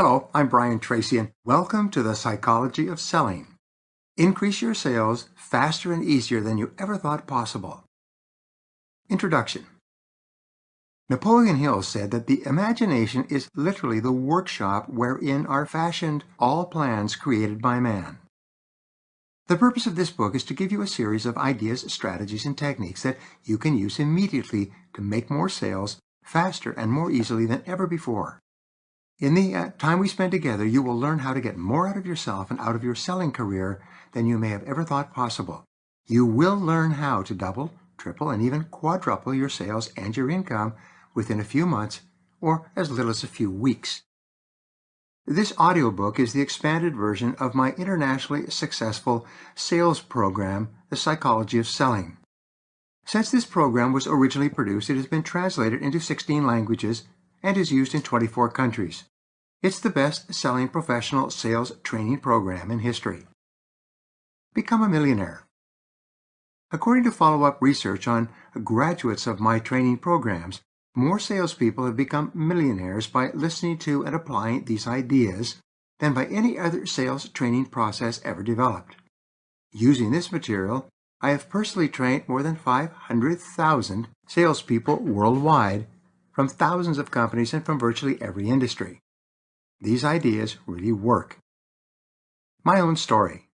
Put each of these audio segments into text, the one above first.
Hello, I'm Tracy, and welcome to the Psychology of Selling. Increase your sales faster and easier than you ever thought possible. Introduction. Napoleon Hill said that the imagination is literally the workshop wherein are fashioned all plans created by man. The purpose of this book is to give you a series of ideas, strategies, and techniques that you can use immediately to make more sales faster and more easily than ever before. In the time we spend together, you will learn how to get more out of yourself and out of your selling career than you may have ever thought possible. You will learn how to double, triple, and even quadruple your sales and your income within a few months or as little as a few weeks. This audiobook is the expanded version of my internationally successful sales program, The Psychology of Selling. Since this program was originally produced, it has been translated into 16 languages and is used in 24 countries. It's the best-selling professional sales training program in history. Become a millionaire. According to follow-up research on graduates of my training programs, more salespeople have become millionaires by listening to and applying these ideas than by any other sales training process ever developed. Using this material, I have personally trained more than 500,000 salespeople worldwide from thousands of companies and from virtually every industry. These ideas really work. My own story.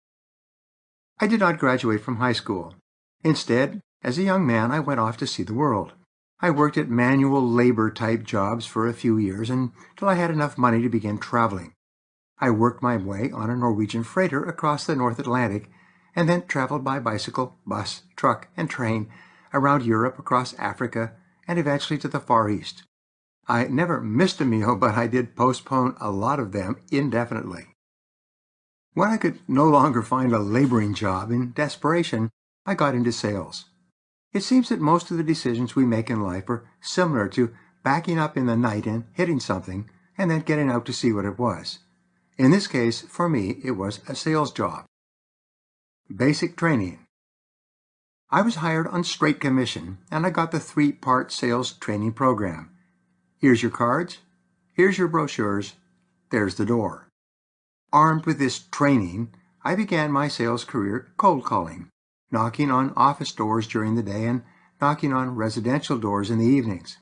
I did not graduate from high school. Instead, as a young man, I went off to see the world. I worked at manual labor-type jobs for a few years until I had enough money to begin traveling. I worked my way on a Norwegian freighter across the North Atlantic and then traveled by bicycle, bus, truck, and train around Europe, across Africa, and eventually to the Far East. I never missed a meal, but I did postpone a lot of them indefinitely. When I could no longer find a laboring job, in desperation, I got into sales. It seems that most of the decisions we make in life are similar to backing up in the night and hitting something, and then getting out to see what it was. In this case, for me, it was a sales job. Basic training. I was hired on straight commission, and I got the 3-part sales training program. Here's your cards, here's your brochures, there's the door. Armed with this training, I began my sales career cold calling, knocking on office doors during the day and knocking on residential doors in the evenings.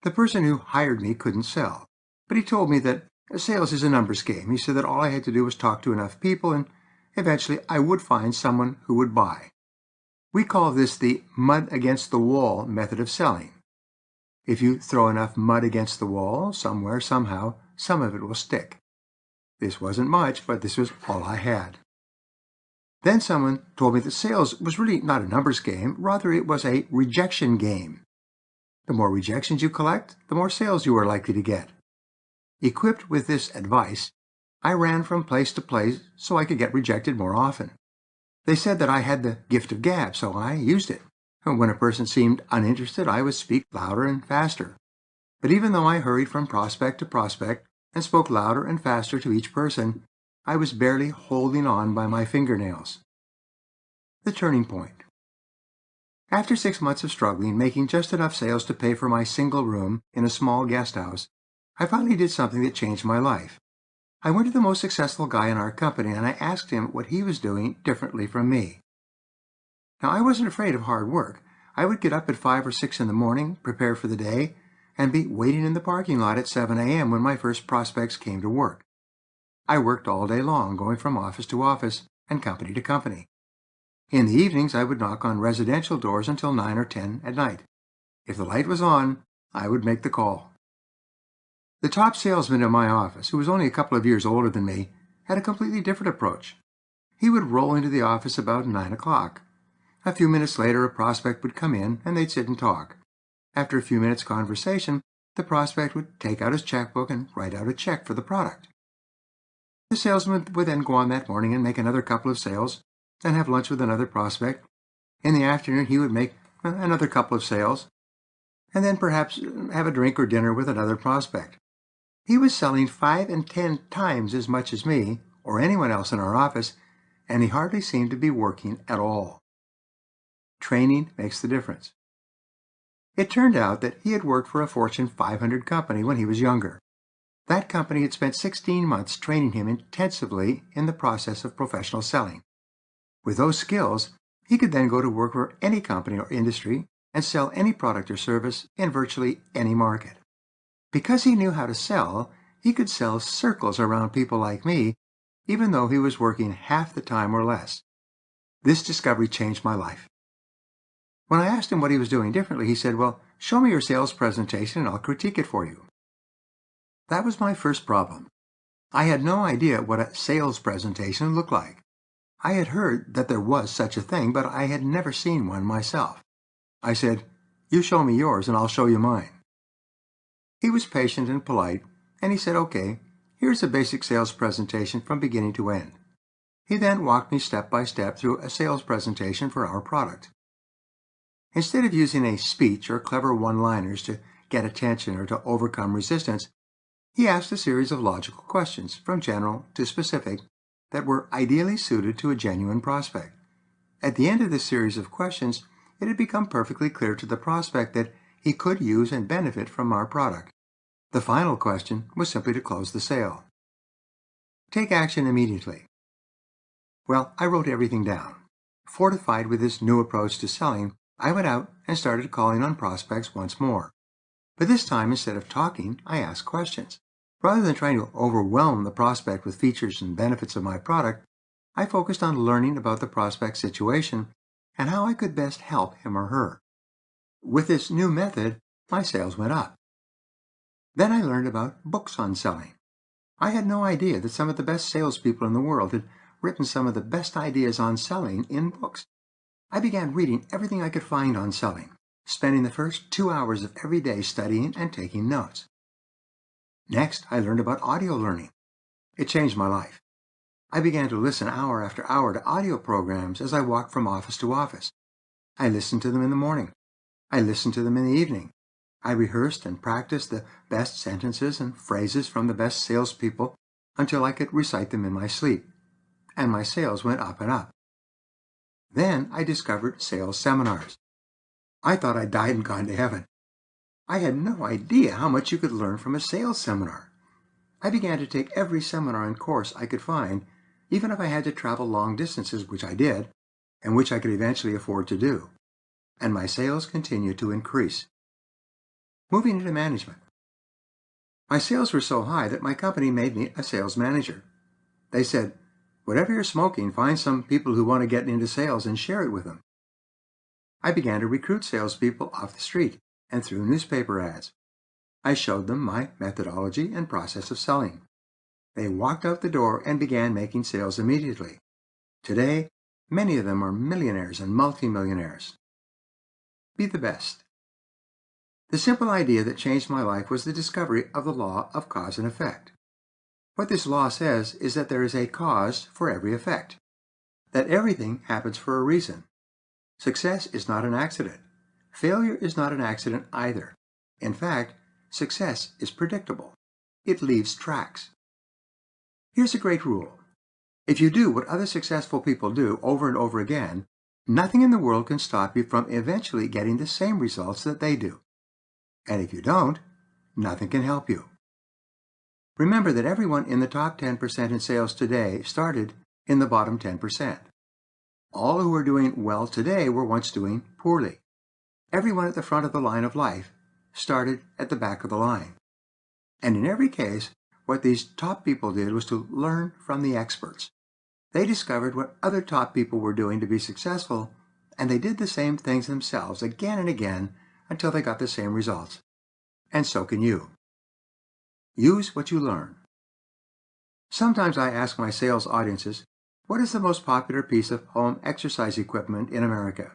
The person who hired me couldn't sell, but he told me that sales is a numbers game. He said that all I had to do was talk to enough people and eventually I would find someone who would buy. We call this the mud against the wall method of selling. If you throw enough mud against the wall, somewhere, somehow, some of it will stick. This wasn't much, but this was all I had. Then someone told me that sales was really not a numbers game, rather it was a rejection game. The more rejections you collect, the more sales you are likely to get. Equipped with this advice, I ran from place to place so I could get rejected more often. They said that I had the gift of gab, so I used it. When a person seemed uninterested, I would speak louder and faster. But even though I hurried from prospect to prospect and spoke louder and faster to each person, I was barely holding on by my fingernails. The turning point. After 6 months of struggling, making just enough sales to pay for my single room in a small guest house, I finally did something that changed my life. I went to the most successful guy in our company and I asked him what he was doing differently from me. Now, I wasn't afraid of hard work. I would get up at 5 or 6 in the morning, prepare for the day, and be waiting in the parking lot at 7 a.m. when my first prospects came to work. I worked all day long, going from office to office and company to company. In the evenings, I would knock on residential doors until 9 or 10 at night. If the light was on, I would make the call. The top salesman in my office, who was only a couple of years older than me, had a completely different approach. He would roll into the office about 9 o'clock. A few minutes later, a prospect would come in, and they'd sit and talk. After a few minutes' conversation, the prospect would take out his checkbook and write out a check for the product. The salesman would then go on that morning and make another couple of sales, then have lunch with another prospect. In the afternoon, he would make another couple of sales, and then perhaps have a drink or dinner with another prospect. He was selling 5 and 10 times as much as me, or anyone else in our office, and he hardly seemed to be working at all. Training makes the difference. It turned out that he had worked for a Fortune 500 company when he was younger. That company had spent 16 months training him intensively in the process of professional selling. With those skills, he could then go to work for any company or industry and sell any product or service in virtually any market. Because he knew how to sell, he could sell circles around people like me, even though he was working half the time or less. This discovery changed my life. When I asked him what he was doing differently, he said, "Well, show me your sales presentation and I'll critique it for you." That was my first problem. I had no idea what a sales presentation looked like. I had heard that there was such a thing, but I had never seen one myself. I said, "You show me yours and I'll show you mine." He was patient and polite, and he said, "Okay, here's a basic sales presentation from beginning to end." He then walked me step by step through a sales presentation for our product. Instead of using a speech or clever one-liners to get attention or to overcome resistance, he asked a series of logical questions, from general to specific, that were ideally suited to a genuine prospect. At the end of this series of questions, it had become perfectly clear to the prospect that he could use and benefit from our product. The final question was simply to close the sale. Take action immediately. Well, I wrote everything down. Fortified with this new approach to selling, I went out and started calling on prospects once more. But this time, instead of talking, I asked questions. Rather than trying to overwhelm the prospect with features and benefits of my product, I focused on learning about the prospect's situation and how I could best help him or her. With this new method, my sales went up. Then I learned about books on selling. I had no idea that some of the best salespeople in the world had written some of the best ideas on selling in books. I began reading everything I could find on selling, spending the first 2 hours of every day studying and taking notes. Next, I learned about audio learning. It changed my life. I began to listen hour after hour to audio programs as I walked from office to office. I listened to them in the morning. I listened to them in the evening. I rehearsed and practiced the best sentences and phrases from the best salespeople until I could recite them in my sleep. And my sales went up and up. Then I discovered sales seminars. I thought I'd died and gone to heaven. I had no idea how much you could learn from a sales seminar. I began to take every seminar and course I could find, even if I had to travel long distances, which I did, and which I could eventually afford to do. And my sales continued to increase. Moving into management. My sales were so high that my company made me a sales manager. They said, "Whatever you're smoking, find some people who want to get into sales and share it with them." I began to recruit salespeople off the street and through newspaper ads. I showed them my methodology and process of selling. They walked out the door and began making sales immediately. Today, many of them are millionaires and multimillionaires. Be the best. The simple idea that changed my life was the discovery of the law of cause and effect. What this law says is that there is a cause for every effect, that everything happens for a reason. Success is not an accident. Failure is not an accident either. In fact, success is predictable. It leaves tracks. Here's a great rule. If you do what other successful people do over and over again, nothing in the world can stop you from eventually getting the same results that they do. And if you don't, nothing can help you. Remember that everyone in the top 10% in sales today started in the bottom 10%. All who are doing well today were once doing poorly. Everyone at the front of the line of life started at the back of the line. And in every case, what these top people did was to learn from the experts. They discovered what other top people were doing to be successful, and they did the same things themselves again and again until they got the same results. And so can you. Use what you learn. Sometimes I ask my sales audiences, what is the most popular piece of home exercise equipment in America?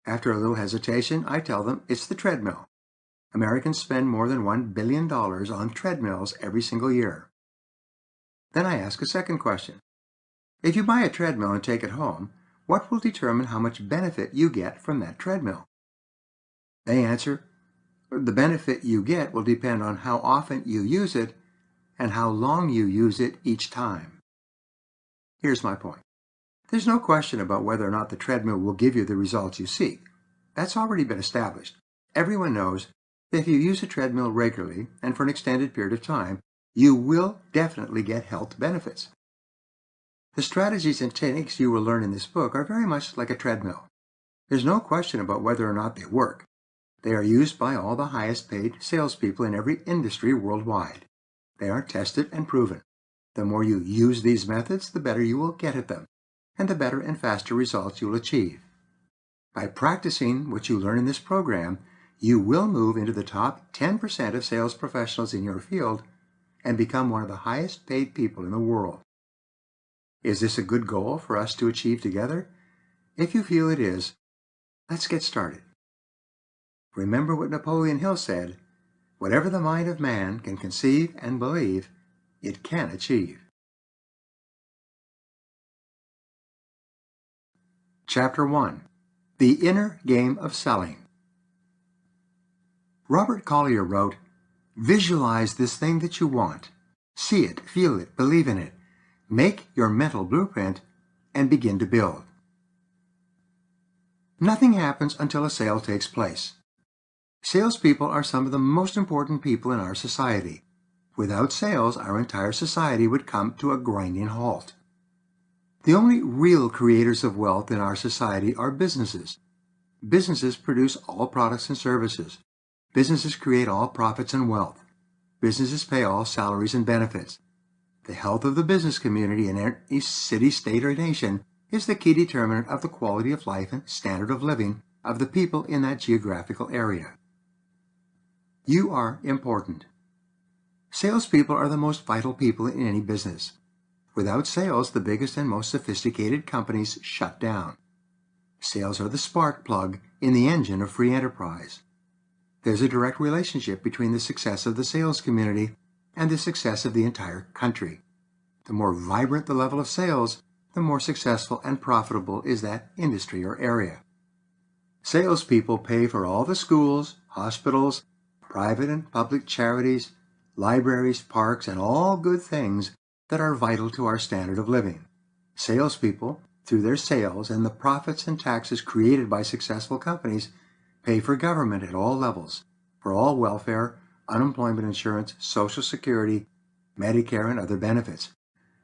After a little hesitation, I tell them it's the treadmill. Americans spend more than $1 billion on treadmills every single year. Then I ask a second question. If you buy a treadmill and take it home, what will determine how much benefit you get from that treadmill? They answer, the benefit you get will depend on how often you use it and how long you use it each time. Here's my point. There's no question about whether or not the treadmill will give you the results you seek. That's already been established. Everyone knows that if you use a treadmill regularly and for an extended period of time, You will definitely get health benefits. The strategies and techniques you will learn in this book are very much like a treadmill. There's no question about whether or not they work. They are used by all the highest paid salespeople in every industry worldwide. They are tested and proven. The more you use these methods, the better you will get at them, and the better and faster results you'll achieve. By practicing what you learn in this program, you will move into the top 10% of sales professionals in your field and become one of the highest paid people in the world. Is this a good goal for us to achieve together? If you feel it is, let's get started. Remember what Napoleon Hill said, "Whatever the mind of man can conceive and believe, it can achieve." Chapter 1. The Inner Game of Selling. Robert Collier wrote, "Visualize this thing that you want. See it, feel it, believe in it. Make your mental blueprint and begin to build." Nothing happens until a sale takes place. Salespeople are some of the most important people in our society. Without sales, our entire society would come to a grinding halt. The only real creators of wealth in our society are businesses. Businesses produce all products and services. Businesses create all profits and wealth. Businesses pay all salaries and benefits. The health of the business community in any city, state, or nation is the key determinant of the quality of life and standard of living of the people in that geographical area. You are important. Salespeople are the most vital people in any business. Without sales, the biggest and most sophisticated companies shut down. Sales are the spark plug in the engine of free enterprise. There's a direct relationship between the success of the sales community and the success of the entire country. The more vibrant the level of sales, the more successful and profitable is that industry or area. Salespeople pay for all the schools, hospitals, private and public charities, libraries, parks, and all good things that are vital to our standard of living. Salespeople, through their sales and the profits and taxes created by successful companies, pay for government at all levels, for all welfare, unemployment insurance, Social Security, Medicare, and other benefits.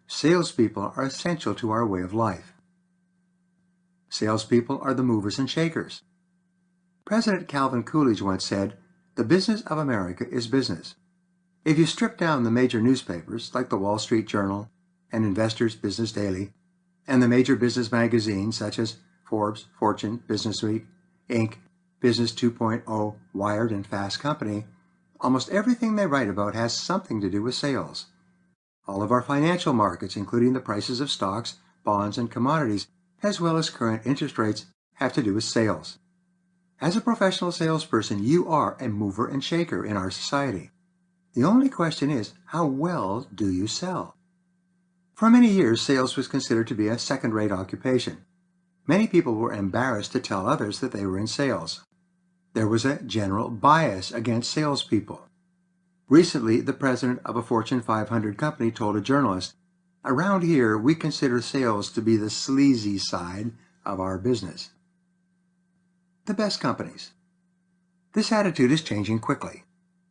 Salespeople are essential to our way of life. Salespeople are the movers and shakers. President Calvin Coolidge once said, "The business of America is business." If you strip down the major newspapers, like the Wall Street Journal and Investor's Business Daily, and the major business magazines such as Forbes, Fortune, Businessweek, Inc., Business 2.0, Wired, and Fast Company, almost everything they write about has something to do with sales. All of our financial markets, including the prices of stocks, bonds, and commodities, as well as current interest rates, have to do with sales. As a professional salesperson, you are a mover and shaker in our society. The only question is, how well do you sell? For many years, sales was considered to be a second-rate occupation. Many people were embarrassed to tell others that they were in sales. There was a general bias against salespeople. Recently, the president of a Fortune 500 company told a journalist, "Around here, we consider sales to be the sleazy side of our business." The best companies. This attitude is changing quickly.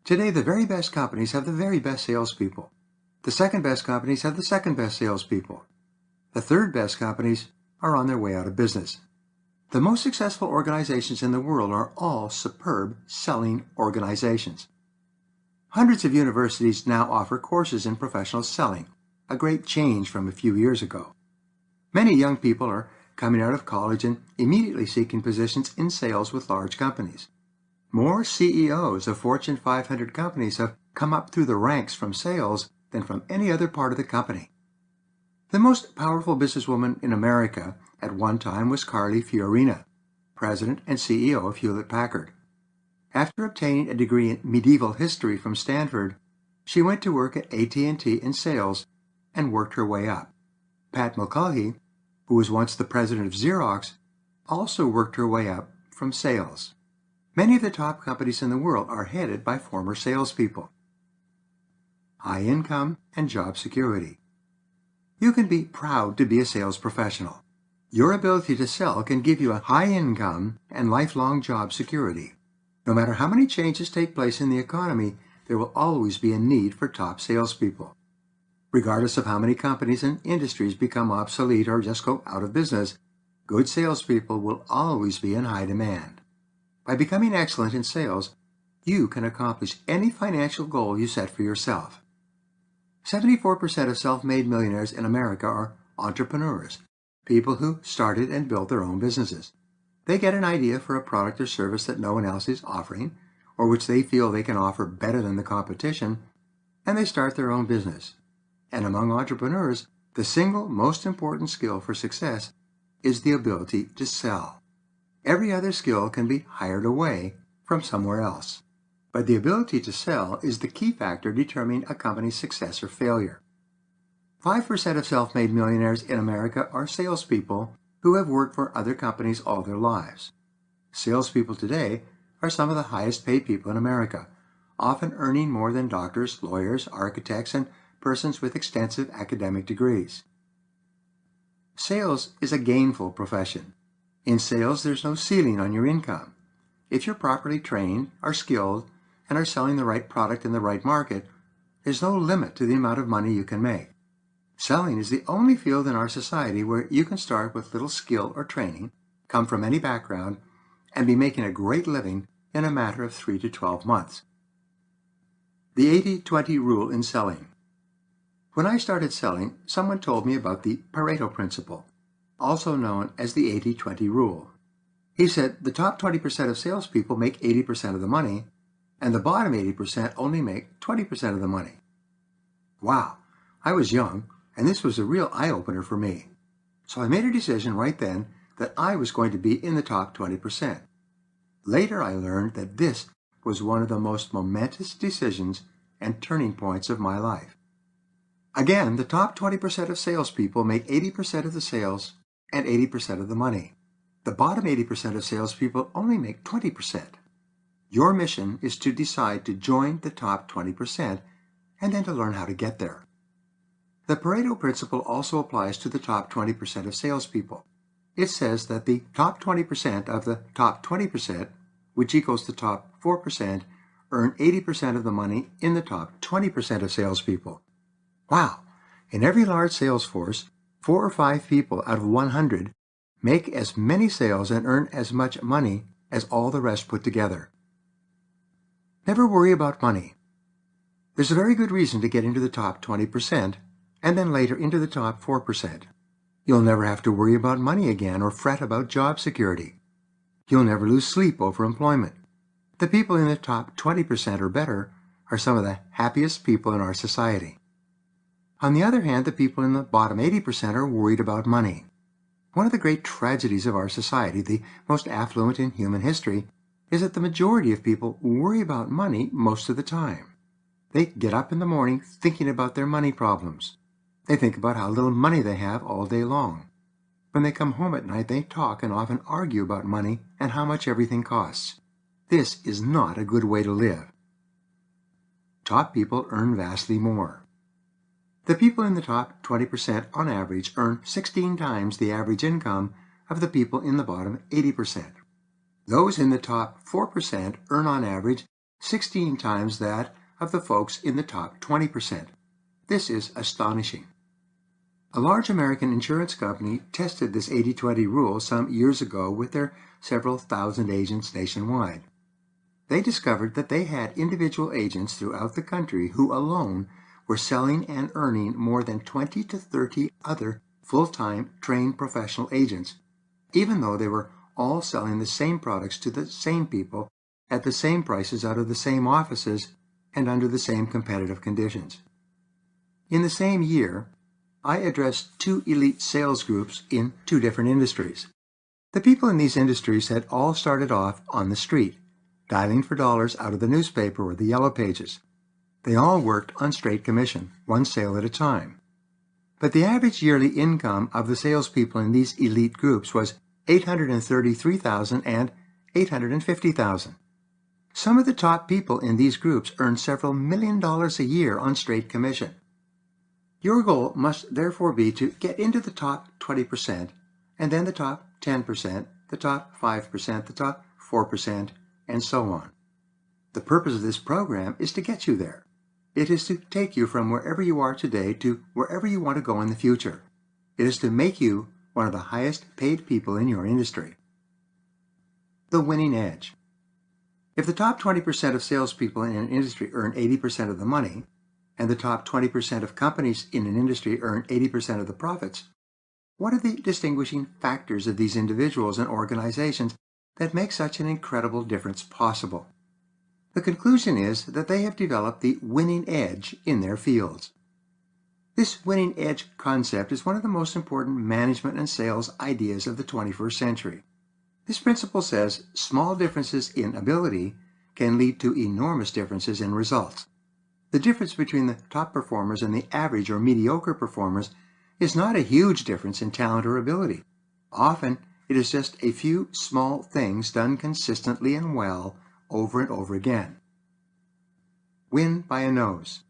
Today, the very best companies have the very best salespeople. The second best companies have the second best salespeople. The third best companies are on their way out of business. The most successful organizations in the world are all superb selling organizations. Hundreds of universities now offer courses in professional selling, a great change from a few years ago. Many young people are coming out of college and immediately seeking positions in sales with large companies. More CEOs of Fortune 500 companies have come up through the ranks from sales than from any other part of the company. The most powerful businesswoman in America at one time was Carly Fiorina, president and CEO of Hewlett-Packard. After obtaining a degree in medieval history from Stanford, she went to work at AT&T in sales and worked her way up. Pat Mulcahy, who was once the president of Xerox, also worked her way up from sales. Many of the top companies in the world are headed by former salespeople. High income and job security. You can be proud to be a sales professional. Your ability to sell can give you a high income and lifelong job security. No matter how many changes take place in the economy, there will always be a need for top salespeople. Regardless of how many companies and industries become obsolete or just go out of business, good salespeople will always be in high demand. By becoming excellent in sales, you can accomplish any financial goal you set for yourself. 74% of self-made millionaires in America are entrepreneurs, people who started and built their own businesses. They get an idea for a product or service that no one else is offering, or which they feel they can offer better than the competition, and they start their own business. And among entrepreneurs, the single most important skill for success is the ability to sell. Every other skill can be hired away from somewhere else. But the ability to sell is the key factor determining a company's success or failure. 5% of self-made millionaires in America are salespeople who have worked for other companies all their lives. Salespeople today are some of the highest paid people in America, often earning more than doctors, lawyers, architects, and persons with extensive academic degrees. Sales is a gainful profession. In sales, there's no ceiling on your income. If you're properly trained, are skilled, and are selling the right product in the right market, there's no limit to the amount of money you can make. Selling is the only field in our society where you can start with little skill or training, come from any background, and be making a great living in a matter of 3 to 12 months. The 80-20 rule in selling. When I started selling, someone told me about the Pareto principle, also known as the 80-20 rule. He said the top 20% of salespeople make 80% of the money, and the bottom 80% only make 20% of the money. Wow, I was young, and this was a real eye-opener for me. So I made a decision right then that I was going to be in the top 20%. Later I learned that this was one of the most momentous decisions and turning points of my life. Again, the top 20% of salespeople make 80% of the sales and 80% of the money. The bottom 80% of salespeople only make 20%. Your mission is to decide to join the top 20% and then to learn how to get there. The Pareto principle also applies to the top 20% of salespeople. It says that the top 20% of the top 20%, which equals the top 4%, earn 80% of the money in the top 20% of salespeople. Wow! In every large sales force, 4 or 5 people out of 100 make as many sales and earn as much money as all the rest put together. Never worry about money. There's a very good reason to get into the top 20% and then later into the top 4%. You'll never have to worry about money again or fret about job security. You'll never lose sleep over employment. The people in the top 20% or better are some of the happiest people in our society. On the other hand, the people in the bottom 80% are worried about money. One of the great tragedies of our society, the most affluent in human history, is that the majority of people worry about money most of the time. They get up in the morning thinking about their money problems. They think about how little money they have all day long. When they come home at night, they talk and often argue about money and how much everything costs. This is not a good way to live. Top people earn vastly more. The people in the top 20% on average earn 16 times the average income of the people in the bottom 80%. Those in the top 4% earn on average 16 times that of the folks in the top 20%. This is astonishing. A large American insurance company tested this 80-20 rule some years ago with their several thousand agents nationwide. They discovered that they had individual agents throughout the country who alone were selling and earning more than 20 to 30 other full-time trained professional agents, even though they were all selling the same products to the same people at the same prices out of the same offices and under the same competitive conditions. In the same year, I addressed 2 elite sales groups in 2 different industries. The people in these industries had all started off on the street, dialing for dollars out of the newspaper or the yellow pages. They all worked on straight commission, 1 sale at a time. But the average yearly income of the salespeople in these elite groups was $833,000 and $850,000. Some of the top people in these groups earn several $1 million a year on straight commission. Your goal must therefore be to get into the top 20%, and then the top 10%, the top 5%, the top 4%, and so on. The purpose of this program is to get you there. It is to take you from wherever you are today to wherever you want to go in the future. It is to make you one of the highest paid people in your industry. The winning edge. If the top 20% of salespeople in an industry earn 80% of the money, and the top 20% of companies in an industry earn 80% of the profits, what are the distinguishing factors of these individuals and organizations that make such an incredible difference possible? The conclusion is that they have developed the winning edge in their fields. This winning edge concept is one of the most important management and sales ideas of the 21st century. This principle says small differences in ability can lead to enormous differences in results. The difference between the top performers and the average or mediocre performers is not a huge difference in talent or ability. Often, it is just a few small things done consistently and well over and over again. Win by a nose.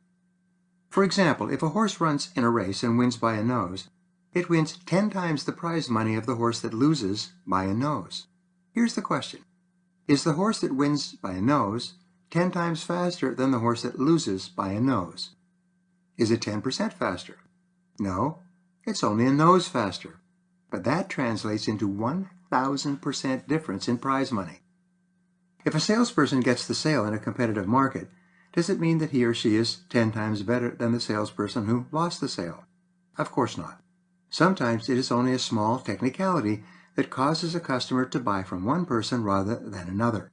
For example, if a horse runs in a race and wins by a nose, it wins 10 times the prize money of the horse that loses by a nose. Here's the question. Is the horse that wins by a nose 10 times faster than the horse that loses by a nose? Is it 10% faster? No, it's only a nose faster. But that translates into 1,000% difference in prize money. If a salesperson gets the sale in a competitive market, does it mean that he or she is 10 times better than the salesperson who lost the sale? Of course not. Sometimes it is only a small technicality that causes a customer to buy from one person rather than another.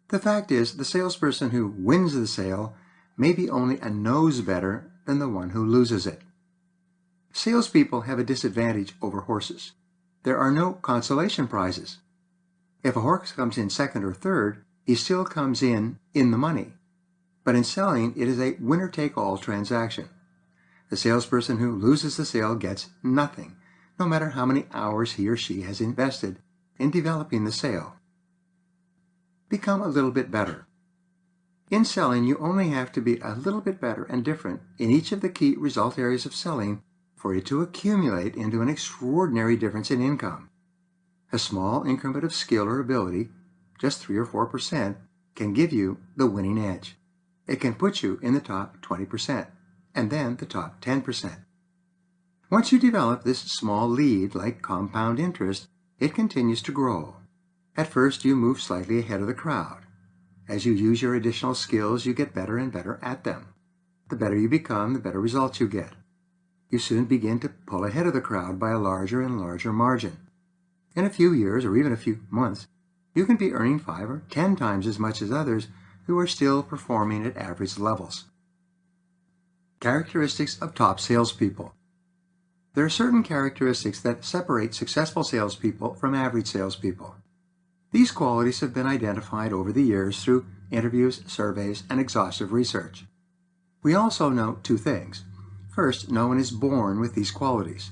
The fact is, the salesperson who wins the sale may be only a nose better than the one who loses it. Salespeople have a disadvantage over horses. There are no consolation prizes. If a horse comes in second or third, he still comes in the money. But in selling, it is a winner-take-all transaction. The salesperson who loses the sale gets nothing, no matter how many hours he or she has invested in developing the sale. Become a little bit better. In selling, you only have to be a little bit better and different in each of the key result areas of selling for it to accumulate into an extraordinary difference in income. A small increment of skill or ability, just 3 or 4%, can give you the winning edge. It can put you in the top 20%, and then the top 10%. Once you develop this small lead like compound interest, it continues to grow. At first, you move slightly ahead of the crowd. As you use your additional skills, you get better and better at them. The better you become, the better results you get. You soon begin to pull ahead of the crowd by a larger and larger margin. In a few years, or even a few months, you can be earning 5 or 10 times as much as others who are still performing at average levels. Characteristics of top salespeople. There are certain characteristics that separate successful salespeople from average salespeople. These qualities have been identified over the years through interviews, surveys, and exhaustive research. We also know 2 things. First, no one is born with these qualities.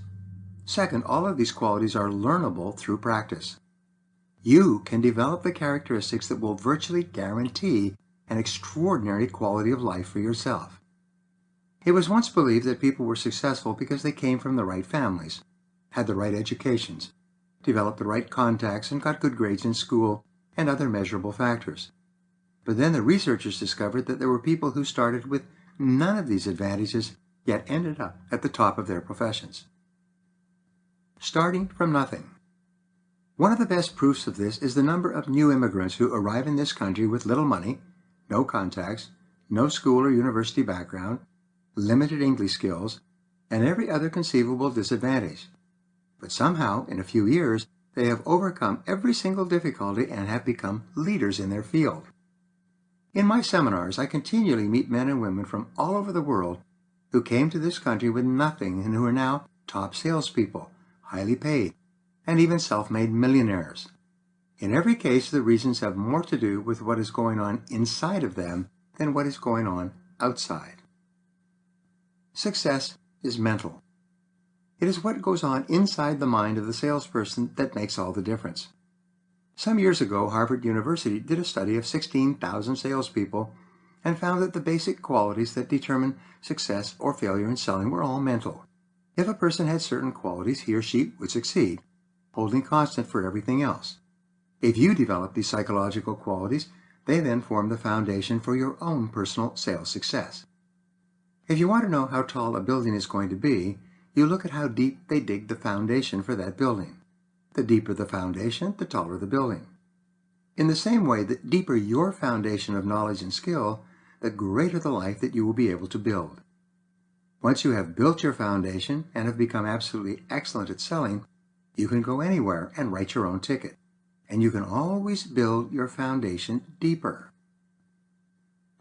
Second, all of these qualities are learnable through practice. You can develop the characteristics that will virtually guarantee an extraordinary quality of life for yourself. It was once believed that people were successful because they came from the right families, had the right educations, developed the right contacts, and got good grades in school and other measurable factors. But then the researchers discovered that there were people who started with none of these advantages, yet ended up at the top of their professions. Starting from nothing. One of the best proofs of this is the number of new immigrants who arrive in this country with little money, no contacts, no school or university background, limited English skills, and every other conceivable disadvantage. But somehow, in a few years, they have overcome every single difficulty and have become leaders in their field. In my seminars, I continually meet men and women from all over the world who came to this country with nothing and who are now top salespeople, highly paid, and even self-made millionaires. In every case, the reasons have more to do with what is going on inside of them than what is going on outside. Success is mental. It is what goes on inside the mind of the salesperson that makes all the difference. Some years ago, Harvard University did a study of 16,000 salespeople and found that the basic qualities that determine success or failure in selling were all mental. If a person had certain qualities, he or she would succeed, holding constant for everything else. If you develop these psychological qualities, They then form the foundation for your own personal sales success. If you want to know how tall a building is going to be, you look at how deep they dig the foundation for that building. The deeper the foundation, the taller the building. In the same way, the deeper your foundation of knowledge and skill, the greater the life that you will be able to build. Once you have built your foundation and have become absolutely excellent at selling, you can go anywhere and write your own ticket. And you can always build your foundation deeper.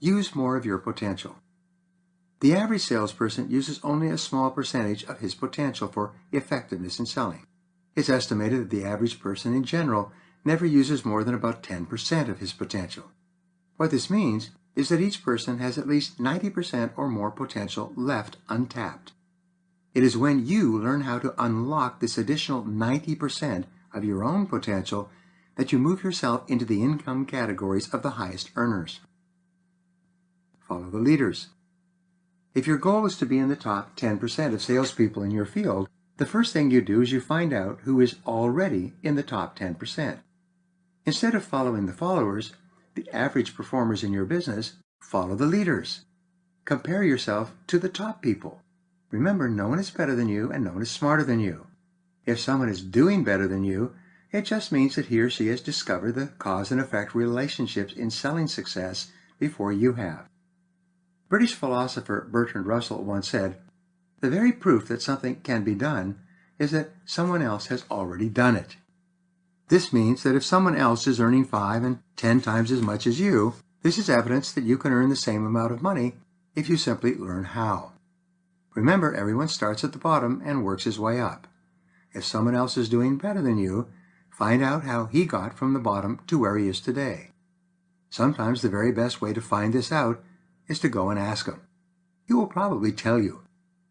Use more of your potential. The average salesperson uses only a small percentage of his potential for effectiveness in selling. It's estimated that the average person in general never uses more than about 10% of his potential. What this means is that each person has at least 90% or more potential left untapped. It is when you learn how to unlock this additional 90% of your own potential that you move yourself into the income categories of the highest earners. Follow the leaders. If your goal is to be in the top 10% of salespeople in your field, the first thing you do is you find out who is already in the top 10%. Instead of following the followers, the average performers in your business, follow the leaders. Compare yourself to the top people. Remember, no one is better than you and no one is smarter than you. If someone is doing better than you, it just means that he or she has discovered the cause and effect relationships in selling success before you have. British philosopher Bertrand Russell once said, "The very proof that something can be done is that someone else has already done it." This means that if someone else is earning 5 and 10 times as much as you, this is evidence that you can earn the same amount of money if you simply learn how. Remember, everyone starts at the bottom and works his way up. If someone else is doing better than you, find out how he got from the bottom to where he is today. Sometimes the very best way to find this out is to go and ask him. He will probably tell you.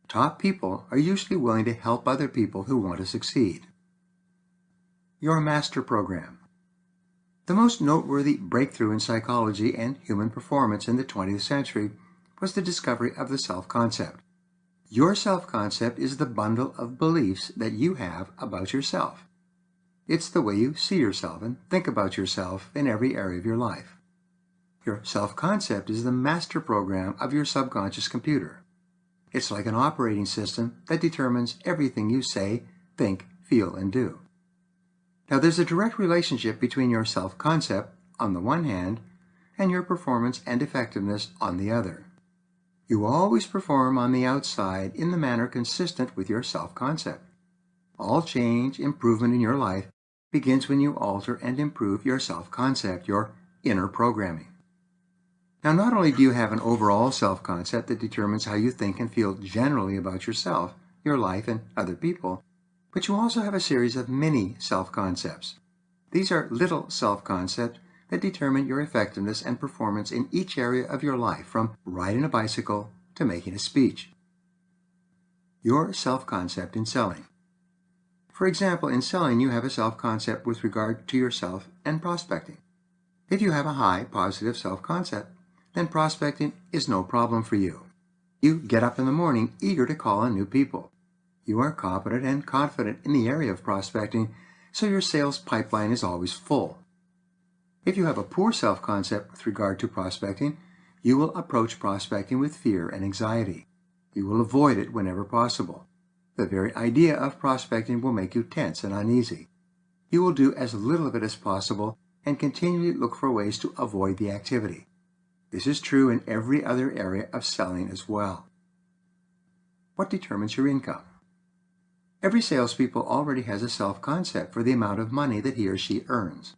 Top people are usually willing to help other people who want to succeed. Your master program. The most noteworthy breakthrough in psychology and human performance in the 20th century was the discovery of the self-concept. Your self-concept is the bundle of beliefs that you have about yourself. It's the way you see yourself and think about yourself in every area of your life. Your self-concept is the master program of your subconscious computer. It's like an operating system that determines everything you say, think, feel, and do. Now, there's a direct relationship between your self-concept, on the one hand, and your performance and effectiveness on the other. You always perform on the outside in the manner consistent with your self-concept. All change, improvement in your life begins when you alter and improve your self-concept, your inner programming. Now, not only do you have an overall self-concept that determines how you think and feel generally about yourself, your life, and other people, but you also have a series of mini self-concepts. These are little self-concepts that determine your effectiveness and performance in each area of your life, from riding a bicycle to making a speech. Your self-concept in selling. For example, in selling, you have a self-concept with regard to yourself and prospecting. If you have a high, positive self-concept, then prospecting is no problem for you. You get up in the morning eager to call on new people. You are competent and confident in the area of prospecting, so your sales pipeline is always full. If you have a poor self-concept with regard to prospecting, you will approach prospecting with fear and anxiety. You will avoid it whenever possible. The very idea of prospecting will make you tense and uneasy. You will do as little of it as possible and continually look for ways to avoid the activity. This is true in every other area of selling as well. What determines your income? Every salespeople already has a self-concept for the amount of money that he or she earns.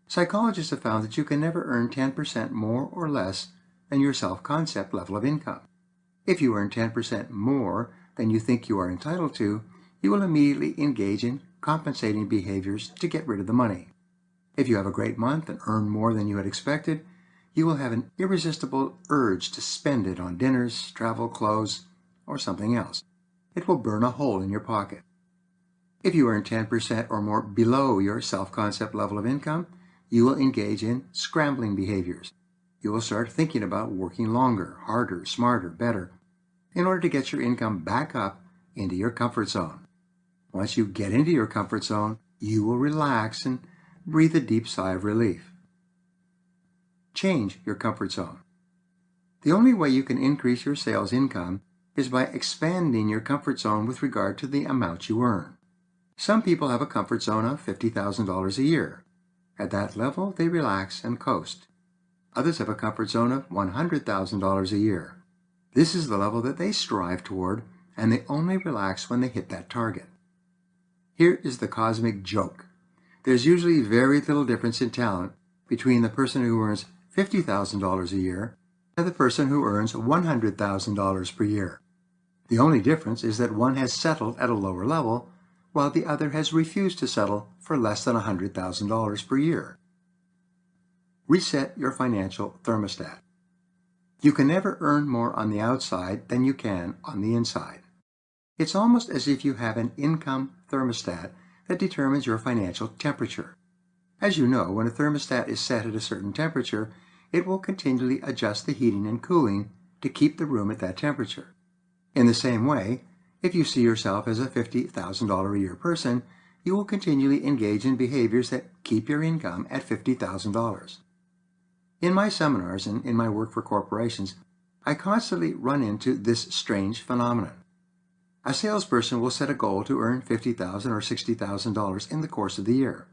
Psychologists have found that you can never earn 10% more or less than your self-concept level of income. If you earn 10% more than you think you are entitled to, you will immediately engage in compensating behaviors to get rid of the money. If you have a great month and earn more than you had expected, you will have an irresistible urge to spend it on dinners, travel, clothes, or something else. It will burn a hole in your pocket. If you earn 10% or more below your self-concept level of income, you will engage in scrambling behaviors. You will start thinking about working longer, harder, smarter, better, in order to get your income back up into your comfort zone. Once you get into your comfort zone, you will relax and breathe a deep sigh of relief. Change your comfort zone. The only way you can increase your sales income is by expanding your comfort zone with regard to the amount you earn. Some people have a comfort zone of $50,000 a year. At that level, they relax and coast. Others have a comfort zone of $100,000 a year. This is the level that they strive toward, and they only relax when they hit that target. Here is the cosmic joke. There's usually very little difference in talent between the person who earns $50,000 a year and the person who earns $100,000 per year. The only difference is that one has settled at a lower level, while the other has refused to settle for less than $100,000 per year. Reset your financial thermostat. You can never earn more on the outside than you can on the inside. It's almost as if you have an income thermostat that determines your financial temperature. As you know, when a thermostat is set at a certain temperature, it will continually adjust the heating and cooling to keep the room at that temperature. In the same way, if you see yourself as a $50,000 a year person, you will continually engage in behaviors that keep your income at $50,000. In my seminars and in my work for corporations, I constantly run into this strange phenomenon. A salesperson will set a goal to earn $50,000 or $60,000 in the course of the year.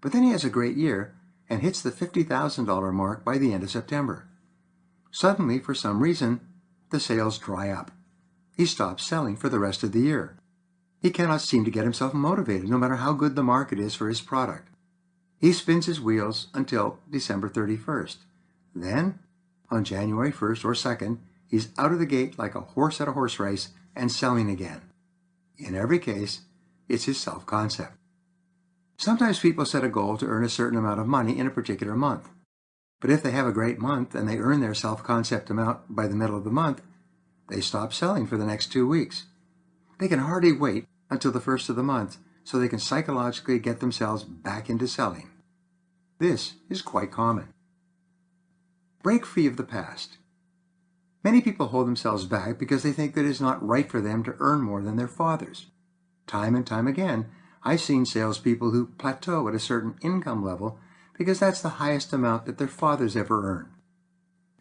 But then he has a great year and hits the $50,000 mark by the end of September. Suddenly, for some reason, the sales dry up. He stops selling for the rest of the year. He cannot seem to get himself motivated, no matter how good the market is for his product. He spins his wheels until December 31st. Then, on January 1st or 2nd, he's out of the gate like a horse at a horse race and selling again. In every case, it's his self-concept. Sometimes people set a goal to earn a certain amount of money in a particular month. But if they have a great month and they earn their self-concept amount by the middle of the month, they stop selling for the next 2 weeks. They can hardly wait until the first of the month so they can psychologically get themselves back into selling. This is quite common. Break free of the past. Many people hold themselves back because they think that it is not right for them to earn more than their fathers. Time and time again, I've seen salespeople who plateau at a certain income level because that's the highest amount that their fathers ever earned.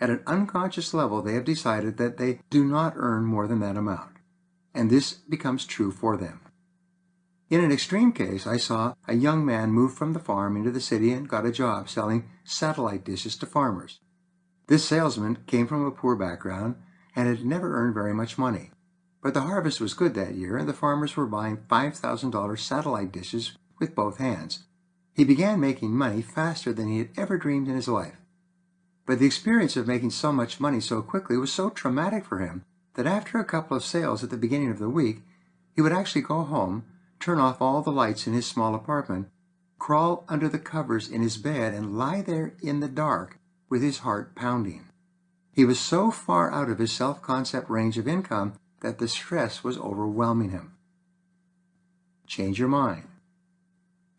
At an unconscious level, they have decided that they do not earn more than that amount, and this becomes true for them. In an extreme case, I saw a young man move from the farm into the city and got a job selling satellite dishes to farmers. This salesman came from a poor background and had never earned very much money. But the harvest was good that year, and the farmers were buying $5,000 satellite dishes with both hands. He began making money faster than he had ever dreamed in his life. But the experience of making so much money so quickly was so traumatic for him that after a couple of sales at the beginning of the week, he would actually go home, turn off all the lights in his small apartment, crawl under the covers in his bed, and lie there in the dark with his heart pounding. He was so far out of his self-concept range of income that the stress was overwhelming him. Change your mind.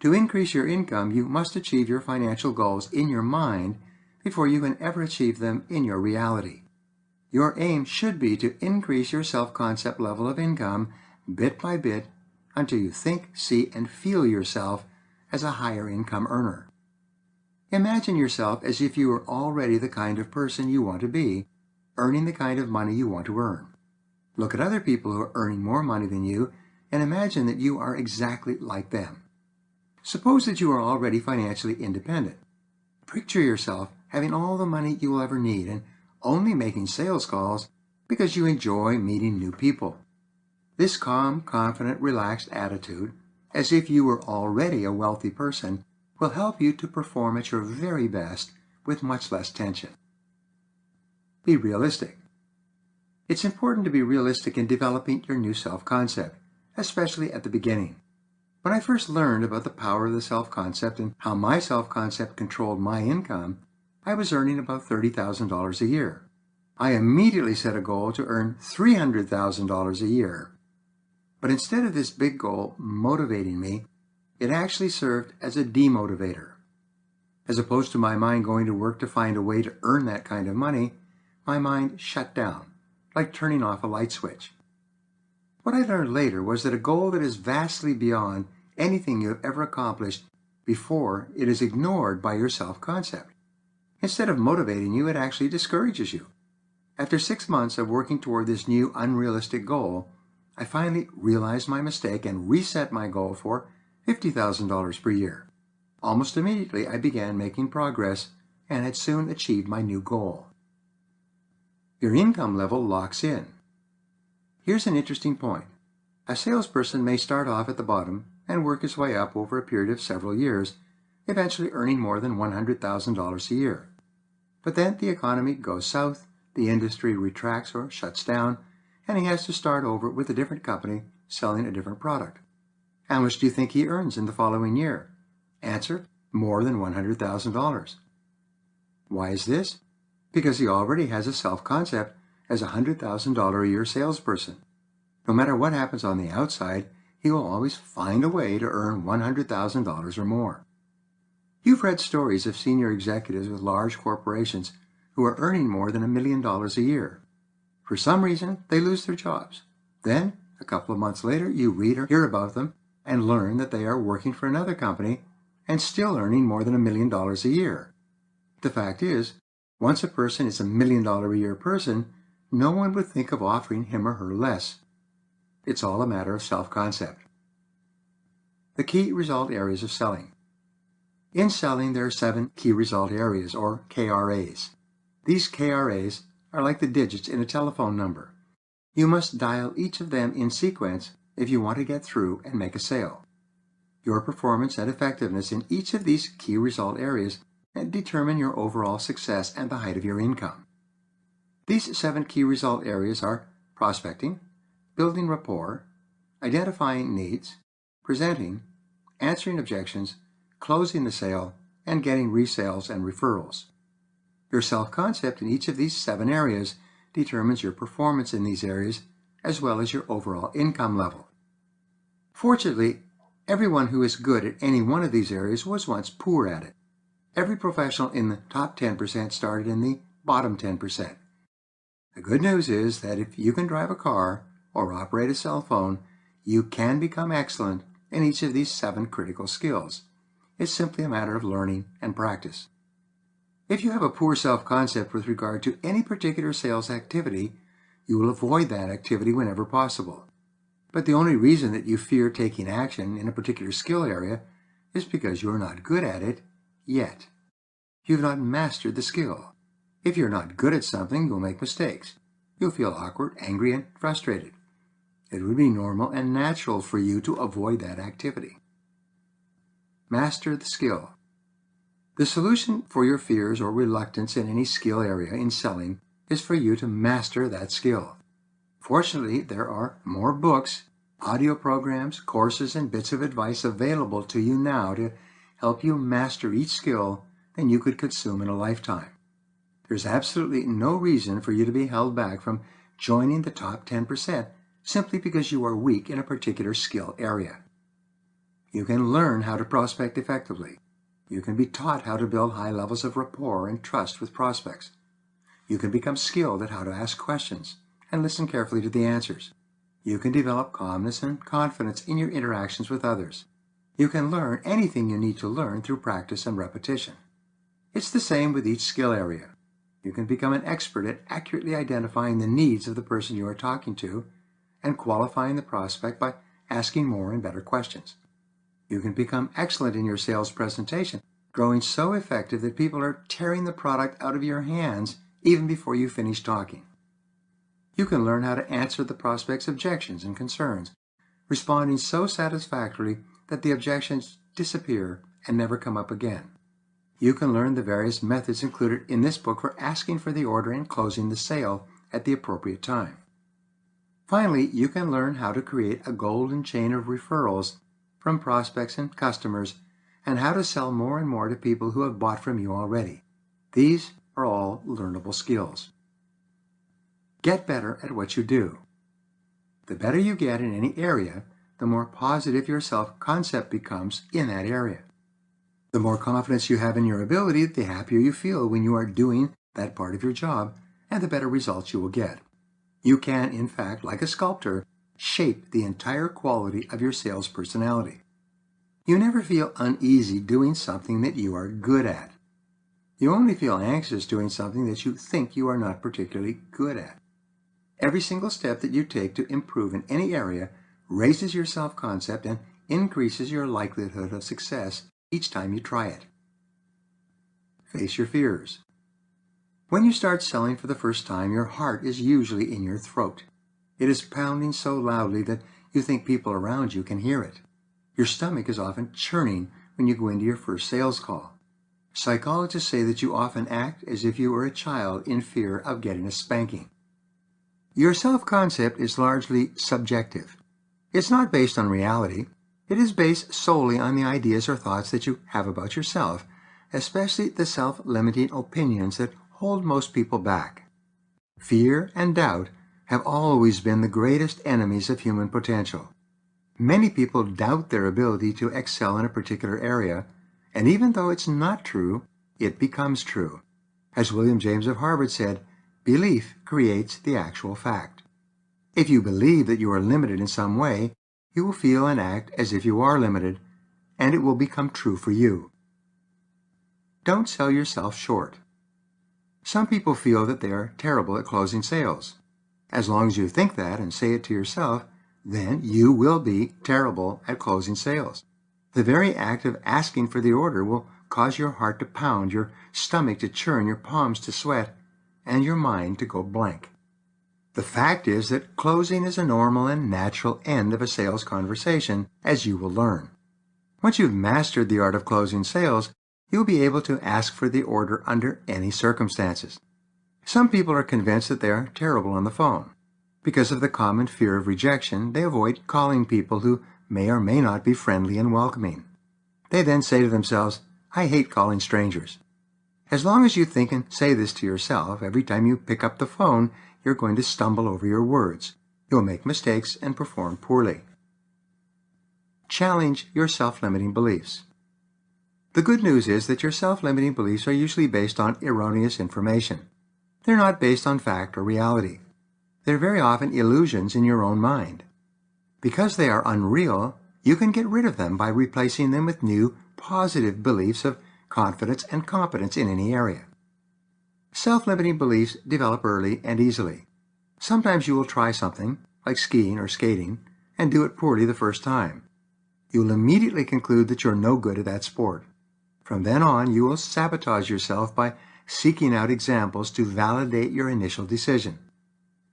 To increase your income, you must achieve your financial goals in your mind before you can ever achieve them in your reality. Your aim should be to increase your self-concept level of income bit by bit until you think, see, and feel yourself as a higher income earner. Imagine yourself as if you were already the kind of person you want to be, earning the kind of money you want to earn. Look at other people who are earning more money than you and imagine that you are exactly like them. Suppose that you are already financially independent. Picture yourself having all the money you will ever need and only making sales calls because you enjoy meeting new people. This calm, confident, relaxed attitude, as if you were already a wealthy person, will help you to perform at your very best with much less tension. Be realistic. It's important to be realistic in developing your new self-concept, especially at the beginning. When I first learned about the power of the self-concept and how my self-concept controlled my income, I was earning about $30,000 a year. I immediately set a goal to earn $300,000 a year. But instead of this big goal motivating me, it actually served as a demotivator. As opposed to my mind going to work to find a way to earn that kind of money, my mind shut down, like turning off a light switch. What I learned later was that a goal that is vastly beyond anything you have ever accomplished before it is ignored by your self-concept. Instead of motivating you, it actually discourages you. After 6 months of working toward this new unrealistic goal, I finally realized my mistake and reset my goal for $50,000 per year. Almost immediately, I began making progress and had soon achieved my new goal. Your income level locks in. Here's an interesting point. A salesperson may start off at the bottom and work his way up over a period of several years, eventually earning more than $100,000 a year. But then the economy goes south, the industry retracts or shuts down, and he has to start over with a different company selling a different product. How much do you think he earns in the following year? Answer: more than $100,000. Why is this? Because he already has a self-concept as a $100,000 a year salesperson. No matter what happens on the outside, he will always find a way to earn $100,000 or more. You've read stories of senior executives with large corporations who are earning more than $1 million a year. For some reason, they lose their jobs. Then, a couple of months later, you read or hear about them and learn that they are working for another company and still earning more than $1 million a year. The fact is, once a person is $1 million a year person, no one would think of offering him or her less. It's all a matter of self-concept. The key result areas of selling. In selling, there are 7 key result areas, or KRAs. These KRAs are like the digits in a telephone number. You must dial each of them in sequence if you want to get through and make a sale. Your performance and effectiveness in each of these key result areas determine your overall success and the height of your income. These 7 key result areas are prospecting, building rapport, identifying needs, presenting, answering objections, closing the sale, and getting resales and referrals. Your self-concept in each of these 7 areas determines your performance in these areas as well as your overall income level. Fortunately, everyone who is good at any one of these areas was once poor at it. Every professional in the top 10% started in the bottom 10%. The good news is that if you can drive a car or operate a cell phone, you can become excellent in each of these 7 critical skills. It's simply a matter of learning and practice. If you have a poor self-concept with regard to any particular sales activity, you will avoid that activity whenever possible. But the only reason that you fear taking action in a particular skill area is because you are not good at it yet. You've not mastered the skill. If you're not good at something, you'll make mistakes. You'll feel awkward, angry, and frustrated. It would be normal and natural for you to avoid that activity. Master the skill. The solution for your fears or reluctance in any skill area in selling is for you to master that skill. Fortunately, there are more books, audio programs, courses, and bits of advice available to you now to help you master each skill than you could consume in a lifetime. There's absolutely no reason for you to be held back from joining the top 10% simply because you are weak in a particular skill area. You can learn how to prospect effectively. You can be taught how to build high levels of rapport and trust with prospects. You can become skilled at how to ask questions and listen carefully to the answers. You can develop calmness and confidence in your interactions with others. You can learn anything you need to learn through practice and repetition. It's the same with each skill area. You can become an expert at accurately identifying the needs of the person you are talking to and qualifying the prospect by asking more and better questions. You can become excellent in your sales presentation, growing so effective that people are tearing the product out of your hands even before you finish talking. You can learn how to answer the prospect's objections and concerns, responding so satisfactorily that the objections disappear and never come up again. You can learn the various methods included in this book for asking for the order and closing the sale at the appropriate time. Finally, you can learn how to create a golden chain of referrals from prospects and customers and how to sell more and more to people who have bought from you already. These are all learnable skills. Get better at what you do. The better you get in any area, the more positive your self-concept becomes in that area. The more confidence you have in your ability, the happier you feel when you are doing that part of your job, and the better results you will get. You can, in fact, like a sculptor, shape the entire quality of your sales personality. You never feel uneasy doing something that you are good at. You only feel anxious doing something that you think you are not particularly good at. Every single step that you take to improve in any area raises your self-concept and increases your likelihood of success each time you try it. Face your fears. When you start selling for the first time, your heart is usually in your throat. It is pounding so loudly that you think people around you can hear it. Your stomach is often churning when you go into your first sales call. Psychologists say that you often act as if you were a child in fear of getting a spanking. Your self-concept is largely subjective. It's not based on reality. It is based solely on the ideas or thoughts that you have about yourself, especially the self-limiting opinions that hold most people back. Fear and doubt have always been the greatest enemies of human potential. Many people doubt their ability to excel in a particular area, and even though it's not true, it becomes true. As William James of Harvard said, belief creates the actual fact. If you believe that you are limited in some way, you will feel and act as if you are limited, and it will become true for you. Don't sell yourself short. Some people feel that they are terrible at closing sales. As long as you think that and say it to yourself, then you will be terrible at closing sales. The very act of asking for the order will cause your heart to pound, your stomach to churn, your palms to sweat, and your mind to go blank. The fact is that closing is a normal and natural end of a sales conversation, as you will learn. Once you've mastered the art of closing sales, you'll be able to ask for the order under any circumstances. Some people are convinced that they are terrible on the phone. Because of the common fear of rejection, they avoid calling people who may or may not be friendly and welcoming. They then say to themselves, "I hate calling strangers." As long as you think and say this to yourself, every time you pick up the phone, you're going to stumble over your words. You'll make mistakes and perform poorly. Challenge your self-limiting beliefs. The good news is that your self-limiting beliefs are usually based on erroneous information. They're not based on fact or reality. They're very often illusions in your own mind. Because they are unreal, you can get rid of them by replacing them with new, positive beliefs of confidence and competence in any area. Self-limiting beliefs develop early and easily. Sometimes you will try something, like skiing or skating, and do it poorly the first time. You'll immediately conclude that you're no good at that sport. From then on, you will sabotage yourself by seeking out examples to validate your initial decision.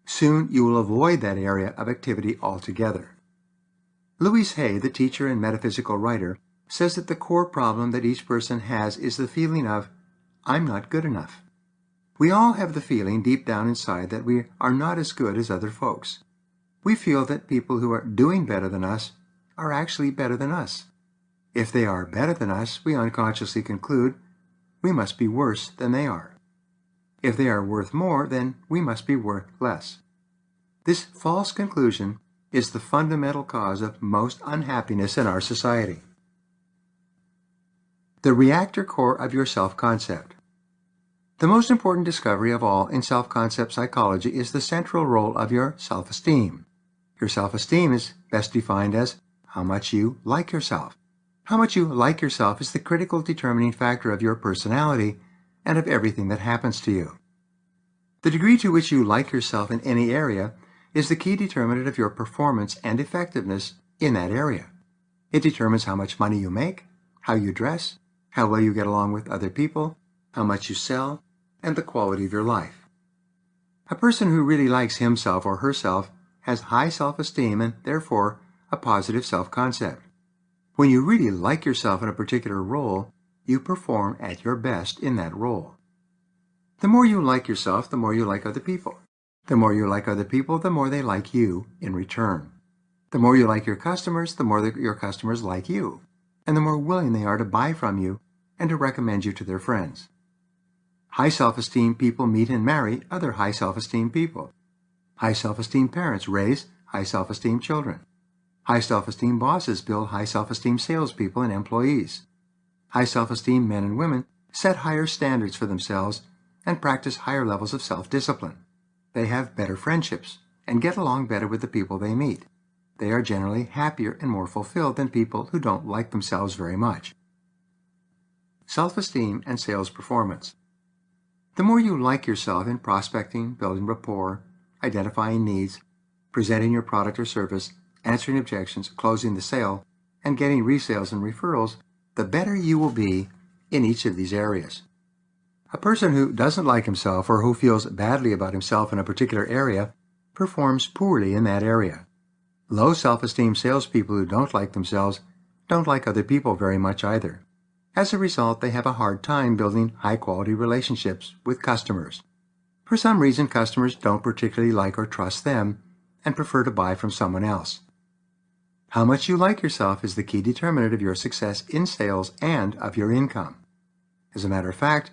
Soon, you will avoid that area of activity altogether. Louise Hay, the teacher and metaphysical writer, says that the core problem that each person has is the feeling of, "I'm not good enough." We all have the feeling deep down inside that we are not as good as other folks. We feel that people who are doing better than us are actually better than us. If they are better than us, we unconsciously conclude we must be worse than they are. If they are worth more, then we must be worth less. This false conclusion is the fundamental cause of most unhappiness in our society. The reactor core of your self-concept. The most important discovery of all in self-concept psychology is the central role of your self-esteem. Your self-esteem is best defined as how much you like yourself. How much you like yourself is the critical determining factor of your personality and of everything that happens to you. The degree to which you like yourself in any area is the key determinant of your performance and effectiveness in that area. It determines how much money you make, how you dress, how well you get along with other people, how much you sell, and the quality of your life. A person who really likes himself or herself has high self-esteem and, therefore, a positive self-concept. When you really like yourself in a particular role, you perform at your best in that role. The more you like yourself, the more you like other people. The more you like other people, the more they like you in return. The more you like your customers, the more your customers like you, and the more willing they are to buy from you and to recommend you to their friends. High self-esteem people meet and marry other high self-esteem people. High self-esteem parents raise high self-esteem children. High self-esteem bosses build high self-esteem salespeople and employees. High self-esteem men and women set higher standards for themselves and practice higher levels of self-discipline. They have better friendships and get along better with the people they meet. They are generally happier and more fulfilled than people who don't like themselves very much. self-esteem, and sales performance. The more you like yourself in prospecting, building rapport, identifying needs, presenting your product or service, answering objections, closing the sale, and getting resales and referrals, the better you will be in each of these areas. A person who doesn't like himself or who feels badly about himself in a particular area performs poorly in that area. Low self-esteem salespeople who don't like themselves don't like other people very much either. As a result, they have a hard time building high-quality relationships with customers. For some reason, customers don't particularly like or trust them and prefer to buy from someone else. How much you like yourself is the key determinant of your success in sales and of your income. As a matter of fact,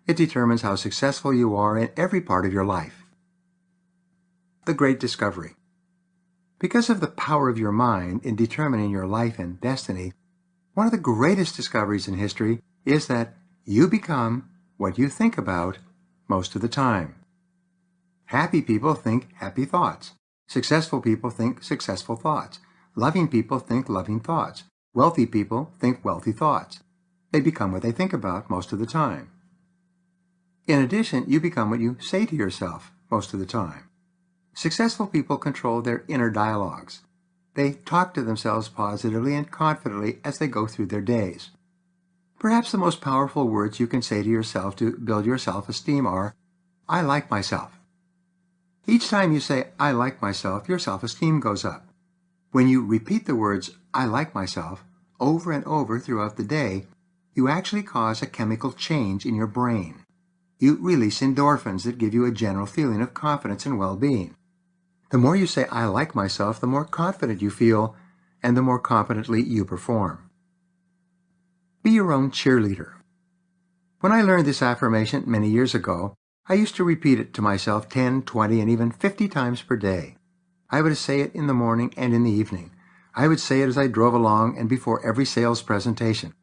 it determines how successful you are in every part of your life. The Great Discovery. Because of the power of your mind in determining your life and destiny, one of the greatest discoveries in history is that you become what you think about most of the time. Happy people think happy thoughts. Successful people think successful thoughts. Loving people think loving thoughts. Wealthy people think wealthy thoughts. They become what they think about most of the time. In addition, you become what you say to yourself most of the time. Successful people control their inner dialogues. They talk to themselves positively and confidently as they go through their days. Perhaps the most powerful words you can say to yourself to build your self-esteem are, "I like myself." Each time you say, "I like myself," your self-esteem goes up. When you repeat the words, "I like myself," over and over throughout the day, you actually cause a chemical change in your brain. You release endorphins that give you a general feeling of confidence and well-being. The more you say, "I like myself," the more confident you feel, and the more confidently you perform. Be your own cheerleader. When I learned this affirmation many years ago, I used to repeat it to myself 10, 20, and even 50 times per day. I would say it in the morning and in the evening. I would say it as I drove along and before every sales presentation.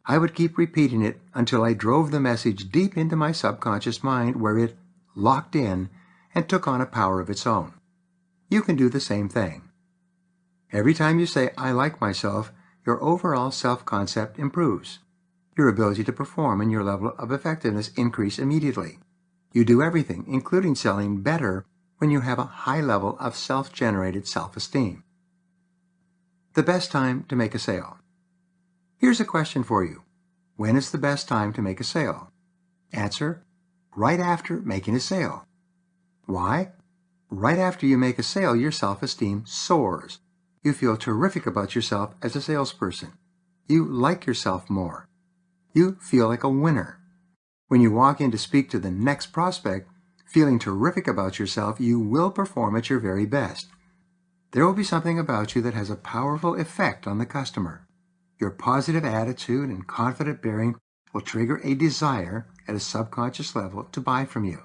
I would keep repeating it until I drove the message deep into my subconscious mind where it locked in and took on a power of its own. You can do the same thing. Every time you say, "I like myself," your overall self-concept improves. Your ability to perform and your level of effectiveness increase immediately. You do everything, including selling, better when you have a high level of self-generated self-esteem. The best time to make a sale. Here's a question for you. When is the best time to make a sale? Answer: right after making a sale. Why? Right after you make a sale, your self-esteem soars. You feel terrific about yourself as a salesperson. You like yourself more. You feel like a winner. When you walk in to speak to the next prospect, feeling terrific about yourself, you will perform at your very best. There will be something about you that has a powerful effect on the customer. Your positive attitude and confident bearing will trigger a desire at a subconscious level to buy from you.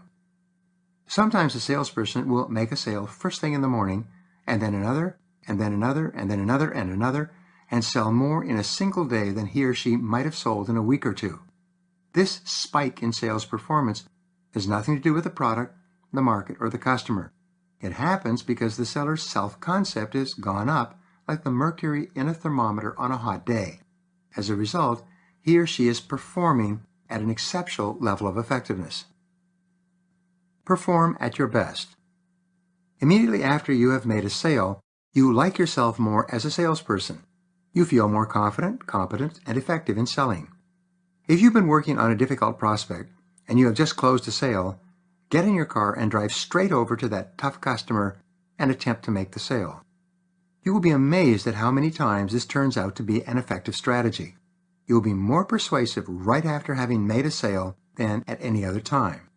Sometimes a salesperson will make a sale first thing in the morning, and then another, and then another, and then another, and another, and sell more in a single day than he or she might have sold in a week or two. This spike in sales performance has nothing to do with the product, the market, or the customer. It happens because the seller's self-concept has gone up like the mercury in a thermometer on a hot day. As a result, he or she is performing at an exceptional level of effectiveness. Perform at your best. Immediately after you have made a sale, you like yourself more as a salesperson. You feel more confident, competent, and effective in selling. If you've been working on a difficult prospect and you have just closed a sale, get in your car and drive straight over to that tough customer and attempt to make the sale. You will be amazed at how many times this turns out to be an effective strategy. You will be more persuasive right after having made a sale than at any other time.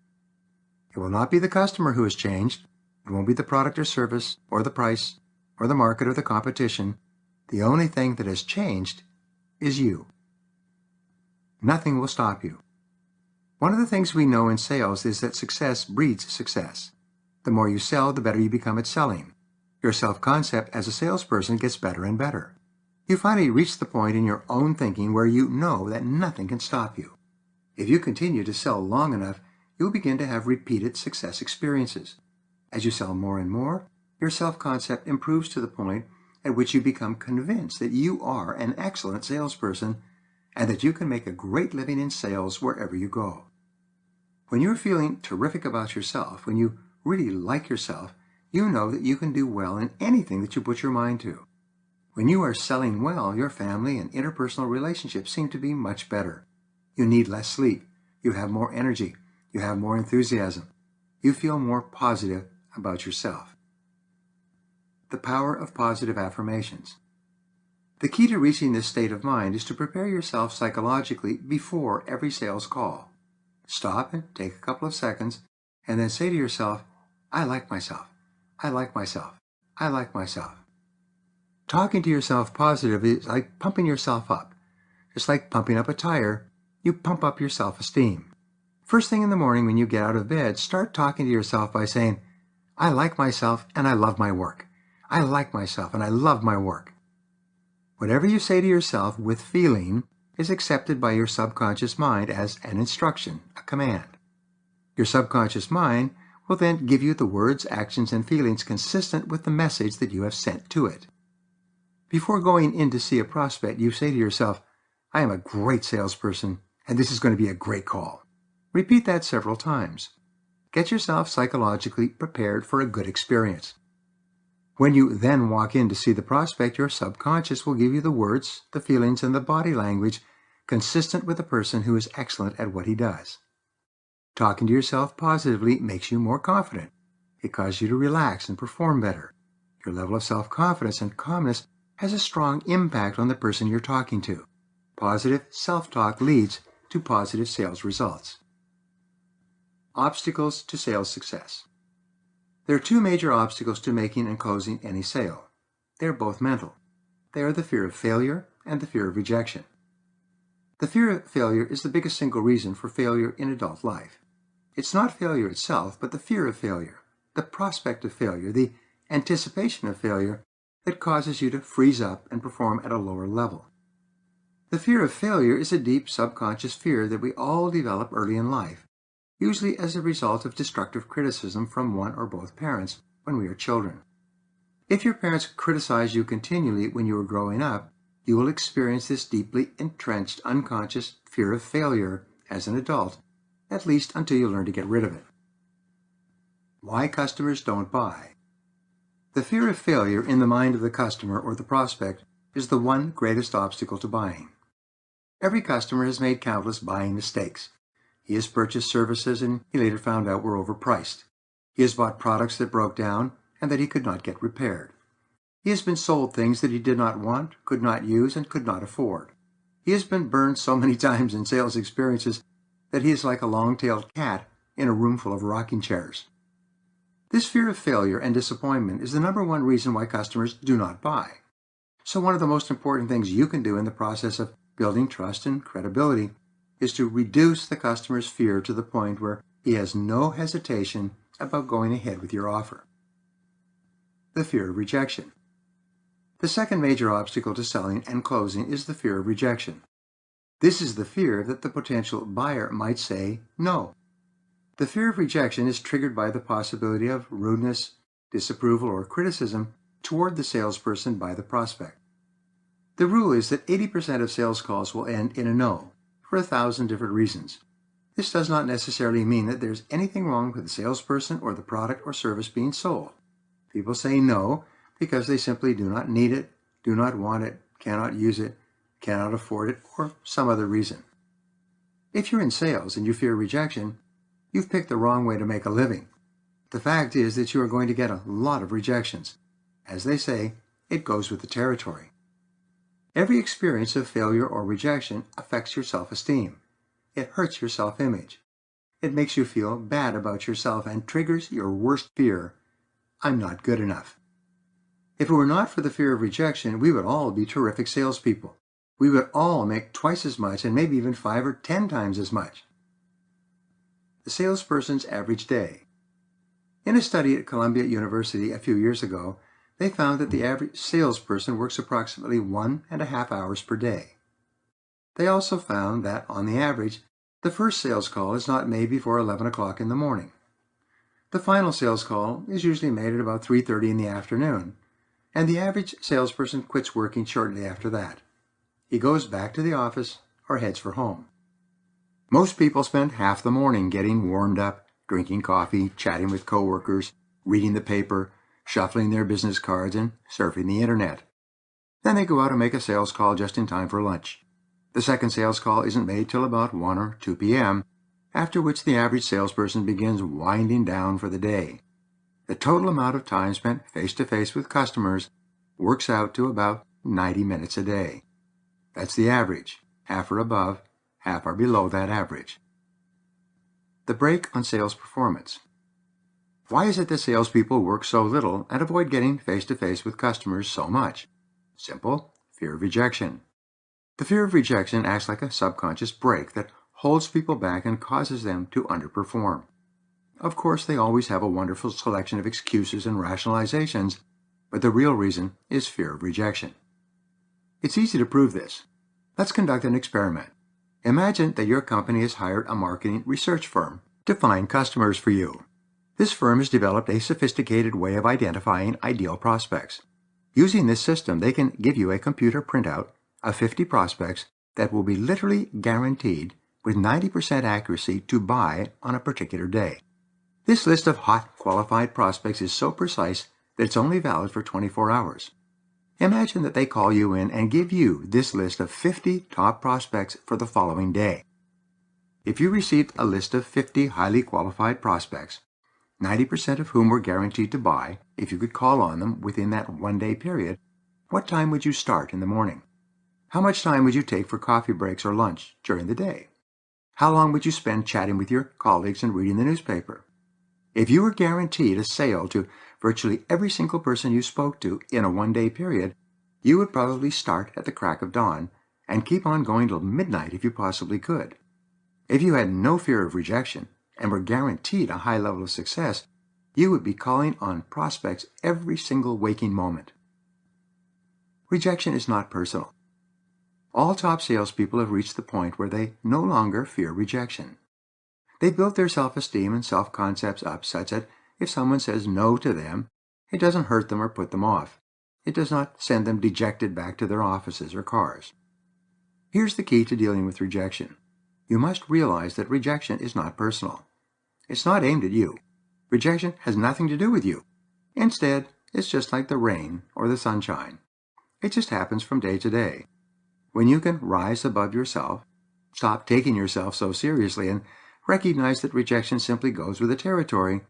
It will not be the customer who has changed. It won't be the product or service, or the price, or the market, or the competition. The only thing that has changed is you. Nothing will stop you. One of the things we know in sales is that success breeds success. The more you sell, the better you become at selling. Your self-concept as a salesperson gets better and better. You finally reach the point in your own thinking where you know that nothing can stop you. If you continue to sell long enough, you'll begin to have repeated success experiences. As you sell more and more, your self-concept improves to the point at which you become convinced that you are an excellent salesperson and that you can make a great living in sales wherever you go. When you're feeling terrific about yourself, when you really like yourself, you know that you can do well in anything that you put your mind to. When you are selling well, your family and interpersonal relationships seem to be much better. You need less sleep. You have more energy. You have more enthusiasm. You feel more positive about yourself. The power of positive affirmations. The key to reaching this state of mind is to prepare yourself psychologically before every sales call. Stop and take a couple of seconds and then say to yourself, I like myself. I like myself. I like myself. Talking to yourself positively is like pumping yourself up. Just like pumping up a tire, you pump up your self-esteem. First thing in the morning when you get out of bed, start talking to yourself by saying, I like myself and I love my work. I like myself and I love my work. Whatever you say to yourself with feeling is accepted by your subconscious mind as an instruction, a command. Your subconscious mind will then give you the words, actions, and feelings consistent with the message that you have sent to it. Before going in to see a prospect, you say to yourself, I am a great salesperson, and this is going to be a great call. Repeat that several times. Get yourself psychologically prepared for a good experience. When you then walk in to see the prospect, your subconscious will give you the words, the feelings, and the body language consistent with a person who is excellent at what he does. Talking to yourself positively makes you more confident. It causes you to relax and perform better. Your level of self-confidence and calmness has a strong impact on the person you're talking to. Positive self-talk leads to positive sales results. Obstacles to sales success. There are two major obstacles to making and closing any sale. They are both mental. They are the fear of failure and the fear of rejection. The fear of failure is the biggest single reason for failure in adult life. It's not failure itself, but the fear of failure, the prospect of failure, the anticipation of failure that causes you to freeze up and perform at a lower level. The fear of failure is a deep subconscious fear that we all develop early in life, usually as a result of destructive criticism from one or both parents when we are children. If your parents criticize you continually when you are growing up, you will experience this deeply entrenched unconscious fear of failure as an adult, at least until you learn to get rid of it. Why customers don't buy. The fear of failure in the mind of the customer or the prospect is the one greatest obstacle to buying. Every customer has made countless buying mistakes. He has purchased services and he later found out were overpriced. He has bought products that broke down and that he could not get repaired. He has been sold things that he did not want, could not use, and could not afford. He has been burned so many times in sales experiences that he is like a long-tailed cat in a room full of rocking chairs. This fear of failure and disappointment is the number one reason why customers do not buy. So one of the most important things you can do in the process of building trust and credibility is to reduce the customer's fear to the point where he has no hesitation about going ahead with your offer. The fear of rejection. The second major obstacle to selling and closing is the fear of rejection. This is the fear that the potential buyer might say no. The fear of rejection is triggered by the possibility of rudeness, disapproval, or criticism toward the salesperson by the prospect. The rule is that 80% of sales calls will end in a no, for 1,000 different reasons. This does not necessarily mean that there's anything wrong with the salesperson or the product or service being sold. People say no because they simply do not need it, do not want it, cannot use it, cannot afford it, or some other reason. If you're in sales and you fear rejection, you've picked the wrong way to make a living. The fact is that you are going to get a lot of rejections. As they say, it goes with the territory. Every experience of failure or rejection affects your self-esteem. It hurts your self-image. It makes you feel bad about yourself and triggers your worst fear, I'm not good enough. If it were not for the fear of rejection, we would all be terrific salespeople. We would all make twice as much and maybe even 5 or 10 times as much. The salesperson's average day. In a study at Columbia University a few years ago, they found that the average salesperson works approximately 1.5 hours per day. They also found that, on the average, the first sales call is not made before 11 o'clock in the morning. The final sales call is usually made at about 3:30 in the afternoon, and the average salesperson quits working shortly after that. He goes back to the office or heads for home. Most people spend half the morning getting warmed up, drinking coffee, chatting with coworkers, reading the paper, shuffling their business cards, and surfing the internet. Then they go out and make a sales call just in time for lunch. The second sales call isn't made till about 1 or 2 p.m., after which the average salesperson begins winding down for the day. The total amount of time spent face-to-face with customers works out to about 90 minutes a day. That's the average. Half are above, half are below that average. The break on sales performance. Why is it that salespeople work so little and avoid getting face-to-face with customers so much? Simple: fear of rejection. The fear of rejection acts like a subconscious brake that holds people back and causes them to underperform. Of course, they always have a wonderful selection of excuses and rationalizations, but the real reason is fear of rejection. It's easy to prove this. Let's conduct an experiment. Imagine that your company has hired a marketing research firm to find customers for you. This firm has developed a sophisticated way of identifying ideal prospects. Using this system, they can give you a computer printout of 50 prospects that will be literally guaranteed with 90% accuracy to buy on a particular day. This list of hot, qualified prospects is so precise that it's only valid for 24 hours. Imagine that they call you in and give you this list of 50 top prospects for the following day. If you received a list of 50 highly qualified prospects, 90% of whom were guaranteed to buy, if you could call on them within that one-day period, what time would you start in the morning? How much time would you take for coffee breaks or lunch during the day? How long would you spend chatting with your colleagues and reading the newspaper? If you were guaranteed a sale to virtually every single person you spoke to in a one-day period, you would probably start at the crack of dawn and keep on going till midnight if you possibly could. If you had no fear of rejection and were guaranteed a high level of success, you would be calling on prospects every single waking moment. Rejection is not personal. All top salespeople have reached the point where they no longer fear rejection. They built their self-esteem and self-concepts up such that if someone says no to them, it doesn't hurt them or put them off. It does not send them dejected back to their offices or cars. Here's the key to dealing with rejection. You must realize that rejection is not personal. It's not aimed at you. Rejection has nothing to do with you. Instead, it's just like the rain or the sunshine. It just happens from day to day. When you can rise above yourself, stop taking yourself so seriously, and recognize that rejection simply goes with the territory,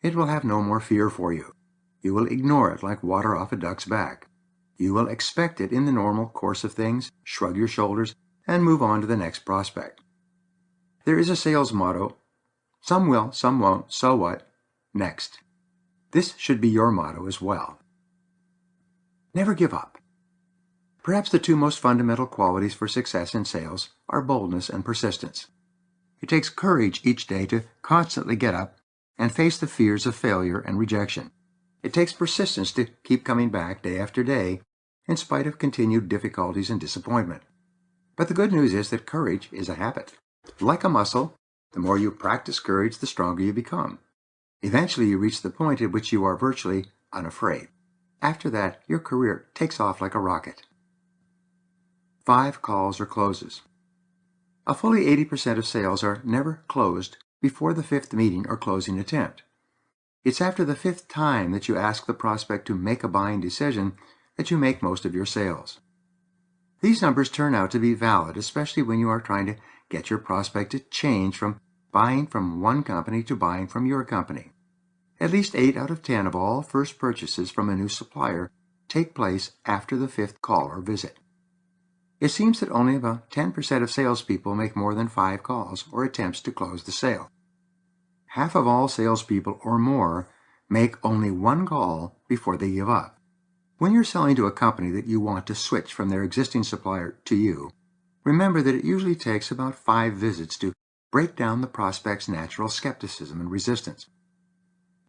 it will have no more fear for you. You will ignore it like water off a duck's back. You will expect it in the normal course of things, shrug your shoulders, and move on to the next prospect. There is a sales motto: some will, some won't, so what? Next. This should be your motto as well. Never give up. Perhaps the two most fundamental qualities for success in sales are boldness and persistence. It takes courage each day to constantly get up and face the fears of failure and rejection. It takes persistence to keep coming back day after day in spite of continued difficulties and disappointment. But the good news is that courage is a habit. Like a muscle, the more you practice courage, the stronger you become. Eventually you reach the point at which you are virtually unafraid. After that, your career takes off like a rocket. 5 calls or closes. A fully 80% of sales are never closed before the 5th meeting or closing attempt. It's after the 5th time that you ask the prospect to make a buying decision that you make most of your sales. These numbers turn out to be valid, especially when you are trying to get your prospect to change from buying from one company to buying from your company. At least 8 out of 10 of all first purchases from a new supplier take place after the 5th call or visit. It seems that only about 10% of salespeople make more than 5 calls or attempts to close the sale. Half of all salespeople or more make only 1 call before they give up. When you're selling to a company that you want to switch from their existing supplier to you, remember that it usually takes about 5 visits to break down the prospect's natural skepticism and resistance.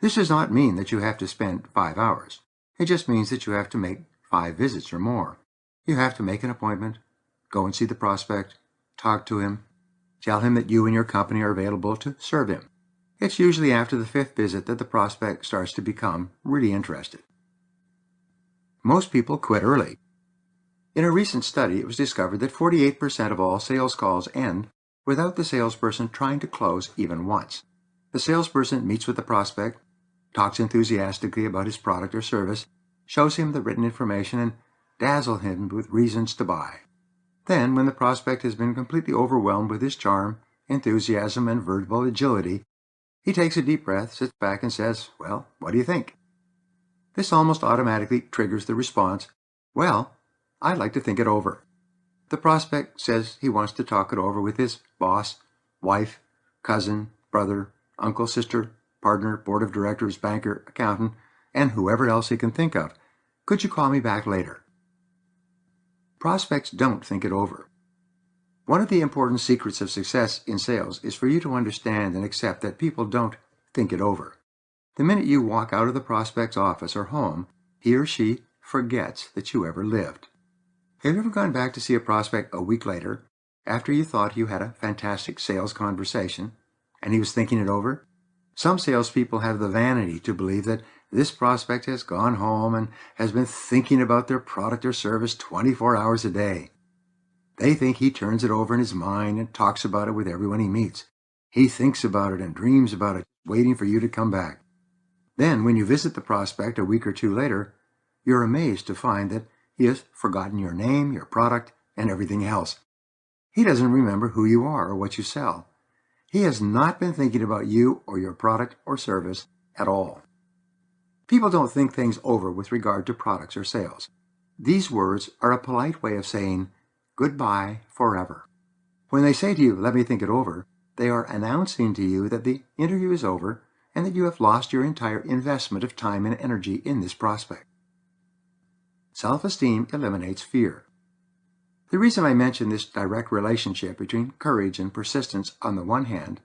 This does not mean that you have to spend 5 hours. It just means that you have to make 5 visits or more. You have to make an appointment, go and see the prospect, talk to him, tell him that you and your company are available to serve him. It's usually after the 5th visit that the prospect starts to become really interested. Most people quit early. In a recent study, it was discovered that 48% of all sales calls end without the salesperson trying to close even once. The salesperson meets with the prospect, talks enthusiastically about his product or service, shows him the written information, and dazzles him with reasons to buy. Then, when the prospect has been completely overwhelmed with his charm, enthusiasm, and verbal agility, he takes a deep breath, sits back, and says, "Well, what do you think?" This almost automatically triggers the response, "Well, I'd like to think it over." The prospect says he wants to talk it over with his boss, wife, cousin, brother, uncle, sister, partner, board of directors, banker, accountant, and whoever else he can think of. "Could you call me back later?" Prospects don't think it over. One of the important secrets of success in sales is for you to understand and accept that people don't think it over. The minute you walk out of the prospect's office or home, he or she forgets that you ever lived. Have you ever gone back to see a prospect a week later, after you thought you had a fantastic sales conversation, and he was thinking it over? Some salespeople have the vanity to believe that this prospect has gone home and has been thinking about their product or service 24 hours a day. They think he turns it over in his mind and talks about it with everyone he meets. He thinks about it and dreams about it, waiting for you to come back. Then, when you visit the prospect a week or two later, you're amazed to find that he has forgotten your name, your product, and everything else. He doesn't remember who you are or what you sell. He has not been thinking about you or your product or service at all. People don't think things over with regard to products or sales. These words are a polite way of saying goodbye forever. When they say to you, "Let me think it over," they are announcing to you that the interview is over and that you have lost your entire investment of time and energy in this prospect. Self-esteem eliminates fear. The reason I mention this direct relationship between courage and persistence on the one hand,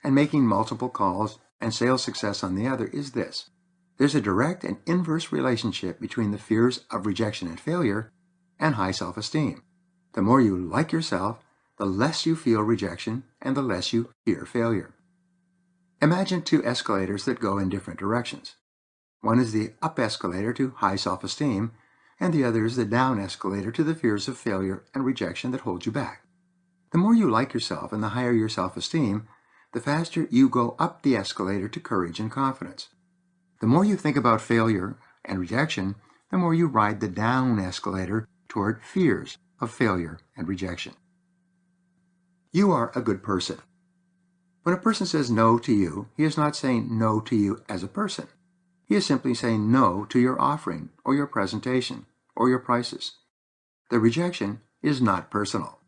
and making multiple calls and sales success on the other is this. There's a direct and inverse relationship between the fears of rejection and failure and high self-esteem. The more you like yourself, the less you feel rejection and the less you fear failure. Imagine two escalators that go in different directions. One is the up escalator to high self-esteem, and the other is the down escalator to the fears of failure and rejection that hold you back. The more you like yourself and the higher your self-esteem, the faster you go up the escalator to courage and confidence. The more you think about failure and rejection, the more you ride the down escalator toward fears of failure and rejection. You are a good person. When a person says no to you, he is not saying no to you as a person. He is simply saying no to your offering or your presentation or your prices. The rejection is not personal.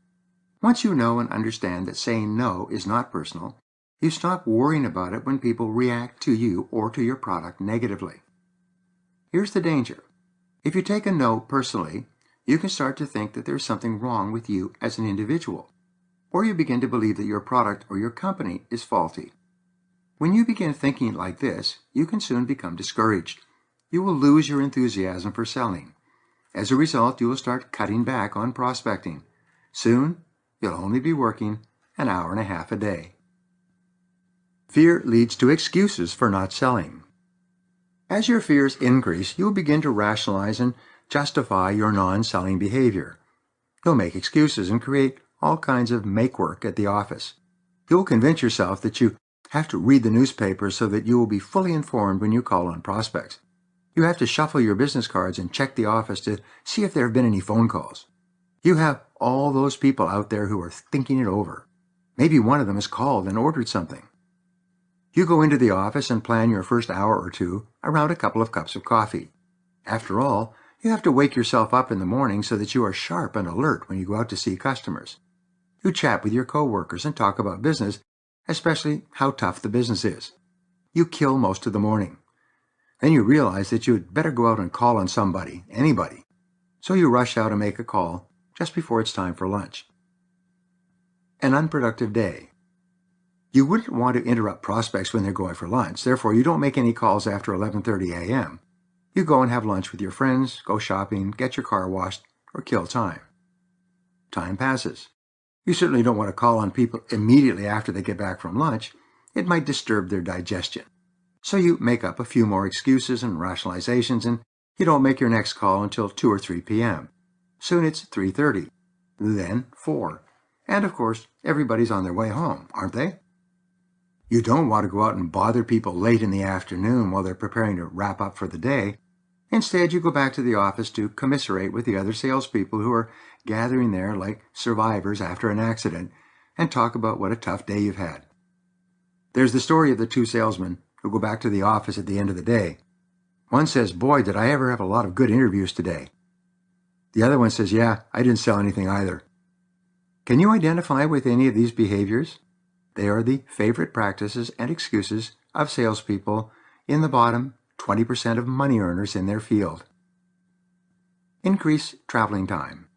Once you know and understand that saying no is not personal, you stop worrying about it when people react to you or to your product negatively. Here's the danger. If you take a no personally, you can start to think that there's something wrong with you as an individual, or you begin to believe that your product or your company is faulty. When you begin thinking like this, you can soon become discouraged. You will lose your enthusiasm for selling. As a result, you will start cutting back on prospecting. Soon, you'll only be working an hour and a half a day. Fear leads to excuses for not selling. As your fears increase, you will begin to rationalize and justify your non-selling behavior. You'll make excuses and create all kinds of make-work at the office. You'll convince yourself that you have to read the newspaper so that you will be fully informed when you call on prospects. You have to shuffle your business cards and check the office to see if there have been any phone calls. You have all those people out there who are thinking it over. Maybe one of them has called and ordered something. You go into the office and plan your first hour or two around a couple of cups of coffee. After all, you have to wake yourself up in the morning so that you are sharp and alert when you go out to see customers. You chat with your coworkers and talk about business, especially how tough the business is. You kill most of the morning. Then you realize that you had better go out and call on somebody, anybody. So you rush out and make a call just before it's time for lunch. An unproductive day. You wouldn't want to interrupt prospects when they're going for lunch, therefore you don't make any calls after 11:30 a.m. You go and have lunch with your friends, go shopping, get your car washed, or kill time. Time passes. You certainly don't want to call on people immediately after they get back from lunch. It might disturb their digestion. So you make up a few more excuses and rationalizations, and you don't make your next call until 2 or 3 p.m. Soon it's 3:30, then 4. And of course, everybody's on their way home, aren't they? You don't want to go out and bother people late in the afternoon while they're preparing to wrap up for the day. Instead, you go back to the office to commiserate with the other salespeople who are gathering there like survivors after an accident and talk about what a tough day you've had. There's the story of the two salesmen who go back to the office at the end of the day. One says, "Boy, did I ever have a lot of good interviews today." The other one says, "Yeah, I didn't sell anything either." Can you identify with any of these behaviors? They are the favorite practices and excuses of salespeople in the bottom 20% of money earners in their field. Increase traveling time.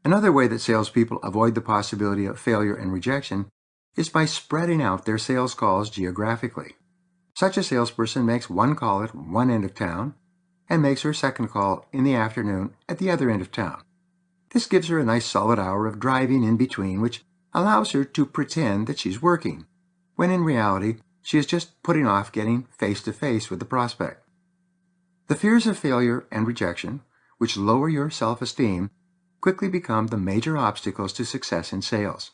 Another way that salespeople avoid the possibility of failure and rejection is by spreading out their sales calls geographically. Such a salesperson makes one call at one end of town and makes her second call in the afternoon at the other end of town. This gives her a nice solid hour of driving in between, which allows her to pretend that she's working, when in reality she is just putting off getting face-to-face with the prospect. The fears of failure and rejection, which lower your self-esteem, quickly become the major obstacles to success in sales.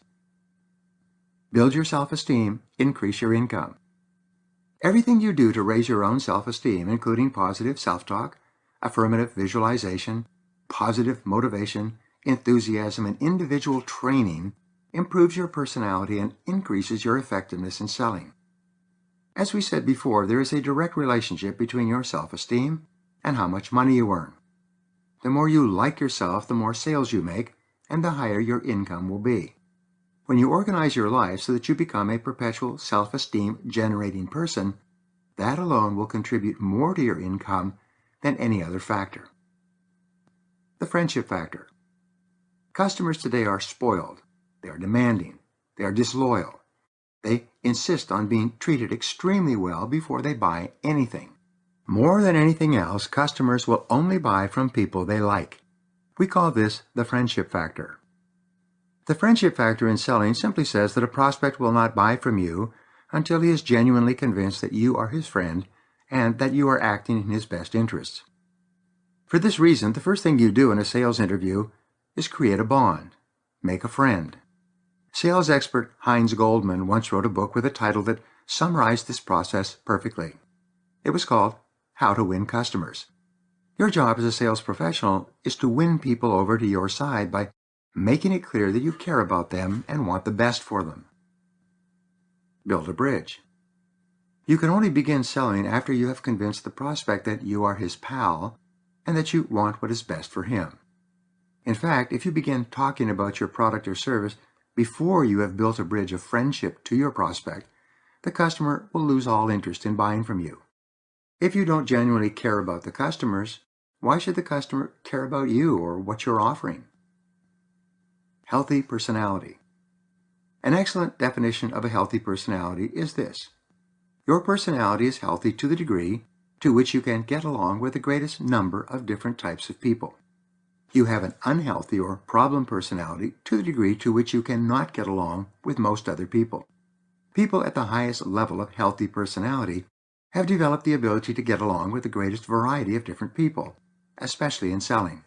Build your self-esteem, increase your income. Everything you do to raise your own self-esteem, including positive self-talk, affirmative visualization, positive motivation, enthusiasm, and individual training, improves your personality and increases your effectiveness in selling. As we said before, there is a direct relationship between your self-esteem and how much money you earn. The more you like yourself, the more sales you make, and the higher your income will be. When you organize your life so that you become a perpetual self-esteem generating person, that alone will contribute more to your income than any other factor. The friendship factor. Customers today are spoiled. They are demanding. They are disloyal. They insist on being treated extremely well before they buy anything. More than anything else, customers will only buy from people they like. We call this the friendship factor. The friendship factor in selling simply says that a prospect will not buy from you until he is genuinely convinced that you are his friend and that you are acting in his best interests. For this reason, the first thing you do in a sales interview is create a bond, make a friend. Sales expert Heinz Goldman once wrote a book with a title that summarized this process perfectly. It was called How to Win Customers. Your job as a sales professional is to win people over to your side by making it clear that you care about them and want the best for them. Build a bridge. You can only begin selling after you have convinced the prospect that you are his pal and that you want what is best for him. In fact, if you begin talking about your product or service before you have built a bridge of friendship to your prospect, the customer will lose all interest in buying from you. If you don't genuinely care about the customers, why should the customer care about you or what you're offering? Healthy personality. An excellent definition of a healthy personality is this: your personality is healthy to the degree to which you can get along with the greatest number of different types of people. You have an unhealthy or problem personality to the degree to which you cannot get along with most other people. People at the highest level of healthy personality have developed the ability to get along with the greatest variety of different people, especially in selling.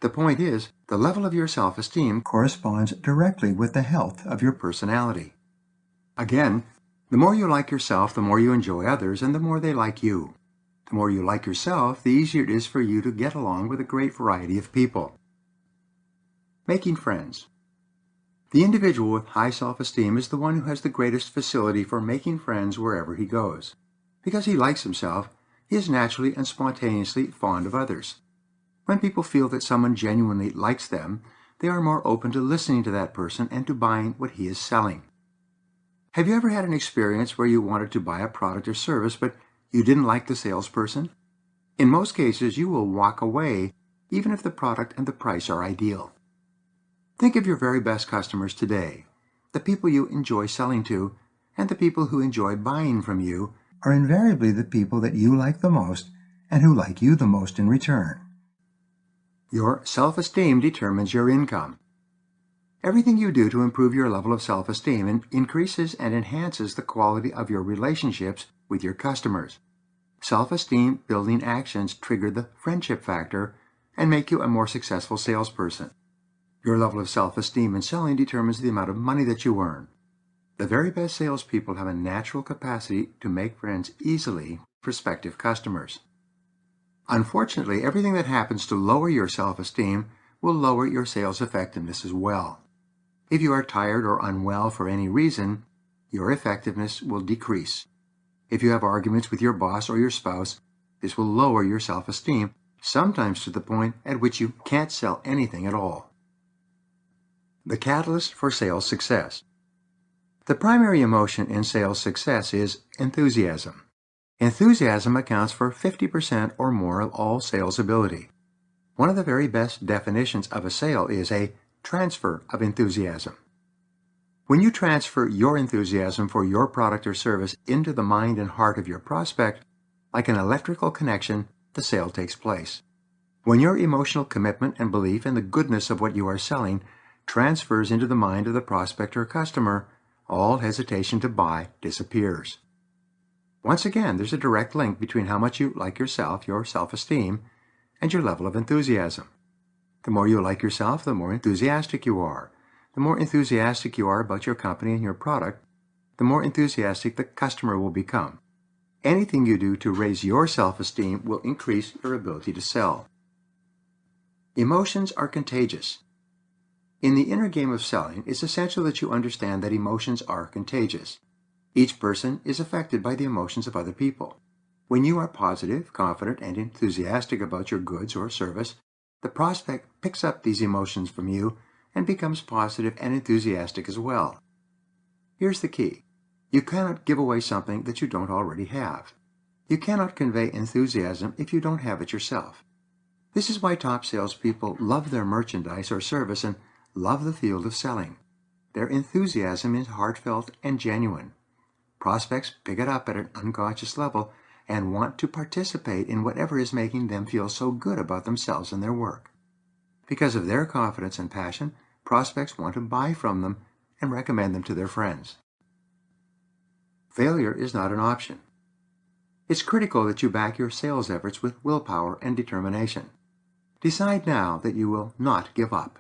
The point is, the level of your self-esteem corresponds directly with the health of your personality. Again, the more you like yourself, the more you enjoy others, and the more they like you. The more you like yourself, the easier it is for you to get along with a great variety of people. Making friends. The individual with high self-esteem is the one who has the greatest facility for making friends wherever he goes. Because he likes himself, he is naturally and spontaneously fond of others. When people feel that someone genuinely likes them, they are more open to listening to that person and to buying what he is selling. Have you ever had an experience where you wanted to buy a product or service, but you didn't like the salesperson? In most cases, you will walk away, even if the product and the price are ideal. Think of your very best customers today. The people you enjoy selling to, and the people who enjoy buying from you, are invariably the people that you like the most and who like you the most in return. Your self-esteem determines your income. Everything you do to improve your level of self-esteem increases and enhances the quality of your relationships with your customers. Self-esteem building actions trigger the friendship factor and make you a more successful salesperson. Your level of self-esteem in selling determines the amount of money that you earn. The very best salespeople have a natural capacity to make friends easily with prospective customers. Unfortunately, everything that happens to lower your self-esteem will lower your sales effectiveness as well. If you are tired or unwell for any reason, your effectiveness will decrease. If you have arguments with your boss or your spouse, this will lower your self-esteem, sometimes to the point at which you can't sell anything at all. The catalyst for sales success. The primary emotion in sales success is enthusiasm. Enthusiasm accounts for 50% or more of all sales ability. One of the very best definitions of a sale is a transfer of enthusiasm. When you transfer your enthusiasm for your product or service into the mind and heart of your prospect, like an electrical connection, the sale takes place. When your emotional commitment and belief in the goodness of what you are selling transfers into the mind of the prospect or customer, all hesitation to buy disappears. Once again, there's a direct link between how much you like yourself, your self-esteem, and your level of enthusiasm. The more you like yourself, the more enthusiastic you are. The more enthusiastic you are about your company and your product, the more enthusiastic the customer will become. Anything you do to raise your self-esteem will increase your ability to sell. Emotions are contagious. In the inner game of selling, it's essential that you understand that emotions are contagious. Each person is affected by the emotions of other people. When you are positive, confident, and enthusiastic about your goods or service, the prospect picks up these emotions from you and becomes positive and enthusiastic as well. Here's the key. You cannot give away something that you don't already have. You cannot convey enthusiasm if you don't have it yourself. This is why top salespeople love their merchandise or service and love the field of selling. Their enthusiasm is heartfelt and genuine. Prospects pick it up at an unconscious level and want to participate in whatever is making them feel so good about themselves and their work. Because of their confidence and passion, prospects want to buy from them and recommend them to their friends. Failure is not an option. It's critical that you back your sales efforts with willpower and determination. Decide now that you will not give up.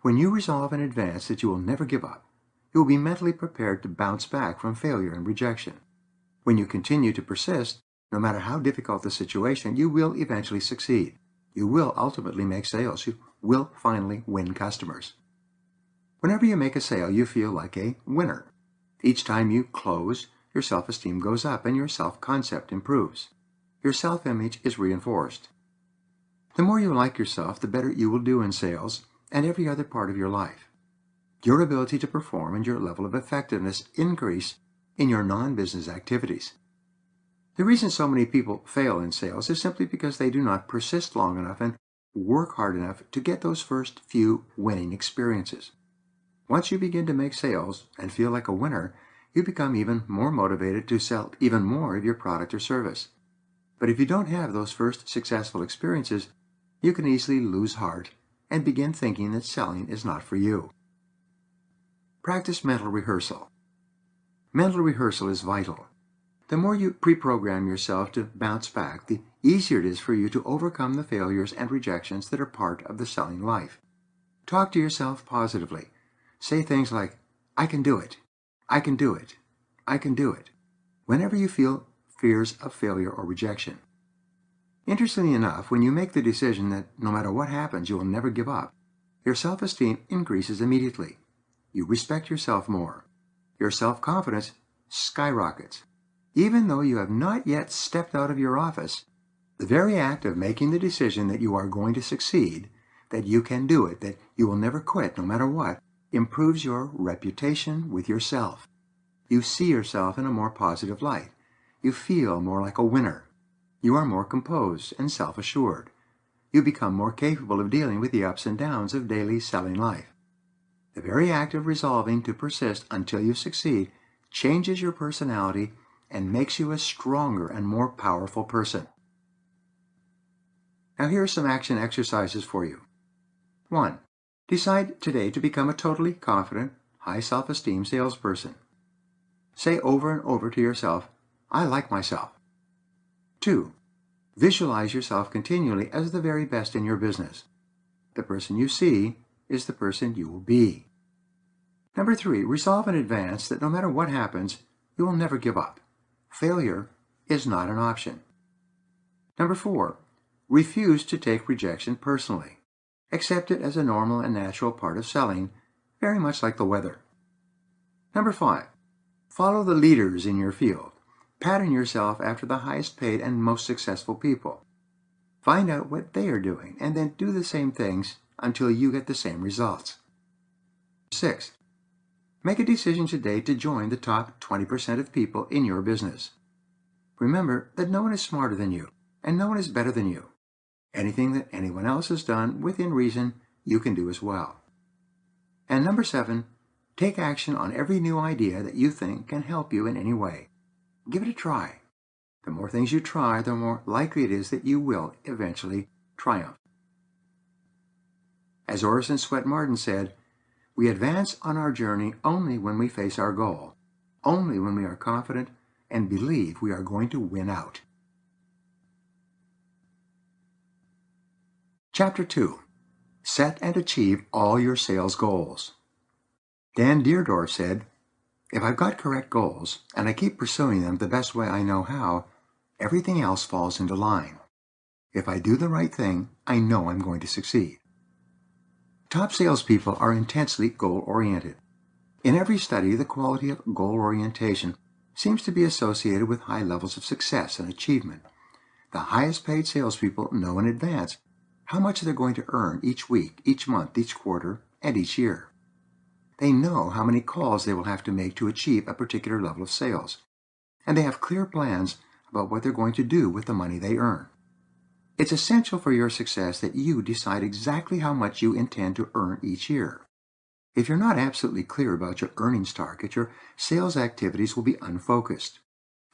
When you resolve in advance that you will never give up, you will be mentally prepared to bounce back from failure and rejection. When you continue to persist, no matter how difficult the situation, you will eventually succeed. You will ultimately make sales. You will finally win customers. Whenever you make a sale, you feel like a winner. Each time you close, your self-esteem goes up and your self-concept improves. Your self-image is reinforced. The more you like yourself, the better you will do in sales and every other part of your life. Your ability to perform and your level of effectiveness increase in your non-business activities. The reason so many people fail in sales is simply because they do not persist long enough and work hard enough to get those first few winning experiences. Once you begin to make sales and feel like a winner, you become even more motivated to sell even more of your product or service. But if you don't have those first successful experiences, you can easily lose heart and begin thinking that selling is not for you. Practice mental rehearsal. Mental rehearsal is vital. The more you pre-program yourself to bounce back, the easier it is for you to overcome the failures and rejections that are part of the selling life. Talk to yourself positively. Say things like, "I can do it. I can do it. I can do it," whenever you feel fears of failure or rejection. Interestingly enough, when you make the decision that no matter what happens, you will never give up, your self-esteem increases immediately. You respect yourself more. Your self-confidence skyrockets. Even though you have not yet stepped out of your office, the very act of making the decision that you are going to succeed, that you can do it, that you will never quit no matter what, improves your reputation with yourself. You see yourself in a more positive light. You feel more like a winner. You are more composed and self-assured. You become more capable of dealing with the ups and downs of daily selling life. The very act of resolving to persist until you succeed changes your personality and makes you a stronger and more powerful person. Now here are some action exercises for you. 1. Decide today to become a totally confident, high self-esteem salesperson. Say over and over to yourself, "I like myself." 2. Visualize yourself continually as the very best in your business. The person you see is the person you will be. Number 3, resolve in advance that no matter what happens, you will never give up. Failure is not an option. Number 4, refuse to take rejection personally. Accept it as a normal and natural part of selling, very much like the weather. Number 5, follow the leaders in your field. Pattern yourself after the highest paid and most successful people. Find out what they are doing and then do the same things until you get the same results. 6, make a decision today to join the top 20% of people in your business. Remember that no one is smarter than you, and no one is better than you. Anything that anyone else has done within reason, you can do as well. And number 7, take action on every new idea that you think can help you in any way. Give it a try. The more things you try, the more likely it is that you will eventually triumph. As Orison Swett Marden said, we advance on our journey only when we face our goal, only when we are confident and believe we are going to win out. Chapter 2. Set and achieve all your sales goals. Dan Deerdorf said, if I've got correct goals and I keep pursuing them the best way I know how, everything else falls into line. If I do the right thing, I know I'm going to succeed. Top salespeople are intensely goal-oriented. In every study, the quality of goal orientation seems to be associated with high levels of success and achievement. The highest paid salespeople know in advance how much they're going to earn each week, each month, each quarter, and each year. They know how many calls they will have to make to achieve a particular level of sales, and they have clear plans about what they're going to do with the money they earn. It's essential for your success that you decide exactly how much you intend to earn each year. If you're not absolutely clear about your earnings target, your sales activities will be unfocused.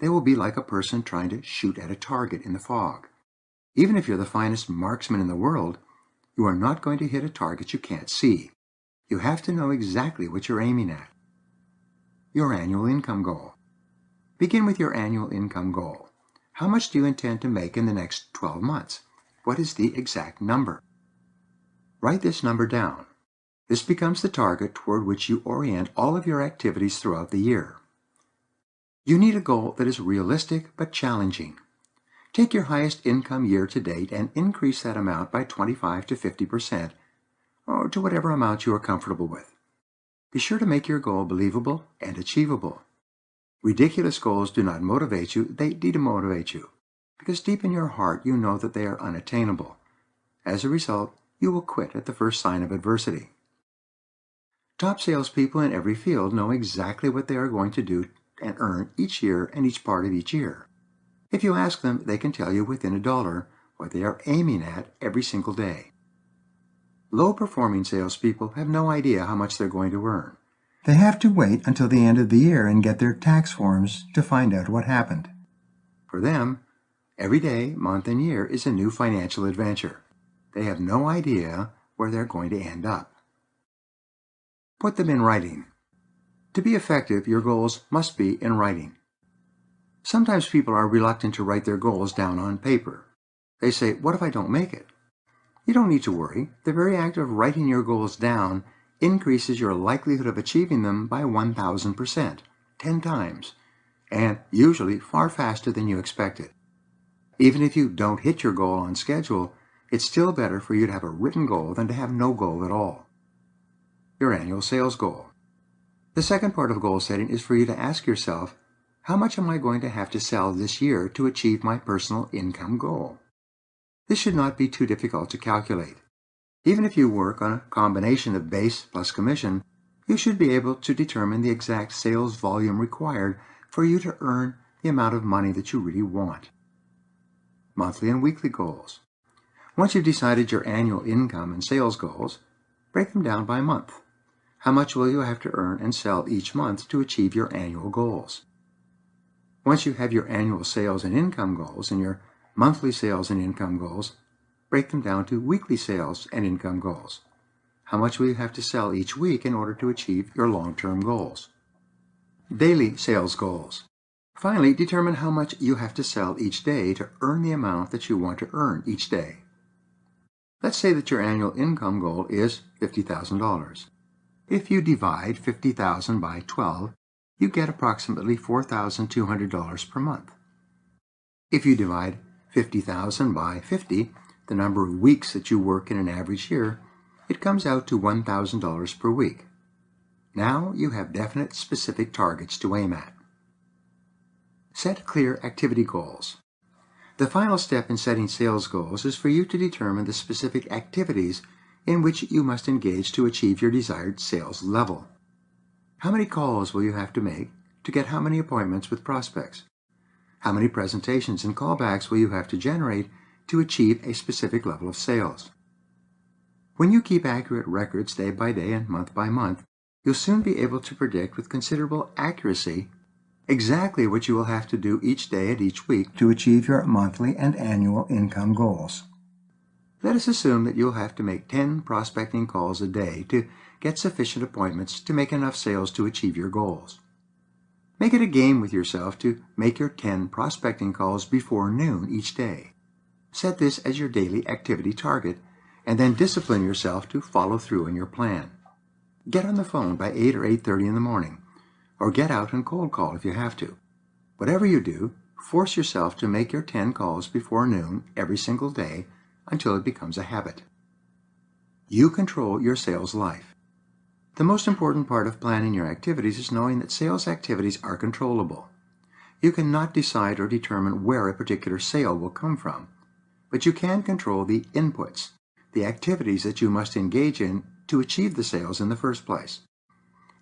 They will be like a person trying to shoot at a target in the fog. Even if you're the finest marksman in the world, you are not going to hit a target you can't see. You have to know exactly what you're aiming at. Your annual income goal. Begin with your annual income goal. How much do you intend to make in the next 12 months? What is the exact number? Write this number down. This becomes the target toward which you orient all of your activities throughout the year. You need a goal that is realistic but challenging. Take your highest income year to date and increase that amount by 25 to 50%, or to whatever amount you are comfortable with. Be sure to make your goal believable and achievable. Ridiculous goals do not motivate you, they demotivate you, because deep in your heart you know that they are unattainable. As a result, you will quit at the first sign of adversity. Top salespeople in every field know exactly what they are going to do and earn each year and each part of each year. If you ask them, they can tell you within $1 what they are aiming at every single day. Low-performing salespeople have no idea how much they're going to earn. They have to wait until the end of the year and get their tax forms to find out what happened. For them, every day, month, and year is a new financial adventure. They have no idea where they're going to end up. Put them in writing. To be effective, your goals must be in writing. Sometimes people are reluctant to write their goals down on paper. They say, what if I don't make it? You don't need to worry. The very act of writing your goals down increases your likelihood of achieving them by 1,000%, 10 times, and usually far faster than you expected. Even if you don't hit your goal on schedule, it's still better for you to have a written goal than to have no goal at all. Your annual sales goal. The second part of goal setting is for you to ask yourself, how much am I going to have to sell this year to achieve my personal income goal? This should not be too difficult to calculate. Even if you work on a combination of base plus commission, you should be able to determine the exact sales volume required for you to earn the amount of money that you really want. Monthly and weekly goals. Once you've decided your annual income and sales goals, break them down by month. How much will you have to earn and sell each month to achieve your annual goals? Once you have your annual sales and income goals and your monthly sales and income goals, break them down to weekly sales and income goals. How much will you have to sell each week in order to achieve your long-term goals? Daily sales goals. Finally, determine how much you have to sell each day to earn the amount that you want to earn each day. Let's say that your annual income goal is $50,000. If you divide 50,000 by 12, you get approximately $4,200 per month. If you divide 50,000 by 50, the number of weeks that you work in an average year, it comes out to $1,000 per week. Now you have definite, specific targets to aim at. Set clear activity goals. The final step in setting sales goals is for you to determine the specific activities in which you must engage to achieve your desired sales level. How many calls will you have to make to get how many appointments with prospects? How many presentations and callbacks will you have to generate to achieve a specific level of sales? When you keep accurate records day by day and month by month, you'll soon be able to predict with considerable accuracy exactly what you will have to do each day and each week to achieve your monthly and annual income goals. Let us assume that you'll have to make 10 prospecting calls a day to get sufficient appointments to make enough sales to achieve your goals. Make it a game with yourself to make your 10 prospecting calls before noon each day. Set this as your daily activity target, and then discipline yourself to follow through on your plan. Get on the phone by 8 or 8:30 in the morning, or get out and cold call if you have to. Whatever you do, force yourself to make your 10 calls before noon every single day until it becomes a habit. You control your sales life. The most important part of planning your activities is knowing that sales activities are controllable. You cannot decide or determine where a particular sale will come from, but you can control the inputs, the activities that you must engage in to achieve the sales in the first place.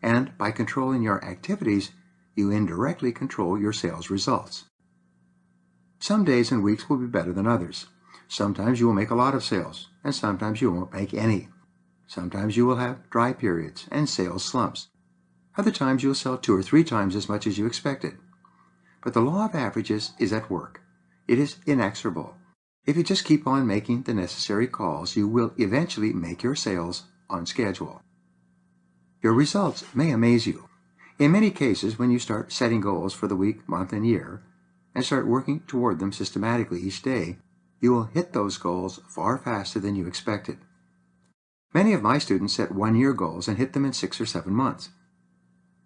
And by controlling your activities, you indirectly control your sales results. Some days and weeks will be better than others. Sometimes you will make a lot of sales, and sometimes you won't make any. Sometimes you will have dry periods and sales slumps. Other times you will sell 2 or 3 times as much as you expected. But the law of averages is at work. It is inexorable. If you just keep on making the necessary calls, you will eventually make your sales on schedule. Your results may amaze you. In many cases, when you start setting goals for the week, month, and year, and start working toward them systematically each day, you will hit those goals far faster than you expected. Many of my students set 1-year goals and hit them in 6 or 7 months.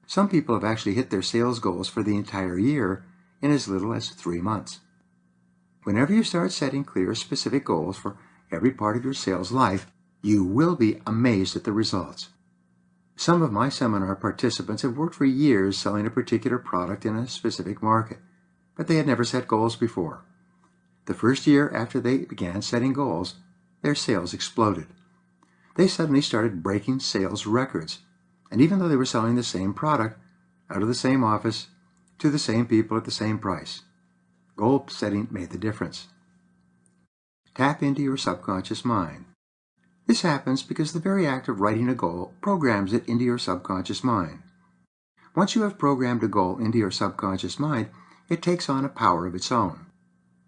Some people have actually hit their sales goals for the entire year in as little as 3 months. Whenever you start setting clear, specific goals for every part of your sales life, you will be amazed at the results. Some of my seminar participants have worked for years selling a particular product in a specific market, but they had never set goals before. The first year after they began setting goals, their sales exploded. They suddenly started breaking sales records, and even though they were selling the same product, out of the same office, to the same people at the same price, goal setting made the difference. Tap into your subconscious mind. This happens because the very act of writing a goal programs it into your subconscious mind. Once you have programmed a goal into your subconscious mind, it takes on a power of its own.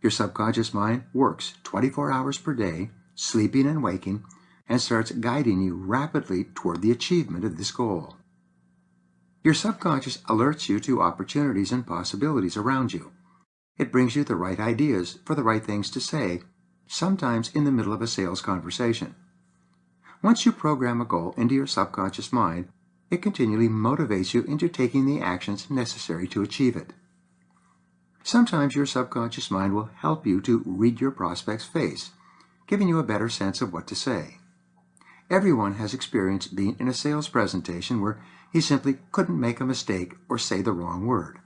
Your subconscious mind works 24 hours per day, sleeping and waking, and starts guiding you rapidly toward the achievement of this goal. Your subconscious alerts you to opportunities and possibilities around you. It brings you the right ideas for the right things to say, sometimes in the middle of a sales conversation. Once you program a goal into your subconscious mind, it continually motivates you into taking the actions necessary to achieve it. Sometimes your subconscious mind will help you to read your prospect's face, giving you a better sense of what to say. Everyone has experienced being in a sales presentation where he simply couldn't make a mistake or say the wrong word.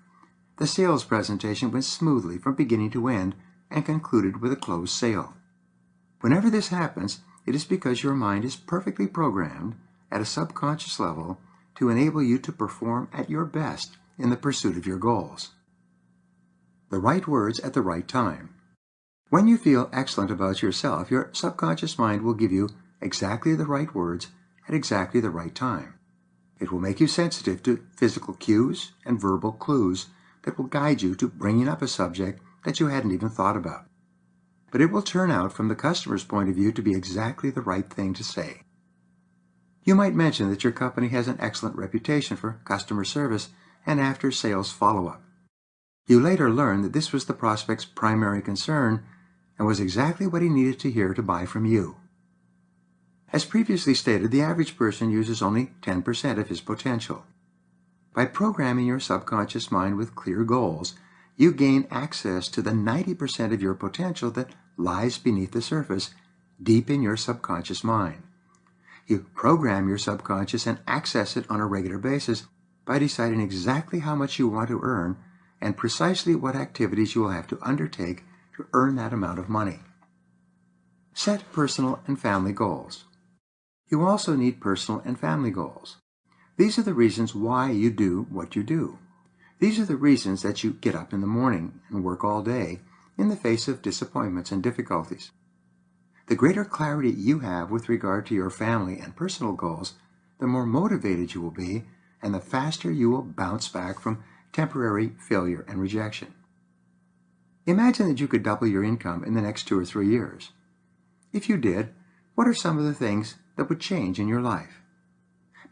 The sales presentation went smoothly from beginning to end and concluded with a closed sale. Whenever this happens, it is because your mind is perfectly programmed at a subconscious level to enable you to perform at your best in the pursuit of your goals. The right words at the right time. When you feel excellent about yourself, your subconscious mind will give you exactly the right words at exactly the right time. It will make you sensitive to physical cues and verbal clues that will guide you to bringing up a subject that you hadn't even thought about. But it will turn out from the customer's point of view to be exactly the right thing to say. You might mention that your company has an excellent reputation for customer service and after-sales follow-up. You later learned that this was the prospect's primary concern and was exactly what he needed to hear to buy from you. As previously stated, the average person uses only 10% of his potential. By programming your subconscious mind with clear goals, you gain access to the 90% of your potential that lies beneath the surface, deep in your subconscious mind. You program your subconscious and access it on a regular basis by deciding exactly how much you want to earn and precisely what activities you will have to undertake to earn that amount of money. Set personal and family goals. You also need personal and family goals. These are the reasons why you do what you do. These are the reasons that you get up in the morning and work all day in the face of disappointments and difficulties. The greater clarity you have with regard to your family and personal goals, the more motivated you will be and the faster you will bounce back from temporary failure and rejection. Imagine that you could double your income in the next 2 or 3 years. If you did, what are some of the things that would change in your life?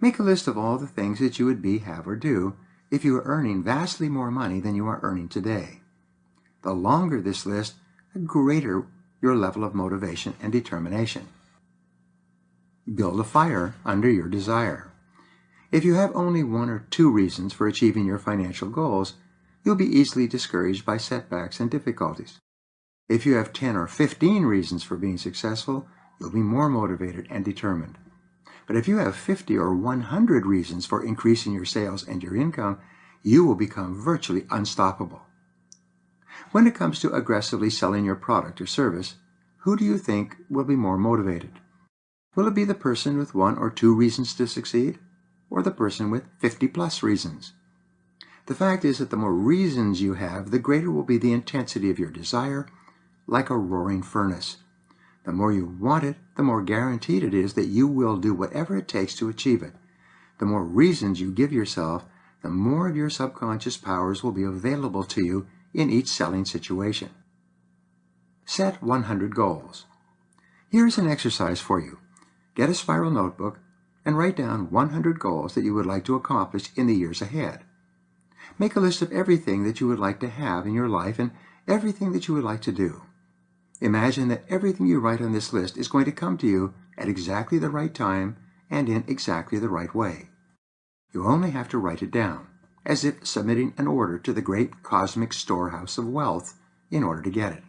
Make a list of all the things that you would be, have, or do if you were earning vastly more money than you are earning today. The longer this list, the greater your level of motivation and determination. Build a fire under your desire. If you have only 1 or 2 reasons for achieving your financial goals, you'll be easily discouraged by setbacks and difficulties. If you have 10 or 15 reasons for being successful, you'll be more motivated and determined. But if you have 50 or 100 reasons for increasing your sales and your income, you will become virtually unstoppable. When it comes to aggressively selling your product or service, who do you think will be more motivated? Will it be the person with 1 or 2 reasons to succeed, or the person with 50+ reasons? The fact is that the more reasons you have, the greater will be the intensity of your desire, like a roaring furnace. The more you want it, the more guaranteed it is that you will do whatever it takes to achieve it. The more reasons you give yourself, the more of your subconscious powers will be available to you in each selling situation. Set 100 goals. Here's an exercise for you. Get a spiral notebook and write down 100 goals that you would like to accomplish in the years ahead. Make a list of everything that you would like to have in your life and everything that you would like to do. Imagine that everything you write on this list is going to come to you at exactly the right time and in exactly the right way. You only have to write it down, as if submitting an order to the great cosmic storehouse of wealth in order to get it.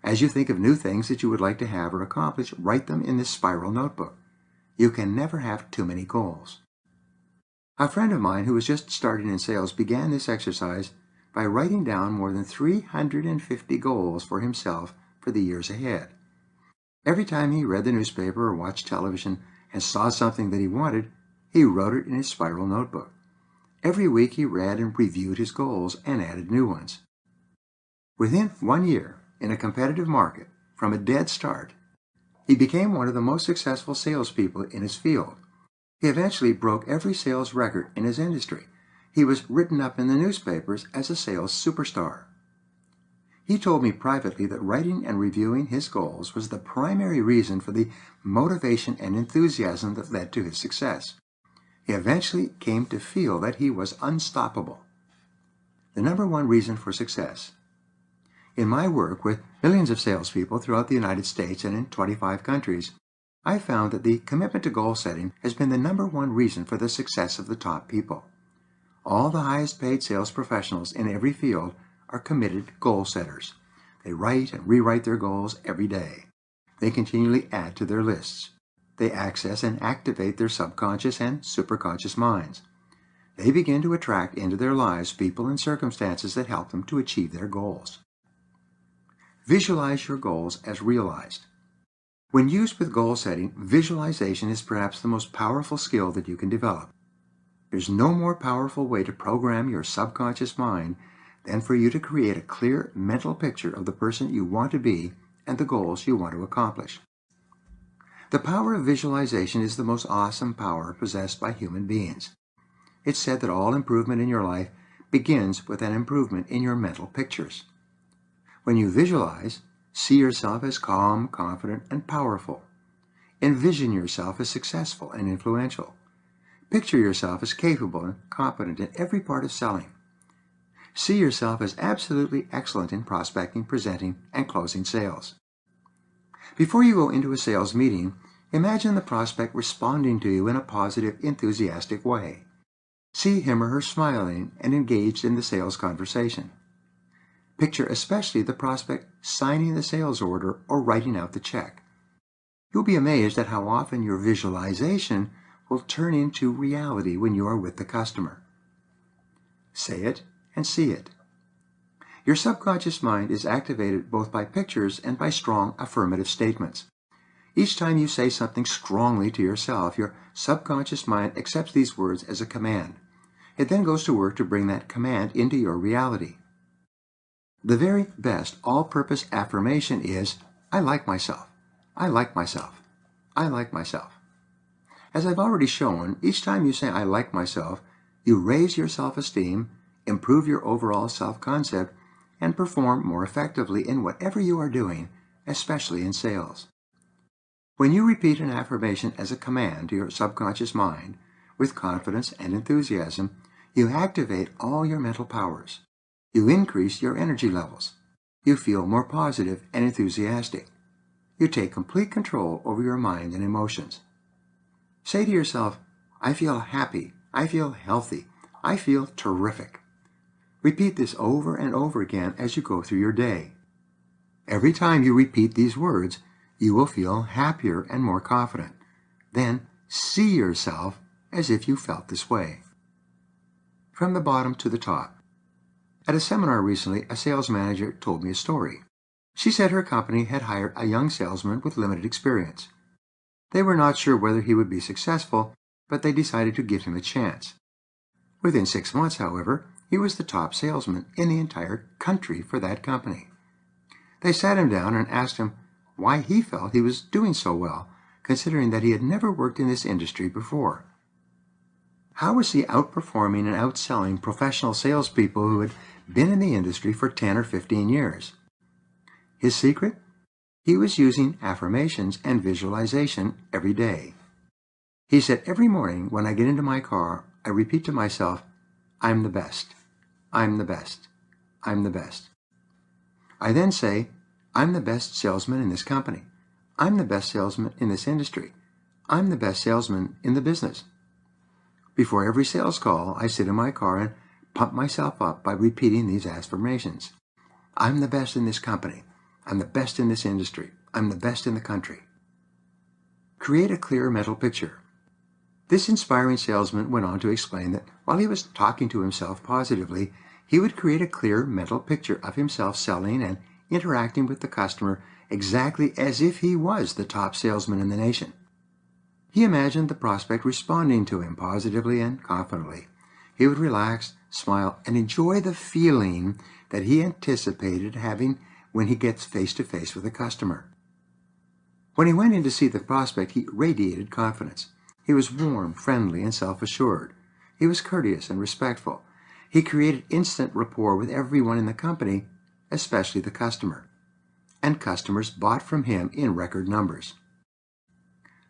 As you think of new things that you would like to have or accomplish, write them in this spiral notebook. You can never have too many goals. A friend of mine who was just starting in sales began this exercise by writing down more than 350 goals for himself for the years ahead. Every time he read the newspaper or watched television and saw something that he wanted, he wrote it in his spiral notebook. Every week he read and reviewed his goals and added new ones. Within 1 year, in a competitive market, from a dead start, he became one of the most successful salespeople in his field. He eventually broke every sales record in his industry. He was written up in the newspapers as a sales superstar. He told me privately that writing and reviewing his goals was the primary reason for the motivation and enthusiasm that led to his success. He eventually came to feel that he was unstoppable. The number 1 reason for success. In my work with millions of salespeople throughout the United States and in 25 countries, I found that the commitment to goal setting has been the number 1 reason for the success of the top people. All the highest paid sales professionals in every field are committed goal setters. They write and rewrite their goals every day. They continually add to their lists. They access and activate their subconscious and superconscious minds. They begin to attract into their lives people and circumstances that help them to achieve their goals. Visualize your goals as realized. When used with goal setting, visualization is perhaps the most powerful skill that you can develop. There's no more powerful way to program your subconscious mind than for you to create a clear mental picture of the person you want to be and the goals you want to accomplish. The power of visualization is the most awesome power possessed by human beings. It's said that all improvement in your life begins with an improvement in your mental pictures. When you visualize, see yourself as calm, confident, and powerful. Envision yourself as successful and influential. Picture yourself as capable and competent in every part of selling. See yourself as absolutely excellent in prospecting, presenting, and closing sales. Before you go into a sales meeting, imagine the prospect responding to you in a positive, enthusiastic way. See him or her smiling and engaged in the sales conversation. Picture especially the prospect signing the sales order or writing out the check. You'll be amazed at how often your visualization will turn into reality when you are with the customer. Say it and see it. Your subconscious mind is activated both by pictures and by strong affirmative statements. Each time you say something strongly to yourself, your subconscious mind accepts these words as a command. It then goes to work to bring that command into your reality. The very best all-purpose affirmation is, I like myself. I like myself. I like myself. As I've already shown, each time you say I like myself, you raise your self-esteem, improve your overall self-concept, and perform more effectively in whatever you are doing, especially in sales. When you repeat an affirmation as a command to your subconscious mind, with confidence and enthusiasm, you activate all your mental powers. You increase your energy levels. You feel more positive and enthusiastic. You take complete control over your mind and emotions. Say to yourself, I feel happy, I feel healthy, I feel terrific. Repeat this over and over again as you go through your day. Every time you repeat these words, you will feel happier and more confident. Then see yourself as if you felt this way. From the bottom to the top. At a seminar recently, a sales manager told me a story. She said her company had hired a young salesman with limited experience. They were not sure whether he would be successful, but they decided to give him a chance. Within 6 months, however, he was the top salesman in the entire country for that company. They sat him down and asked him why he felt he was doing so well, considering that he had never worked in this industry before. How was he outperforming and outselling professional salespeople who had been in the industry for 10 or 15 years? His secret? He was using affirmations and visualization every day. He said, every morning when I get into my car, I repeat to myself, I'm the best. I'm the best. I'm the best. I then say, I'm the best salesman in this company. I'm the best salesman in this industry. I'm the best salesman in the business. Before every sales call, I sit in my car and pump myself up by repeating these affirmations. I'm the best in this company. I'm the best in this industry. I'm the best in the country. Create a clear mental picture. This inspiring salesman went on to explain that while he was talking to himself positively, he would create a clear mental picture of himself selling and interacting with the customer exactly as if he was the top salesman in the nation. He imagined the prospect responding to him positively and confidently. He would relax, smile, and enjoy the feeling that he anticipated having when he gets face-to-face with a customer. When he went in to see the prospect, he radiated confidence. He was warm, friendly, and self-assured. He was courteous and respectful. He created instant rapport with everyone in the company, especially the customer. And customers bought from him in record numbers.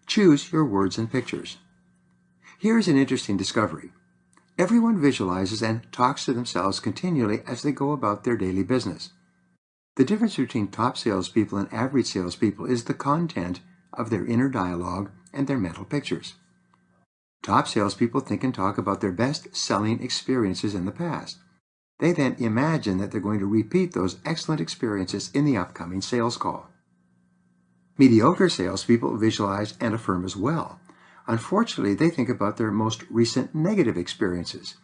Choose your words and pictures. Here is an interesting discovery. Everyone visualizes and talks to themselves continually as they go about their daily business. The difference between top salespeople and average salespeople is the content of their inner dialogue and their mental pictures. Top salespeople think and talk about their best selling experiences in the past. They then imagine that they're going to repeat those excellent experiences in the upcoming sales call. Mediocre salespeople visualize and affirm as well. Unfortunately, they think about their most recent negative experiences.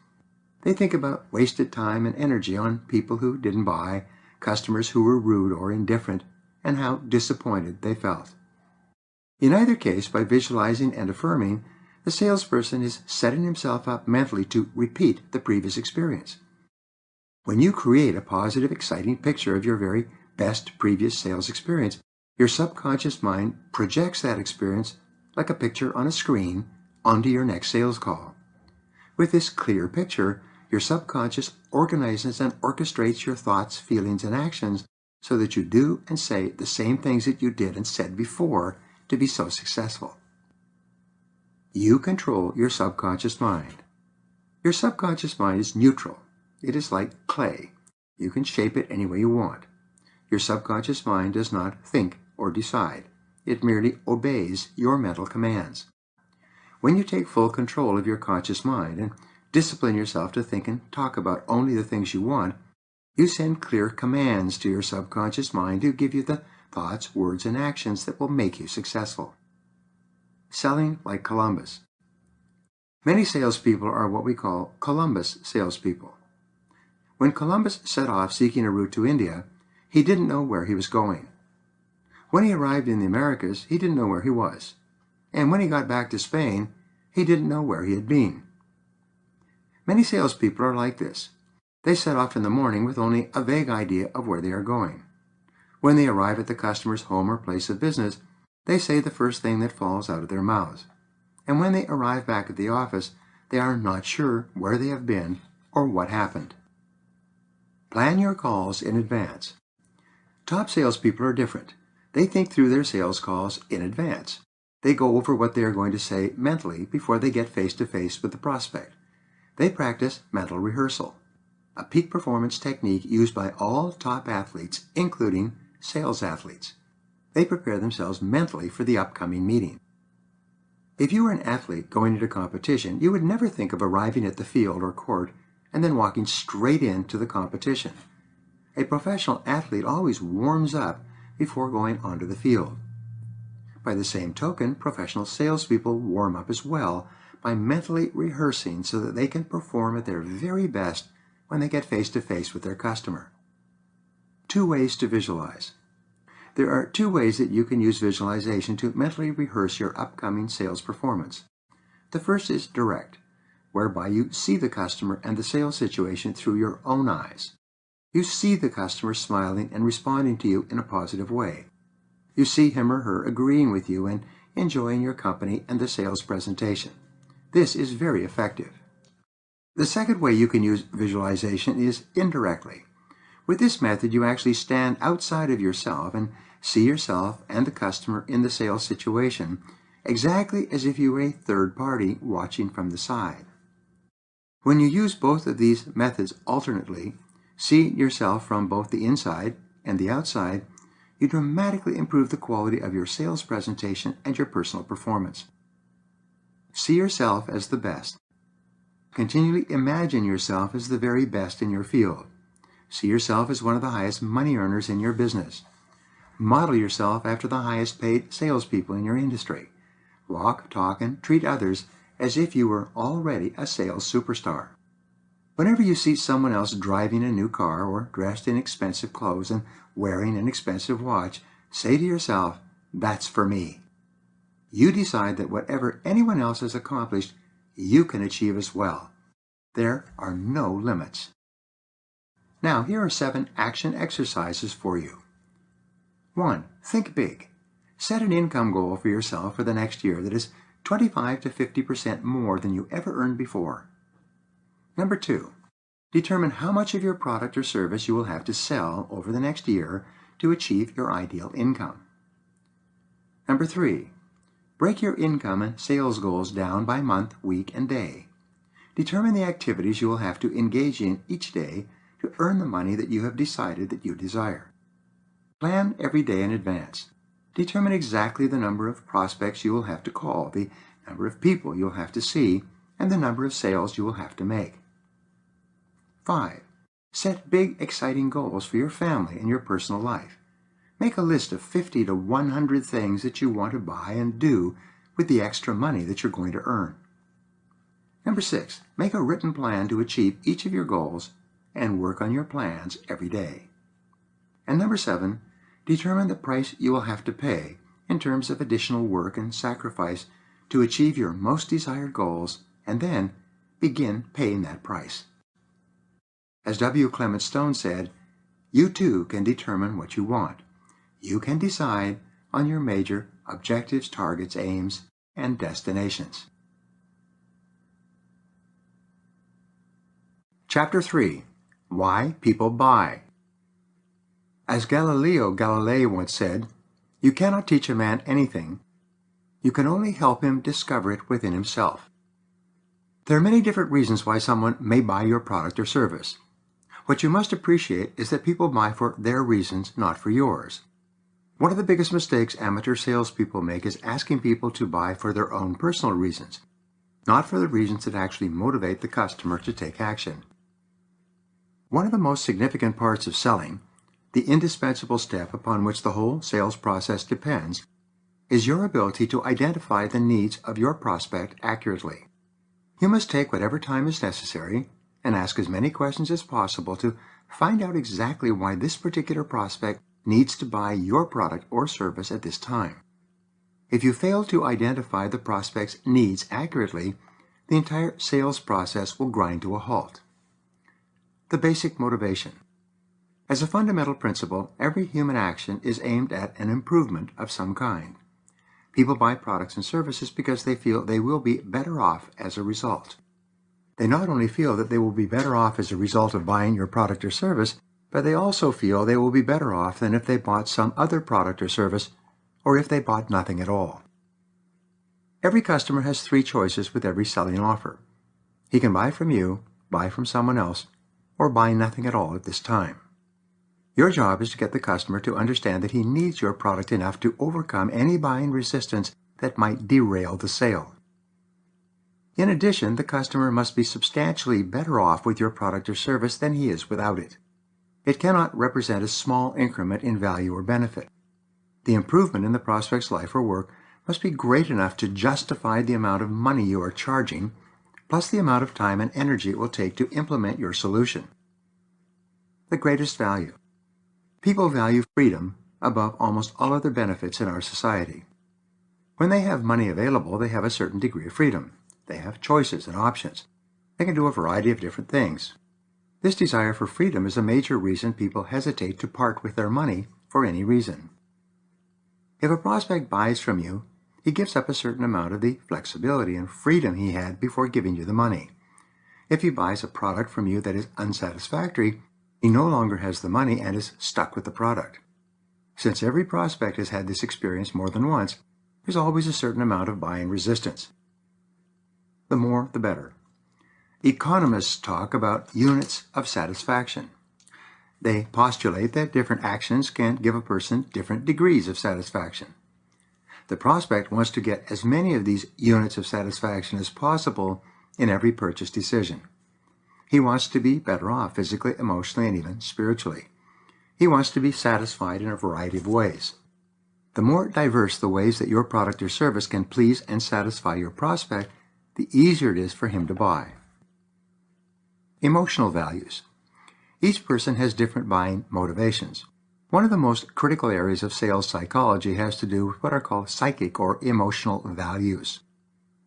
They think about wasted time and energy on people who didn't buy, customers who were rude or indifferent, and how disappointed they felt. In either case, by visualizing and affirming, the salesperson is setting himself up mentally to repeat the previous experience. When you create a positive, exciting picture of your very best previous sales experience, your subconscious mind projects that experience like a picture on a screen onto your next sales call. With this clear picture, your subconscious organizes and orchestrates your thoughts, feelings, and actions so that you do and say the same things that you did and said before to be so successful. You control your subconscious mind. Your subconscious mind is neutral. It is like clay. You can shape it any way you want. Your subconscious mind does not think or decide. It merely obeys your mental commands. When you take full control of your conscious mind and discipline yourself to think and talk about only the things you want, you send clear commands to your subconscious mind to give you the thoughts, words, and actions that will make you successful. Selling like Columbus. Many salespeople are what we call Columbus salespeople. When Columbus set off seeking a route to India, he didn't know where he was going. When he arrived in the Americas, he didn't know where he was. And when he got back to Spain, he didn't know where he had been. Many salespeople are like this. They set off in the morning with only a vague idea of where they are going. When they arrive at the customer's home or place of business, they say the first thing that falls out of their mouths. And when they arrive back at the office, they are not sure where they have been or what happened. Plan your calls in advance. Top salespeople are different. They think through their sales calls in advance. They go over what they are going to say mentally before they get face-to-face with the prospect. They practice mental rehearsal, a peak performance technique used by all top athletes, including sales athletes. They prepare themselves mentally for the upcoming meeting. If you were an athlete going into competition, you would never think of arriving at the field or court and then walking straight into the competition. A professional athlete always warms up before going onto the field. By the same token, professional salespeople warm up as well by mentally rehearsing so that they can perform at their very best when they get face-to-face with their customer. 2 ways to visualize. There are 2 ways that you can use visualization to mentally rehearse your upcoming sales performance. The first is direct, whereby you see the customer and the sales situation through your own eyes. You see the customer smiling and responding to you in a positive way. You see him or her agreeing with you and enjoying your company and the sales presentation. This is very effective. The second way you can use visualization is indirectly. With this method, you actually stand outside of yourself and see yourself and the customer in the sales situation exactly as if you were a third party watching from the side. When you use both of these methods alternately, see yourself from both the inside and the outside, you dramatically improve the quality of your sales presentation and your personal performance. See yourself as the best. Continually imagine yourself as the very best in your field. See yourself as one of the highest money earners in your business. Model yourself after the highest paid salespeople in your industry. Walk, talk, and treat others as if you were already a sales superstar. Whenever you see someone else driving a new car or dressed in expensive clothes and wearing an expensive watch, say to yourself, "That's for me." You decide that whatever anyone else has accomplished, you can achieve as well. There are no limits. Now, here are 7 action exercises for you. 1. Think big. Set an income goal for yourself for the next year that is 25 to 50% more than you ever earned before. Number 2. Determine how much of your product or service you will have to sell over the next year to achieve your ideal income. Number 3. Break your income and sales goals down by month, week, and day. Determine the activities you will have to engage in each day to earn the money that you have decided that you desire. Plan every day in advance. Determine exactly the number of prospects you will have to call, the number of people you'll have to see, and the number of sales you will have to make. 5. Set big, exciting goals for your family and your personal life. Make a list of 50 to 100 things that you want to buy and do with the extra money that you're going to earn. Number 6. Make a written plan to achieve each of your goals and work on your plans every day. And number 7. Determine the price you will have to pay in terms of additional work and sacrifice to achieve your most desired goals, and then begin paying that price. As W. Clement Stone said, you too can determine what you want. You can decide on your major objectives, targets, aims, and destinations. Chapter 3. Why People Buy. As Galileo Galilei once said, you cannot teach a man anything. You can only help him discover it within himself. There are many different reasons why someone may buy your product or service. What you must appreciate is that people buy for their reasons, not for yours. One of the biggest mistakes amateur salespeople make is asking people to buy for their own personal reasons, not for the reasons that actually motivate the customer to take action. One of the most significant parts of selling, the indispensable step upon which the whole sales process depends, is your ability to identify the needs of your prospect accurately. You must take whatever time is necessary and ask as many questions as possible to find out exactly why this particular prospect needs to buy your product or service at this time. If you fail to identify the prospect's needs accurately, the entire sales process will grind to a halt. The basic motivation. As a fundamental principle, every human action is aimed at an improvement of some kind. People buy products and services because they feel they will be better off as a result. They not only feel that they will be better off as a result of buying your product or service, but they also feel they will be better off than if they bought some other product or service, or if they bought nothing at all. Every customer has three choices with every selling offer. He can buy from you, buy from someone else, or buy nothing at all at this time. Your job is to get the customer to understand that he needs your product enough to overcome any buying resistance that might derail the sale. In addition, the customer must be substantially better off with your product or service than he is without it. It cannot represent a small increment in value or benefit. The improvement in the prospect's life or work must be great enough to justify the amount of money you are charging, plus the amount of time and energy it will take to implement your solution. The greatest value. People value freedom above almost all other benefits in our society. When they have money available, they have a certain degree of freedom. They have choices and options. They can do a variety of different things. This desire for freedom is a major reason people hesitate to part with their money for any reason. If a prospect buys from you, he gives up a certain amount of the flexibility and freedom he had before giving you the money. If he buys a product from you that is unsatisfactory, he no longer has the money and is stuck with the product. Since every prospect has had this experience more than once, there's always a certain amount of buying resistance. The more, the better. Economists talk about units of satisfaction. They postulate that different actions can give a person different degrees of satisfaction. The prospect wants to get as many of these units of satisfaction as possible in every purchase decision. He wants to be better off physically, emotionally, and even spiritually. He wants to be satisfied in a variety of ways. The more diverse the ways that your product or service can please and satisfy your prospect, the easier it is for him to buy. Emotional values. Each person has different buying motivations. One of the most critical areas of sales psychology has to do with what are called psychic or emotional values.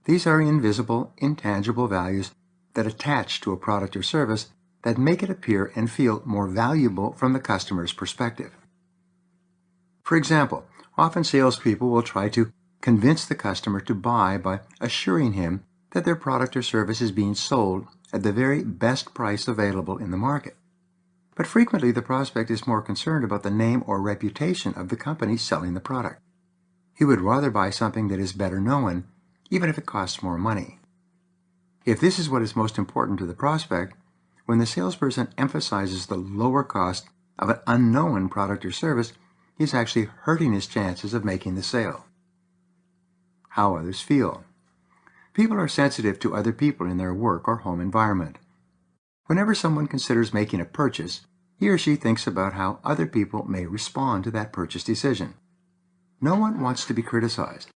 These are invisible, intangible values that attach to a product or service that make it appear and feel more valuable from the customer's perspective. For example, often salespeople will try to convince the customer to buy by assuring him that their product or service is being sold at the very best price available in the market. But frequently the prospect is more concerned about the name or reputation of the company selling the product. He would rather buy something that is better known, even if it costs more money. If this is what is most important to the prospect, when the salesperson emphasizes the lower cost of an unknown product or service, he's actually hurting his chances of making the sale. How others feel. People are sensitive to other people in their work or home environment. Whenever someone considers making a purchase, he or she thinks about how other people may respond to that purchase decision. No one wants to be criticized.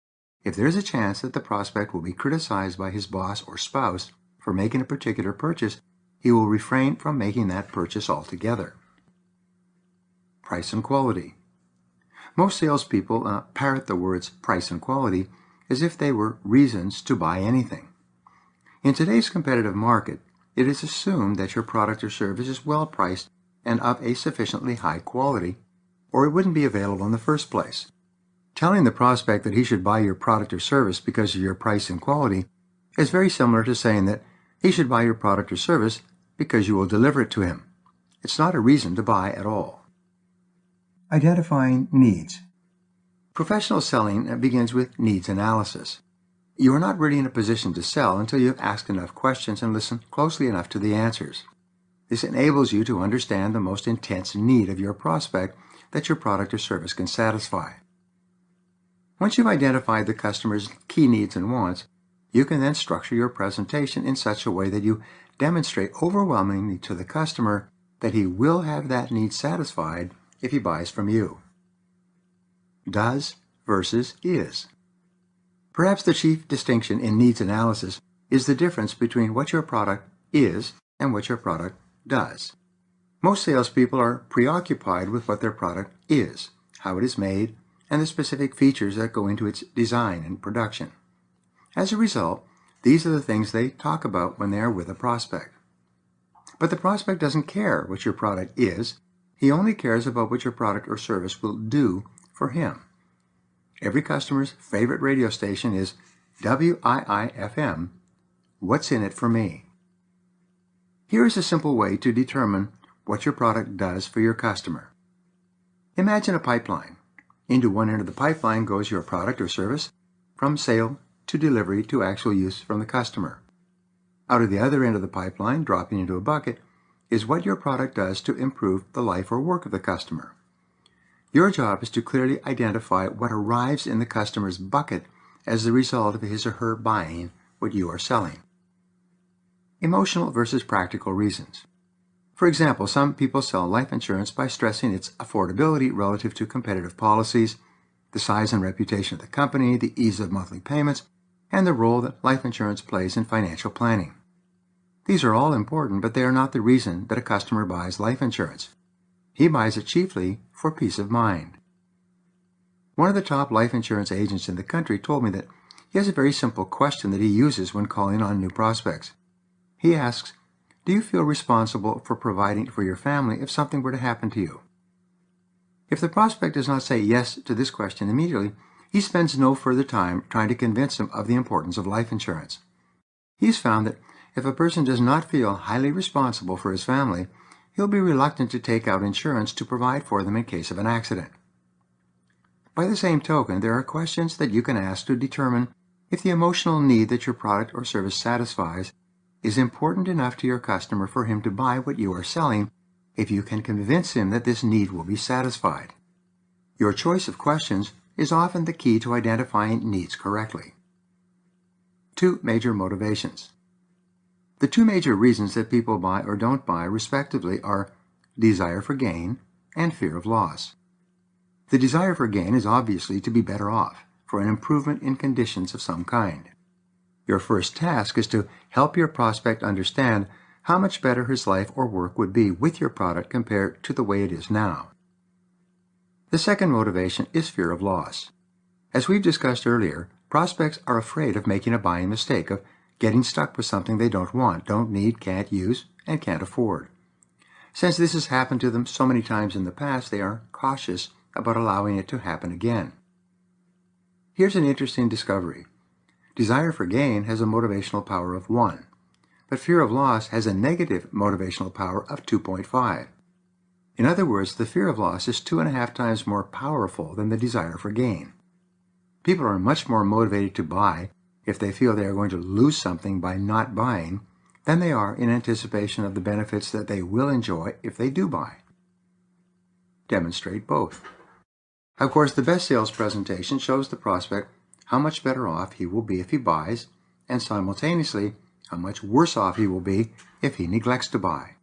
If there is a chance that the prospect will be criticized by his boss or spouse for making a particular purchase, he will refrain from making that purchase altogether. Price and quality. Most salespeople parrot the words price and quality as if they were reasons to buy anything. In today's competitive market, it is assumed that your product or service is well priced and of a sufficiently high quality, or it wouldn't be available in the first place. Telling the prospect that he should buy your product or service because of your price and quality is very similar to saying that he should buy your product or service because you will deliver it to him. It's not a reason to buy at all. Identifying needs. Professional selling begins with needs analysis. You are not really in a position to sell until you have asked enough questions and listened closely enough to the answers. This enables you to understand the most intense need of your prospect that your product or service can satisfy. Once you've identified the customer's key needs and wants, you can then structure your presentation in such a way that you demonstrate overwhelmingly to the customer that he will have that need satisfied if he buys from you. Does versus is. Perhaps the chief distinction in needs analysis is the difference between what your product is and what your product does. Most salespeople are preoccupied with what their product is, how it is made, and the specific features that go into its design and production. As a result, these are the things they talk about when they are with a prospect. But the prospect doesn't care what your product is. He only cares about what your product or service will do for him. Every customer's favorite radio station is WIIFM, What's in it for me? Here is a simple way to determine what your product does for your customer. Imagine a pipeline. Into one end of the pipeline goes your product or service, from sale to delivery to actual use from the customer. Out of the other end of the pipeline, dropping into a bucket, is what your product does to improve the life or work of the customer. Your job is to clearly identify what arrives in the customer's bucket as the result of his or her buying what you are selling. Emotional versus practical reasons. For example, some people sell life insurance by stressing its affordability relative to competitive policies, the size and reputation of the company, the ease of monthly payments, and the role that life insurance plays in financial planning. These are all important, but they are not the reason that a customer buys life insurance. He buys it chiefly for peace of mind. One of the top life insurance agents in the country told me that he has a very simple question that he uses when calling on new prospects. He asks, "Do you feel responsible for providing for your family if something were to happen to you?" If the prospect does not say yes to this question immediately, he spends no further time trying to convince him of the importance of life insurance. He's found that if a person does not feel highly responsible for his family, he'll be reluctant to take out insurance to provide for them in case of an accident. By the same token, there are questions that you can ask to determine if the emotional need that your product or service satisfies is important enough to your customer for him to buy what you are selling if you can convince him that this need will be satisfied. Your choice of questions is often the key to identifying needs correctly. 2 major motivations. The 2 major reasons that people buy or don't buy, respectively, are desire for gain and fear of loss. The desire for gain is obviously to be better off, for an improvement in conditions of some kind. Your first task is to help your prospect understand how much better his life or work would be with your product compared to the way it is now. The second motivation is fear of loss. As we've discussed earlier, prospects are afraid of making a buying mistake, of getting stuck with something they don't want, don't need, can't use, and can't afford. Since this has happened to them so many times in the past, they are cautious about allowing it to happen again. Here's an interesting discovery. Desire for gain has a motivational power of 1, but fear of loss has a negative motivational power of 2.5. In other words, the fear of loss is 2.5 times more powerful than the desire for gain. People are much more motivated to buy if they feel they are going to lose something by not buying than they are in anticipation of the benefits that they will enjoy if they do buy. Demonstrate both. Of course, the best sales presentation shows the prospect how much better off he will be if he buys, and simultaneously how much worse off he will be if he neglects to buy.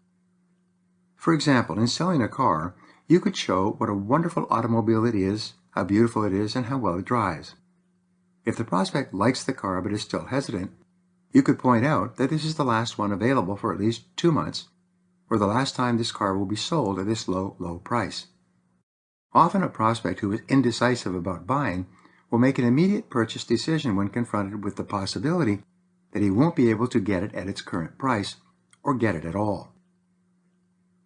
For example, in selling a car, you could show what a wonderful automobile it is, how beautiful it is, and how well it drives. If the prospect likes the car but is still hesitant, you could point out that this is the last one available for at least 2 months, or the last time this car will be sold at this low price. Often a prospect who is indecisive about buying will make an immediate purchase decision when confronted with the possibility that he won't be able to get it at its current price, or get it at all.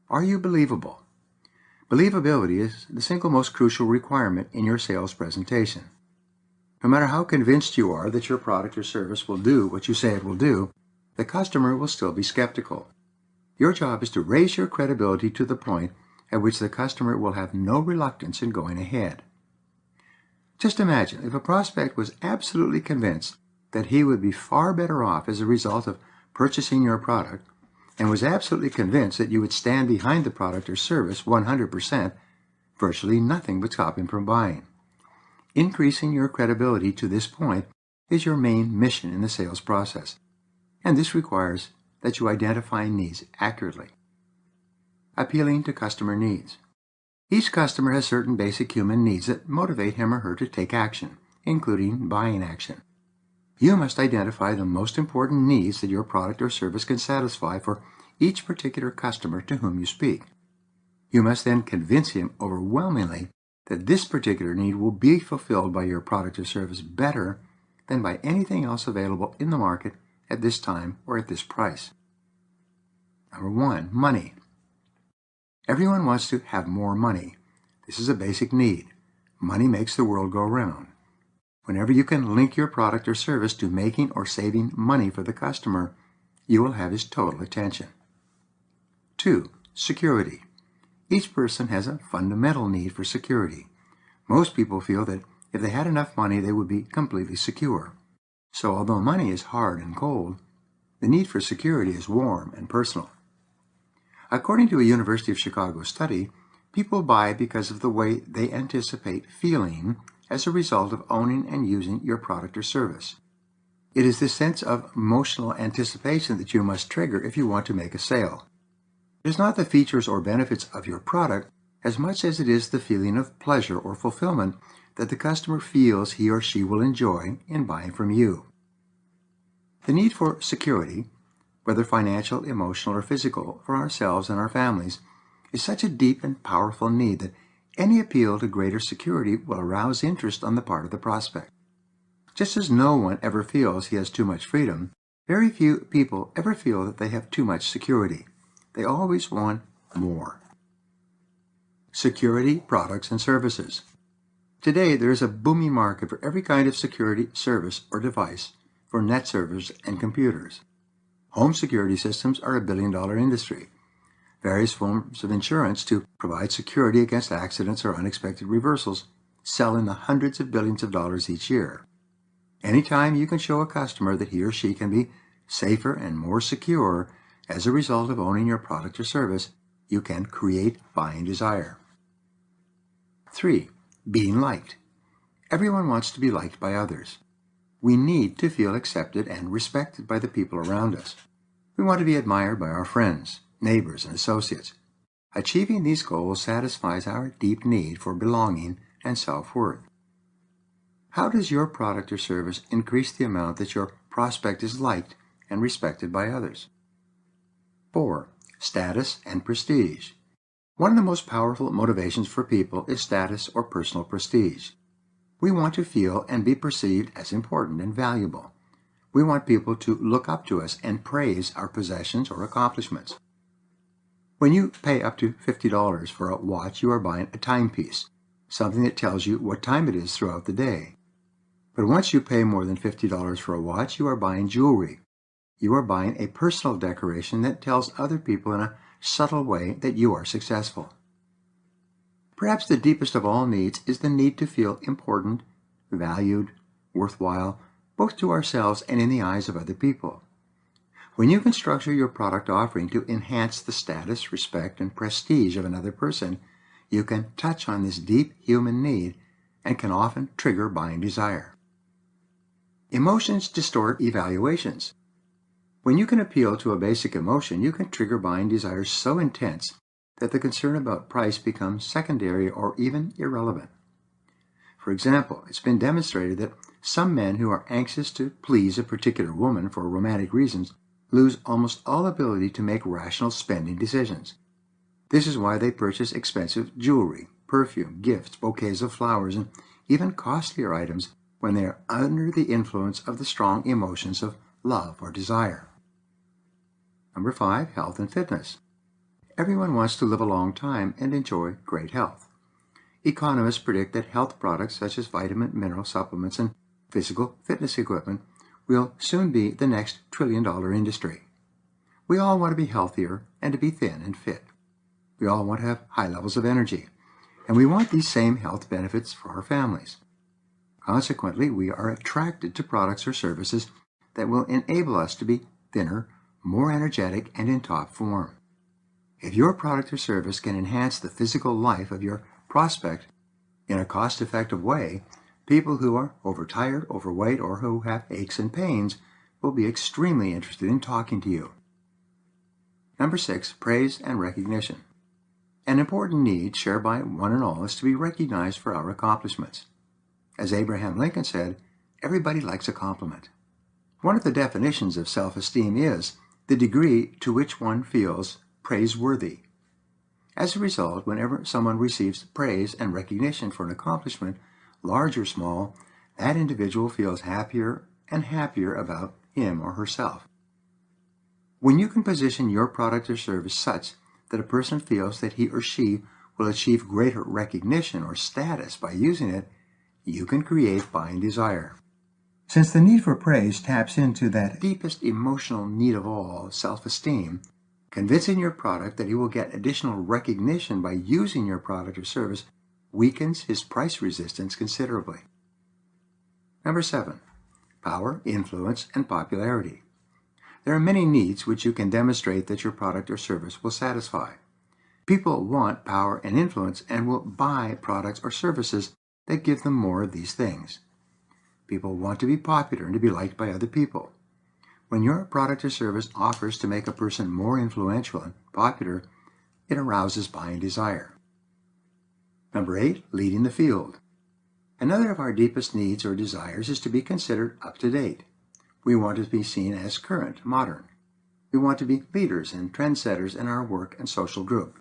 Are you believable? Believability is the single most crucial requirement in your sales presentation. No matter how convinced you are that your product or service will do what you say it will do, the customer will still be skeptical. Your job is to raise your credibility to the point at which the customer will have no reluctance in going ahead. Just imagine if a prospect was absolutely convinced that he would be far better off as a result of purchasing your product and was absolutely convinced that you would stand behind the product or service 100%, virtually nothing would stop him from buying. Increasing your credibility to this point is your main mission in the sales process, and this requires that you identify needs accurately. Appealing to customer needs. Each customer has certain basic human needs that motivate him or her to take action, including buying action. You must identify the most important needs that your product or service can satisfy for each particular customer to whom you speak. You must then convince him overwhelmingly that this particular need will be fulfilled by your product or service better than by anything else available in the market at this time or at this price. Number 1, money. Everyone wants to have more money. This is a basic need. Money makes the world go round. Whenever you can link your product or service to making or saving money for the customer, you will have his total attention. 2, security. Each person has a fundamental need for security. Most people feel that if they had enough money, they would be completely secure. So although money is hard and cold, the need for security is warm and personal. According to a University of Chicago study, people buy because of the way they anticipate feeling as a result of owning and using your product or service. It is this sense of emotional anticipation that you must trigger if you want to make a sale. It is not the features or benefits of your product as much as it is the feeling of pleasure or fulfillment that the customer feels he or she will enjoy in buying from you. The need for security, whether financial, emotional, or physical, for ourselves and our families, is such a deep and powerful need that any appeal to greater security will arouse interest on the part of the prospect. Just as no one ever feels he has too much freedom, very few people ever feel that they have too much security. They always want more. Security products and services. Today, there is a booming market for every kind of security service or device for net servers and computers. Home security systems are a billion-dollar industry. Various forms of insurance to provide security against accidents or unexpected reversals sell in the hundreds of billions of dollars each year. Anytime you can show a customer that he or she can be safer and more secure as a result of owning your product or service, you can create buying desire. 3, being liked. Everyone wants to be liked by others. We need to feel accepted and respected by the people around us. We want to be admired by our friends, neighbors, and associates. Achieving these goals satisfies our deep need for belonging and self-worth. How does your product or service increase the amount that your prospect is liked and respected by others? 4, status and prestige. One of the most powerful motivations for people is status or personal prestige. We want to feel and be perceived as important and valuable. We want people to look up to us and praise our possessions or accomplishments. When you pay up to $50 for a watch, you are buying a timepiece, something that tells you what time it is throughout the day. But once you pay more than $50 for a watch, you are buying jewelry. You are buying a personal decoration that tells other people in a subtle way that you are successful. Perhaps the deepest of all needs is the need to feel important, valued, worthwhile, both to ourselves and in the eyes of other people. When you can structure your product offering to enhance the status, respect, and prestige of another person, you can touch on this deep human need and can often trigger buying desire. Emotions distort evaluations. When you can appeal to a basic emotion, you can trigger buying desires so intense that the concern about price becomes secondary or even irrelevant. For example, it's been demonstrated that some men who are anxious to please a particular woman for romantic reasons lose almost all ability to make rational spending decisions. This is why they purchase expensive jewelry, perfume, gifts, bouquets of flowers, and even costlier items when they are under the influence of the strong emotions of love or desire. Number 5, health and fitness. Everyone wants to live a long time and enjoy great health. Economists predict that health products such as vitamin, mineral supplements, and physical fitness equipment will soon be the next trillion-dollar industry. We all want to be healthier and to be thin and fit. We all want to have high levels of energy, and we want these same health benefits for our families. Consequently, we are attracted to products or services that will enable us to be thinner, more energetic, and in top form. If your product or service can enhance the physical life of your prospect in a cost-effective way, people who are overtired, overweight, or who have aches and pains will be extremely interested in talking to you. Number 6, praise and recognition. An important need shared by one and all is to be recognized for our accomplishments. As Abraham Lincoln said, everybody likes a compliment. One of the definitions of self-esteem is the degree to which one feels praiseworthy. As a result, whenever someone receives praise and recognition for an accomplishment, large or small, that individual feels happier and happier about him or herself. When you can position your product or service such that a person feels that he or she will achieve greater recognition or status by using it, you can create buying desire. Since the need for praise taps into that deepest emotional need of all, self-esteem, convincing your product that he will get additional recognition by using your product or service weakens his price resistance considerably. Number 7, power, influence, and popularity. There are many needs which you can demonstrate that your product or service will satisfy. People want power and influence and will buy products or services that give them more of these things. People want to be popular and to be liked by other people. When your product or service offers to make a person more influential and popular, it arouses buying desire. Number 8, leading the field. Another of our deepest needs or desires is to be considered up to date. We want to be seen as current, modern. We want to be leaders and trendsetters in our work and social group.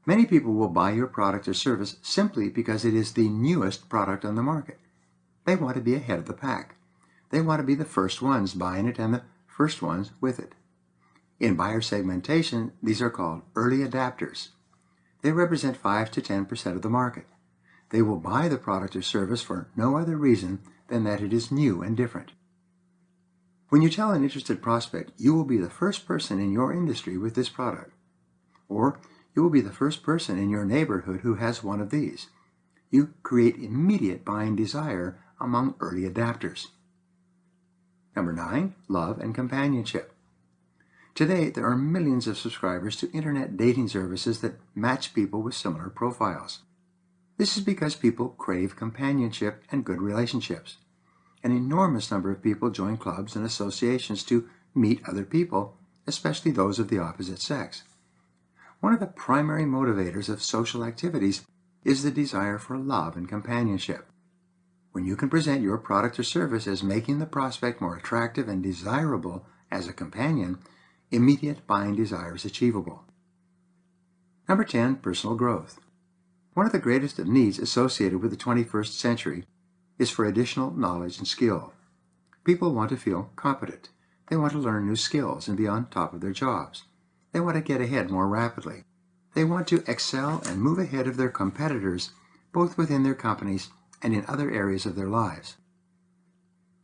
Many people will buy your product or service simply because it is the newest product on the market. They want to be ahead of the pack. They want to be the first ones buying it and the first ones with it. In buyer segmentation, these are called early adapters. They represent 5 to 10% of the market. They will buy the product or service for no other reason than that it is new and different. When you tell an interested prospect you will be the first person in your industry with this product, or you will be the first person in your neighborhood who has one of these, you create immediate buying desire among early adapters. Number 9, love and companionship. Today, there are millions of subscribers to internet dating services that match people with similar profiles. This is because people crave companionship and good relationships. An enormous number of people join clubs and associations to meet other people, especially those of the opposite sex. One of the primary motivators of social activities is the desire for love and companionship. When you can present your product or service as making the prospect more attractive and desirable as a companion, immediate buying desire is achievable. Number 10, personal growth. One of the greatest of needs associated with the 21st century is for additional knowledge and skill. People want to feel competent. They want to learn new skills and be on top of their jobs. They want to get ahead more rapidly. They want to excel and move ahead of their competitors, both within their companies and in other areas of their lives.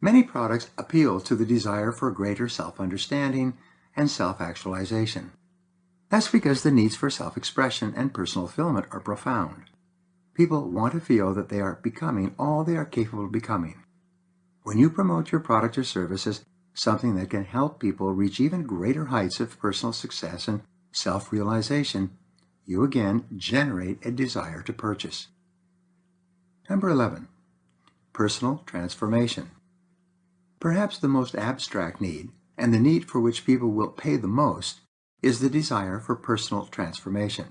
Many products appeal to the desire for greater self-understanding and self-actualization. That's because the needs for self-expression and personal fulfillment are profound. People want to feel that they are becoming all they are capable of becoming. When you promote your product or service as something that can help people reach even greater heights of personal success and self-realization, you again generate a desire to purchase. Number 11, personal transformation. Perhaps the most abstract need, and the need for which people will pay the most, is the desire for personal transformation.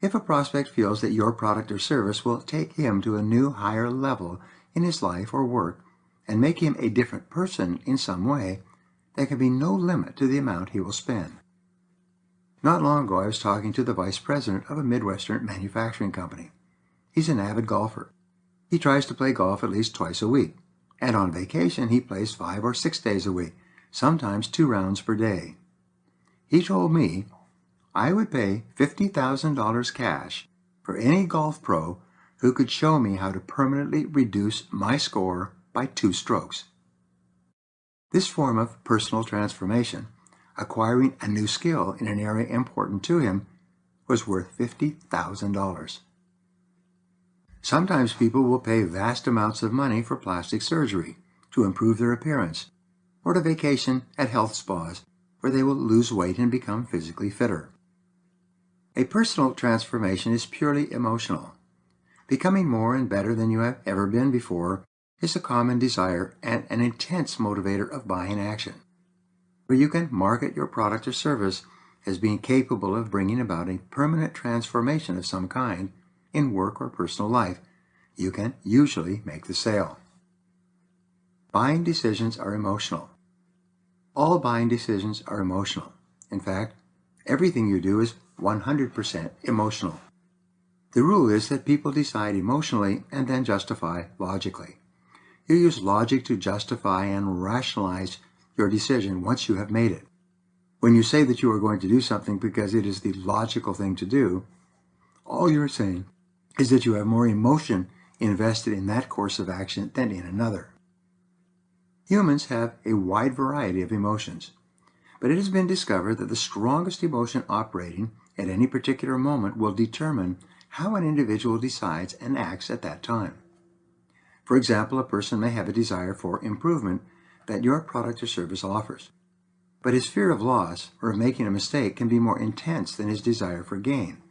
If a prospect feels that your product or service will take him to a new, higher level in his life or work and make him a different person in some way, there can be no limit to the amount he will spend. Not long ago, I was talking to the vice president of a Midwestern manufacturing company. He's an avid golfer. He tries to play golf at least twice a week, and on vacation he plays 5 or 6 days a week, sometimes 2 rounds per day. He told me I would pay $50,000 cash for any golf pro who could show me how to permanently reduce my score by 2 strokes. This form of personal transformation, acquiring a new skill in an area important to him, was worth $50,000. Sometimes people will pay vast amounts of money for plastic surgery to improve their appearance, or to vacation at health spas where they will lose weight and become physically fitter. A personal transformation is purely emotional. Becoming more and better than you have ever been before is a common desire and an intense motivator of buying action. Where you can market your product or service as being capable of bringing about a permanent transformation of some kind in work or personal life, you can usually make the sale. Buying decisions are emotional. All buying decisions are emotional. In fact, everything you do is 100% emotional. The rule is that people decide emotionally and then justify logically. You use logic to justify and rationalize your decision once you have made it. When you say that you are going to do something because it is the logical thing to do, all you're saying is that you have more emotion invested in that course of action than in another. Humans have a wide variety of emotions, but it has been discovered that the strongest emotion operating at any particular moment will determine how an individual decides and acts at that time. For example, a person may have a desire for improvement that your product or service offers, but his fear of loss or of making a mistake can be more intense than his desire for gain.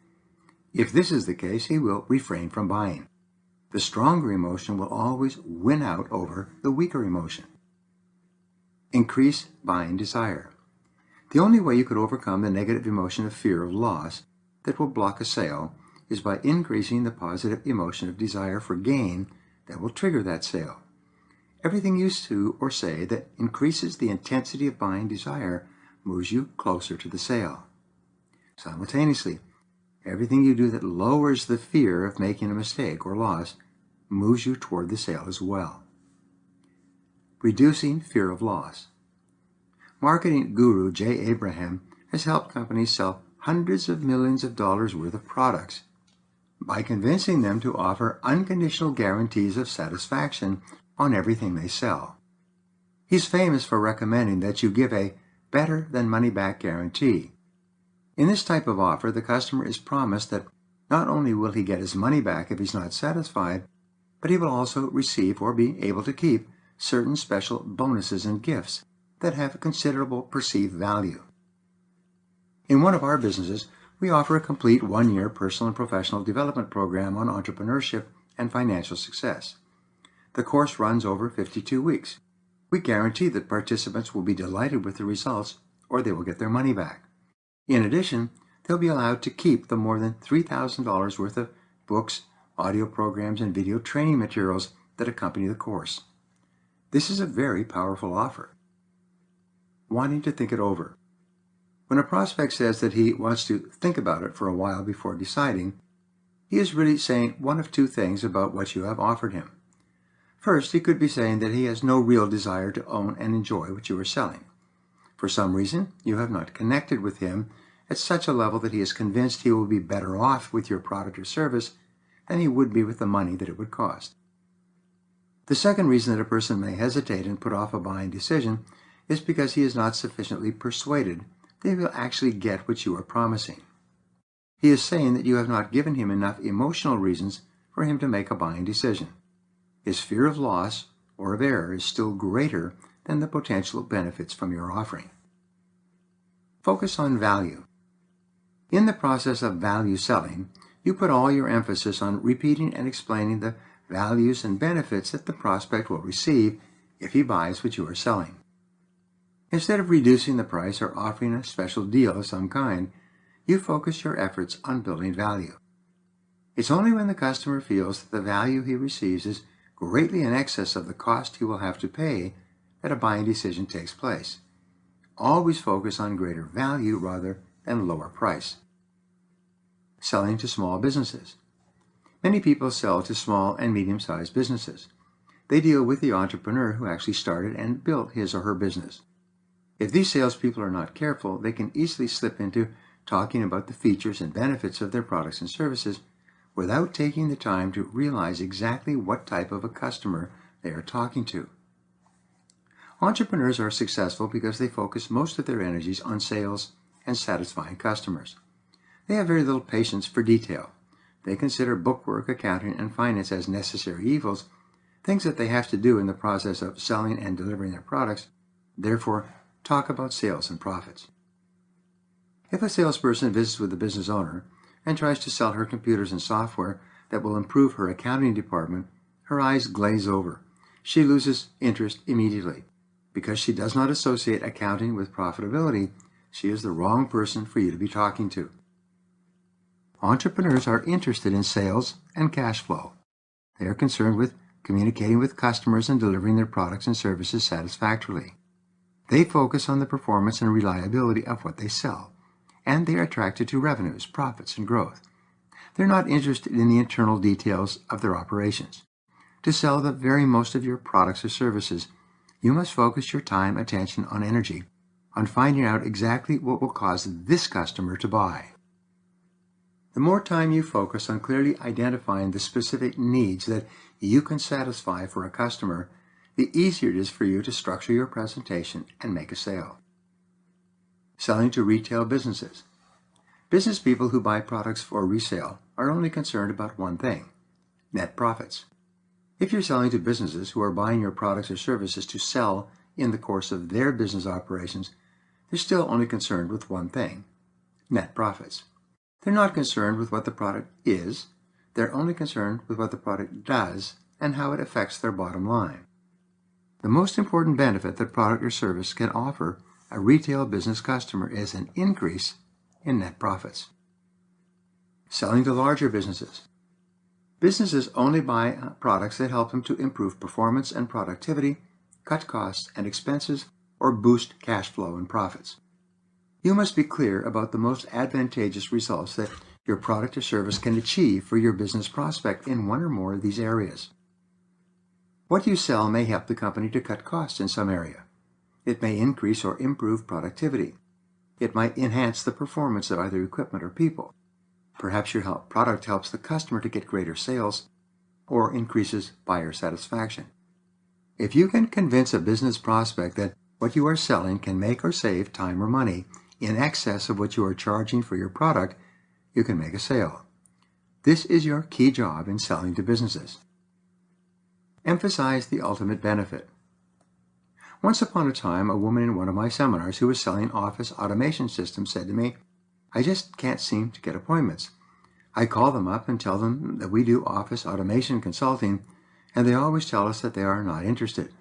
If this is the case, he will refrain from buying. The stronger emotion will always win out over the weaker emotion. Increase buying desire. The only way you could overcome the negative emotion of fear of loss that will block a sale is by increasing the positive emotion of desire for gain that will trigger that sale. Everything you do or say that increases the intensity of buying desire moves you closer to the sale. Simultaneously, everything you do that lowers the fear of making a mistake or loss moves you toward the sale as well. Reducing fear of loss. Marketing guru Jay Abraham has helped companies sell hundreds of millions of dollars worth of products by convincing them to offer unconditional guarantees of satisfaction on everything they sell. He's famous for recommending that you give a better than money back guarantee. In this type of offer, the customer is promised that not only will he get his money back if he's not satisfied, but he will also receive or be able to keep certain special bonuses and gifts that have considerable perceived value. In one of our businesses, we offer a complete one-year personal and professional development program on entrepreneurship and financial success. The course runs over 52 weeks. We guarantee that participants will be delighted with the results or they will get their money back. In addition, they'll be allowed to keep the more than $3,000 worth of books, audio programs, and video training materials that accompany the course. This is a very powerful offer. Wanting to think it over. When a prospect says that he wants to think about it for a while before deciding, he is really saying one of two things about what you have offered him. First, he could be saying that he has no real desire to own and enjoy what you are selling. For some reason, you have not connected with him at such a level that he is convinced he will be better off with your product or service than he would be with the money that it would cost. The second reason that a person may hesitate and put off a buying decision is because he is not sufficiently persuaded that he will actually get what you are promising. He is saying that you have not given him enough emotional reasons for him to make a buying decision. His fear of loss or of error is still greater than the potential benefits from your offering. Focus on value. In the process of value selling, you put all your emphasis on repeating and explaining the values and benefits that the prospect will receive if he buys what you are selling. Instead of reducing the price or offering a special deal of some kind, you focus your efforts on building value. It's only when the customer feels that the value he receives is greatly in excess of the cost he will have to pay that a buying decision takes place. Always focus on greater value rather than lower price. Selling to small businesses. Many people sell to small and medium-sized businesses. They deal with the entrepreneur who actually started and built his or her business. If these salespeople are not careful, they can easily slip into talking about the features and benefits of their products and services without taking the time to realize exactly what type of a customer they are talking to. Entrepreneurs are successful because they focus most of their energies on sales and satisfying customers. They have very little patience for detail. They consider bookwork, accounting, and finance as necessary evils, things that they have to do in the process of selling and delivering their products, Therefore, talk about sales and profits. If a salesperson visits with the business owner and tries to sell her computers and software that will improve her accounting department, her eyes glaze over. She loses interest immediately. Because she does not associate accounting with profitability, she is the wrong person for you to be talking to. Entrepreneurs are interested in sales and cash flow. They are concerned with communicating with customers and delivering their products and services satisfactorily. They focus on the performance and reliability of what they sell, and they are attracted to revenues, profits, and growth. They're not interested in the internal details of their operations. To sell the very most of your products or services, you must focus your time, attention, and energy on finding out exactly what will cause this customer to buy. The more time you focus on clearly identifying the specific needs that you can satisfy for a customer, the easier it is for you to structure your presentation and make a sale. Selling to retail businesses. Business people who buy products for resale are only concerned about one thing: net profits. If you're selling to businesses who are buying your products or services to sell in the course of their business operations, they're still only concerned with one thing: net profits. They're not concerned with what the product is, they're only concerned with what the product does and how it affects their bottom line. The most important benefit that product or service can offer a retail business customer is an increase in net profits. Selling to larger businesses. Businesses only buy products that help them to improve performance and productivity, cut costs and expenses, or boost cash flow and profits. You must be clear about the most advantageous results that your product or service can achieve for your business prospect in one or more of these areas. What you sell may help the company to cut costs in some area. It may increase or improve productivity. It might enhance the performance of either equipment or people. Perhaps your product helps the customer to get greater sales or increases buyer satisfaction. If you can convince a business prospect that what you are selling can make or save time or money in excess of what you are charging for your product, you can make a sale. This is your key job in selling to businesses. Emphasize the ultimate benefit. Once upon a time, a woman in one of my seminars who was selling office automation systems said to me, "I just can't seem to get appointments. I call them up and tell them that we do office automation consulting, and they always tell us that they are not interested."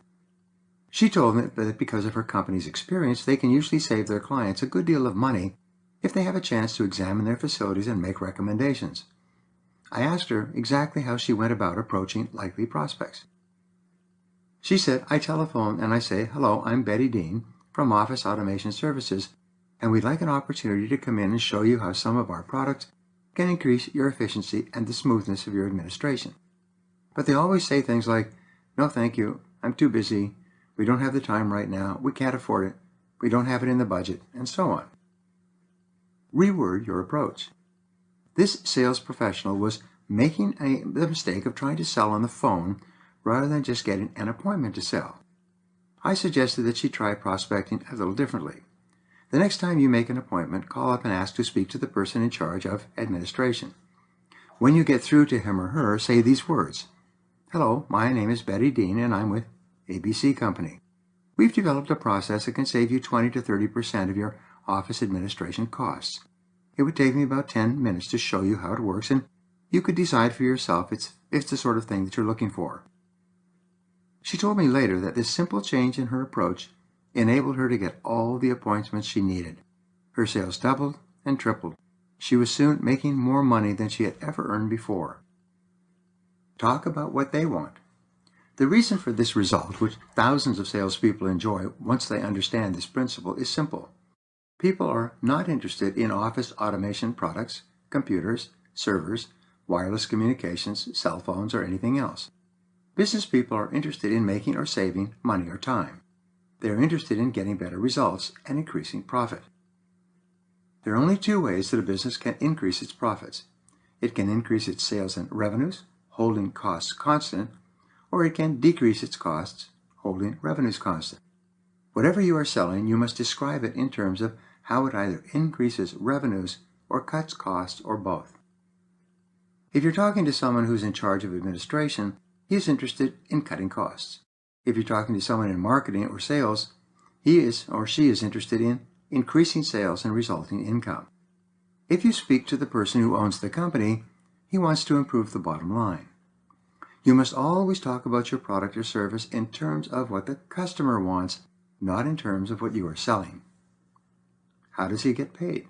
She told me that because of her company's experience, they can usually save their clients a good deal of money if they have a chance to examine their facilities and make recommendations. I asked her exactly how she went about approaching likely prospects. She said, "I telephone and I say, 'Hello, I'm Betty Dean from Office Automation Services, and we'd like an opportunity to come in and show you how some of our products can increase your efficiency and the smoothness of your administration.' But they always say things like, 'No, thank you, I'm too busy, we don't have the time right now, we can't afford it, we don't have it in the budget,' and so on." Reword your approach. This sales professional was making the mistake of trying to sell on the phone rather than just getting an appointment to sell. I suggested that she try prospecting a little differently. The next time you make an appointment, call up and ask to speak to the person in charge of administration. When you get through to him or her, say these words: "Hello, my name is Betty Dean and I'm with ABC Company. We've developed a process that can save you 20 to 30% of your office administration costs. It would take me about 10 minutes to show you how it works, and you could decide for yourself if it's the sort of thing that you're looking for." She told me later that this simple change in her approach enabled her to get all the appointments she needed. Her sales doubled and tripled. She was soon making more money than she had ever earned before. Talk about what they want. The reason for this result, which thousands of salespeople enjoy once they understand this principle, is simple. People are not interested in office automation products, computers, servers, wireless communications, cell phones, or anything else. Business people are interested in making or saving money or time. They are interested in getting better results and increasing profit. There are only two ways that a business can increase its profits. It can increase its sales and revenues, holding costs constant, or it can decrease its costs, holding revenues constant. Whatever you are selling, you must describe it in terms of how it either increases revenues or cuts costs or both. If you're talking to someone who's in charge of administration, he is interested in cutting costs. If you're talking to someone in marketing or sales, He is or she is interested in increasing sales and resulting income. If you speak to the person who owns the company, he wants to improve the bottom line. You must always talk about your product or service in terms of what the customer wants, not in terms of what you are selling. How does he get paid?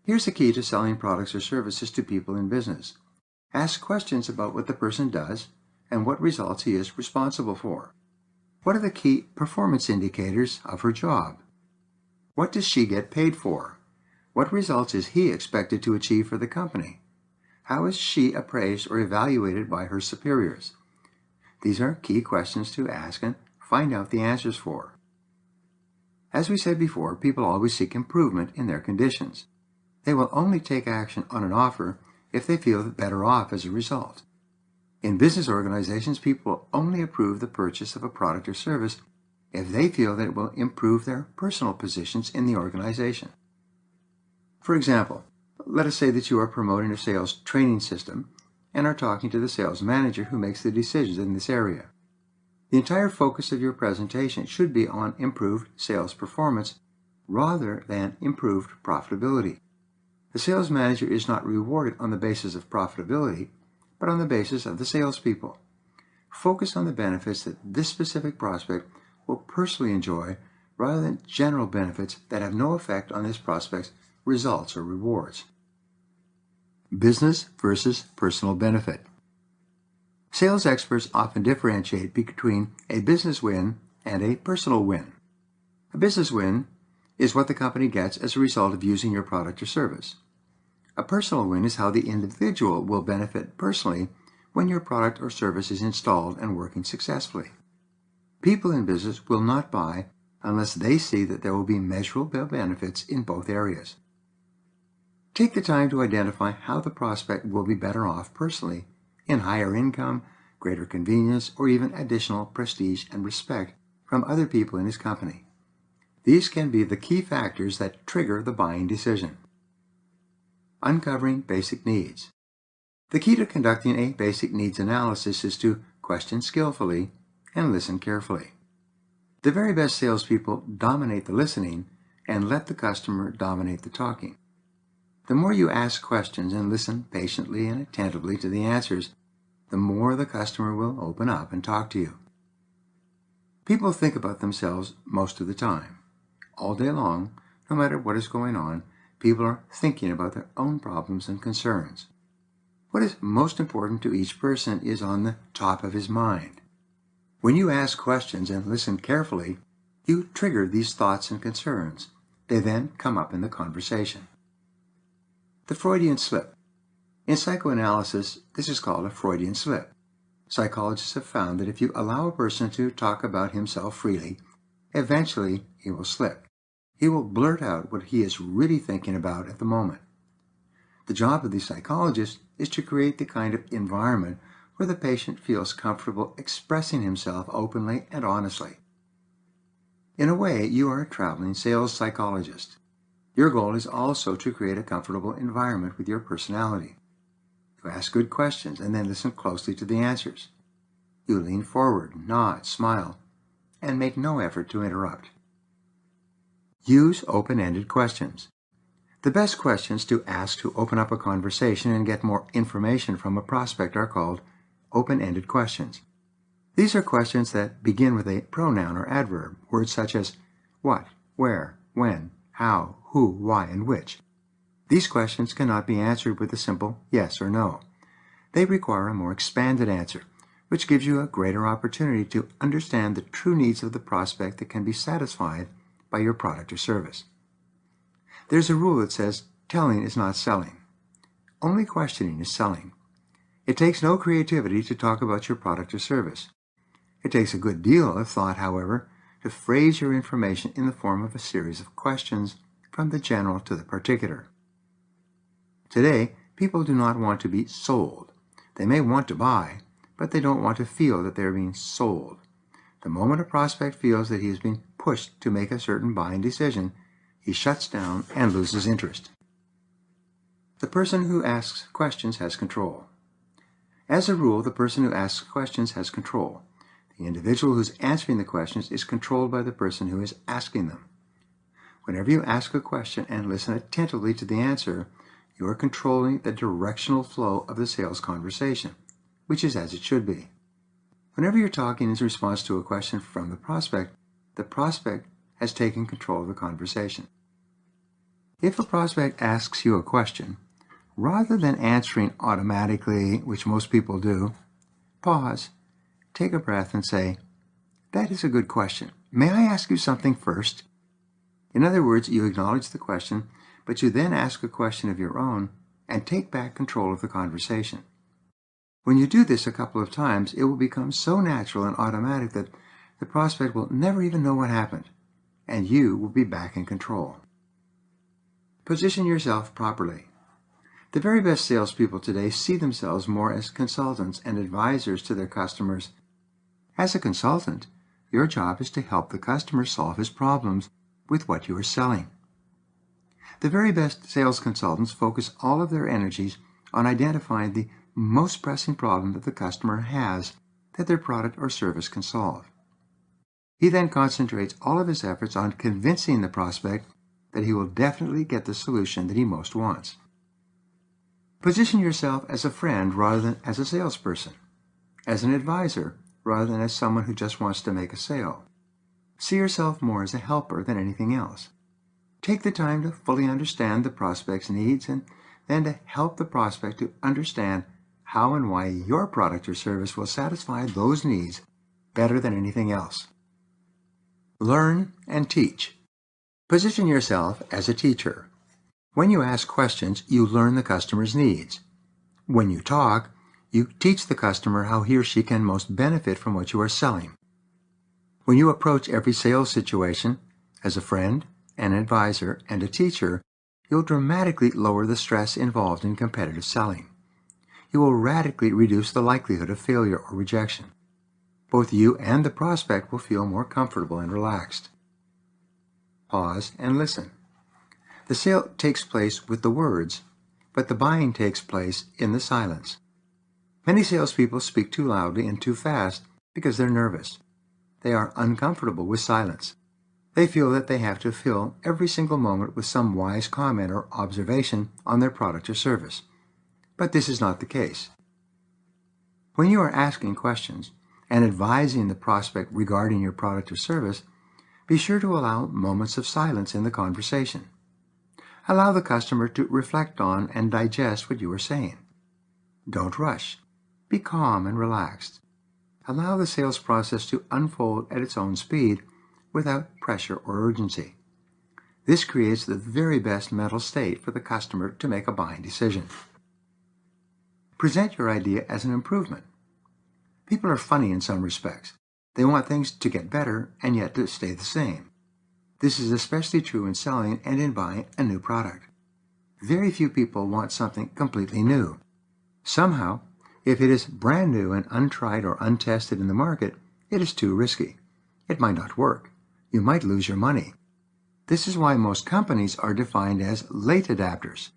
Here's the key to selling products or services to people in business. Ask questions about what the person does and what results he is responsible for. What are the key performance indicators of her job? What does she get paid for? What results is he expected to achieve for the company? How is she appraised or evaluated by her superiors? These are key questions to ask and find out the answers for. As we said before, people always seek improvement in their conditions. They will only take action on an offer if they feel better off as a result. In business organizations, people will only approve the purchase of a product or service if they feel that it will improve their personal positions in the organization. For example, let us say that you are promoting a sales training system and are talking to the sales manager who makes the decisions in this area. The entire focus of your presentation should be on improved sales performance rather than improved profitability. The sales manager is not rewarded on the basis of profitability, but on the basis of the salespeople. Focus on the benefits that this specific prospect will personally enjoy rather than general benefits that have no effect on this prospect's results or rewards. Business versus personal benefit. Sales experts often differentiate between a business win and a personal win. A business win is what the company gets as a result of using your product or service. A personal win is how the individual will benefit personally when your product or service is installed and working successfully. People in business will not buy unless they see that there will be measurable benefits in both areas. Take the time to identify how the prospect will be better off personally in higher income, greater convenience, or even additional prestige and respect from other people in his company. These can be the key factors that trigger the buying decision. Uncovering basic needs. The key to conducting a basic needs analysis is to question skillfully and listen carefully. The very best salespeople dominate the listening and let the customer dominate the talking. The more you ask questions and listen patiently and attentively to the answers, the more the customer will open up and talk to you. People think about themselves most of the time. All day long, no matter what is going on, people are thinking about their own problems and concerns. What is most important to each person is on the top of his mind. When you ask questions and listen carefully, you trigger these thoughts and concerns. They then come up in the conversation. The Freudian slip. In psychoanalysis, this is called a Freudian slip. Psychologists have found that if you allow a person to talk about himself freely, eventually he will slip. He will blurt out what he is really thinking about at the moment. The job of the psychologist is to create the kind of environment where the patient feels comfortable expressing himself openly and honestly. In a way, you are a traveling sales psychologist. Your goal is also to create a comfortable environment with your personality. You ask good questions and then listen closely to the answers. You lean forward, nod, smile, and make no effort to interrupt. Use open-ended questions. The best questions to ask to open up a conversation and get more information from a prospect are called open-ended questions. These are questions that begin with a pronoun or adverb, words such as what, where, when, how, who, why, and which. These questions cannot be answered with a simple yes or no. They require a more expanded answer, which gives you a greater opportunity to understand the true needs of the prospect that can be satisfied by your product or service. There's a rule that says telling is not selling. Only questioning is selling. It takes no creativity to talk about your product or service. It takes a good deal of thought, however, to phrase your information in the form of a series of questions from the general to the particular. Today, people do not want to be sold. They may want to buy, but they don't want to feel that they are being sold. The moment a prospect feels that he is being pushed to make a certain buying decision, he shuts down and loses interest. The person who asks questions has control. As a rule, the person who asks questions has control. The individual who's answering the questions is controlled by the person who is asking them. Whenever you ask a question and listen attentively to the answer, you are controlling the directional flow of the sales conversation, which is as it should be. Whenever you're talking in response to a question from the prospect has taken control of the conversation. If a prospect asks you a question, rather than answering automatically, which most people do, pause, take a breath and say, "That is a good question. May I ask you something first?" In other words, you acknowledge the question, but you then ask a question of your own and take back control of the conversation. When you do this a couple of times, it will become so natural and automatic that the prospect will never even know what happened, and you will be back in control. Position yourself properly. The very best salespeople today see themselves more as consultants and advisors to their customers. As a consultant, your job is to help the customer solve his problems with what you are selling. The very best sales consultants focus all of their energies on identifying the most pressing problem that the customer has that their product or service can solve. He then concentrates all of his efforts on convincing the prospect that he will definitely get the solution that he most wants. Position yourself as a friend rather than as a salesperson, as an advisor rather than as someone who just wants to make a sale. See yourself more as a helper than anything else. Take the time to fully understand the prospect's needs and then to help the prospect to understand how and why your product or service will satisfy those needs better than anything else. Learn and teach. Position yourself as a teacher. When you ask questions, you learn the customer's needs. When you talk, you teach the customer how he or she can most benefit from what you are selling. When you approach every sales situation as a friend, an advisor, and a teacher, you'll dramatically lower the stress involved in competitive selling. You will radically reduce the likelihood of failure or rejection. Both you and the prospect will feel more comfortable and relaxed. Pause and listen. The sale takes place with the words, but the buying takes place in the silence. Many salespeople speak too loudly and too fast because they're nervous. They are uncomfortable with silence. They feel that they have to fill every single moment with some wise comment or observation on their product or service. But this is not the case. When you are asking questions and advising the prospect regarding your product or service, be sure to allow moments of silence in the conversation. Allow the customer to reflect on and digest what you are saying. Don't rush. Be calm and relaxed. Allow the sales process to unfold at its own speed without pressure or urgency. This creates the very best mental state for the customer to make a buying decision. Present your idea as an improvement. People are funny in some respects. They want things to get better and yet to stay the same. This is especially true in selling and in buying a new product. Very few people want something completely new. Somehow, if it is brand new and untried or untested in the market, it is too risky. It might not work. You might lose your money. This is why most companies are defined as late adapters.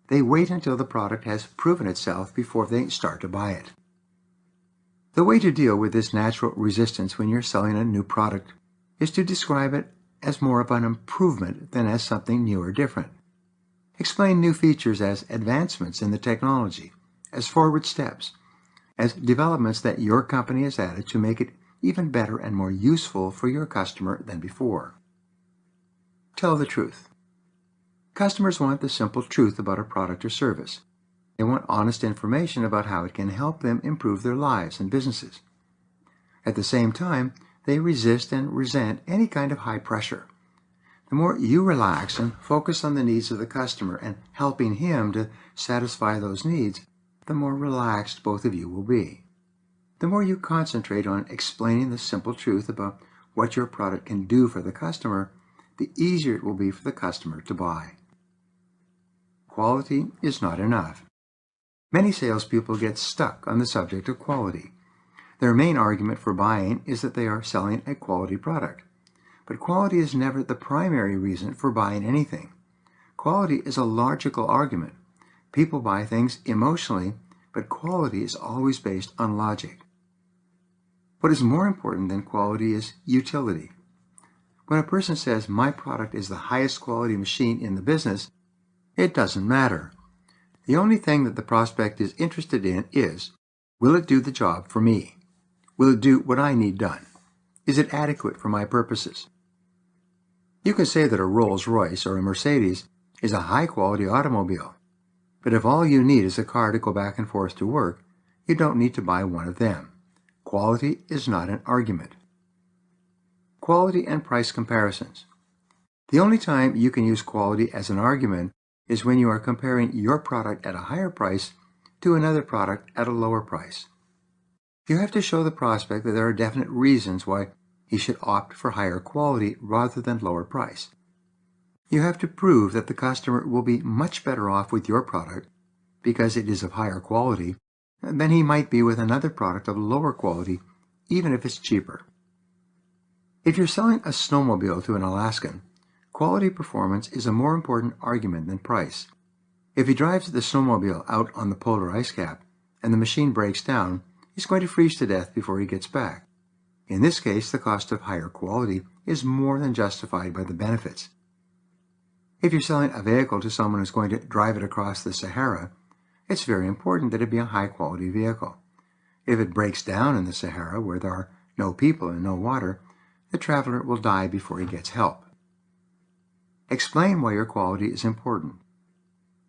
They wait until the product has proven itself before they start to buy it. The way to deal with this natural resistance when you're selling a new product is to describe it as more of an improvement than as something new or different. Explain new features as advancements in the technology, as forward steps, as developments that your company has added to make it even better and more useful for your customer than before. Tell the truth. Customers want the simple truth about a product or service. They want honest information about how it can help them improve their lives and businesses. At the same time, they resist and resent any kind of high pressure. The more you relax and focus on the needs of the customer and helping him to satisfy those needs, the more relaxed both of you will be. The more you concentrate on explaining the simple truth about what your product can do for the customer, the easier it will be for the customer to buy. Quality is not enough. Many salespeople get stuck on the subject of quality. Their main argument for buying is that they are selling a quality product. But quality is never the primary reason for buying anything. Quality is a logical argument. People buy things emotionally, but quality is always based on logic. What is more important than quality is utility. When a person says, "My product is the highest quality machine in the business," it doesn't matter. The only thing that the prospect is interested in is, will it do the job for me? Will it do what I need done? Is it adequate for my purposes? You can say that a Rolls-Royce or a Mercedes is a high-quality automobile, but if all you need is a car to go back and forth to work, you don't need to buy one of them. Quality is not an argument. Quality and price comparisons. The only time you can use quality as an argument is when you are comparing your product at a higher price to another product at a lower price. You have to show the prospect that there are definite reasons why he should opt for higher quality rather than lower price. You have to prove that the customer will be much better off with your product because it is of higher quality than he might be with another product of lower quality, even if it's cheaper. If you're selling a snowmobile to an Alaskan, quality performance is a more important argument than price. If he drives the snowmobile out on the polar ice cap and the machine breaks down, he's going to freeze to death before he gets back. In this case, the cost of higher quality is more than justified by the benefits. If you're selling a vehicle to someone who's going to drive it across the Sahara, it's very important that it be a high-quality vehicle. If it breaks down in the Sahara, where there are no people and no water, the traveler will die before he gets help. Explain why your quality is important.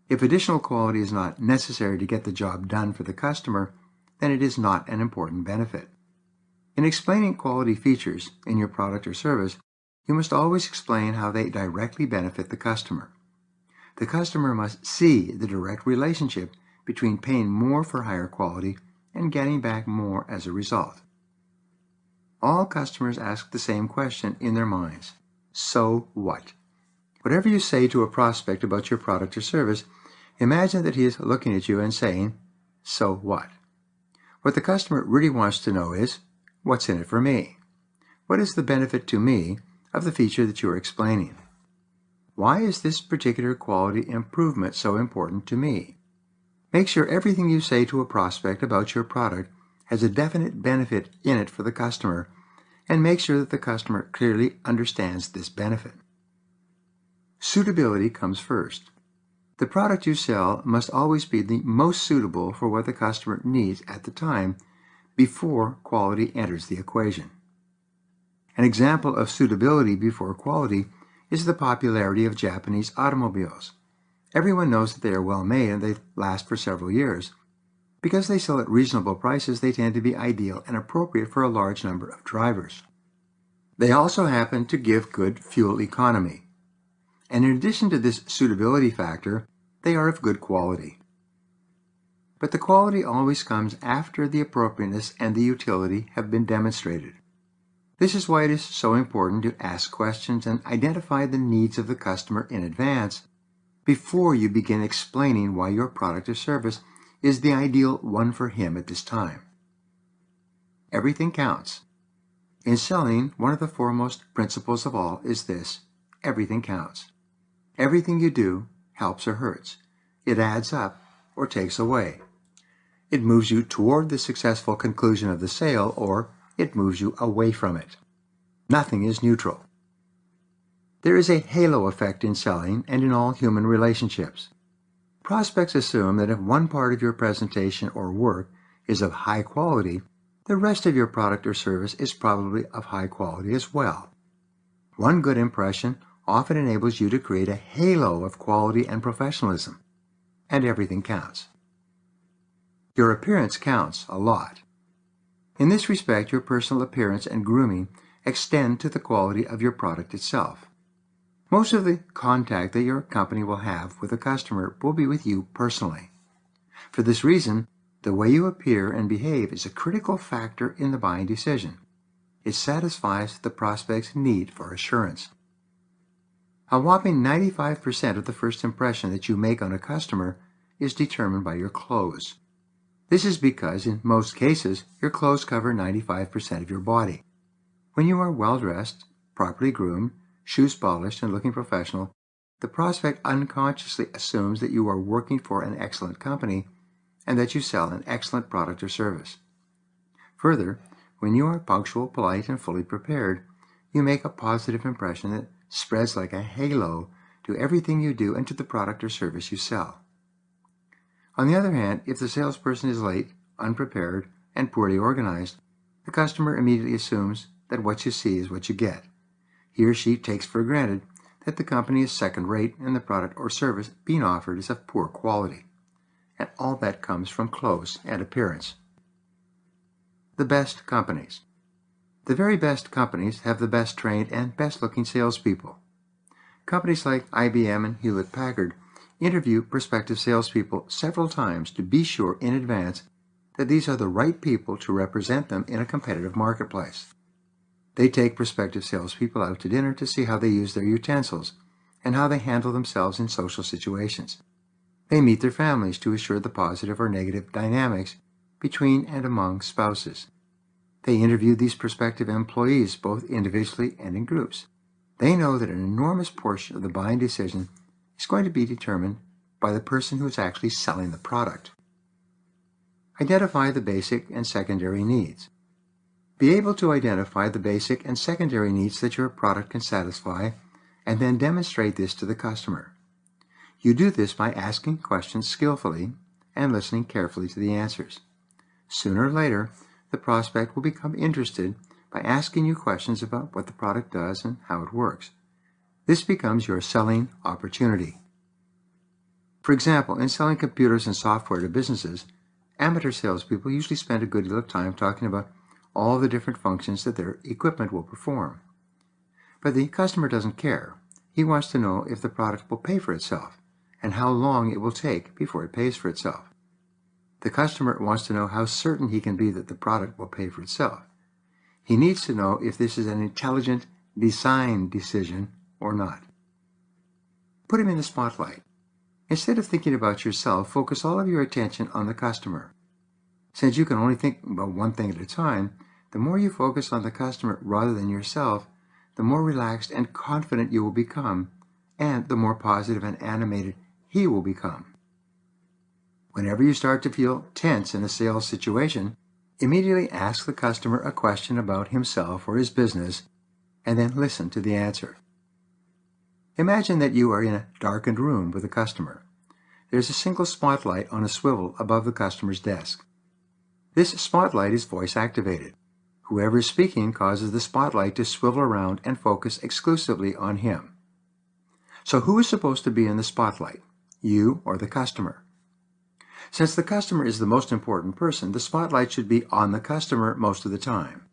If additional quality is not necessary to get the job done for the customer, then it is not an important benefit. In explaining quality features in your product or service, you must always explain how they directly benefit the customer. The customer must see the direct relationship between paying more for higher quality and getting back more as a result. All customers ask the same question in their minds: so what? Whatever you say to a prospect about your product or service, imagine that he is looking at you and saying, so what? What the customer really wants to know is, what's in it for me? What is the benefit to me of the feature that you are explaining? Why is this particular quality improvement so important to me? Make sure everything you say to a prospect about your product has a definite benefit in it for the customer, and make sure that the customer clearly understands this benefit. Suitability comes first. The product you sell must always be the most suitable for what the customer needs at the time before quality enters the equation. An example of suitability before quality is the popularity of Japanese automobiles. Everyone knows that they are well made and they last for several years. Because they sell at reasonable prices, they tend to be ideal and appropriate for a large number of drivers. They also happen to give good fuel economy. And in addition to this suitability factor, they are of good quality. But the quality always comes after the appropriateness and the utility have been demonstrated. This is why it is so important to ask questions and identify the needs of the customer in advance before you begin explaining why your product or service is the ideal one for him at this time. Everything counts. In selling, one of the foremost principles of all is this: everything counts. Everything you do helps or hurts. It adds up or takes away. It moves you toward the successful conclusion of the sale, or it moves you away from it. Nothing is neutral. There is a halo effect in selling and in all human relationships. Prospects assume that if one part of your presentation or work is of high quality, the rest of your product or service is probably of high quality as well. One good impression often enables you to create a halo of quality and professionalism, and everything counts. Your appearance counts a lot. In this respect, your personal appearance and grooming extend to the quality of your product itself. Most of the contact that your company will have with a customer will be with you personally. For this reason, the way you appear and behave is a critical factor in the buying decision. It satisfies the prospect's need for assurance. A whopping 95% of the first impression that you make on a customer is determined by your clothes. This is because, in most cases, your clothes cover 95% of your body. When you are well-dressed, properly groomed, shoes polished, and looking professional, the prospect unconsciously assumes that you are working for an excellent company and that you sell an excellent product or service. Further, When you are punctual, polite, and fully prepared, you make a positive impression that spreads like a halo to everything you do and to the product or service you sell. On the other hand, if the salesperson is late, unprepared, and poorly organized, the customer immediately assumes that what you see is what you get. He or she takes for granted that the company is second-rate and the product or service being offered is of poor quality. And all that comes from clothes and appearance. The best companies. The very best companies have the best trained and best-looking salespeople. Companies like IBM and Hewlett-Packard interview prospective salespeople several times to be sure in advance that these are the right people to represent them in a competitive marketplace. They take prospective salespeople out to dinner to see how they use their utensils and how they handle themselves in social situations. They meet their families to assure the positive or negative dynamics between and among spouses. They interview these prospective employees both individually and in groups. They know that an enormous portion of the buying decision is going to be determined by the person who is actually selling the product. Identify the basic and secondary needs. Be able to identify the basic and secondary needs that your product can satisfy, and then demonstrate this to the customer. You do this by asking questions skillfully and listening carefully to the answers. Sooner or later, the prospect will become interested by asking you questions about what the product does and how it works. This becomes your selling opportunity. For example, in selling computers and software to businesses, amateur salespeople usually spend a good deal of time talking about all the different functions that their equipment will perform. But the customer doesn't care. He wants to know if the product will pay for itself and how long it will take before it pays for itself. The customer wants to know how certain he can be that the product will pay for itself. He needs to know if this is an intelligent design decision or not. Put him in the spotlight. Instead of thinking about yourself, focus all of your attention on the customer. Since you can only think about one thing at a time, the more you focus on the customer rather than yourself, the more relaxed and confident you will become, and the more positive and animated he will become. Whenever you start to feel tense in a sales situation, immediately ask the customer a question about himself or his business, and then listen to the answer. Imagine that you are in a darkened room with a customer. There's a single spotlight on a swivel above the customer's desk. This spotlight is voice-activated. Whoever is speaking causes the spotlight to swivel around and focus exclusively on him. So who is supposed to be in the spotlight, you or the customer? Since the customer is the most important person, the spotlight should be on the customer most of the time.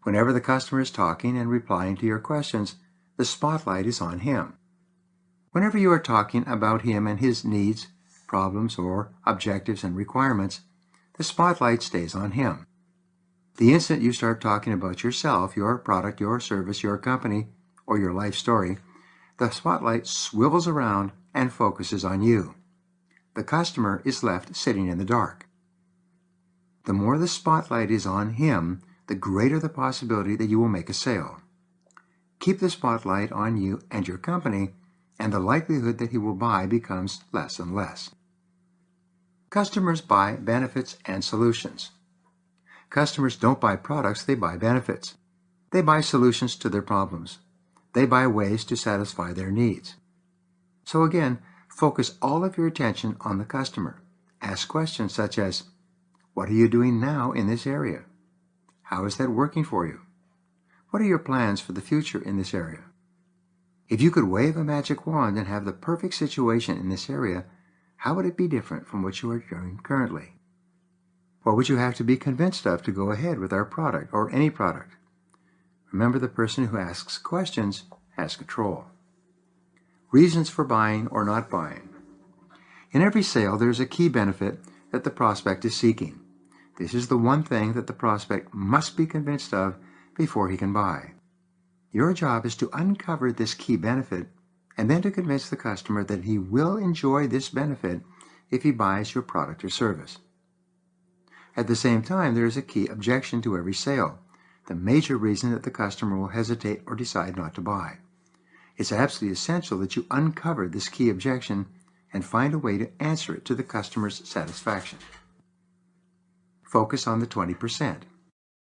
Whenever the customer is talking and replying to your questions, the spotlight is on him. Whenever you are talking about him and his needs, problems, or objectives and requirements, the spotlight stays on him. The instant you start talking about yourself, your product, your service, your company, or your life story, the spotlight swivels around and focuses on you. The customer is left sitting in the dark. The more the spotlight is on him, the greater the possibility that you will make a sale. Keep the spotlight on you and your company, and the likelihood that he will buy becomes less and less. Customers buy benefits and solutions. Customers don't buy products, they buy benefits. They buy solutions to their problems. They buy ways to satisfy their needs. So again, focus all of your attention on the customer. Ask questions such as, what are you doing now in this area? How is that working for you? What are your plans for the future in this area? If you could wave a magic wand and have the perfect situation in this area, how would it be different from what you are doing currently? What would you have to be convinced of to go ahead with our product or any product? Remember, the person who asks questions has control. Reasons for buying or not buying. In every sale, there is a key benefit that the prospect is seeking. This is the one thing that the prospect must be convinced of before he can buy. Your job is to uncover this key benefit and then to convince the customer that he will enjoy this benefit if he buys your product or service. At the same time, there is a key objection to every sale, the major reason that the customer will hesitate or decide not to buy. It's absolutely essential that you uncover this key objection and find a way to answer it to the customer's satisfaction. Focus on the 20%.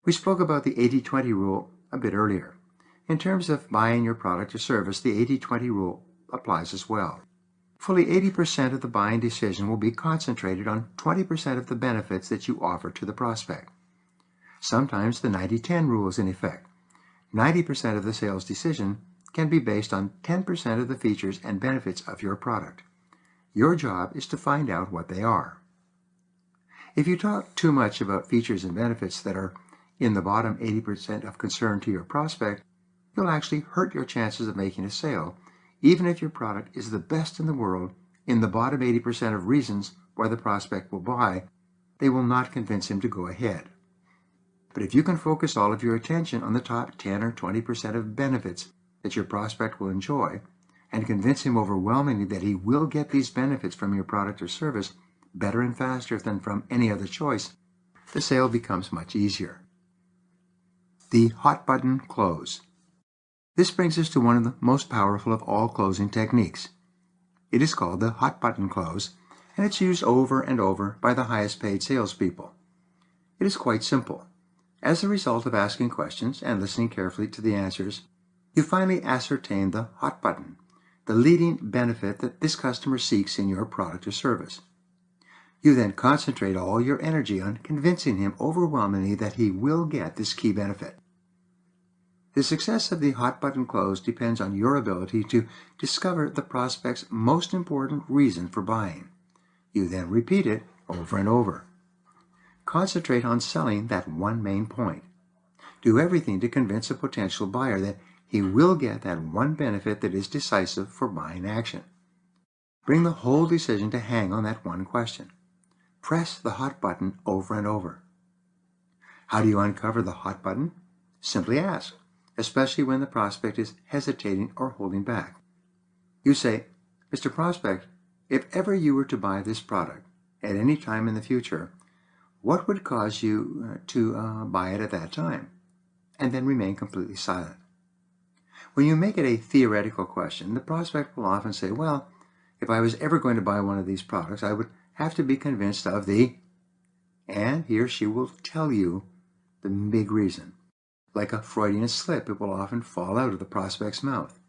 We spoke about the 80-20 rule a bit earlier. In terms of buying your product or service, the 80-20 rule applies as well. Fully 80% of the buying decision will be concentrated on 20% of the benefits that you offer to the prospect. Sometimes the 90-10 rule is in effect. 90% of the sales decision can be based on 10% of the features and benefits of your product. Your job is to find out what they are. If you talk too much about features and benefits that are in the bottom 80% of concern to your prospect, you'll actually hurt your chances of making a sale, even if your product is the best in the world. In the bottom 80% of reasons why the prospect will buy, they will not convince him to go ahead. But if you can focus all of your attention on the top 10 or 20% of benefits that your prospect will enjoy, and convince him overwhelmingly that he will get these benefits from your product or service better and faster than from any other choice, the sale becomes much easier. The hot button close. This brings us to one of the most powerful of all closing techniques. It is called the hot button close, and it's used over and over by the highest paid salespeople. It is quite simple. As a result of asking questions and listening carefully to the answers, you finally ascertain the hot button, the leading benefit that this customer seeks in your product or service. You then concentrate all your energy on convincing him overwhelmingly that he will get this key benefit. The success of the hot button close depends on your ability to discover the prospect's most important reason for buying. You then repeat it over and over. Concentrate on selling that one main point. Do everything to convince a potential buyer that he will get that one benefit that is decisive for buying action. Bring the whole decision to hang on that one question. Press the hot button over and over. How do you uncover the hot button? Simply ask, especially when the prospect is hesitating or holding back. You say, "Mr. Prospect, if ever you were to buy this product at any time in the future, what would cause you to buy it at that time?" And then remain completely silent. When you make it a theoretical question, the prospect will often say, "Well, if I was ever going to buy one of these products, I would have to be convinced of the..." And he or she will tell you the big reason. Like a Freudian slip, it will often fall out of the prospect's mouth.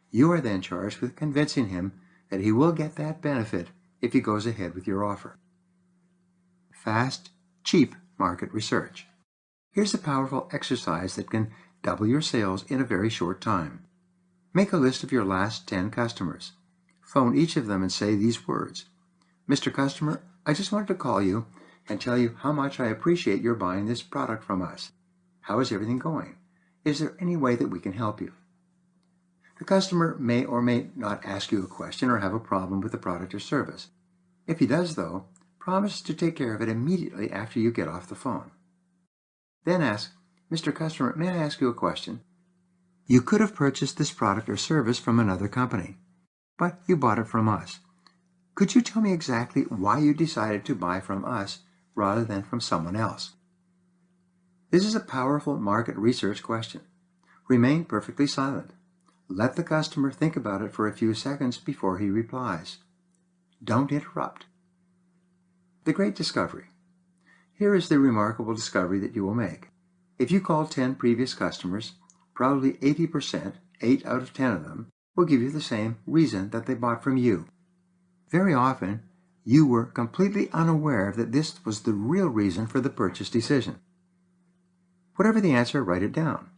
You are then charged with convincing him that he will get that benefit if he goes ahead with your offer. Fast, cheap market research. Here's a powerful exercise that can double your sales in a very short time. Make a list of your last 10 customers. Phone each of them and say these words: "Mr. Customer, I just wanted to call you and tell you how much I appreciate your buying this product from us. How is everything going? Is there any way that we can help you?" The customer may or may not ask you a question or have a problem with the product or service. If he does, though, promise to take care of it immediately after you get off the phone. Then ask, "Mr. Customer, may I ask you a question? You could have purchased this product or service from another company, but you bought it from us. Could you tell me exactly why you decided to buy from us rather than from someone else?" This is a powerful market research question. Remain perfectly silent. Let the customer think about it for a few seconds before he replies. Don't interrupt. The great discovery. Here is the remarkable discovery that you will make. If you call 10 previous customers, probably 80%, 8 out of 10 of them, will give you the same reason that they bought from you. Very often, you were completely unaware that this was the real reason for the purchase decision. Whatever the answer, write it down.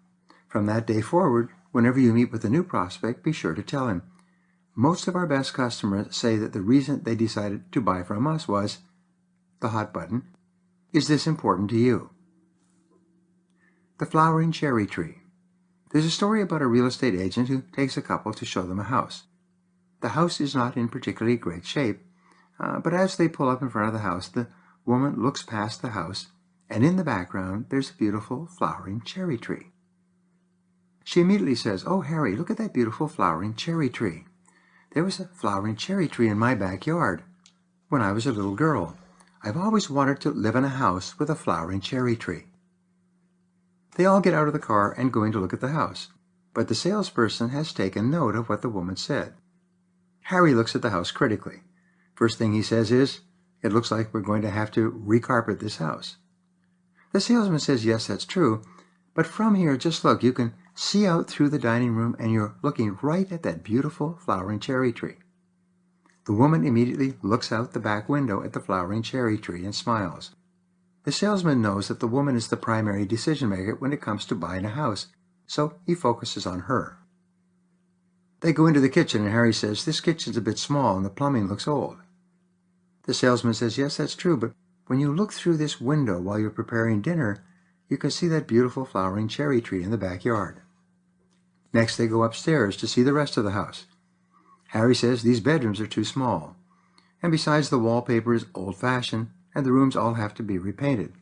From that day forward, whenever you meet with a new prospect, be sure to tell him, "Most of our best customers say that the reason they decided to buy from us was..." The hot button. Is this important to you? The flowering cherry tree. There's a story about a real estate agent who takes a couple to show them a house. The house is not in particularly great shape, but as they pull up in front of the house, the woman looks past the house, and in the background there's a beautiful flowering cherry tree. She immediately says, "Oh, Harry, look at that beautiful flowering cherry tree. There was a flowering cherry tree in my backyard when I was a little girl. I've always wanted to live in a house with a flowering cherry tree." They all get out of the car and go in to look at the house, but the salesperson has taken note of what the woman said. Harry looks at the house critically. First thing he says is, "It looks like we're going to have to recarpet this house." The salesman says, yes, that's true, but from here, just look, you can see out through the dining room and you're looking right at that beautiful flowering cherry tree. The woman immediately looks out the back window at the flowering cherry tree and smiles. The salesman knows that the woman is the primary decision maker when it comes to buying a house, so he focuses on her. They go into the kitchen and Harry says, this kitchen's a bit small and the plumbing looks old. The salesman says, yes, that's true, but when you look through this window while you're preparing dinner, you can see that beautiful flowering cherry tree in the backyard. Next, they go upstairs to see the rest of the house. Harry says these bedrooms are too small, and besides, the wallpaper is old-fashioned and the rooms all have to be repainted.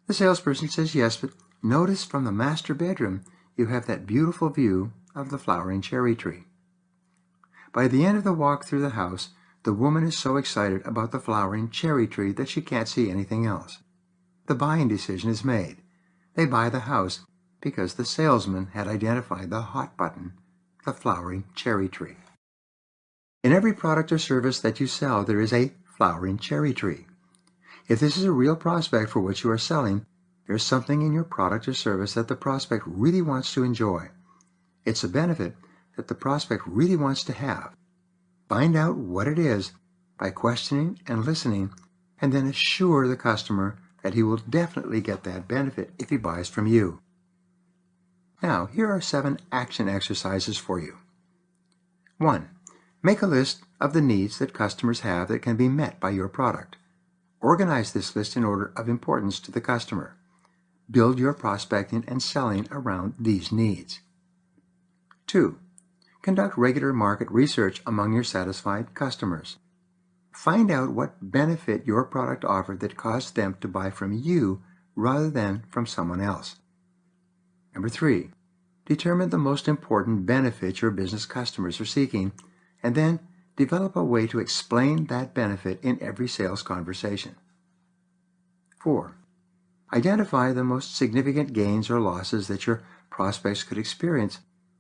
The salesperson says, yes, but notice from the master bedroom you have that beautiful view of the flowering cherry tree. By the end of the walk through the house, the woman is so excited about the flowering cherry tree that she can't see anything else. The buying decision is made. They buy the house because the salesman had identified the hot button, the flowering cherry tree. In every product or service that you sell, there is a flowering cherry tree. If this is a real prospect for what you are selling, there's something in your product or service that the prospect really wants to enjoy. It's a benefit that the prospect really wants to have. Find out what it is by questioning and listening, and then assure the customer that he will definitely get that benefit if he buys from you. Now, here are 7 action exercises for you. 1. Make a list of the needs that customers have that can be met by your product. Organize this list in order of importance to the customer. Build your prospecting and selling around these needs. 2. Conduct regular market research among your satisfied customers. Find out what benefit your product offered that caused them to buy from you rather than from someone else. Number 3. Determine the most important benefit your business customers are seeking, and then develop a way to explain that benefit in every sales conversation. 4. Identify the most significant gains or losses that your prospects could experience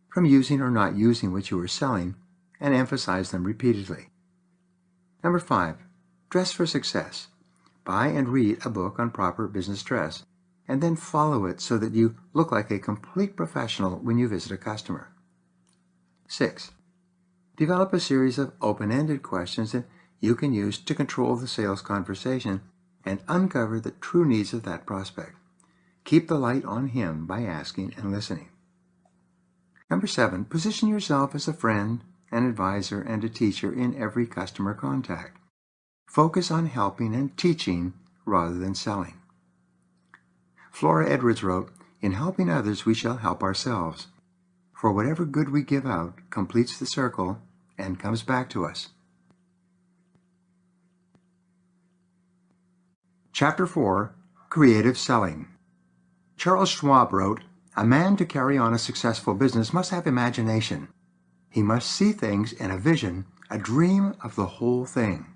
from using or not using what you are selling, and emphasize them repeatedly. Number 5. Dress for success. Buy and read a book on proper business dress, and then follow it so that you look like a complete professional when you visit a customer. 6. Develop a series of open-ended questions that you can use to control the sales conversation and uncover the true needs of that prospect. Keep the light on him by asking and listening. Number 7. Position yourself as a friend, an advisor, and a teacher in every customer contact. Focus on helping and teaching rather than selling. Flora Edwards wrote, "In helping others we shall help ourselves, for whatever good we give out completes the circle and comes back to us." Chapter 4. Creative Selling. Charles Schwab wrote, "A man to carry on a successful business must have imagination. He must see things in a vision, a dream of the whole thing."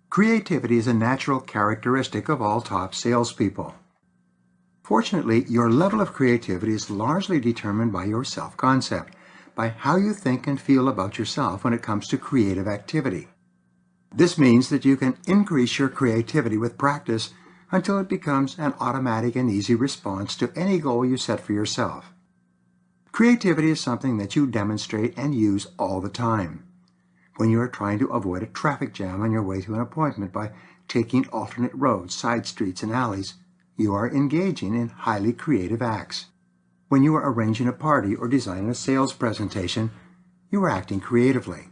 Creativity is a natural characteristic of all top salespeople. Fortunately, your level of creativity is largely determined by your self-concept, by how you think and feel about yourself when it comes to creative activity. This means that you can increase your creativity with practice until it becomes an automatic and easy response to any goal you set for yourself. Creativity is something that you demonstrate and use all the time. When you are trying to avoid a traffic jam on your way to an appointment by taking alternate roads, side streets, and alleys, you are engaging in highly creative acts. When you are arranging a party or designing a sales presentation, you are acting creatively.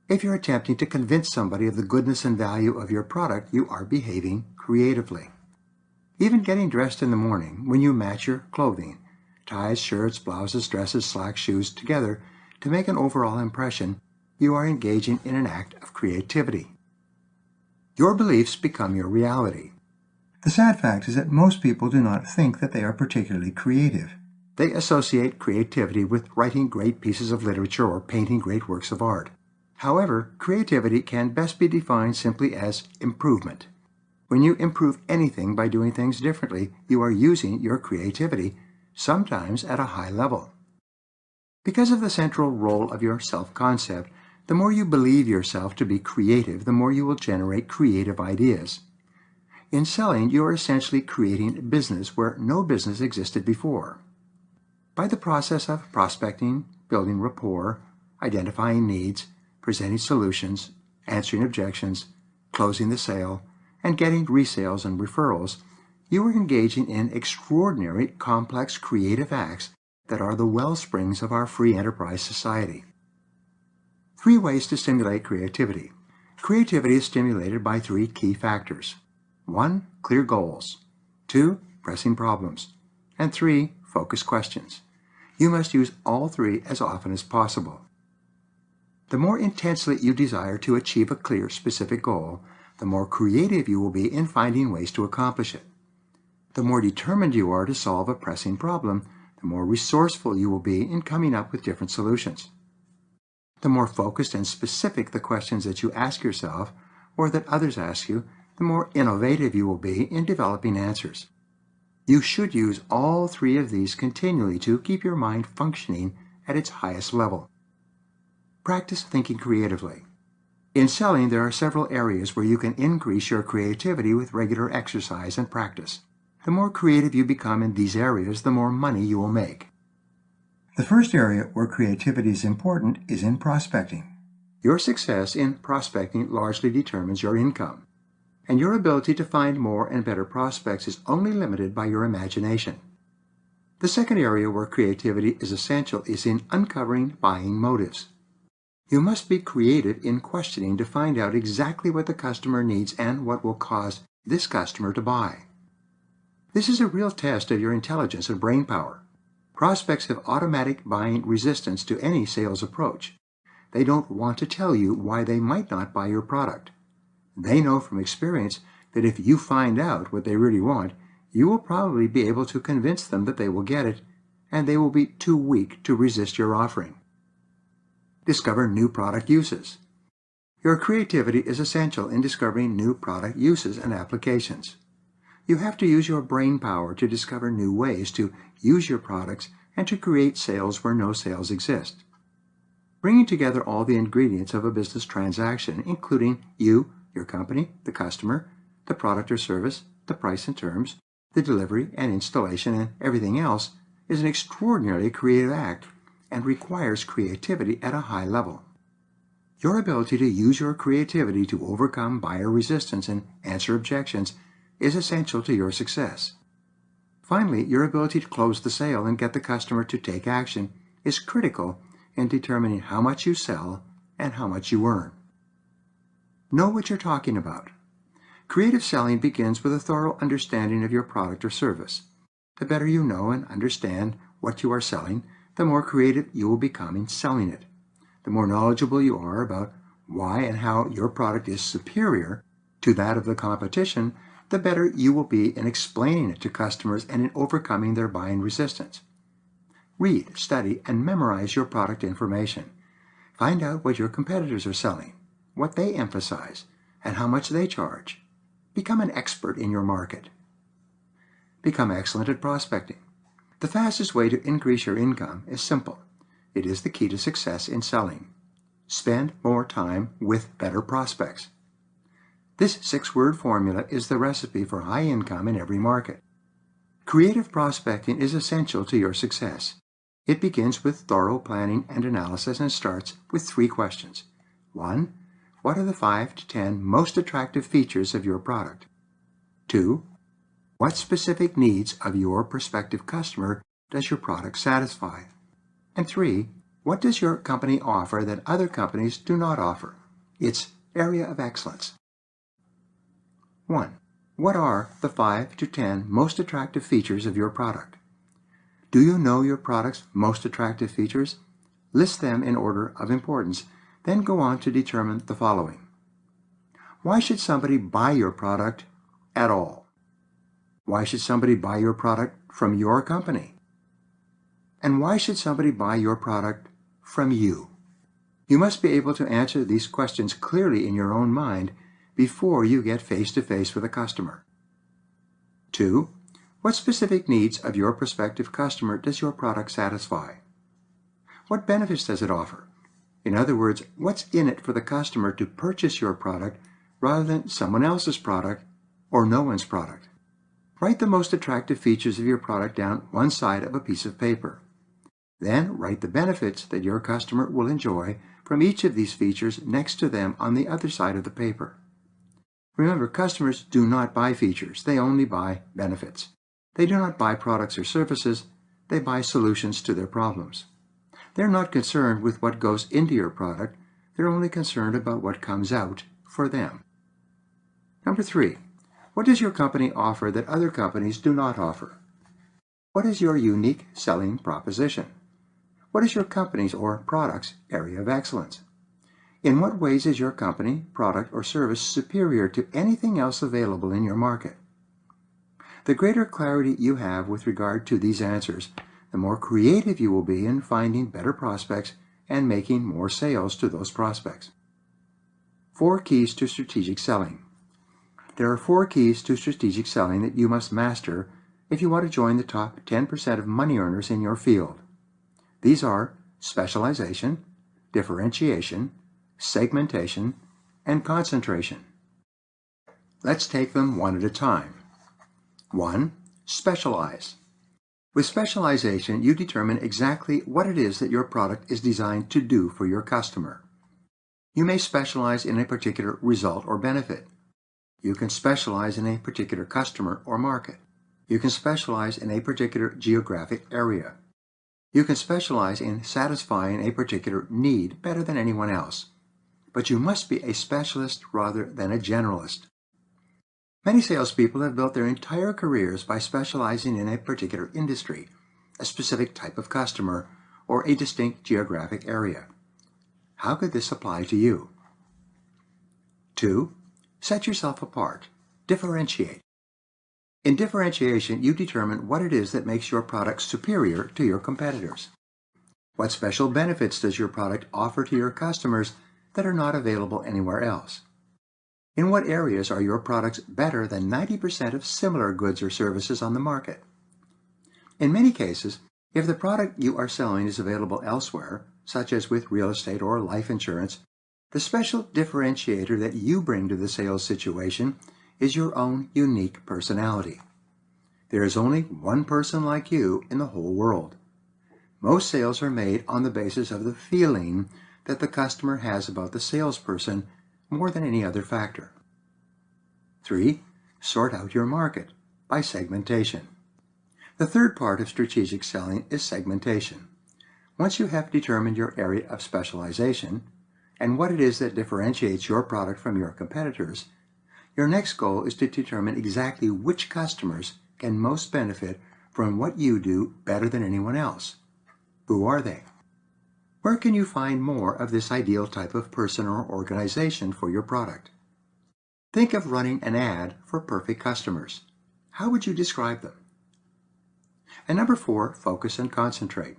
If you're attempting to convince somebody of the goodness and value of your product, you are behaving creatively. Even getting dressed in the morning, when you match your clothing, ties, shirts, blouses, dresses, slacks, shoes, together to make an overall impression, you are engaging in an act of creativity. Your beliefs become your reality. The sad fact is that most people do not think that they are particularly creative. They associate creativity with writing great pieces of literature or painting great works of art. However, creativity can best be defined simply as improvement. When you improve anything by doing things differently, you are using your creativity, sometimes at a high level. Because of the central role of your self-concept, the more you believe yourself to be creative, the more you will generate creative ideas. In selling, you are essentially creating a business where no business existed before. By the process of prospecting, building rapport, identifying needs, presenting solutions, answering objections, closing the sale, and getting resales and referrals, you are engaging in extraordinary, complex, creative acts that are the wellsprings of our free enterprise society. 3 ways to stimulate creativity. Creativity is stimulated by 3 key factors. 1. Clear goals. 2. Pressing problems. And 3. Focused questions. You must use all 3 as often as possible. The more intensely you desire to achieve a clear, specific goal, the more creative you will be in finding ways to accomplish it. The more determined you are to solve a pressing problem, the more resourceful you will be in coming up with different solutions. The more focused and specific the questions that you ask yourself or that others ask you, the more innovative you will be in developing answers. You should use all 3 of these continually to keep your mind functioning at its highest level. Practice thinking creatively. In selling, there are several areas where you can increase your creativity with regular exercise and practice. The more creative you become in these areas, the more money you will make. The first area where creativity is important is in prospecting. Your success in prospecting largely determines your income, and your ability to find more and better prospects is only limited by your imagination. The second area where creativity is essential is in uncovering buying motives. You must be creative in questioning to find out exactly what the customer needs and what will cause this customer to buy. This is a real test of your intelligence and brain power. Prospects have automatic buying resistance to any sales approach. They don't want to tell you why they might not buy your product. They know from experience that if you find out what they really want, you will probably be able to convince them that they will get it, and they will be too weak to resist your offering. Discover new product uses. Your creativity is essential in discovering new product uses and applications. You have to use your brain power to discover new ways to use your products and to create sales where no sales exist. Bringing together all the ingredients of a business transaction, including you, your company, the customer, the product or service, the price and terms, the delivery and installation, and everything else, is an extraordinarily creative act and requires creativity at a high level. Your ability to use your creativity to overcome buyer resistance and answer objections is essential to your success. Finally, your ability to close the sale and get the customer to take action is critical in determining how much you sell and how much you earn. Know what you're talking about. Creative selling begins with a thorough understanding of your product or service. The better you know and understand what you are selling, the more creative you will become in selling it. The more knowledgeable you are about why and how your product is superior to that of the competition, the better you will be in explaining it to customers and in overcoming their buying resistance. Read, study, and memorize your product information. Find out what your competitors are selling, what they emphasize, and how much they charge. Become an expert in your market. Become excellent at prospecting. The fastest way to increase your income is simple. It is the key to success in selling. Spend more time with better prospects. This 6-word formula is the recipe for high income in every market. Creative prospecting is essential to your success. It begins with thorough planning and analysis and starts with 3 questions. 1. What are the 5 to 10 most attractive features of your product? 2. What specific needs of your prospective customer does your product satisfy? And 3. What does your company offer that other companies do not offer? Its area of excellence. 1. What are the 5 to 10 most attractive features of your product? Do you know your product's most attractive features? List them in order of importance, then go on to determine the following. Why should somebody buy your product at all? Why should somebody buy your product from your company? And why should somebody buy your product from you? You must be able to answer these questions clearly in your own mind before you get face-to-face with a customer. 2. What specific needs of your prospective customer does your product satisfy? What benefits does it offer? In other words, what's in it for the customer to purchase your product rather than someone else's product or no one's product. Write the most attractive features of your product down one side of a piece of paper. Then write the benefits that your customer will enjoy from each of these features next to them on the other side of the paper. Remember, customers do not buy features, they only buy benefits. They do not buy products or services, they buy solutions to their problems. They're not concerned with what goes into your product, they're only concerned about what comes out for them. Number 3, what does your company offer that other companies do not offer? What is your unique selling proposition? What is your company's or product's area of excellence? In what ways is your company, product, or service superior to anything else available in your market? The greater clarity you have with regard to these answers, the more creative you will be in finding better prospects and making more sales to those prospects. 4 keys to strategic selling. There are 4 keys to strategic selling that you must master if you want to join the top 10% of money earners in your field. These are specialization, differentiation, segmentation, and concentration. Let's take them one at a time. 1. Specialize. With specialization, you determine exactly what it is that your product is designed to do for your customer. You may specialize in a particular result or benefit. You can specialize in a particular customer or market. You can specialize in a particular geographic area. You can specialize in satisfying a particular need better than anyone else. But you must be a specialist rather than a generalist. Many salespeople have built their entire careers by specializing in a particular industry, a specific type of customer, or a distinct geographic area. How could this apply to you? 2. Set yourself apart. Differentiate. In differentiation, you determine what it is that makes your product superior to your competitors. What special benefits does your product offer to your customers that are not available anywhere else? In what areas are your products better than 90% of similar goods or services on the market? In many cases, if the product you are selling is available elsewhere, such as with real estate or life insurance, the special differentiator that you bring to the sales situation is your own unique personality. There is only one person like you in the whole world. Most sales are made on the basis of the feeling that the customer has about the salesperson more than any other factor. 3. Sort out your market by segmentation. The third part of strategic selling is segmentation. Once you have determined your area of specialization and what it is that differentiates your product from your competitors, your next goal is to determine exactly which customers can most benefit from what you do better than anyone else. Who are they? Where can you find more of this ideal type of person or organization for your product? Think of running an ad for perfect customers. How would you describe them? And number 4, focus and concentrate.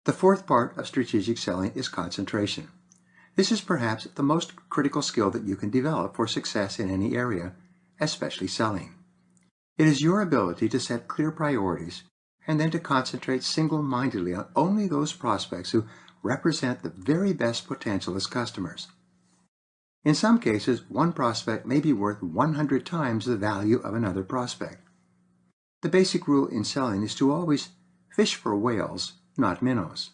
The fourth part of strategic selling is concentration. This is perhaps the most critical skill that you can develop for success in any area, especially selling. It is your ability to set clear priorities and then to concentrate single-mindedly on only those prospects who represent the very best potential as customers. In some cases, one prospect may be worth 100 times the value of another prospect. The basic rule in selling is to always fish for whales, not minnows.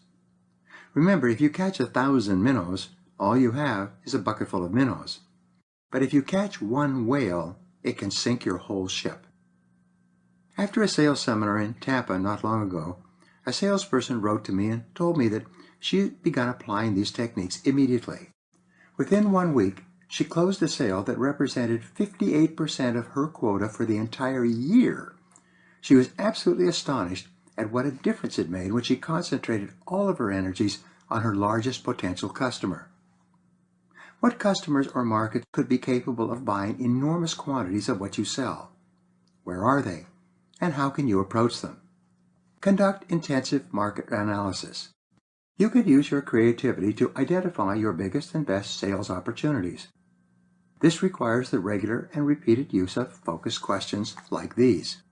Remember, if you catch 1,000 minnows, all you have is a bucket full of minnows. But if you catch one whale, it can sink your whole ship. After a sales seminar in Tampa not long ago, a salesperson wrote to me and told me that she had begun applying these techniques immediately. Within 1 week, she closed a sale that represented 58% of her quota for the entire year. She was absolutely astonished at what a difference it made when she concentrated all of her energies on her largest potential customer. What customers or markets could be capable of buying enormous quantities of what you sell? Where are they? And how can you approach them? Conduct intensive market analysis. You could use your creativity to identify your biggest and best sales opportunities. This requires the regular and repeated use of focused questions like these.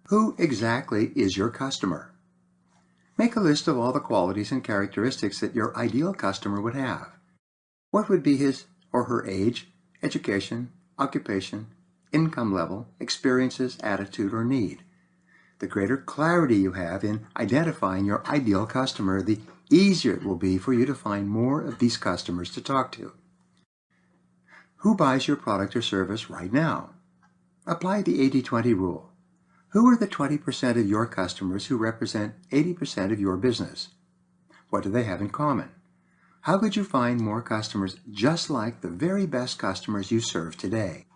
Who exactly is your customer? Make a list of all the qualities and characteristics that your ideal customer would have. What would be his or her age, education, occupation, income level, experiences, attitude, or need. The greater clarity you have in identifying your ideal customer, the easier it will be for you to find more of these customers to talk to. Who buys your product or service right now? Apply the 80-20 rule. Who are the 20% of your customers who represent 80% of your business? What do they have in common? How could you find more customers just like the very best customers you serve today?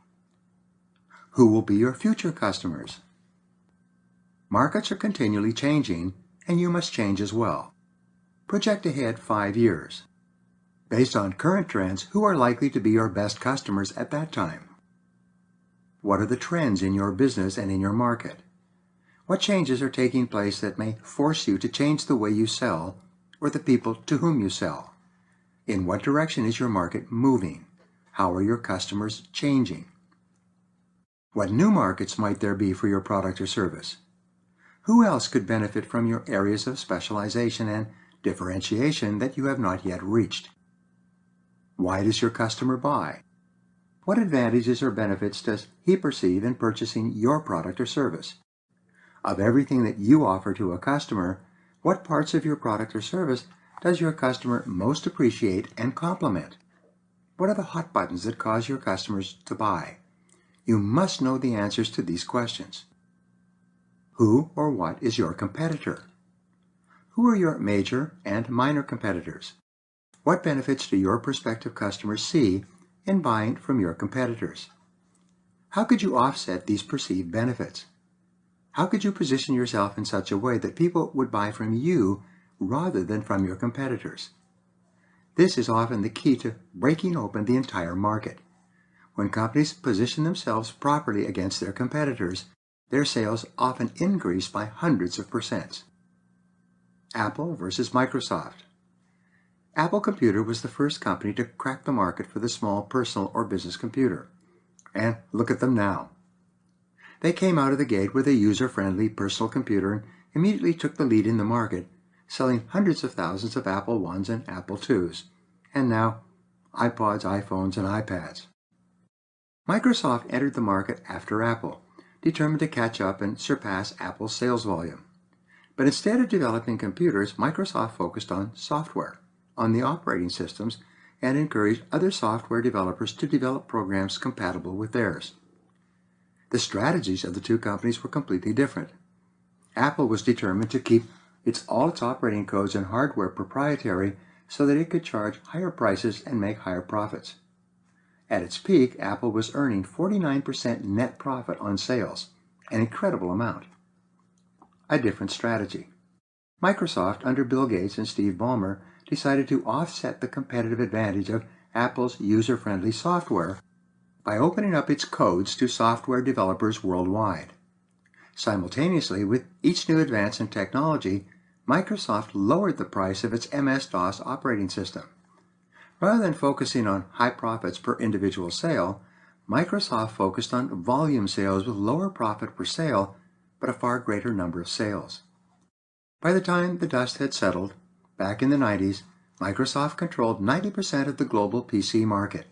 Who will be your future customers? Markets are continually changing, and you must change as well. Project ahead 5 years. Based on current trends, who are likely to be your best customers at that time? What are the trends in your business and in your market? What changes are taking place that may force you to change the way you sell or the people to whom you sell? In what direction is your market moving? How are your customers changing? What new markets might there be for your product or service? Who else could benefit from your areas of specialization and differentiation that you have not yet reached? Why does your customer buy? What advantages or benefits does he perceive in purchasing your product or service? Of everything that you offer to a customer, what parts of your product or service does your customer most appreciate and compliment? What are the hot buttons that cause your customers to buy? You must know the answers to these questions. Who or what is your competitor? Who are your major and minor competitors? What benefits do your prospective customers see in buying from your competitors? How could you offset these perceived benefits? How could you position yourself in such a way that people would buy from you rather than from your competitors? This is often the key to breaking open the entire market. When companies position themselves properly against their competitors, their sales often increase by hundreds of percent. Apple versus Microsoft. Apple Computer was the first company to crack the market for the small personal or business computer. And look at them now. They came out of the gate with a user-friendly personal computer and immediately took the lead in the market, selling hundreds of thousands of Apple I's and Apple II's, and now iPods, iPhones, and iPads. Microsoft entered the market after Apple, determined to catch up and surpass Apple's sales volume. But instead of developing computers, Microsoft focused on software, on the operating systems, and encouraged other software developers to develop programs compatible with theirs. The strategies of the two companies were completely different. Apple was determined to keep all its operating codes and hardware proprietary so that it could charge higher prices and make higher profits. At its peak, Apple was earning 49% net profit on sales, an incredible amount. A different strategy. Microsoft, under Bill Gates and Steve Ballmer, decided to offset the competitive advantage of Apple's user-friendly software by opening up its codes to software developers worldwide. Simultaneously, with each new advance in technology, Microsoft lowered the price of its MS-DOS operating system. Rather than focusing on high profits per individual sale, Microsoft focused on volume sales with lower profit per sale, but a far greater number of sales. By the time the dust had settled, back in the 90s, Microsoft controlled 90% of the global PC market.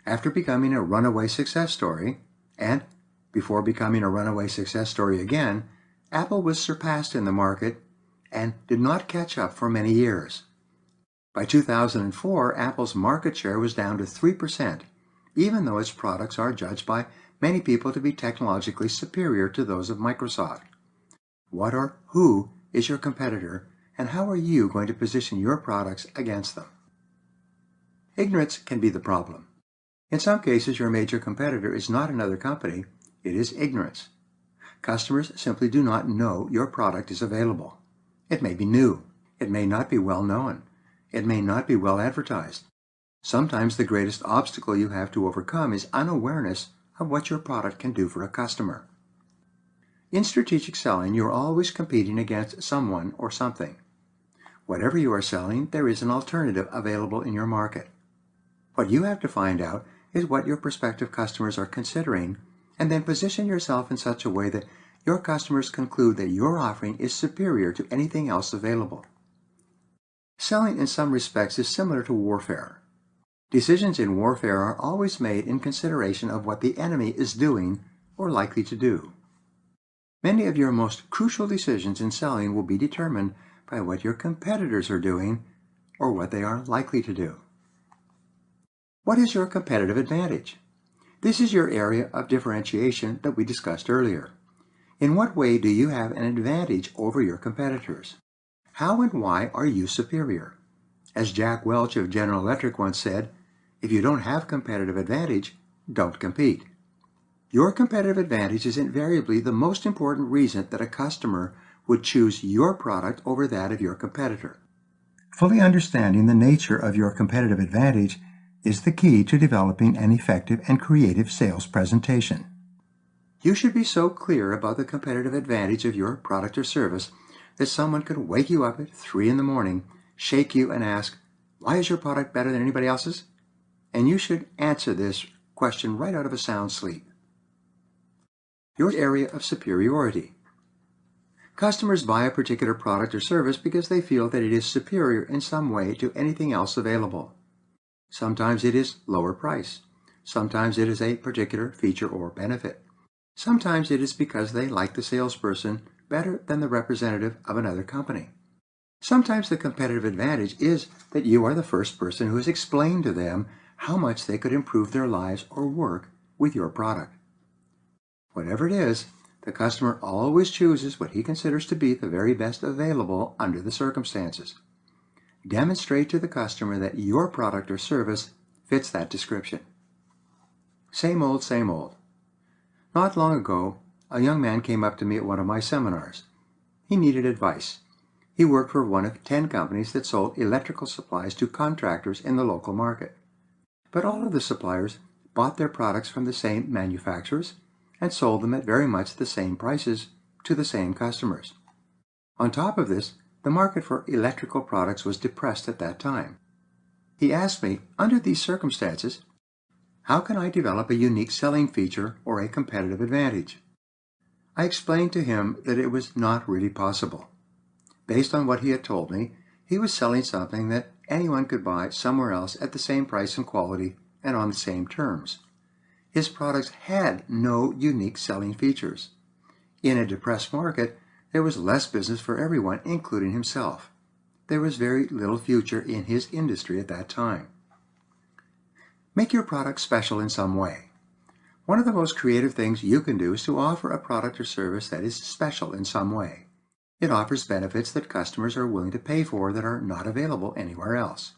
After becoming a runaway success story, and before becoming a runaway success story again, Apple was surpassed in the market and did not catch up for many years. By 2004, Apple's market share was down to 3%, even though its products are judged by many people to be technologically superior to those of Microsoft. What or who is your competitor, and how are you going to position your products against them? Ignorance can be the problem. In some cases, your major competitor is not another company, it is ignorance. Customers simply do not know your product is available. It may be new. It may not be well known. It may not be well advertised. Sometimes the greatest obstacle you have to overcome is unawareness of what your product can do for a customer. In strategic selling, you are always competing against someone or something. Whatever you are selling, there is an alternative available in your market. What you have to find out is what your prospective customers are considering, and then position yourself in such a way that your customers conclude that your offering is superior to anything else available. Selling in some respects is similar to warfare. Decisions in warfare are always made in consideration of what the enemy is doing or likely to do. Many of your most crucial decisions in selling will be determined by what your competitors are doing or what they are likely to do. What is your competitive advantage? This is your area of differentiation that we discussed earlier. In what way do you have an advantage over your competitors? How and why are you superior? As Jack Welch of General Electric once said, if you don't have competitive advantage, don't compete. Your competitive advantage is invariably the most important reason that a customer would choose your product over that of your competitor. Fully understanding the nature of your competitive advantage is the key to developing an effective and creative sales presentation. You should be so clear about the competitive advantage of your product or service that someone could wake you up at 3 in the morning, shake you and ask, "Why is your product better than anybody else's?" And you should answer this question right out of a sound sleep. Your area of superiority. Customers buy a particular product or service because they feel that it is superior in some way to anything else available. Sometimes it is lower price. Sometimes it is a particular feature or benefit. Sometimes it is because they like the salesperson better than the representative of another company. Sometimes the competitive advantage is that you are the first person who has explained to them how much they could improve their lives or work with your product. Whatever it is, the customer always chooses what he considers to be the very best available under the circumstances. Demonstrate to the customer that your product or service fits that description. Same old, same old. Not long ago, a young man came up to me at one of my seminars. He needed advice. He worked for one of 10 companies that sold electrical supplies to contractors in the local market. But all of the suppliers bought their products from the same manufacturers and sold them at very much the same prices to the same customers. On top of this, the market for electrical products was depressed at that time. He asked me, under these circumstances, how can I develop a unique selling feature or a competitive advantage? I explained to him that it was not really possible. Based on what he had told me, he was selling something that anyone could buy somewhere else at the same price and quality and on the same terms. His products had no unique selling features. In a depressed market, there was less business for everyone, including himself. There was very little future in his industry at that time. Make your product special in some way. One of the most creative things you can do is to offer a product or service that is special in some way. It offers benefits that customers are willing to pay for that are not available anywhere else.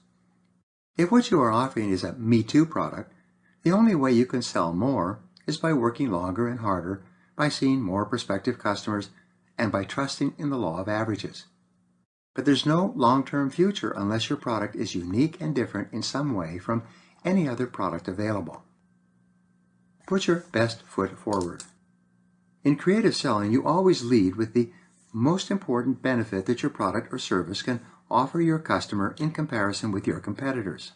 If what you are offering is a Me Too product, the only way you can sell more is by working longer and harder, by seeing more prospective customers, and by trusting in the law of averages. But there's no long-term future unless your product is unique and different in some way from any other product available. Put your best foot forward. In creative selling, you always lead with the most important benefit that your product or service can offer your customer in comparison with your competitors.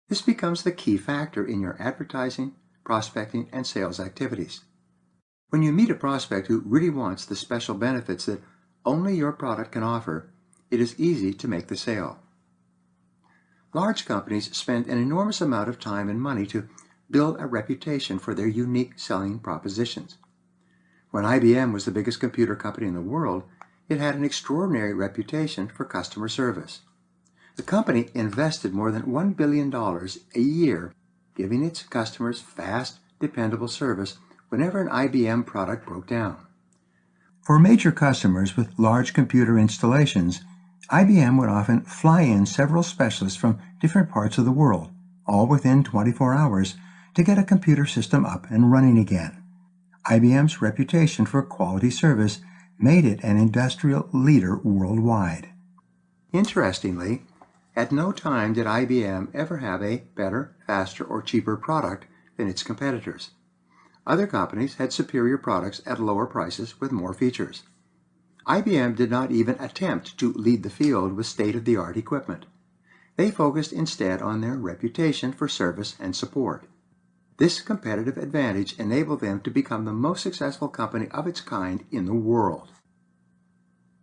This becomes the key factor in your advertising, prospecting, and sales activities. When you meet a prospect who really wants the special benefits that only your product can offer, it is easy to make the sale. Large companies spend an enormous amount of time and money to build a reputation for their unique selling propositions. When IBM was the biggest computer company in the world, it had an extraordinary reputation for customer service. The company invested more than $1 billion a year giving its customers fast, dependable service whenever an IBM product broke down. For major customers with large computer installations, IBM would often fly in several specialists from different parts of the world, all within 24 hours, to get a computer system up and running again. IBM's reputation for quality service made it an industrial leader worldwide. Interestingly, at no time did IBM ever have a better, faster, or cheaper product than its competitors. Other companies had superior products at lower prices with more features. IBM did not even attempt to lead the field with state-of-the-art equipment. They focused instead on their reputation for service and support. This competitive advantage enabled them to become the most successful company of its kind in the world.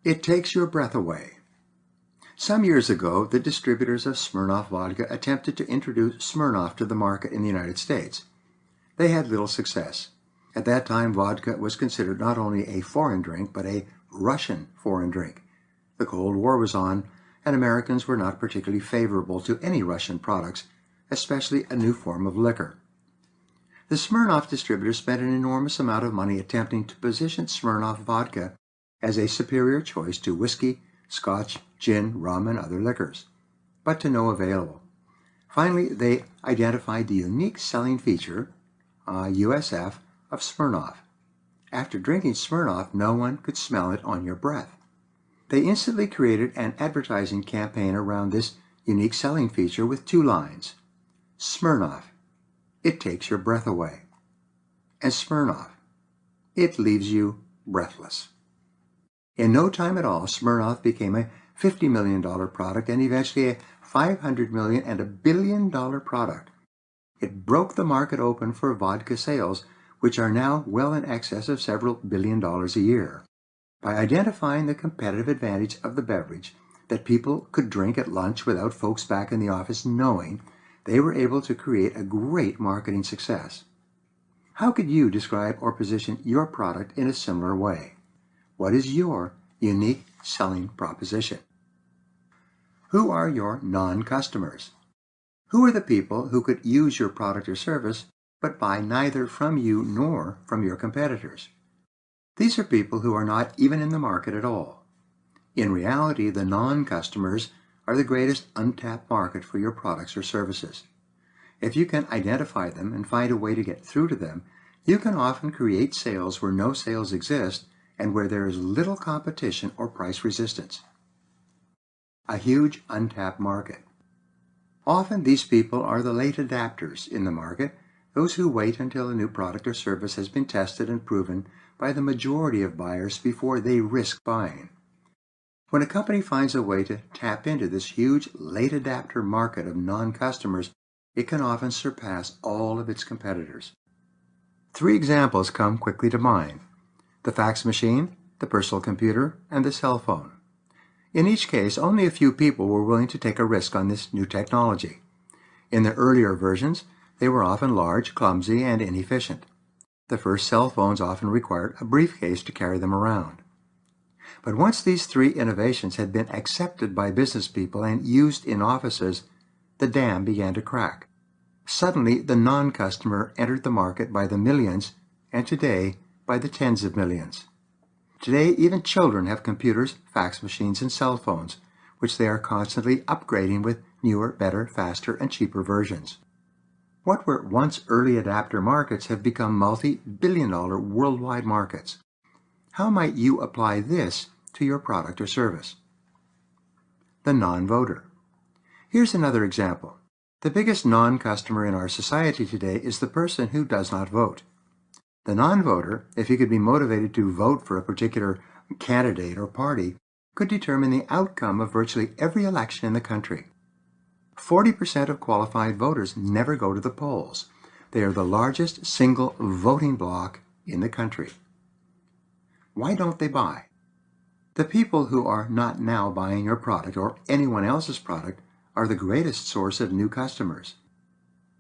It takes your breath away. Some years ago, the distributors of Smirnoff vodka attempted to introduce Smirnoff to the market in the United States. They had little success. At that time, vodka was considered not only a foreign drink, but a Russian foreign drink. The Cold War was on, and Americans were not particularly favorable to any Russian products, especially a new form of liquor. The Smirnoff distributors spent an enormous amount of money attempting to position Smirnoff vodka as a superior choice to whiskey, scotch, gin, rum, and other liquors, but to no avail. Finally, they identified the unique selling feature, USF, of Smirnoff. After drinking Smirnoff, no one could smell it on your breath. They instantly created an advertising campaign around this unique selling feature with 2 lines. Smirnoff, it takes your breath away. And Smirnoff, it leaves you breathless. In no time at all, Smirnoff became a $50 million product and eventually a $500 million and $1 billion product. It broke the market open for vodka sales, which are now well in excess of several $1 billion a year. By identifying the competitive advantage of the beverage, that people could drink at lunch without folks back in the office knowing, they were able to create a great marketing success. How could you describe or position your product in a similar way? What is your unique selling proposition? Who are your non-customers? Who are the people who could use your product or service but buy neither from you nor from your competitors? These are people who are not even in the market at all. In reality, the non-customers are the greatest untapped market for your products or services. If you can identify them and find a way to get through to them, you can often create sales where no sales exist and where there is little competition or price resistance. A huge untapped market. Often these people are the late adapters in the market, those who wait until a new product or service has been tested and proven by the majority of buyers before they risk buying. When a company finds a way to tap into this huge late adapter market of non-customers, it can often surpass all of its competitors. 3 examples come quickly to mind: the fax machine, the personal computer, and the cell phone. In each case, only a few people were willing to take a risk on this new technology. In the earlier versions, they were often large, clumsy, and inefficient. The first cell phones often required a briefcase to carry them around. But once these 3 innovations had been accepted by business people and used in offices, the dam began to crack. Suddenly, the non-customer entered the market by the millions, and today, by the tens of millions. Today, even children have computers, fax machines, and cell phones, which they are constantly upgrading with newer, better, faster, and cheaper versions. What were once early adapter markets have become multi-billion-dollar worldwide markets. How might you apply this to your product or service? The non-voter. Here's another example. The biggest non-customer in our society today is the person who does not vote. The non-voter, if he could be motivated to vote for a particular candidate or party, could determine the outcome of virtually every election in the country. 40% of qualified voters never go to the polls. They are the largest single voting bloc in the country. Why don't they buy? The people who are not now buying your product or anyone else's product are the greatest source of new customers.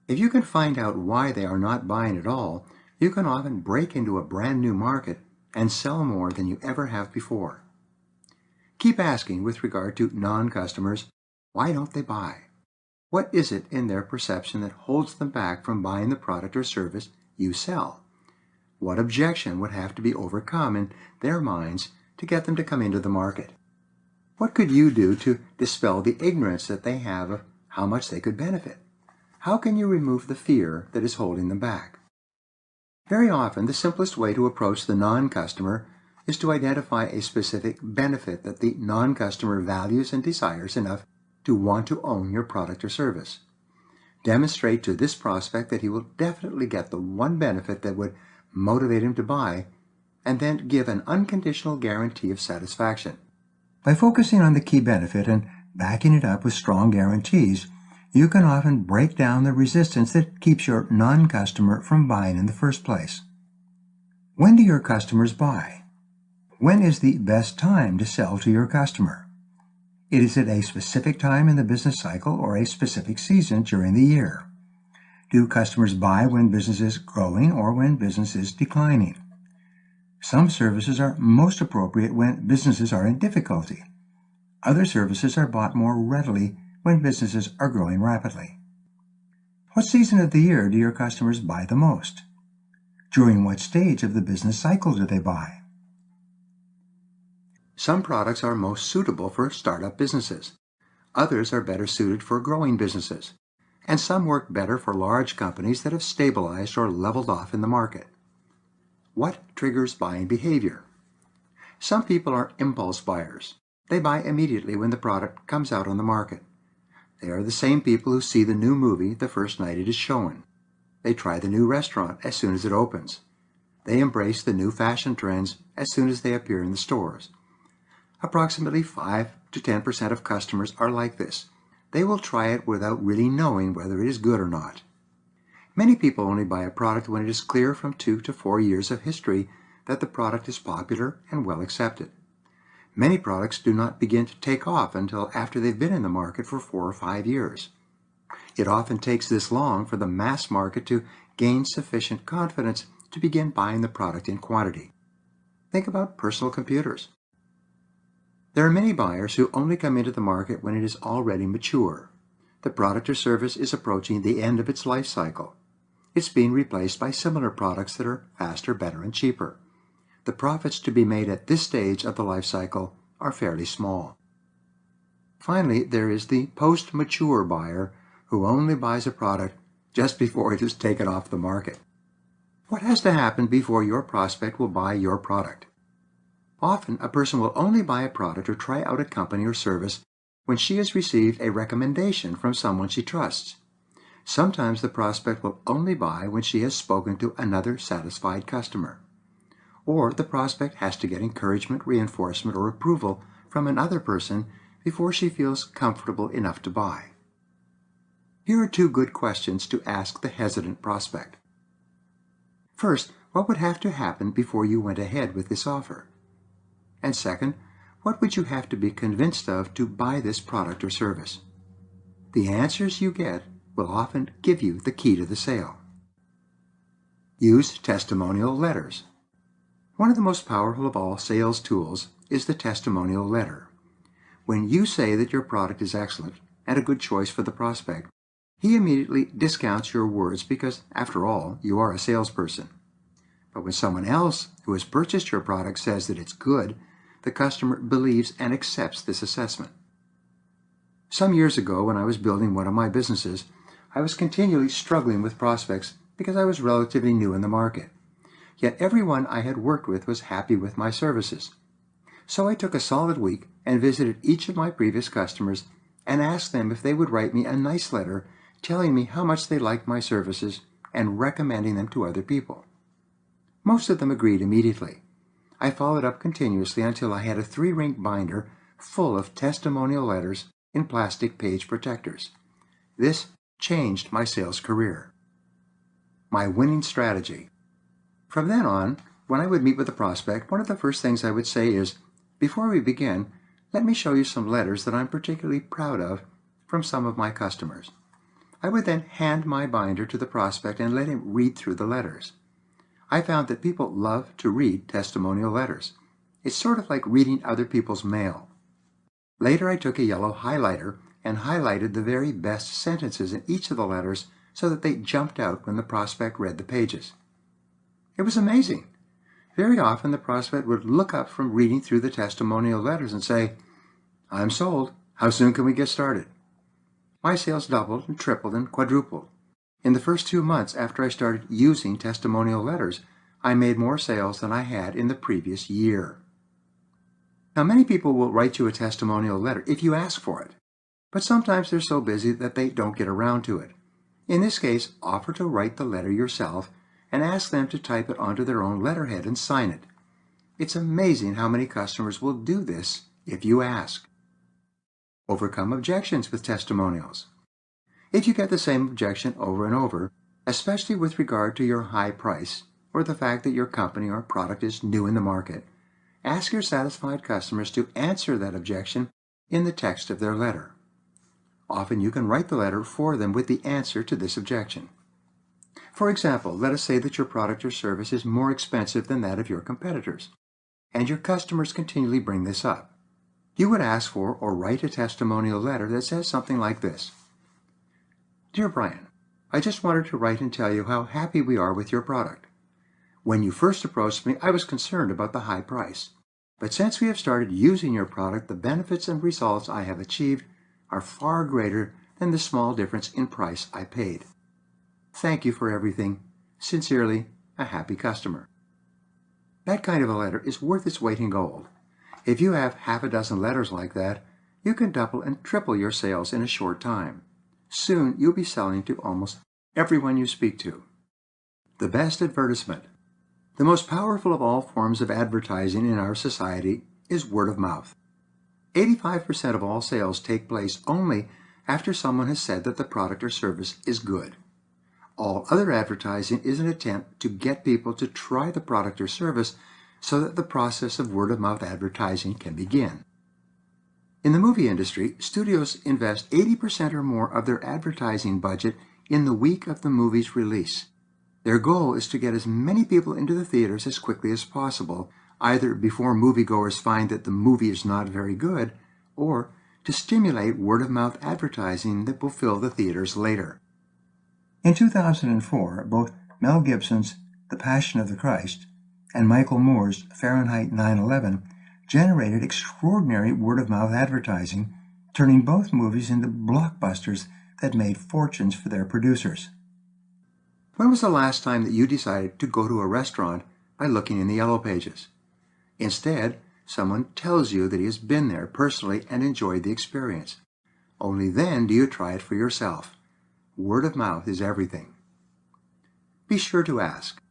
If you can find out why they are not buying at all, you can often break into a brand new market and sell more than you ever have before. Keep asking with regard to non-customers, why don't they buy? What is it in their perception that holds them back from buying the product or service you sell? What objection would have to be overcome in their minds to get them to come into the market? What could you do to dispel the ignorance that they have of how much they could benefit? How can you remove the fear that is holding them back? Very often, the simplest way to approach the non-customer is to identify a specific benefit that the non-customer values and desires enough to want to own your product or service. Demonstrate to this prospect that he will definitely get the one benefit that would motivate him to buy, and then give an unconditional guarantee of satisfaction. By focusing on the key benefit and backing it up with strong guarantees, you can often break down the resistance that keeps your non-customer from buying in the first place. When do your customers buy? When is the best time to sell to your customer? Is it a specific time in the business cycle or a specific season during the year? Do customers buy when business is growing or when business is declining? Some services are most appropriate when businesses are in difficulty. Other services are bought more readily when businesses are growing rapidly. What season of the year do your customers buy the most? During what stage of the business cycle do they buy? Some products are most suitable for startup businesses. Others are better suited for growing businesses. And some work better for large companies that have stabilized or leveled off in the market. What triggers buying behavior? Some people are impulse buyers. They buy immediately when the product comes out on the market. They are the same people who see the new movie the first night it is shown. They try the new restaurant as soon as it opens. They embrace the new fashion trends as soon as they appear in the stores. Approximately 5 to 10% of customers are like this. They will try it without really knowing whether it is good or not. Many people only buy a product when it is clear from 2 to 4 years of history that the product is popular and well accepted. Many products do not begin to take off until after they've been in the market for 4 or 5 years. It often takes this long for the mass market to gain sufficient confidence to begin buying the product in quantity. Think about personal computers. There are many buyers who only come into the market when it is already mature. The product or service is approaching the end of its life cycle. It's being replaced by similar products that are faster, better, and cheaper. The profits to be made at this stage of the life cycle are fairly small. Finally, there is the post-mature buyer who only buys a product just before it is taken off the market. What has to happen before your prospect will buy your product? Often, a person will only buy a product or try out a company or service when she has received a recommendation from someone she trusts. Sometimes the prospect will only buy when she has spoken to another satisfied customer. Or the prospect has to get encouragement, reinforcement, or approval from another person before she feels comfortable enough to buy. Here are 2 good questions to ask the hesitant prospect. First, what would have to happen before you went ahead with this offer? And second, what would you have to be convinced of to buy this product or service? The answers you get will often give you the key to the sale. Use testimonial letters. One of the most powerful of all sales tools is the testimonial letter. When you say that your product is excellent and a good choice for the prospect, he immediately discounts your words because, after all, you are a salesperson. But when someone else who has purchased your product says that it's good, the customer believes and accepts this assessment. Some years ago, when I was building one of my businesses, I was continually struggling with prospects because I was relatively new in the market. Yet everyone I had worked with was happy with my services. So I took a solid week and visited each of my previous customers and asked them if they would write me a nice letter telling me how much they liked my services and recommending them to other people. Most of them agreed immediately. I followed up continuously until I had a 3-ring binder full of testimonial letters in plastic page protectors. This changed my sales career. My winning strategy. From then on, when I would meet with a prospect, one of the first things I would say is, before we begin, let me show you some letters that I'm particularly proud of from some of my customers. I would then hand my binder to the prospect and let him read through the letters. I found that people love to read testimonial letters. It's sort of like reading other people's mail. Later I took a yellow highlighter and highlighted the very best sentences in each of the letters so that they jumped out when the prospect read the pages. It was amazing. Very often the prospect would look up from reading through the testimonial letters and say, "I'm sold. How soon can we get started?" My sales doubled and tripled and quadrupled. In the first 2 months after I started using testimonial letters, I made more sales than I had in the previous year. Now, many people will write you a testimonial letter if you ask for it, but sometimes they're so busy that they don't get around to it. In this case, offer to write the letter yourself and ask them to type it onto their own letterhead and sign it. It's amazing how many customers will do this if you ask. Overcome objections with testimonials. If you get the same objection over and over, especially with regard to your high price or the fact that your company or product is new in the market, ask your satisfied customers to answer that objection in the text of their letter. Often you can write the letter for them with the answer to this objection. For example, let us say that your product or service is more expensive than that of your competitors, and your customers continually bring this up. You would ask for or write a testimonial letter that says something like this. Dear Brian, I just wanted to write and tell you how happy we are with your product. When you first approached me, I was concerned about the high price. But since we have started using your product, the benefits and results I have achieved are far greater than the small difference in price I paid. Thank you for everything. Sincerely, a happy customer. That kind of a letter is worth its weight in gold. If you have half a dozen letters like that, you can double and triple your sales in a short time. Soon you'll be selling to almost everyone you speak to. The best advertisement. The most powerful of all forms of advertising in our society is word of mouth. 85% of all sales take place only after someone has said that the product or service is good. All other advertising is an attempt to get people to try the product or service so that the process of word-of-mouth advertising can begin. In the movie industry, studios invest 80% or more of their advertising budget in the week of the movie's release. Their goal is to get as many people into the theaters as quickly as possible, either before moviegoers find that the movie is not very good, or to stimulate word-of-mouth advertising that will fill the theaters later. In 2004, both Mel Gibson's The Passion of the Christ and Michael Moore's Fahrenheit 9/11 generated extraordinary word-of-mouth advertising, turning both movies into blockbusters that made fortunes for their producers. When was the last time that you decided to go to a restaurant by looking in the yellow pages? Instead, someone tells you that he has been there personally and enjoyed the experience. Only then do you try it for yourself. Word of mouth is everything. Be sure to ask.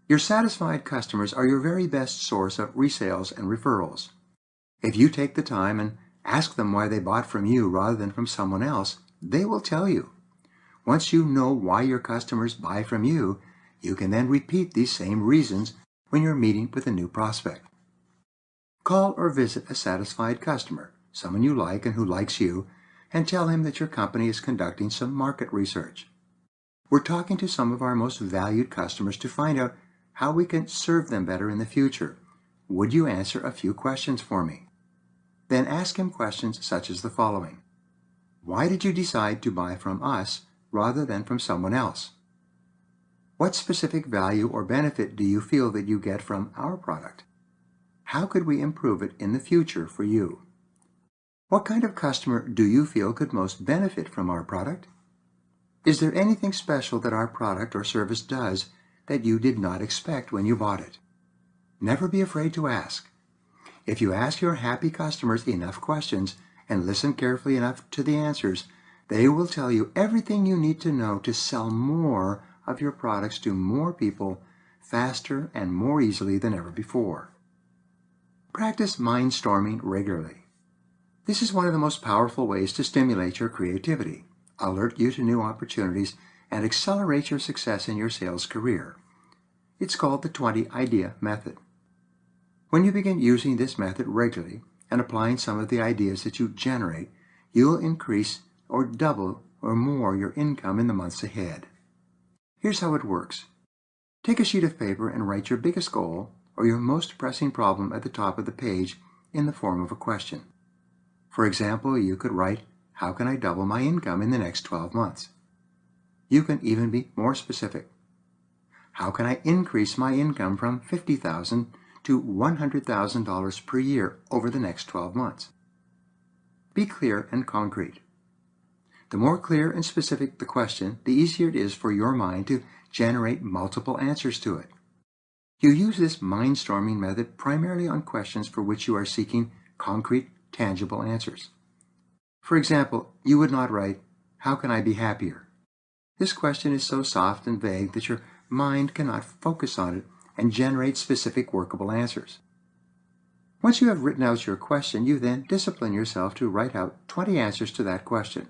Your satisfied customers are your very best source of resales and referrals. If you take the time and ask them why they bought from you rather than from someone else, they will tell you. Once you know why your customers buy from you, you can then repeat these same reasons when you're meeting with a new prospect. Call or visit a satisfied customer, someone you like and who likes you, and tell him that your company is conducting some market research. We're talking to some of our most valued customers to find out how we can serve them better in the future. Would you answer a few questions for me? Then ask him questions such as the following. Why did you decide to buy from us rather than from someone else? What specific value or benefit do you feel that you get from our product? How could we improve it in the future for you? What kind of customer do you feel could most benefit from our product? Is there anything special that our product or service does that you did not expect when you bought it? Never be afraid to ask. If you ask your happy customers enough questions and listen carefully enough to the answers, they will tell you everything you need to know to sell more of your products to more people faster and more easily than ever before. Practice mind-storming regularly. This is one of the most powerful ways to stimulate your creativity, alert you to new opportunities, and accelerate your success in your sales career. It's called the 20-idea method. When you begin using this method regularly and applying some of the ideas that you generate, you will increase or double or more your income in the months ahead. Here's how it works. Take a sheet of paper and write your biggest goal or your most pressing problem at the top of the page in the form of a question. For example, you could write, how can I double my income in the next 12 months? You can even be more specific. How can I increase my income from $50,000 to $100,000 per year over the next 12 months? Be clear and concrete. The more clear and specific the question, the easier it is for your mind to generate multiple answers to it. You use this mind-storming method primarily on questions for which you are seeking concrete, tangible answers. For example, you would not write, how can I be happier? This question is so soft and vague that your mind cannot focus on it and generate specific workable answers. Once you have written out your question, you then discipline yourself to write out 20 answers to that question.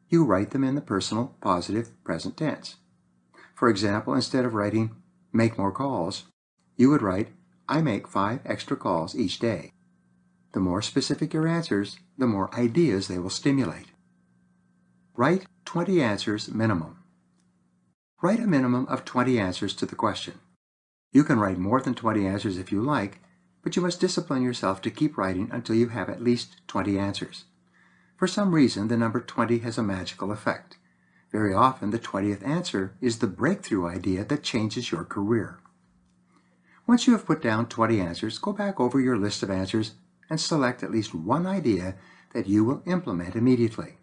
You write them in the personal, positive, present tense. For example, instead of writing, make more calls, you would write, I make 5 extra calls each day. The more specific your answers, the more ideas they will stimulate. Write 20 answers minimum. Write a minimum of 20 answers to the question. You can write more than 20 answers if you like, but you must discipline yourself to keep writing until you have at least 20 answers. For some reason, the number 20 has a magical effect. Very often, the 20th answer is the breakthrough idea that changes your career. Once you have put down 20 answers, go back over your list of answers and select at least one idea that you will implement immediately.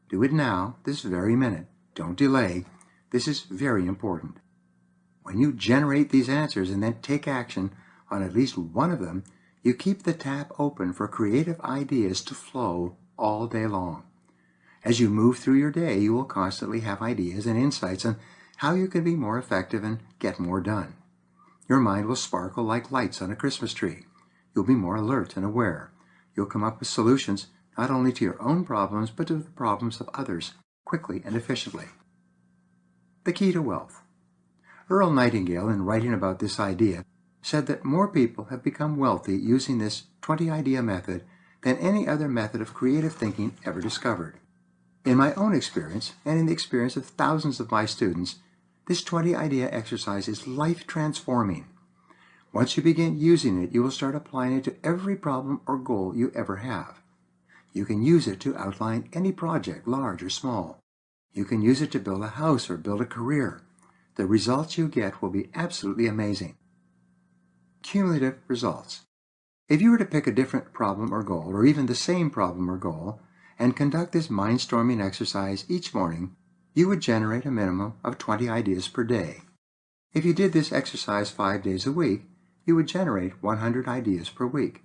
Do it now, this very minute. Don't delay. This is very important. When you generate these answers and then take action on at least one of them, you keep the tap open for creative ideas to flow all day long. As you move through your day, you will constantly have ideas and insights on how you can be more effective and get more done. Your mind will sparkle like lights on a Christmas tree. You'll be more alert and aware. You'll come up with solutions not only to your own problems, but to the problems of others, quickly and efficiently. The key to wealth. Earl Nightingale, in writing about this idea, said that more people have become wealthy using this 20-idea method than any other method of creative thinking ever discovered. In my own experience, and in the experience of thousands of my students, this 20-idea exercise is life-transforming. Once you begin using it, you will start applying it to every problem or goal you ever have. You can use it to outline any project, large or small. You can use it to build a house or build a career. The results you get will be absolutely amazing. Cumulative results. If you were to pick a different problem or goal, or even the same problem or goal, and conduct this mind-storming exercise each morning, you would generate a minimum of 20 ideas per day. If you did this exercise 5 days a week, you would generate 100 ideas per week.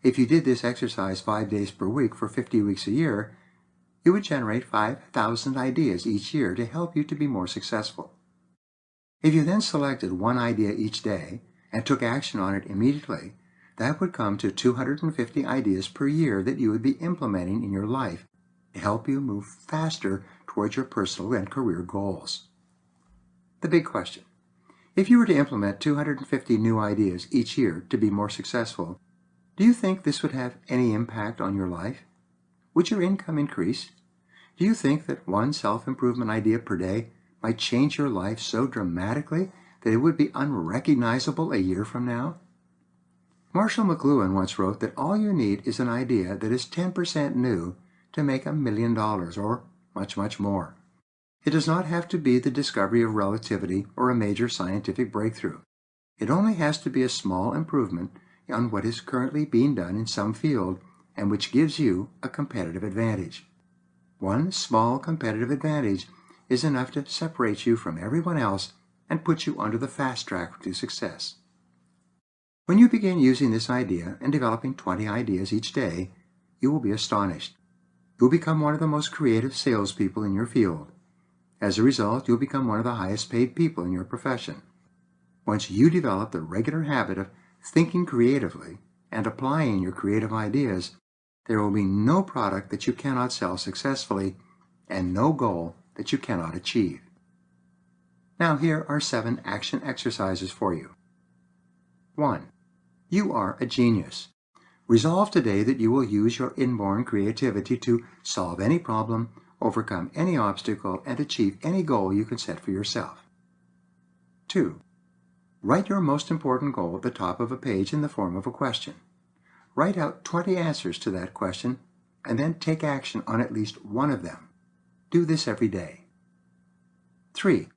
If you did this exercise 5 days per week for 50 weeks a year, you would generate 5,000 ideas each year to help you to be more successful. If you then selected one idea each day and took action on it immediately, that would come to 250 ideas per year that you would be implementing in your life to help you move faster towards your personal and career goals. The big question. If you were to implement 250 new ideas each year to be more successful, do you think this would have any impact on your life? Would your income increase? Do you think that one self-improvement idea per day might change your life so dramatically that it would be unrecognizable a year from now? Marshall McLuhan once wrote that all you need is an idea that is 10% new to make $1 million or much, much more. It does not have to be the discovery of relativity or a major scientific breakthrough. It only has to be a small improvement on what is currently being done in some field and which gives you a competitive advantage. One small competitive advantage is enough to separate you from everyone else and put you onto the fast track to success. When you begin using this idea and developing 20 ideas each day, you will be astonished. You'll become one of the most creative salespeople in your field. As a result, you'll become one of the highest paid people in your profession. Once you develop the regular habit of thinking creatively and applying your creative ideas, there will be no product that you cannot sell successfully and no goal that you cannot achieve. Now here are 7 action exercises for you. 1. You are a genius. Resolve today that you will use your inborn creativity to solve any problem, overcome any obstacle, and achieve any goal you can set for yourself. 2. Write your most important goal at the top of a page in the form of a question. Write out 20 answers to that question, and then take action on at least one of them. Do this every day. 3.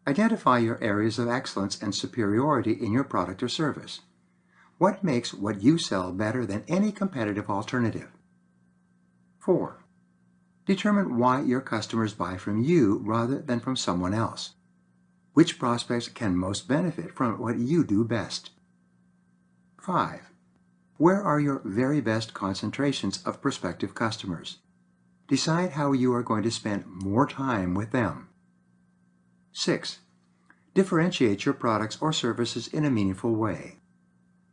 Identify your areas of excellence and superiority in your product or service. What makes what you sell better than any competitive alternative? 4. Determine why your customers buy from you rather than from someone else. Which prospects can most benefit from what you do best? 5. Where are your very best concentrations of prospective customers? Decide how you are going to spend more time with them. 6. Differentiate your products or services in a meaningful way.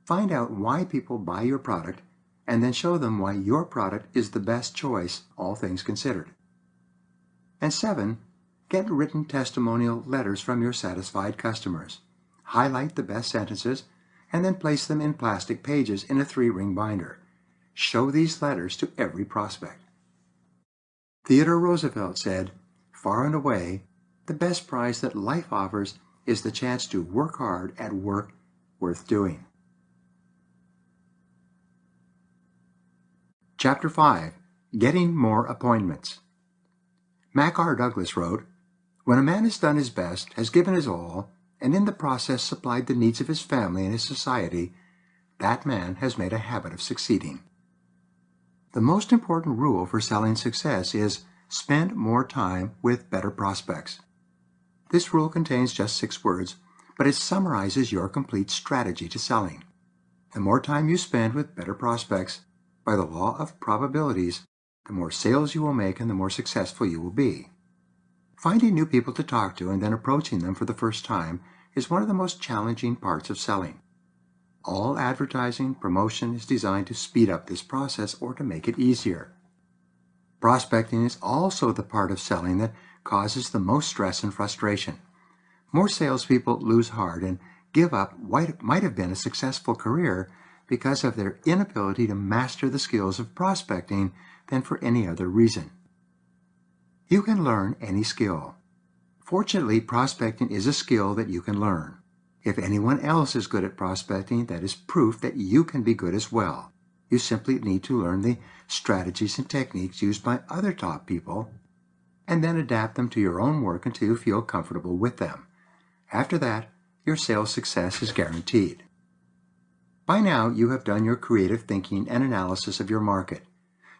Find out why people buy your product and then show them why your product is the best choice, all things considered. And 7. Get written testimonial letters from your satisfied customers. Highlight the best sentences and then place them in plastic pages in a 3-ring binder. Show these letters to every prospect. Theodore Roosevelt said, "Far and away, the best prize that life offers is the chance to work hard at work worth doing." Chapter 5. Getting More Appointments. Mac R. Douglas wrote, "When a man has done his best, has given his all, and in the process supplied the needs of his family and his society, that man has made a habit of succeeding." The most important rule for selling success is spend more time with better prospects. This rule contains just 6 words, but it summarizes your complete strategy to selling. The more time you spend with better prospects, by the law of probabilities, the more sales you will make and the more successful you will be. Finding new people to talk to and then approaching them for the first time is one of the most challenging parts of selling. All advertising, promotion is designed to speed up this process or to make it easier. Prospecting is also the part of selling that causes the most stress and frustration. More salespeople lose heart and give up what might have been a successful career because of their inability to master the skills of prospecting than for any other reason. You can learn any skill. Fortunately, prospecting is a skill that you can learn. If anyone else is good at prospecting, that is proof that you can be good as well. You simply need to learn the strategies and techniques used by other top people and then adapt them to your own work until you feel comfortable with them. After that, your sales success is guaranteed. By now, you have done your creative thinking and analysis of your market.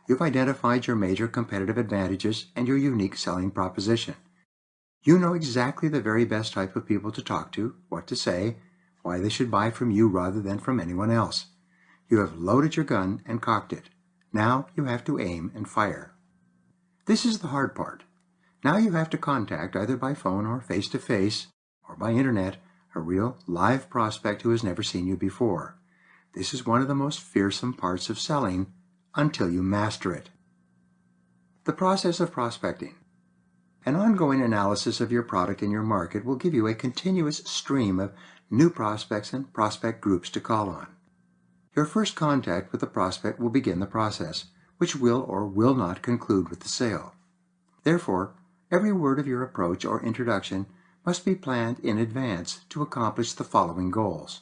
You've identified your major competitive advantages and your unique selling proposition. You know exactly the very best type of people to talk to, what to say, why they should buy from you rather than from anyone else. You have loaded your gun and cocked it. Now you have to aim and fire. This is the hard part. Now you have to contact, either by phone or face-to-face or by internet, a real live prospect who has never seen you before. This is one of the most fearsome parts of selling until you master it. The process of prospecting. An ongoing analysis of your product and your market will give you a continuous stream of new prospects and prospect groups to call on. Your first contact with the prospect will begin the process, which will or will not conclude with the sale. Therefore, every word of your approach or introduction must be planned in advance to accomplish the following goals.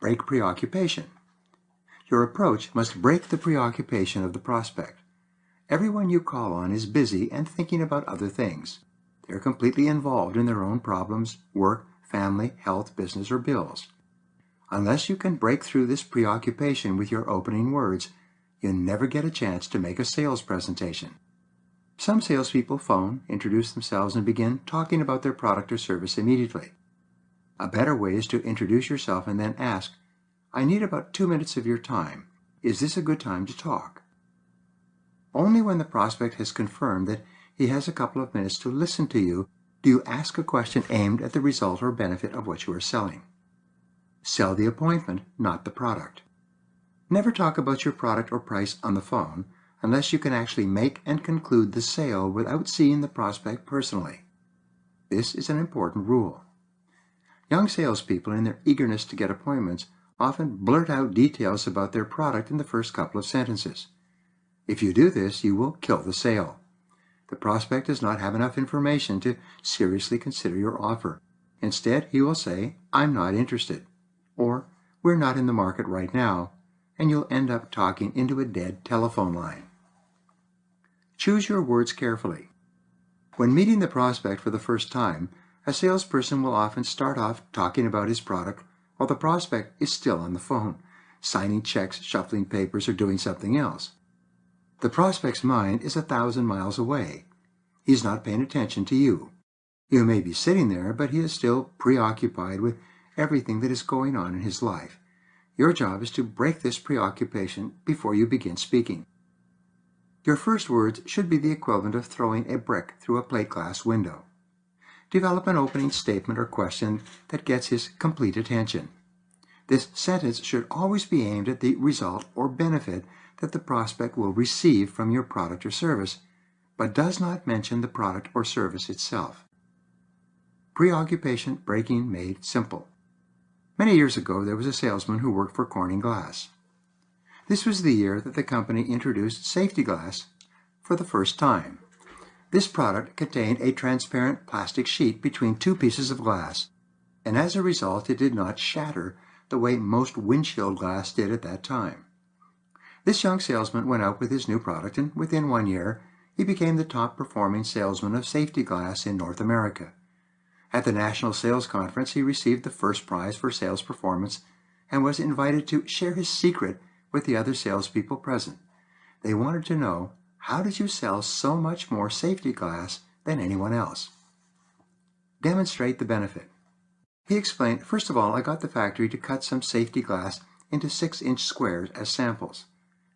Break preoccupation. Your approach must break the preoccupation of the prospect. Everyone you call on is busy and thinking about other things. They are completely involved in their own problems, work, family, health, business, or bills. Unless you can break through this preoccupation with your opening words, you never get a chance to make a sales presentation. Some salespeople phone, introduce themselves, and begin talking about their product or service immediately. A better way is to introduce yourself and then ask, "I need about 2 minutes of your time. Is this a good time to talk?" Only when the prospect has confirmed that he has a couple of minutes to listen to you do you ask a question aimed at the result or benefit of what you are selling. Sell the appointment, not the product. Never talk about your product or price on the phone unless you can actually make and conclude the sale without seeing the prospect personally. This is an important rule. Young salespeople, in their eagerness to get appointments, often blurt out details about their product in the first couple of sentences. If you do this, you will kill the sale. The prospect does not have enough information to seriously consider your offer. Instead, he will say, "I'm not interested," or "We're not in the market right now," and you'll end up talking into a dead telephone line. Choose your words carefully. When meeting the prospect for the first time, a salesperson will often start off talking about his product while the prospect is still on the phone, signing checks, shuffling papers, or doing something else. The prospect's mind is 1,000 miles away. He's not paying attention to you. You may be sitting there, but he is still preoccupied with everything that is going on in his life. Your job is to break this preoccupation before you begin speaking. Your first words should be the equivalent of throwing a brick through a plate glass window. Develop an opening statement or question that gets his complete attention. This sentence should always be aimed at the result or benefit that the prospect will receive from your product or service, but does not mention the product or service itself. Preoccupation breaking made simple. Many years ago, there was a salesman who worked for Corning Glass. This was the year that the company introduced safety glass for the first time. This product contained a transparent plastic sheet between two pieces of glass, and as a result it did not shatter the way most windshield glass did at that time. This young salesman went out with his new product, and within 1 year, he became the top performing salesman of safety glass in North America. At the National Sales Conference, he received the first prize for sales performance and was invited to share his secret with the other salespeople present. They wanted to know, how did you sell so much more safety glass than anyone else? Demonstrate the benefit. He explained, first of all, I got the factory to cut some safety glass into 6-inch squares as samples.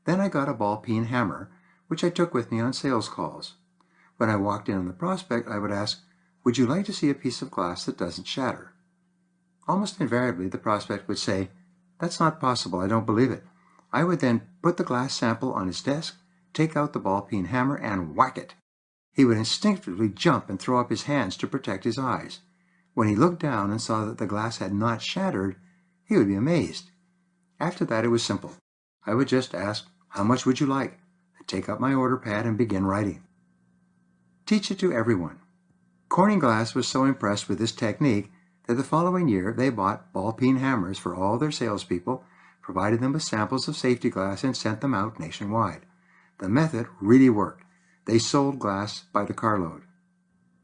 Then I got a ball-peen hammer, which I took with me on sales calls. When I walked in on the prospect, I would ask, would you like to see a piece of glass that doesn't shatter? Almost invariably, the prospect would say, that's not possible, I don't believe it. I would then put the glass sample on his desk, take out the ball-peen hammer, and whack it. He would instinctively jump and throw up his hands to protect his eyes. When he looked down and saw that the glass had not shattered, he would be amazed. After that, it was simple. I would just ask, how much would you like? I'd take out my order pad and begin writing. Teach it to everyone. Corning Glass was so impressed with this technique that the following year they bought ball-peen hammers for all their salespeople, provided them with samples of safety glass, and sent them out nationwide. The method really worked. They sold glass by the carload.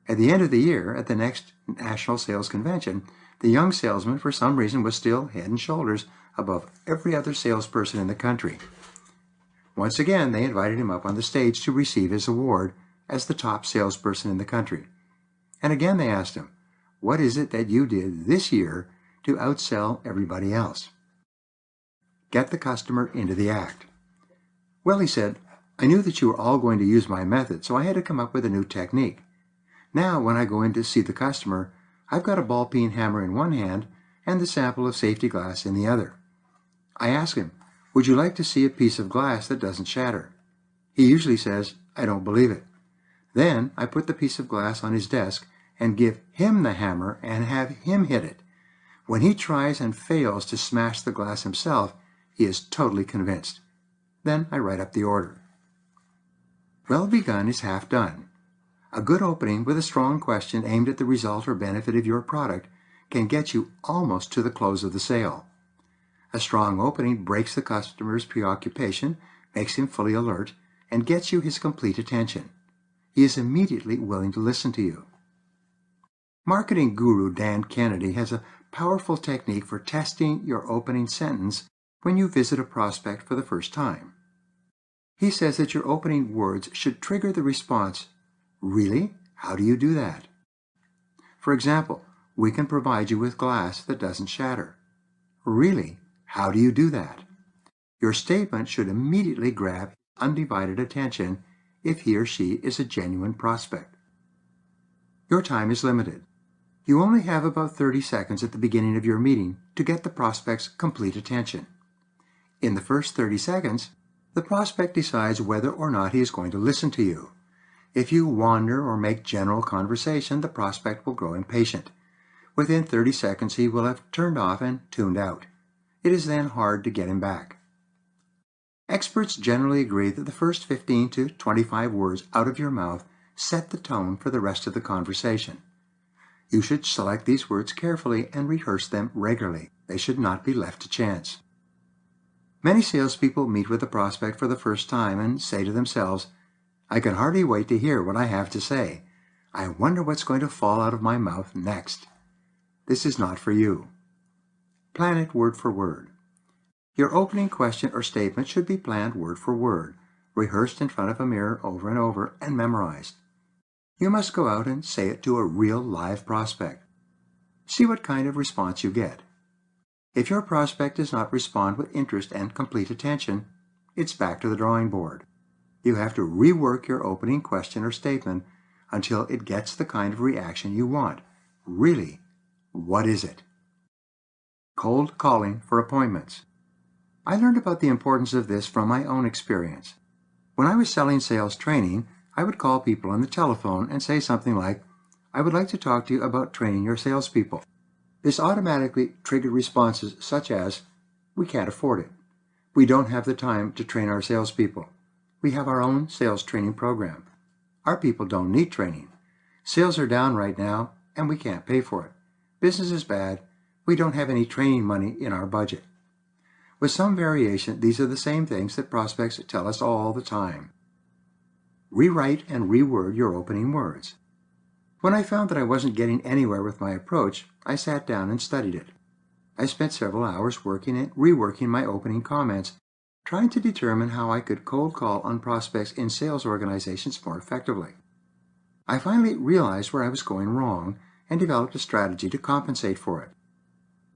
At the end of the year, at the next National Sales Convention, the young salesman, for some reason, was still head and shoulders above every other salesperson in the country. Once again, they invited him up on the stage to receive his award as the top salesperson in the country. And again they asked him, what is it that you did this year to outsell everybody else? Get the customer into the act. Well, he said, I knew that you were all going to use my method, so I had to come up with a new technique. Now, when I go in to see the customer, I've got a ball-peen hammer in one hand and the sample of safety glass in the other. I ask him, would you like to see a piece of glass that doesn't shatter? He usually says, I don't believe it. Then I put the piece of glass on his desk and give him the hammer and have him hit it. When he tries and fails to smash the glass himself, he is totally convinced. Then I write up the order. Well begun is half done. A good opening with a strong question aimed at the result or benefit of your product can get you almost to the close of the sale. A strong opening breaks the customer's preoccupation, makes him fully alert, and gets you his complete attention. He is immediately willing to listen to you. Marketing guru Dan Kennedy has a powerful technique for testing your opening sentence when you visit a prospect for the first time. He says that your opening words should trigger the response, really? How do you do that? For example, we can provide you with glass that doesn't shatter. Really? How do you do that? Your statement should immediately grab undivided attention if he or she is a genuine prospect. Your time is limited. You only have about 30 seconds at the beginning of your meeting to get the prospect's complete attention. In the first 30 seconds, the prospect decides whether or not he is going to listen to you. If you wander or make general conversation, the prospect will grow impatient. Within 30 seconds, he will have turned off and tuned out. It is then hard to get him back. Experts generally agree that the first 15 to 25 words out of your mouth set the tone for the rest of the conversation. You should select these words carefully and rehearse them regularly. They should not be left to chance. Many salespeople meet with a prospect for the first time and say to themselves, I can hardly wait to hear what I have to say. I wonder what's going to fall out of my mouth next. This is not for you. Plan it word for word. Your opening question or statement should be planned word for word, rehearsed in front of a mirror over and over, and memorized. You must go out and say it to a real live prospect. See what kind of response you get. If your prospect does not respond with interest and complete attention, it's back to the drawing board. You have to rework your opening question or statement until it gets the kind of reaction you want. Really, what is it? Cold calling for appointments. I learned about the importance of this from my own experience. When I was selling sales training, I would call people on the telephone and say something like, I would like to talk to you about training your salespeople. This automatically triggered responses such as, we can't afford it. We don't have the time to train our salespeople. We have our own sales training program. Our people don't need training. Sales are down right now, and we can't pay for it. Business is bad. We don't have any training money in our budget. With some variation, these are the same things that prospects tell us all the time. Rewrite and reword your opening words. When I found that I wasn't getting anywhere with my approach, I sat down and studied it. I spent several hours working and reworking my opening comments, trying to determine how I could cold call on prospects in sales organizations more effectively. I finally realized where I was going wrong and developed a strategy to compensate for it.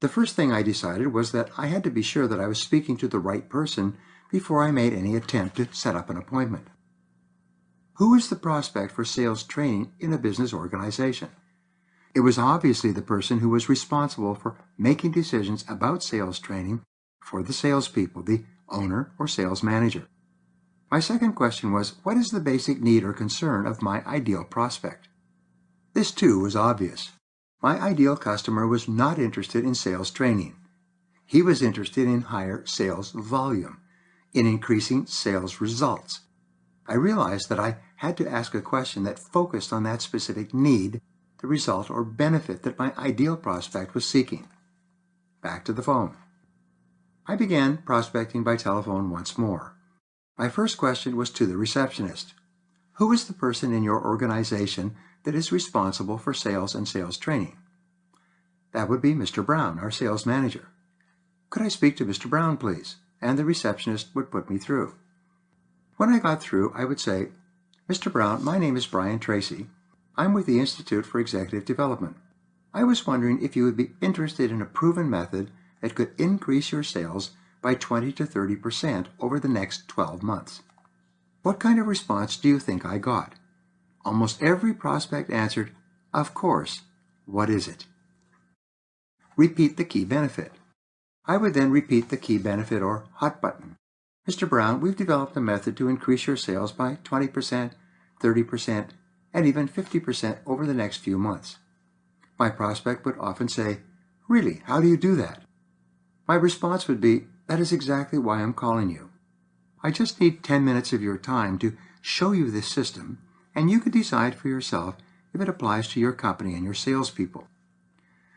The first thing I decided was that I had to be sure that I was speaking to the right person before I made any attempt to set up an appointment. Who is the prospect for sales training in a business organization? It was obviously the person who was responsible for making decisions about sales training for the salespeople, the owner or sales manager. My second question was, what is the basic need or concern of my ideal prospect? This too was obvious. My ideal customer was not interested in sales training. He was interested in higher sales volume, in increasing sales results. I realized that I had to ask a question that focused on that specific need, the result or benefit that my ideal prospect was seeking. Back to the phone. I began prospecting by telephone once more. My first question was to the receptionist. Who is the person in your organization that is responsible for sales and sales training? That would be Mr. Brown, our sales manager. Could I speak to Mr. Brown, please? And the receptionist would put me through. When I got through, I would say, Mr. Brown, my name is Brian Tracy. I'm with the Institute for Executive Development. I was wondering if you would be interested in a proven method that could increase your sales by 20 to 30% over the next 12 months. What kind of response do you think I got? Almost every prospect answered, of course. What is it? Repeat the key benefit. I would then repeat the key benefit or hot button. Mr. Brown, we've developed a method to increase your sales by 20%, 30%, and even 50% over the next few months. My prospect would often say, really, how do you do that? My response would be, that is exactly why I'm calling you. I just need 10 minutes of your time to show you this system, and you can decide for yourself if it applies to your company and your salespeople.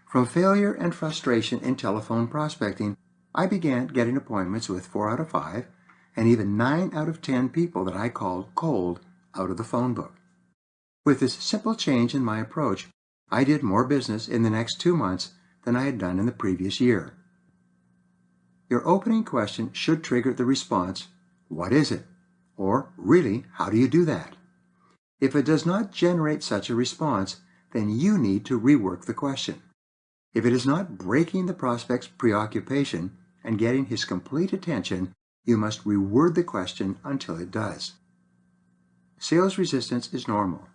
From failure and frustration in telephone prospecting, I began getting appointments with 4 out of 5 and even 9 out of 10 people that I called cold out of the phone book. With this simple change in my approach, I did more business in the next 2 months than I had done in the previous year. Your opening question should trigger the response, what is it? Or, really, how do you do that? If it does not generate such a response, then you need to rework the question. If it is not breaking the prospect's preoccupation and getting his complete attention, you must reword the question until it does. Sales resistance is normal.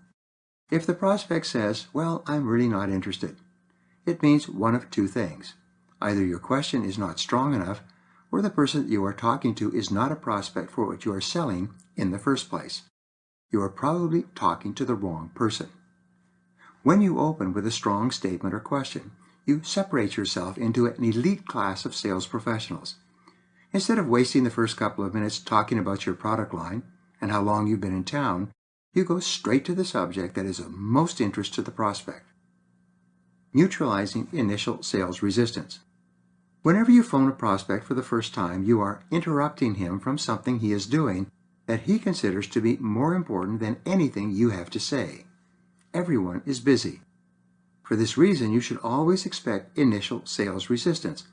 If the prospect says, well, I'm really not interested, it means one of two things. Either your question is not strong enough, or the person that you are talking to is not a prospect for what you are selling in the first place. You are probably talking to the wrong person. When you open with a strong statement or question, you separate yourself into an elite class of sales professionals. Instead of wasting the first couple of minutes talking about your product line and how long you've been in town, you go straight to the subject that is of most interest to the prospect. Neutralizing initial sales resistance. Whenever you phone a prospect for the first time, you are interrupting him from something he is doing that he considers to be more important than anything you have to say. Everyone is busy. For this reason, you should always expect initial sales resistance,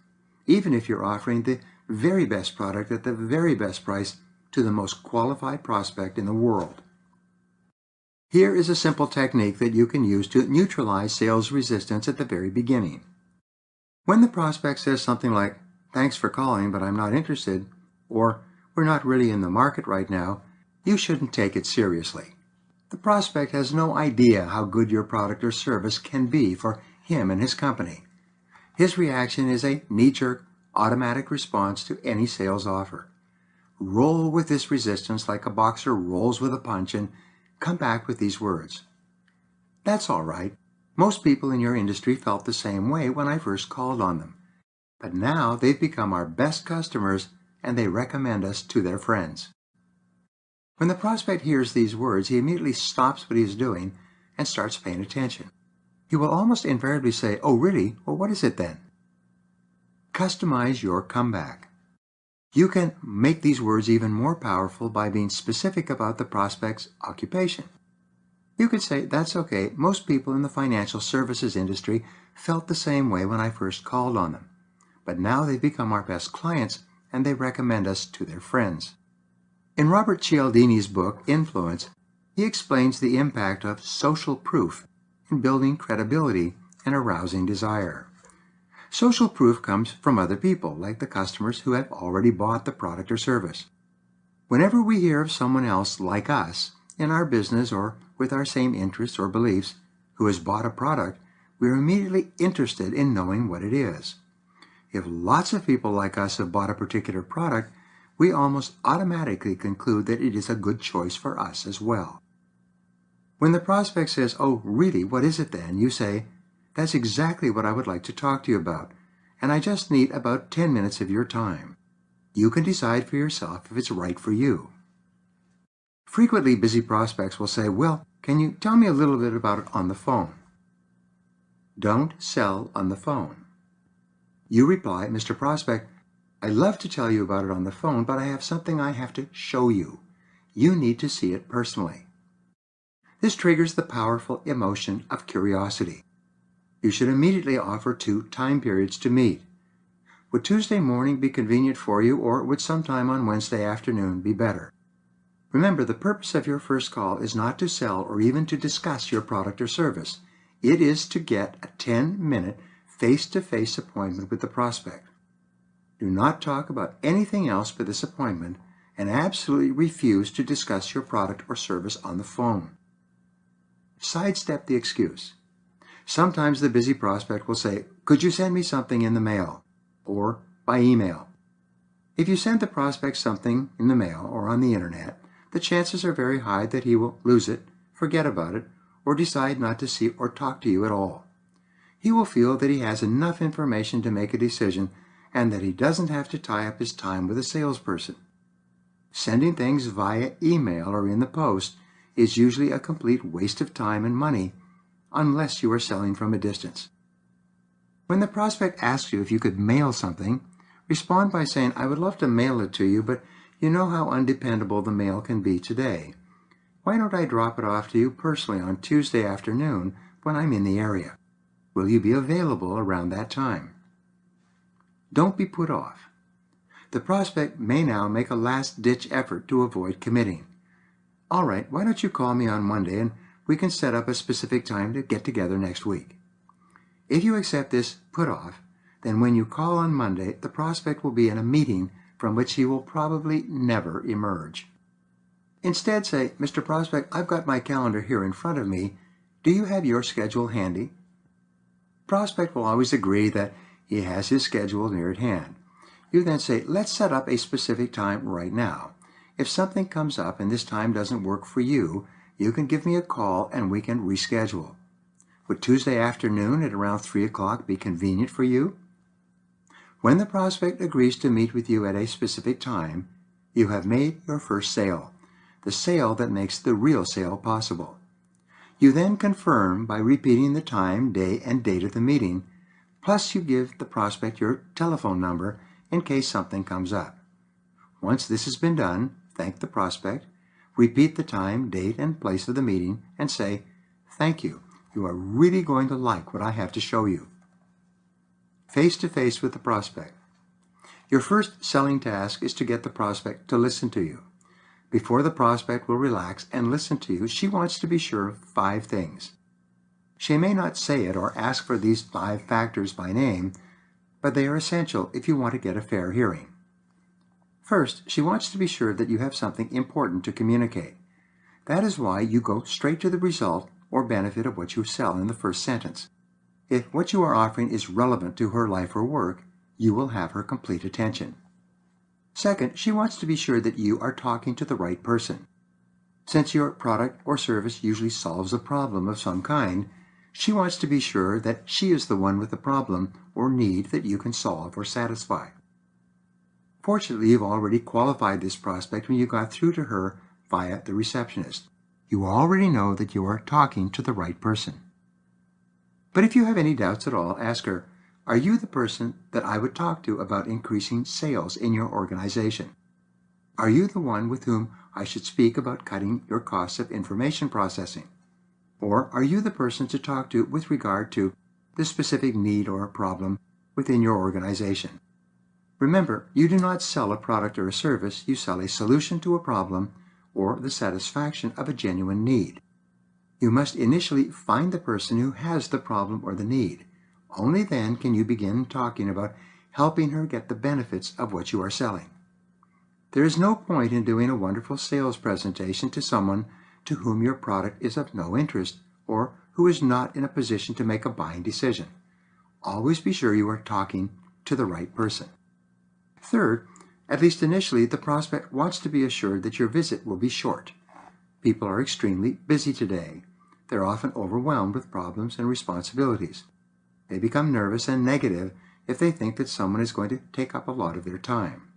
even if you're offering the very best product at the very best price to the most qualified prospect in the world. Here is a simple technique that you can use to neutralize sales resistance at the very beginning. When the prospect says something like, thanks for calling, but I'm not interested, or we're not really in the market right now, you shouldn't take it seriously. The prospect has no idea how good your product or service can be for him and his company. His reaction is a knee-jerk, automatic response to any sales offer. Roll with this resistance like a boxer rolls with a punch and come back with these words. That's all right. Most people in your industry felt the same way when I first called on them. But now they've become our best customers and they recommend us to their friends. When the prospect hears these words, he immediately stops what he is doing and starts paying attention. He will almost invariably say, "Oh, really? Well, what is it then?" Customize your comeback. You can make these words even more powerful by being specific about the prospect's occupation. You could say, "That's okay. Most people in the financial services industry felt the same way when I first called on them. But now they've become our best clients and they recommend us to their friends." In Robert Cialdini's book, Influence, he explains the impact of social proof in building credibility and arousing desire. Social proof comes from other people, like the customers who have already bought the product or service. Whenever we hear of someone else like us, in our business or with our same interests or beliefs, who has bought a product, we are immediately interested in knowing what it is. If lots of people like us have bought a particular product, we almost automatically conclude that it is a good choice for us as well. When the prospect says, "Oh, really, what is it then?" you say, "That's exactly what I would like to talk to you about, and I just need about 10 minutes of your time. You can decide for yourself if it's right for you." Frequently, busy prospects will say, "Well, can you tell me a little bit about it on the phone?" Don't sell on the phone. You reply, "Mr. Prospect, I'd love to tell you about it on the phone, but I have something I have to show you. You need to see it personally." This triggers the powerful emotion of curiosity. You should immediately offer 2 time periods to meet. Would Tuesday morning be convenient for you, or would sometime on Wednesday afternoon be better? Remember, the purpose of your first call is not to sell or even to discuss your product or service. It is to get a 10-minute face-to-face appointment with the prospect. Do not talk about anything else but this appointment, and absolutely refuse to discuss your product or service on the phone. Sidestep the excuse. Sometimes the busy prospect will say, "Could you send me something in the mail?" or by email. If you send the prospect something in the mail or on the internet, the chances are very high that he will lose it, forget about it, or decide not to see or talk to you at all. He will feel that he has enough information to make a decision and that he doesn't have to tie up his time with a salesperson. Sending things via email or in the post is usually a complete waste of time and money, unless you are selling from a distance. When the prospect asks you if you could mail something, respond by saying, "I would love to mail it to you, but you know how undependable the mail can be today. Why don't I drop it off to you personally on Tuesday afternoon when I'm in the area? Will you be available around that time?" Don't be put off. The prospect may now make a last-ditch effort to avoid committing. "All right, why don't you call me on Monday and we can set up a specific time to get together next week?" If you accept this put-off, then when you call on Monday, the prospect will be in a meeting from which he will probably never emerge. Instead say, "Mr. Prospect, I've got my calendar here in front of me. Do you have your schedule handy?" Prospect will always agree that he has his schedule near at hand. You then say, "Let's set up a specific time right now. If something comes up and this time doesn't work for you, you can give me a call and we can reschedule. Would Tuesday afternoon at around 3 o'clock be convenient for you?" When the prospect agrees to meet with you at a specific time, you have made your first sale, the sale that makes the real sale possible. You then confirm by repeating the time, day, and date of the meeting, plus you give the prospect your telephone number in case something comes up. Once this has been done, thank the prospect, repeat the time, date, and place of the meeting, and say, "Thank you. You are really going to like what I have to show you." Face-to-face with the prospect. Your first selling task is to get the prospect to listen to you. Before the prospect will relax and listen to you, she wants to be sure of 5 things. She may not say it or ask for these 5 factors by name, but they are essential if you want to get a fair hearing. First, she wants to be sure that you have something important to communicate. That is why you go straight to the result or benefit of what you sell in the first sentence. If what you are offering is relevant to her life or work, you will have her complete attention. Second, she wants to be sure that you are talking to the right person. Since your product or service usually solves a problem of some kind, she wants to be sure that she is the one with the problem or need that you can solve or satisfy. Fortunately, you've already qualified this prospect when you got through to her via the receptionist. You already know that you are talking to the right person. But if you have any doubts at all, ask her, are you the person that I would talk to about increasing sales in your organization? Are you the one with whom I should speak about cutting your costs of information processing? Or are you the person to talk to with regard to the specific need or problem within your organization? Remember, you do not sell a product or a service, you sell a solution to a problem or the satisfaction of a genuine need. You must initially find the person who has the problem or the need. Only then can you begin talking about helping her get the benefits of what you are selling. There is no point in doing a wonderful sales presentation to someone to whom your product is of no interest or who is not in a position to make a buying decision. Always be sure you are talking to the right person. Third, at least initially, the prospect wants to be assured that your visit will be short. People are extremely busy today. They're often overwhelmed with problems and responsibilities. They become nervous and negative if they think that someone is going to take up a lot of their time.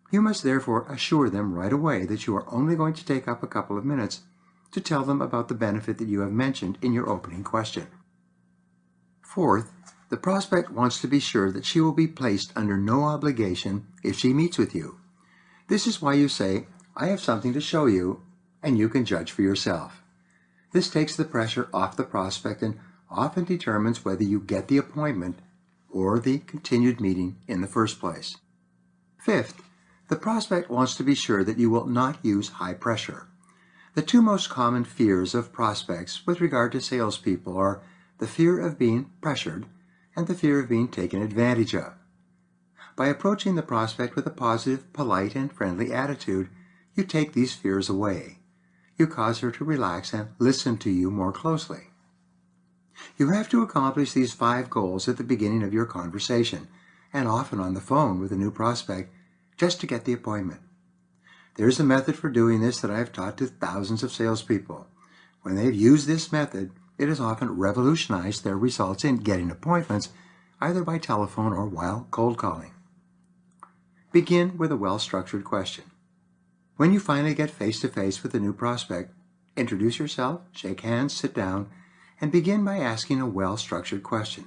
You must therefore assure them right away that you are only going to take up a couple of minutes to tell them about the benefit that you have mentioned in your opening question. Fourth, the prospect wants to be sure that she will be placed under no obligation if she meets with you. This is why you say, I have something to show you, and you can judge for yourself. This takes the pressure off the prospect and often determines whether you get the appointment or the continued meeting in the first place. Fifth, the prospect wants to be sure that you will not use high pressure. The two most common fears of prospects with regard to salespeople are the fear of being pressured and the fear of being taken advantage of. By approaching the prospect with a positive, polite, and friendly attitude, you take these fears away. You cause her to relax and listen to you more closely. You have to accomplish these 5 goals at the beginning of your conversation, and often on the phone with a new prospect, just to get the appointment. There is a method for doing this that I have taught to thousands of salespeople. When they have used this method, it has often revolutionized their results in getting appointments, either by telephone or while cold calling. Begin with a well-structured question. When you finally get face-to-face with a new prospect, introduce yourself, shake hands, sit down, and begin by asking a well-structured question.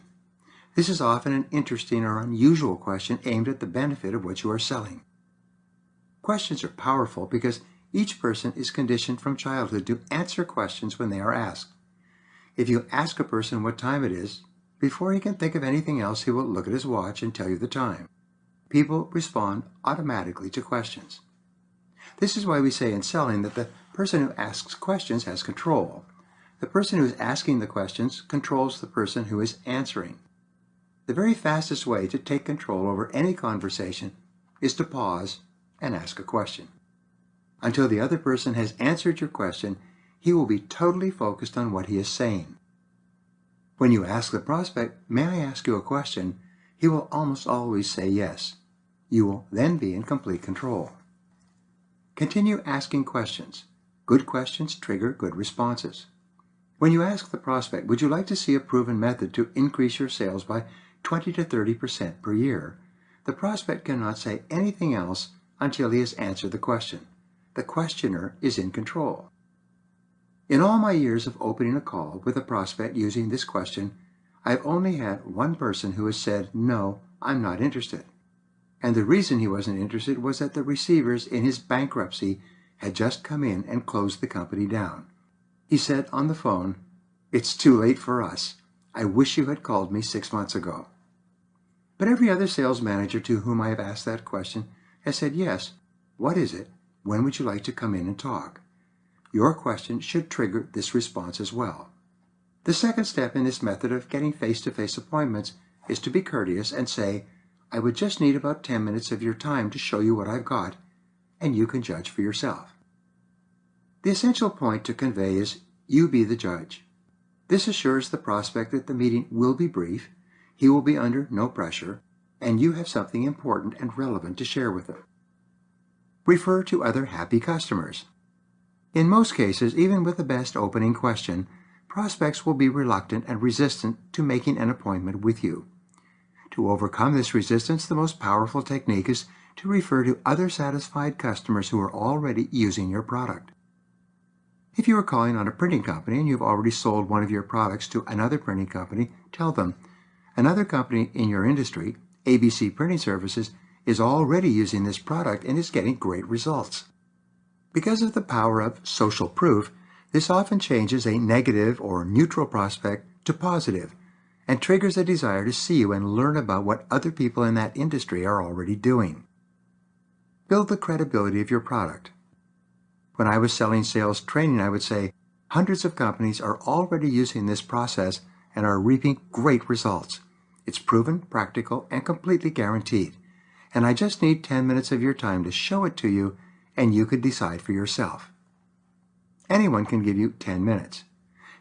This is often an interesting or unusual question aimed at the benefit of what you are selling. Questions are powerful because each person is conditioned from childhood to answer questions when they are asked. If you ask a person what time it is, before he can think of anything else, he will look at his watch and tell you the time. People respond automatically to questions. This is why we say in selling that the person who asks questions has control. The person who is asking the questions controls the person who is answering. The very fastest way to take control over any conversation is to pause and ask a question. Until the other person has answered your question, he will be totally focused on what he is saying. When you ask the prospect, "May I ask you a question?" he will almost always say yes. You will then be in complete control. Continue asking questions. Good questions trigger good responses. When you ask the prospect, "Would you like to see a proven method to increase your sales by 20 to 30% per year?" the prospect cannot say anything else until he has answered the question. The questioner is in control. In all my years of opening a call with a prospect using this question, I've only had one person who has said, "No, I'm not interested." And the reason he wasn't interested was that the receivers in his bankruptcy had just come in and closed the company down. He said on the phone, "It's too late for us. I wish you had called me 6 months ago." But every other sales manager to whom I have asked that question has said, "Yes, what is it? When would you like to come in and talk?" Your question should trigger this response as well. The second step in this method of getting face-to-face appointments is to be courteous and say, "I would just need about 10 minutes of your time to show you what I've got, and you can judge for yourself." The essential point to convey is, you be the judge. This assures the prospect that the meeting will be brief, he will be under no pressure, and you have something important and relevant to share with him. Refer to other happy customers. In most cases, even with the best opening question, prospects will be reluctant and resistant to making an appointment with you. To overcome this resistance, the most powerful technique is to refer to other satisfied customers who are already using your product. If you are calling on a printing company and you've already sold one of your products to another printing company, tell them, another company in your industry, ABC Printing Services, is already using this product and is getting great results. Because of the power of social proof, this often changes a negative or neutral prospect to positive and triggers a desire to see you and learn about what other people in that industry are already doing. Build the credibility of your product. When I was selling sales training, I would say, hundreds of companies are already using this process and are reaping great results. It's proven, practical, and completely guaranteed. And I just need 10 minutes of your time to show it to you, and you could decide for yourself. Anyone can give you 10 minutes.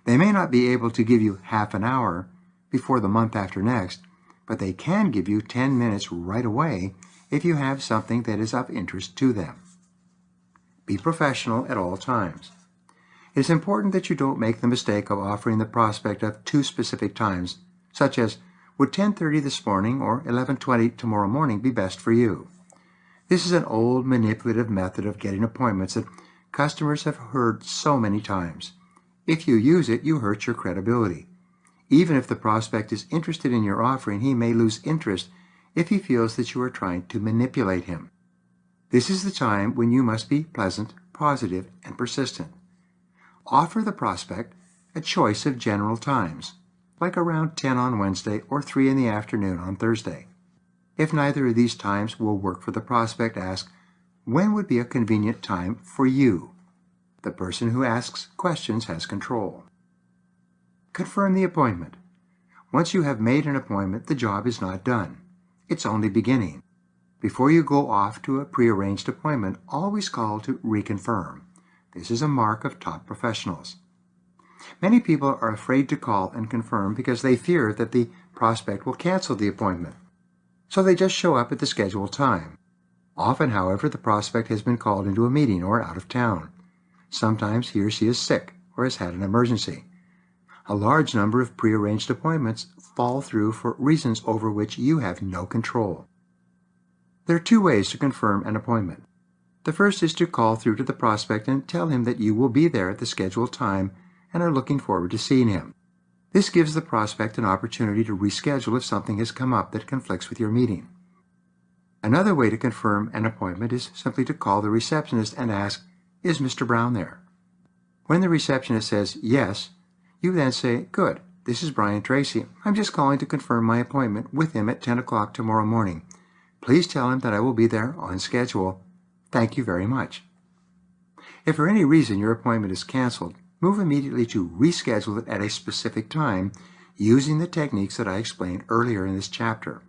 They may not be able to give you half an hour before the month after next, but they can give you 10 minutes right away if you have something that is of interest to them. Be professional at all times. It is important that you don't make the mistake of offering the prospect of two specific times, such as, would 10:30 this morning or 11:20 tomorrow morning be best for you? This is an old manipulative method of getting appointments that customers have heard so many times. If you use it, you hurt your credibility. Even if the prospect is interested in your offering, he may lose interest if he feels that you are trying to manipulate him. This is the time when you must be pleasant, positive, and persistent. Offer the prospect a choice of general times, like around 10 on Wednesday or 3 in the afternoon on Thursday. If neither of these times will work for the prospect, ask, when would be a convenient time for you? The person who asks questions has control. Confirm the appointment. Once you have made an appointment, the job is not done. It's only beginning. Before you go off to a prearranged appointment, always call to reconfirm. This is a mark of top professionals. Many people are afraid to call and confirm because they fear that the prospect will cancel the appointment. So they just show up at the scheduled time. Often, however, the prospect has been called into a meeting or out of town. Sometimes he or she is sick or has had an emergency. A large number of prearranged appointments fall through for reasons over which you have no control. There are two ways to confirm an appointment. The first is to call through to the prospect and tell him that you will be there at the scheduled time and are looking forward to seeing him. This gives the prospect an opportunity to reschedule if something has come up that conflicts with your meeting. Another way to confirm an appointment is simply to call the receptionist and ask, is Mr. Brown there? When the receptionist says yes, you then say, good, this is Brian Tracy. I'm just calling to confirm my appointment with him at 10 o'clock tomorrow morning. Please tell him that I will be there on schedule. Thank you very much. If for any reason your appointment is canceled, move immediately to reschedule it at a specific time using the techniques that I explained earlier in this chapter.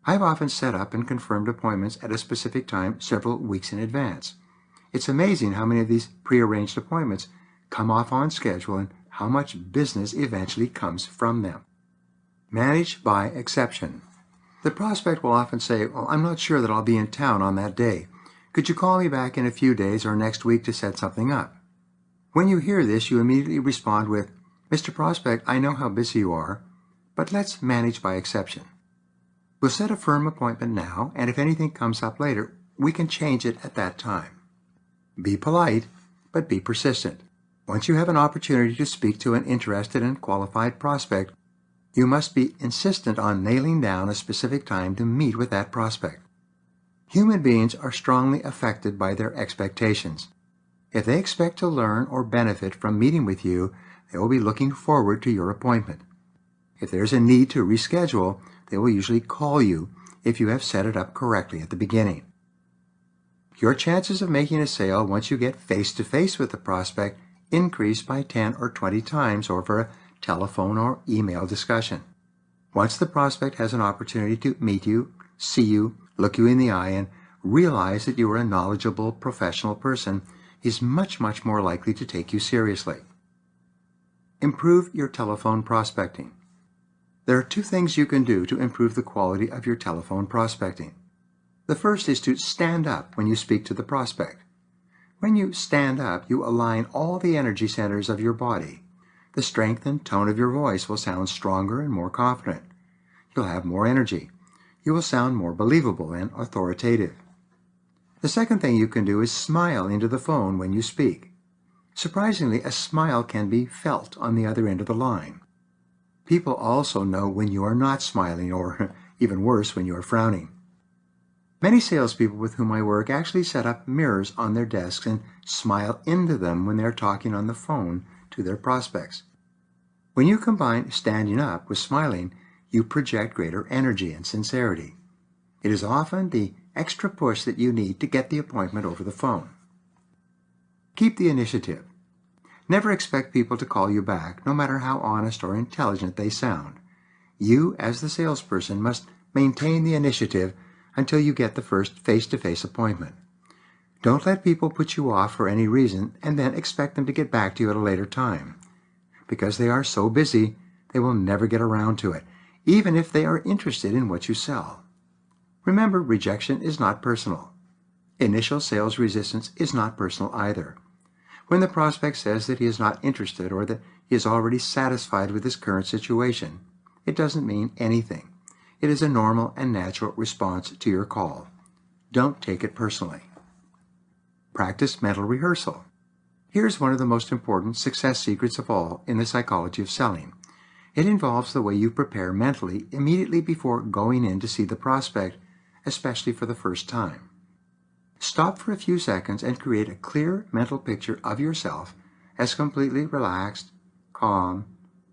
I've often set up and confirmed appointments at a specific time several weeks in advance. It's amazing how many of these prearranged appointments come off on schedule and how much business eventually comes from them. Manage by exception. The prospect will often say, well, I'm not sure that I'll be in town on that day. Could you call me back in a few days or next week to set something up? When you hear this, you immediately respond with, Mr. Prospect, I know how busy you are, but let's manage by exception. We'll set a firm appointment now, and if anything comes up later, we can change it at that time. Be polite, but be persistent. Once you have an opportunity to speak to an interested and qualified prospect, you must be insistent on nailing down a specific time to meet with that prospect. Human beings are strongly affected by their expectations. If they expect to learn or benefit from meeting with you, they will be looking forward to your appointment. If there's a need to reschedule, they will usually call you if you have set it up correctly at the beginning. Your chances of making a sale once you get face-to-face with the prospect increase by 10 or 20 times over a telephone or email discussion. Once the prospect has an opportunity to meet you, see you, look you in the eye, and realize that you are a knowledgeable professional person, he's much more likely to take you seriously. Improve your telephone prospecting. There are two things you can do to improve the quality of your telephone prospecting. The first is to stand up when you speak to the prospect. When you stand up, you align all the energy centers of your body. The strength and tone of your voice will sound stronger and more confident. You'll have more energy. You will sound more believable and authoritative. The second thing you can do is smile into the phone when you speak. Surprisingly, a smile can be felt on the other end of the line. People also know when you are not smiling, or even worse, when you are frowning. Many salespeople with whom I work actually set up mirrors on their desks and smile into them when they are talking on the phone to their prospects. When you combine standing up with smiling, you project greater energy and sincerity. It is often the extra push that you need to get the appointment over the phone. Keep the initiative. Never expect people to call you back, no matter how honest or intelligent they sound. You, as the salesperson, must maintain the initiative until you get the first face-to-face appointment. Don't let people put you off for any reason and then expect them to get back to you at a later time. Because they are so busy, they will never get around to it, even if they are interested in what you sell. Remember, rejection is not personal. Initial sales resistance is not personal either. When the prospect says that he is not interested or that he is already satisfied with his current situation, it doesn't mean anything. It is a normal and natural response to your call. Don't take it personally. Practice mental rehearsal. Here's one of the most important success secrets of all in the psychology of selling. It involves the way you prepare mentally immediately before going in to see the prospect, especially for the first time. Stop for a few seconds and create a clear mental picture of yourself as completely relaxed, calm,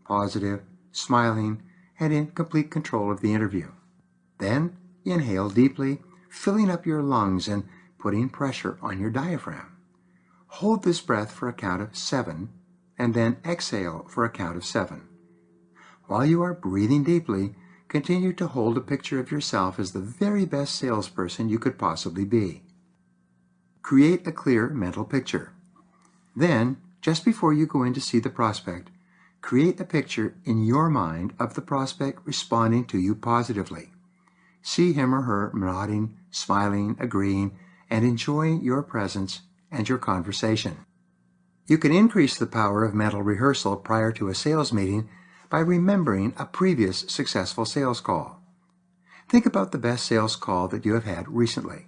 positive, smiling, and in complete control of the interview. Then inhale deeply, filling up your lungs and putting pressure on your diaphragm. Hold this breath for a count of 7, and then exhale for a count of 7. While you are breathing deeply, continue to hold a picture of yourself as the very best salesperson you could possibly be. Create a clear mental picture. Then, just before you go in to see the prospect, create a picture in your mind of the prospect responding to you positively. See him or her nodding, smiling, agreeing, and enjoying your presence and your conversation. You can increase the power of mental rehearsal prior to a sales meeting by remembering a previous successful sales call. Think about the best sales call that you have had recently.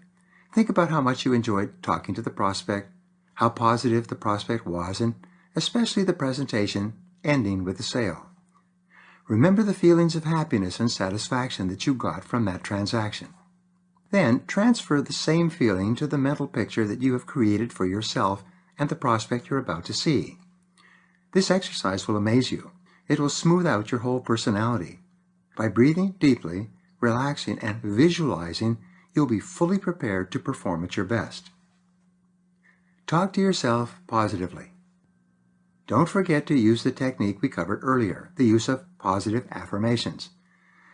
Think about how much you enjoyed talking to the prospect, how positive the prospect was, and especially the presentation ending with the sale. Remember the feelings of happiness and satisfaction that you got from that transaction. Then transfer the same feeling to the mental picture that you have created for yourself and the prospect you're about to see. This exercise will amaze you. It will smooth out your whole personality. By breathing deeply, relaxing, and visualizing, you'll be fully prepared to perform at your best. Talk to yourself positively. Don't forget to use the technique we covered earlier, the use of positive affirmations.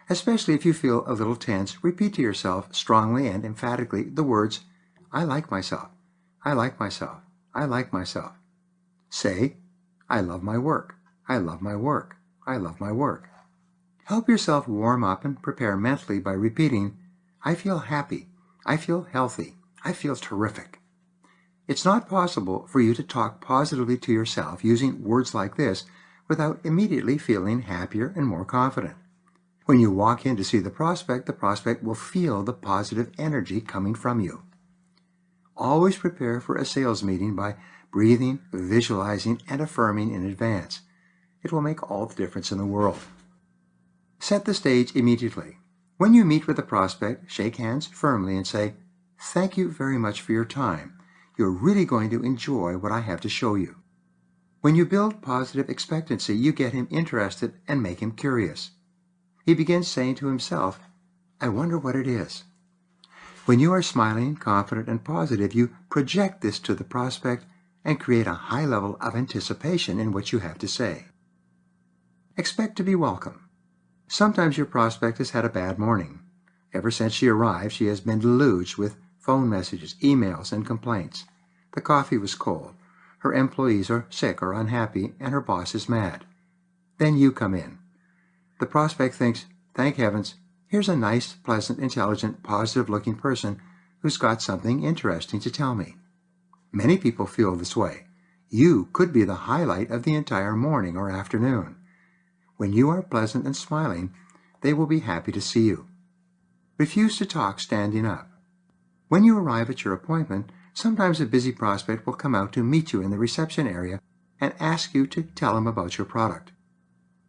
Especially if you feel a little tense, repeat to yourself strongly and emphatically the words, I like myself, I like myself, I like myself. Say, I love my work, I love my work, I love my work. Help yourself warm up and prepare mentally by repeating, I feel happy, I feel healthy, I feel terrific. It's not possible for you to talk positively to yourself using words like this without immediately feeling happier and more confident. When you walk in to see the prospect will feel the positive energy coming from you. Always prepare for a sales meeting by breathing, visualizing, and affirming in advance. It will make all the difference in the world. Set the stage immediately. When you meet with a prospect, shake hands firmly and say, Thank you very much for your time. You're really going to enjoy what I have to show you. When you build positive expectancy, you get him interested and make him curious. He begins saying to himself, I wonder what it is. When you are smiling, confident, and positive, you project this to the prospect and create a high level of anticipation in what you have to say. Expect to be welcome. Sometimes your prospect has had a bad morning. Ever since she arrived, she has been deluged with phone messages, emails, and complaints. The coffee was cold. Her employees are sick or unhappy, and her boss is mad. Then you come in. The prospect thinks, thank heavens, here's a nice, pleasant, intelligent, positive-looking person who's got something interesting to tell me. Many people feel this way. You could be the highlight of the entire morning or afternoon. When you are pleasant and smiling, they will be happy to see you. Refuse to talk standing up. When you arrive at your appointment, sometimes a busy prospect will come out to meet you in the reception area and ask you to tell him about your product.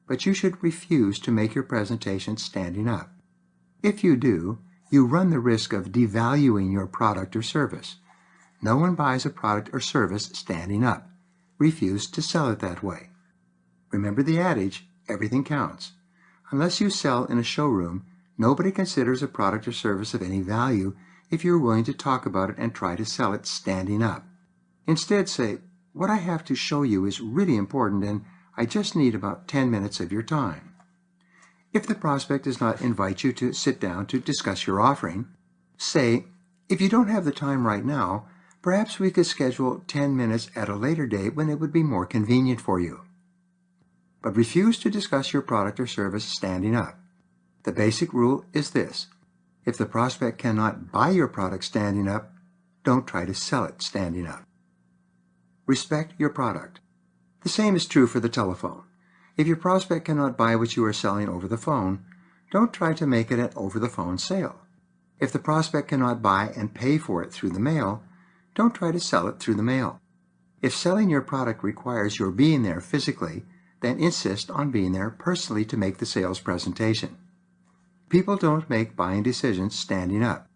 But you should refuse to make your presentation standing up. If you do, you run the risk of devaluing your product or service. No one buys a product or service standing up. Refuse to sell it that way. Remember the adage, everything counts. Unless you sell in a showroom, nobody considers a product or service of any value if you're willing to talk about it and try to sell it standing up. Instead say, what I have to show you is really important and I just need about 10 minutes of your time. If the prospect does not invite you to sit down to discuss your offering, say, if you don't have the time right now, perhaps we could schedule 10 minutes at a later date when it would be more convenient for you. But refuse to discuss your product or service standing up. The basic rule is this. If the prospect cannot buy your product standing up, don't try to sell it standing up. Respect your product. The same is true for the telephone. If your prospect cannot buy what you are selling over the phone, don't try to make it an over-the-phone sale. If the prospect cannot buy and pay for it through the mail, don't try to sell it through the mail. If selling your product requires your being there physically, then insist on being there personally to make the sales presentation. People don't make buying decisions standing up.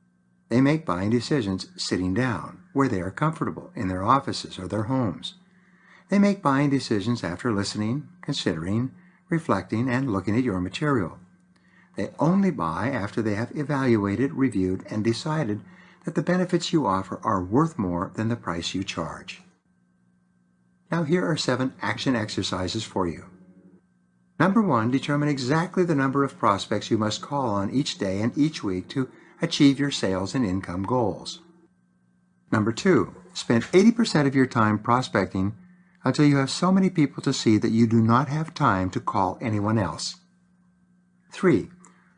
They make buying decisions sitting down, where they are comfortable, in their offices or their homes. They make buying decisions after listening, considering, reflecting, and looking at your material. They only buy after they have evaluated, reviewed, and decided that the benefits you offer are worth more than the price you charge. Now here are 7 action exercises for you. Number 1, determine exactly the number of prospects you must call on each day and each week to achieve your sales and income goals. Number 2, spend 80% of your time prospecting until you have so many people to see that you do not have time to call anyone else. 3,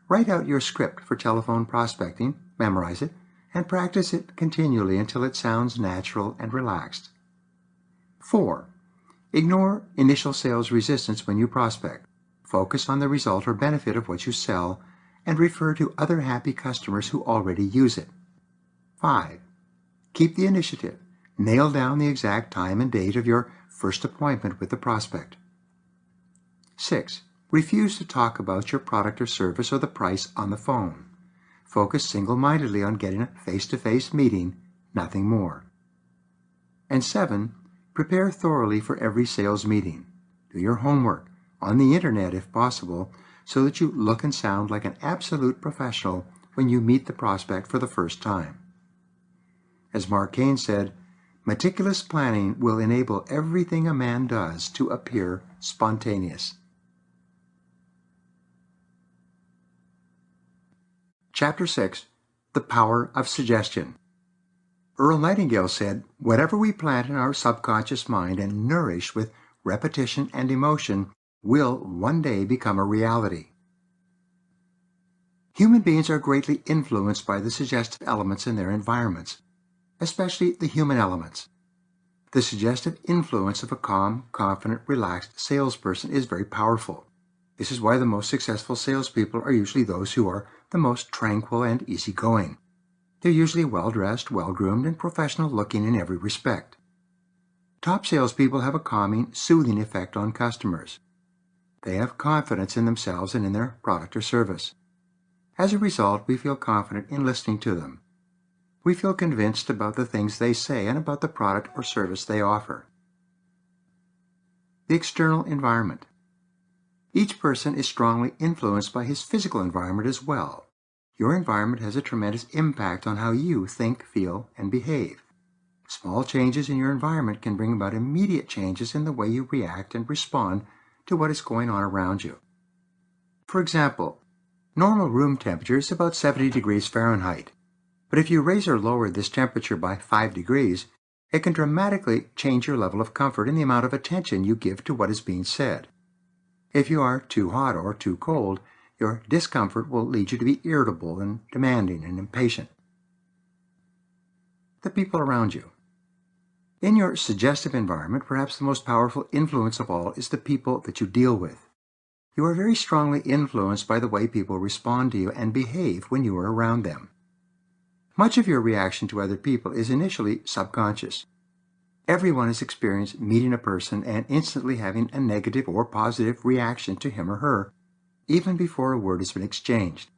write out your script for telephone prospecting, memorize it, and practice it continually until it sounds natural and relaxed. 4, ignore initial sales resistance when you prospect. Focus on the result or benefit of what you sell and refer to other happy customers who already use it. 5, keep the initiative. Nail down the exact time and date of your first appointment with the prospect. 6, refuse to talk about your product or service or the price on the phone. Focus single-mindedly on getting a face-to-face meeting, nothing more. And 7, prepare thoroughly for every sales meeting. Do your homework, on the internet if possible, so that you look and sound like an absolute professional when you meet the prospect for the first time. As Mark Cain said, meticulous planning will enable everything a man does to appear spontaneous. Chapter 6, The Power of Suggestion. Earl Nightingale said, whatever we plant in our subconscious mind and nourish with repetition and emotion will one day become a reality. Human beings are greatly influenced by the suggestive elements in their environments, especially the human elements. The suggestive influence of a calm, confident, relaxed salesperson is very powerful. This is why the most successful salespeople are usually those who are the most tranquil and easygoing. They're usually well-dressed, well-groomed, and professional-looking in every respect. Top salespeople have a calming, soothing effect on customers. They have confidence in themselves and in their product or service. As a result, we feel confident in listening to them. We feel convinced about the things they say and about the product or service they offer. The external environment. Each person is strongly influenced by his physical environment as well. Your environment has a tremendous impact on how you think, feel, and behave. Small changes in your environment can bring about immediate changes in the way you react and respond to what is going on around you. For example, normal room temperature is about 70 degrees Fahrenheit. But if you raise or lower this temperature by 5 degrees, it can dramatically change your level of comfort and the amount of attention you give to what is being said. If you are too hot or too cold, your discomfort will lead you to be irritable and demanding and impatient. The people around you. In your suggestive environment, perhaps the most powerful influence of all is the people that you deal with. You are very strongly influenced by the way people respond to you and behave when you are around them. Much of your reaction to other people is initially subconscious. Everyone has experienced meeting a person and instantly having a negative or positive reaction to him or her, even before a word has been exchanged.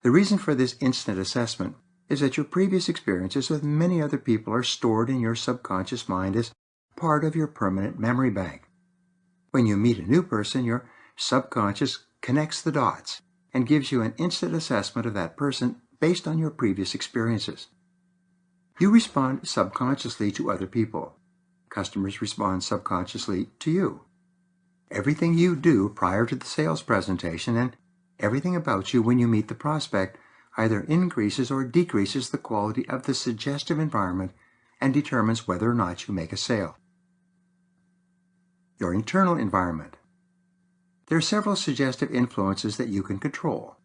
The reason for this instant assessment is that your previous experiences with many other people are stored in your subconscious mind as part of your permanent memory bank. When you meet a new person, your subconscious connects the dots and gives you an instant assessment of that person based on your previous experiences. You respond subconsciously to other people. Customers respond subconsciously to you. Everything you do prior to the sales presentation and everything about you when you meet the prospect either increases or decreases the quality of the suggestive environment and determines whether or not you make a sale. Your internal environment. There are several suggestive influences that you can control.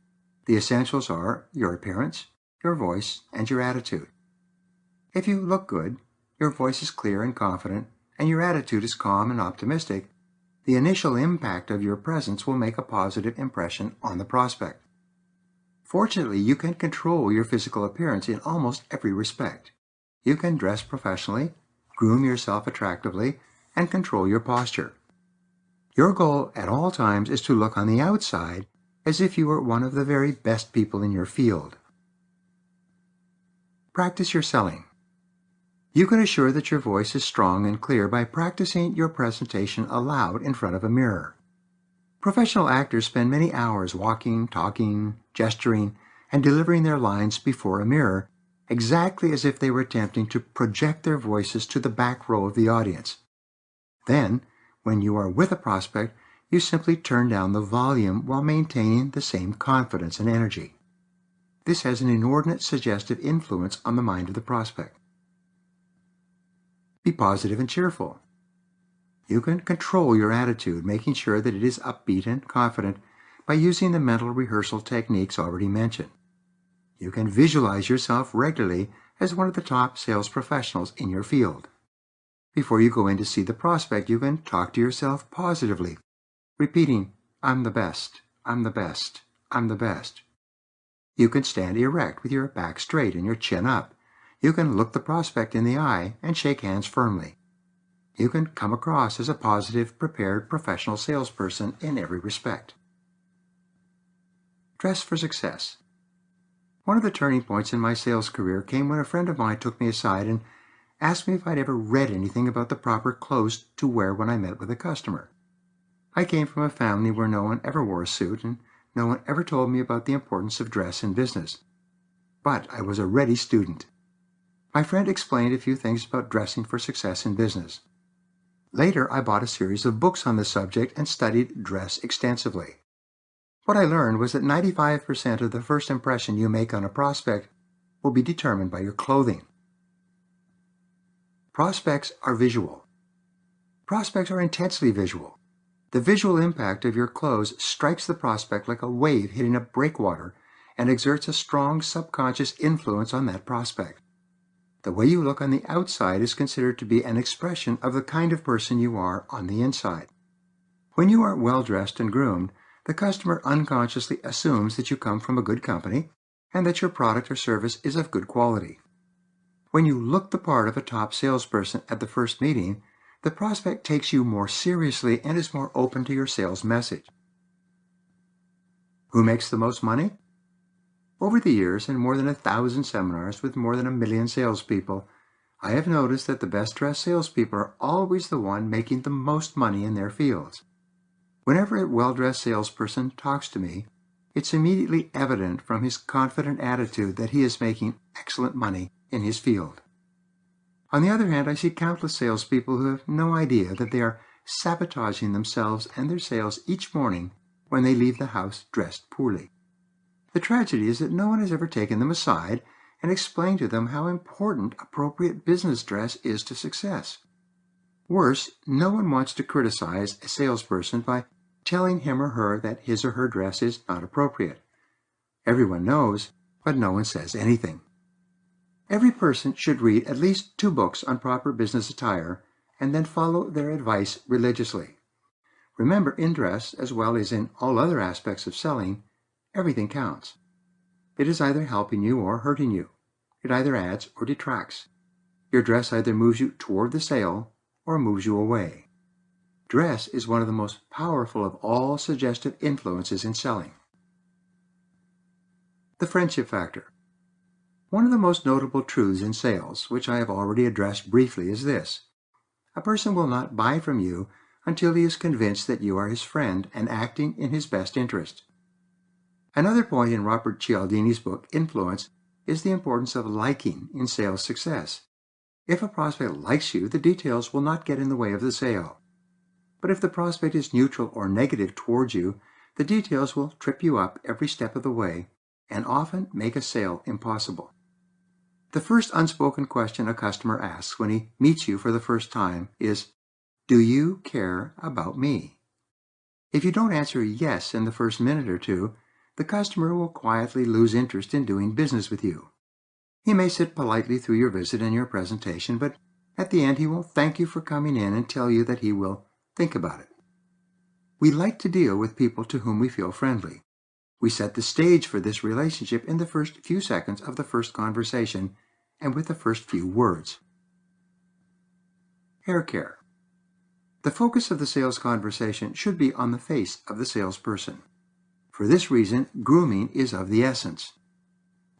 The essentials are your appearance, your voice, and your attitude. If you look good, your voice is clear and confident, and your attitude is calm and optimistic, the initial impact of your presence will make a positive impression on the prospect. Fortunately, you can control your physical appearance in almost every respect. You can dress professionally, groom yourself attractively, and control your posture. Your goal at all times is to look on the outside as if you were one of the very best people in your field. Practice your selling. You can assure that your voice is strong and clear by practicing your presentation aloud in front of a mirror. Professional actors spend many hours walking, talking, gesturing, and delivering their lines before a mirror, exactly as if they were attempting to project their voices to the back row of the audience. Then, when you are with a prospect, you simply turn down the volume while maintaining the same confidence and energy. This has an inordinate suggestive influence on the mind of the prospect. Be positive and cheerful. You can control your attitude, making sure that it is upbeat and confident by using the mental rehearsal techniques already mentioned. You can visualize yourself regularly as one of the top sales professionals in your field. Before you go in to see the prospect, you can talk to yourself positively, repeating, "I'm the best, I'm the best, I'm the best." You can stand erect with your back straight and your chin up. You can look the prospect in the eye and shake hands firmly. You can come across as a positive, prepared, professional salesperson in every respect. Dress for success. One of the turning points in my sales career came when a friend of mine took me aside and asked me if I'd ever read anything about the proper clothes to wear when I met with a customer. I came from a family where no one ever wore a suit, and no one ever told me about the importance of dress in business. But I was a ready student. My friend explained a few things about dressing for success in business. Later, I bought a series of books on the subject and studied dress extensively. What I learned was that 95% of the first impression you make on a prospect will be determined by your clothing. Prospects are visual. Prospects are intensely visual. The visual impact of your clothes strikes the prospect like a wave hitting a breakwater and exerts a strong subconscious influence on that prospect. The way you look on the outside is considered to be an expression of the kind of person you are on the inside. When you are well-dressed and groomed, the customer unconsciously assumes that you come from a good company and that your product or service is of good quality. When you look the part of a top salesperson at the first meeting, the prospect takes you more seriously and is more open to your sales message. Who makes the most money? Over the years, in more than 1,000 seminars with more than 1 million salespeople, I have noticed that the best-dressed salespeople are always the one making the most money in their fields. Whenever a well-dressed salesperson talks to me, it's immediately evident from his confident attitude that he is making excellent money in his field. On the other hand, I see countless salespeople who have no idea that they are sabotaging themselves and their sales each morning when they leave the house dressed poorly. The tragedy is that no one has ever taken them aside and explained to them how important appropriate business dress is to success. Worse, no one wants to criticize a salesperson by telling him or her that his or her dress is not appropriate. Everyone knows, but no one says anything. Every person should read at least 2 books on proper business attire and then follow their advice religiously. Remember, in dress, as well as in all other aspects of selling, everything counts. It is either helping you or hurting you. It either adds or detracts. Your dress either moves you toward the sale or moves you away. Dress is one of the most powerful of all suggestive influences in selling. The friendship factor. One of the most notable truths in sales, which I have already addressed briefly, is this: a person will not buy from you until he is convinced that you are his friend and acting in his best interest. Another point in Robert Cialdini's book, Influence, is the importance of liking in sales success. If a prospect likes you, the details will not get in the way of the sale. But if the prospect is neutral or negative towards you, the details will trip you up every step of the way and often make a sale impossible. The first unspoken question a customer asks when he meets you for the first time is, "Do you care about me?" If you don't answer yes in the first minute or two, the customer will quietly lose interest in doing business with you. He may sit politely through your visit and your presentation, but at the end he will thank you for coming in and tell you that he will think about it. We like to deal with people to whom we feel friendly. We set the stage for this relationship in the first few seconds of the first conversation and with the first few words. Hair care. The focus of the sales conversation should be on the face of the salesperson. For this reason, grooming is of the essence.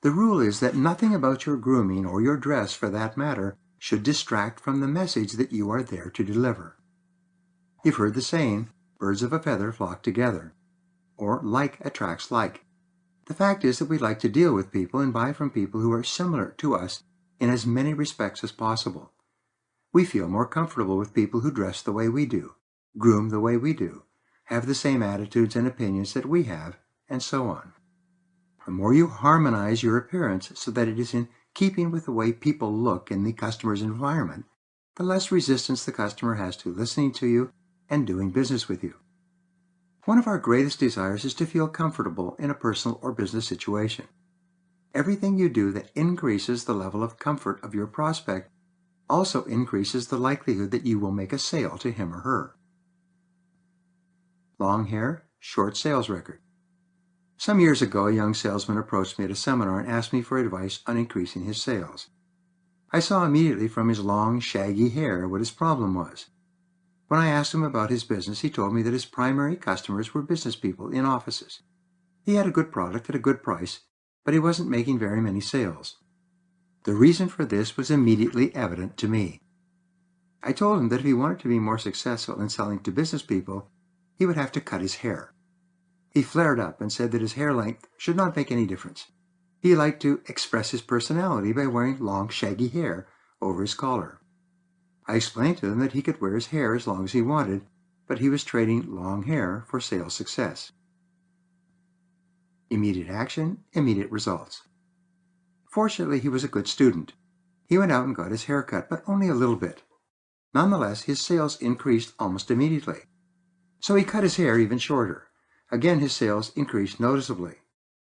The rule is that nothing about your grooming, or your dress for that matter, should distract from the message that you are there to deliver. You've heard the saying, "Birds of a feather flock together," or like attracts like. The fact is that we like to deal with people and buy from people who are similar to us in as many respects as possible. We feel more comfortable with people who dress the way we do, groom the way we do, have the same attitudes and opinions that we have, and so on. The more you harmonize your appearance so that it is in keeping with the way people look in the customer's environment, the less resistance the customer has to listening to you and doing business with you. One of our greatest desires is to feel comfortable in a personal or business situation. Everything you do that increases the level of comfort of your prospect also increases the likelihood that you will make a sale to him or her. Long hair, short sales record. Some years ago, a young salesman approached me at a seminar and asked me for advice on increasing his sales. I saw immediately from his long, shaggy hair what his problem was. When I asked him about his business, he told me that his primary customers were business people in offices. He had a good product at a good price, but he wasn't making very many sales. The reason for this was immediately evident to me. I told him that if he wanted to be more successful in selling to business people, he would have to cut his hair. He flared up and said that his hair length should not make any difference. He liked to express his personality by wearing long, shaggy hair over his collar. I explained to him that he could wear his hair as long as he wanted, but he was trading long hair for sales success. Immediate action, immediate results. Fortunately, he was a good student. He went out and got his hair cut, but only a little bit. Nonetheless, his sales increased almost immediately. So he cut his hair even shorter. Again, his sales increased noticeably.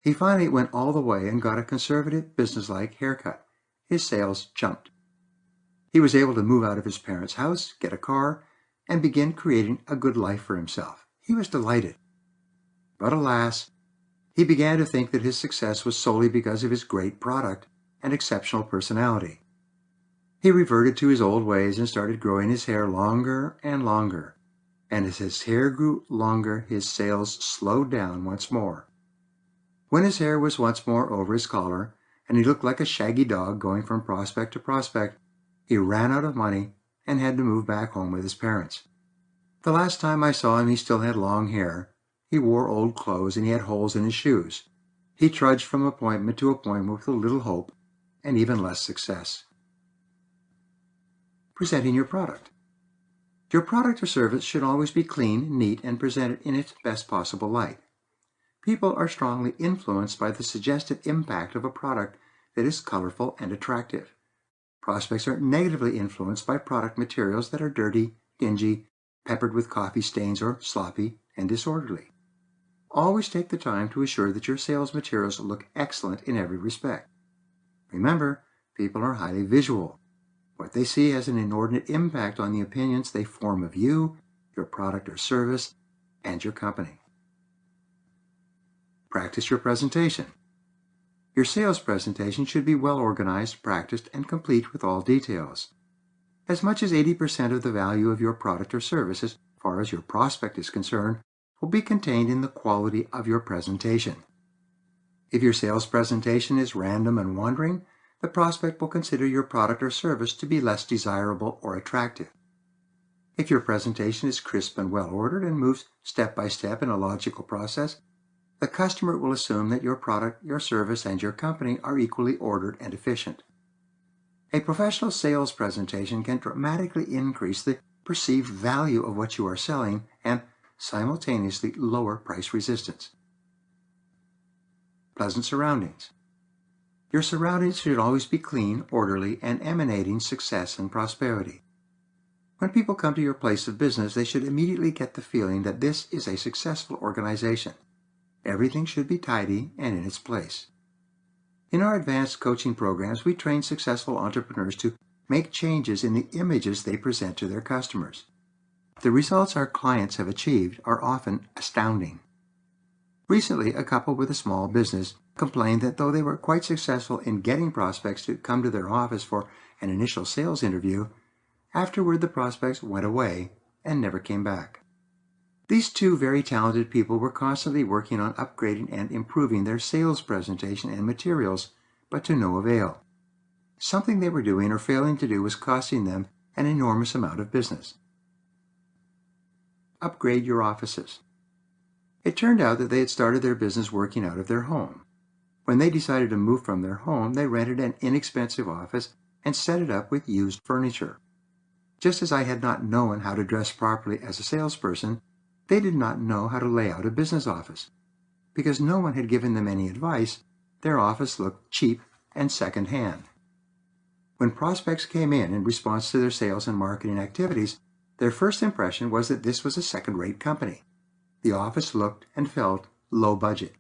He finally went all the way and got a conservative, businesslike haircut. His sales jumped. He was able to move out of his parents' house, get a car, and begin creating a good life for himself. He was delighted. But alas, he began to think that his success was solely because of his great product and exceptional personality. He reverted to his old ways and started growing his hair longer and longer. And as his hair grew longer, his sales slowed down once more. When his hair was once more over his collar, and he looked like a shaggy dog going from prospect to prospect, he ran out of money and had to move back home with his parents. The last time I saw him, he still had long hair. He wore old clothes and he had holes in his shoes. He trudged from appointment to appointment with little hope and even less success. Presenting your product. Your product or service should always be clean, neat, and presented in its best possible light. People are strongly influenced by the suggestive impact of a product that is colorful and attractive. Prospects are negatively influenced by product materials that are dirty, dingy, peppered with coffee stains, or sloppy and disorderly. Always take the time to assure that your sales materials look excellent in every respect. Remember, people are highly visual. What they see has an inordinate impact on the opinions they form of you, your product or service, and your company. Practice your presentation. Your sales presentation should be well organized, practiced, and complete with all details. As much as 80% of the value of your product or service, as far as your prospect is concerned, will be contained in the quality of your presentation. If your sales presentation is random and wandering, the prospect will consider your product or service to be less desirable or attractive. If your presentation is crisp and well-ordered and moves step by step in a logical process, the customer will assume that your product, your service, and your company are equally ordered and efficient. A professional sales presentation can dramatically increase the perceived value of what you are selling and simultaneously lower price resistance. Pleasant surroundings. Your surroundings should always be clean, orderly, and emanating success and prosperity. When people come to your place of business, they should immediately get the feeling that this is a successful organization. Everything should be tidy and in its place. In our advanced coaching programs, we train successful entrepreneurs to make changes in the images they present to their customers. The results our clients have achieved are often astounding. Recently, a couple with a small business complained that though they were quite successful in getting prospects to come to their office for an initial sales interview, afterward the prospects went away and never came back. These two very talented people were constantly working on upgrading and improving their sales presentation and materials, but to no avail. Something they were doing or failing to do was costing them an enormous amount of business. Upgrade your offices. It turned out that they had started their business working out of their home. When they decided to move from their home, they rented an inexpensive office and set it up with used furniture. Just as I had not known how to dress properly as a salesperson, they did not know how to lay out a business office. Because no one had given them any advice, their office looked cheap and second-hand. When prospects came in response to their sales and marketing activities, their first impression was that this was a second-rate company. The office looked and felt low budget.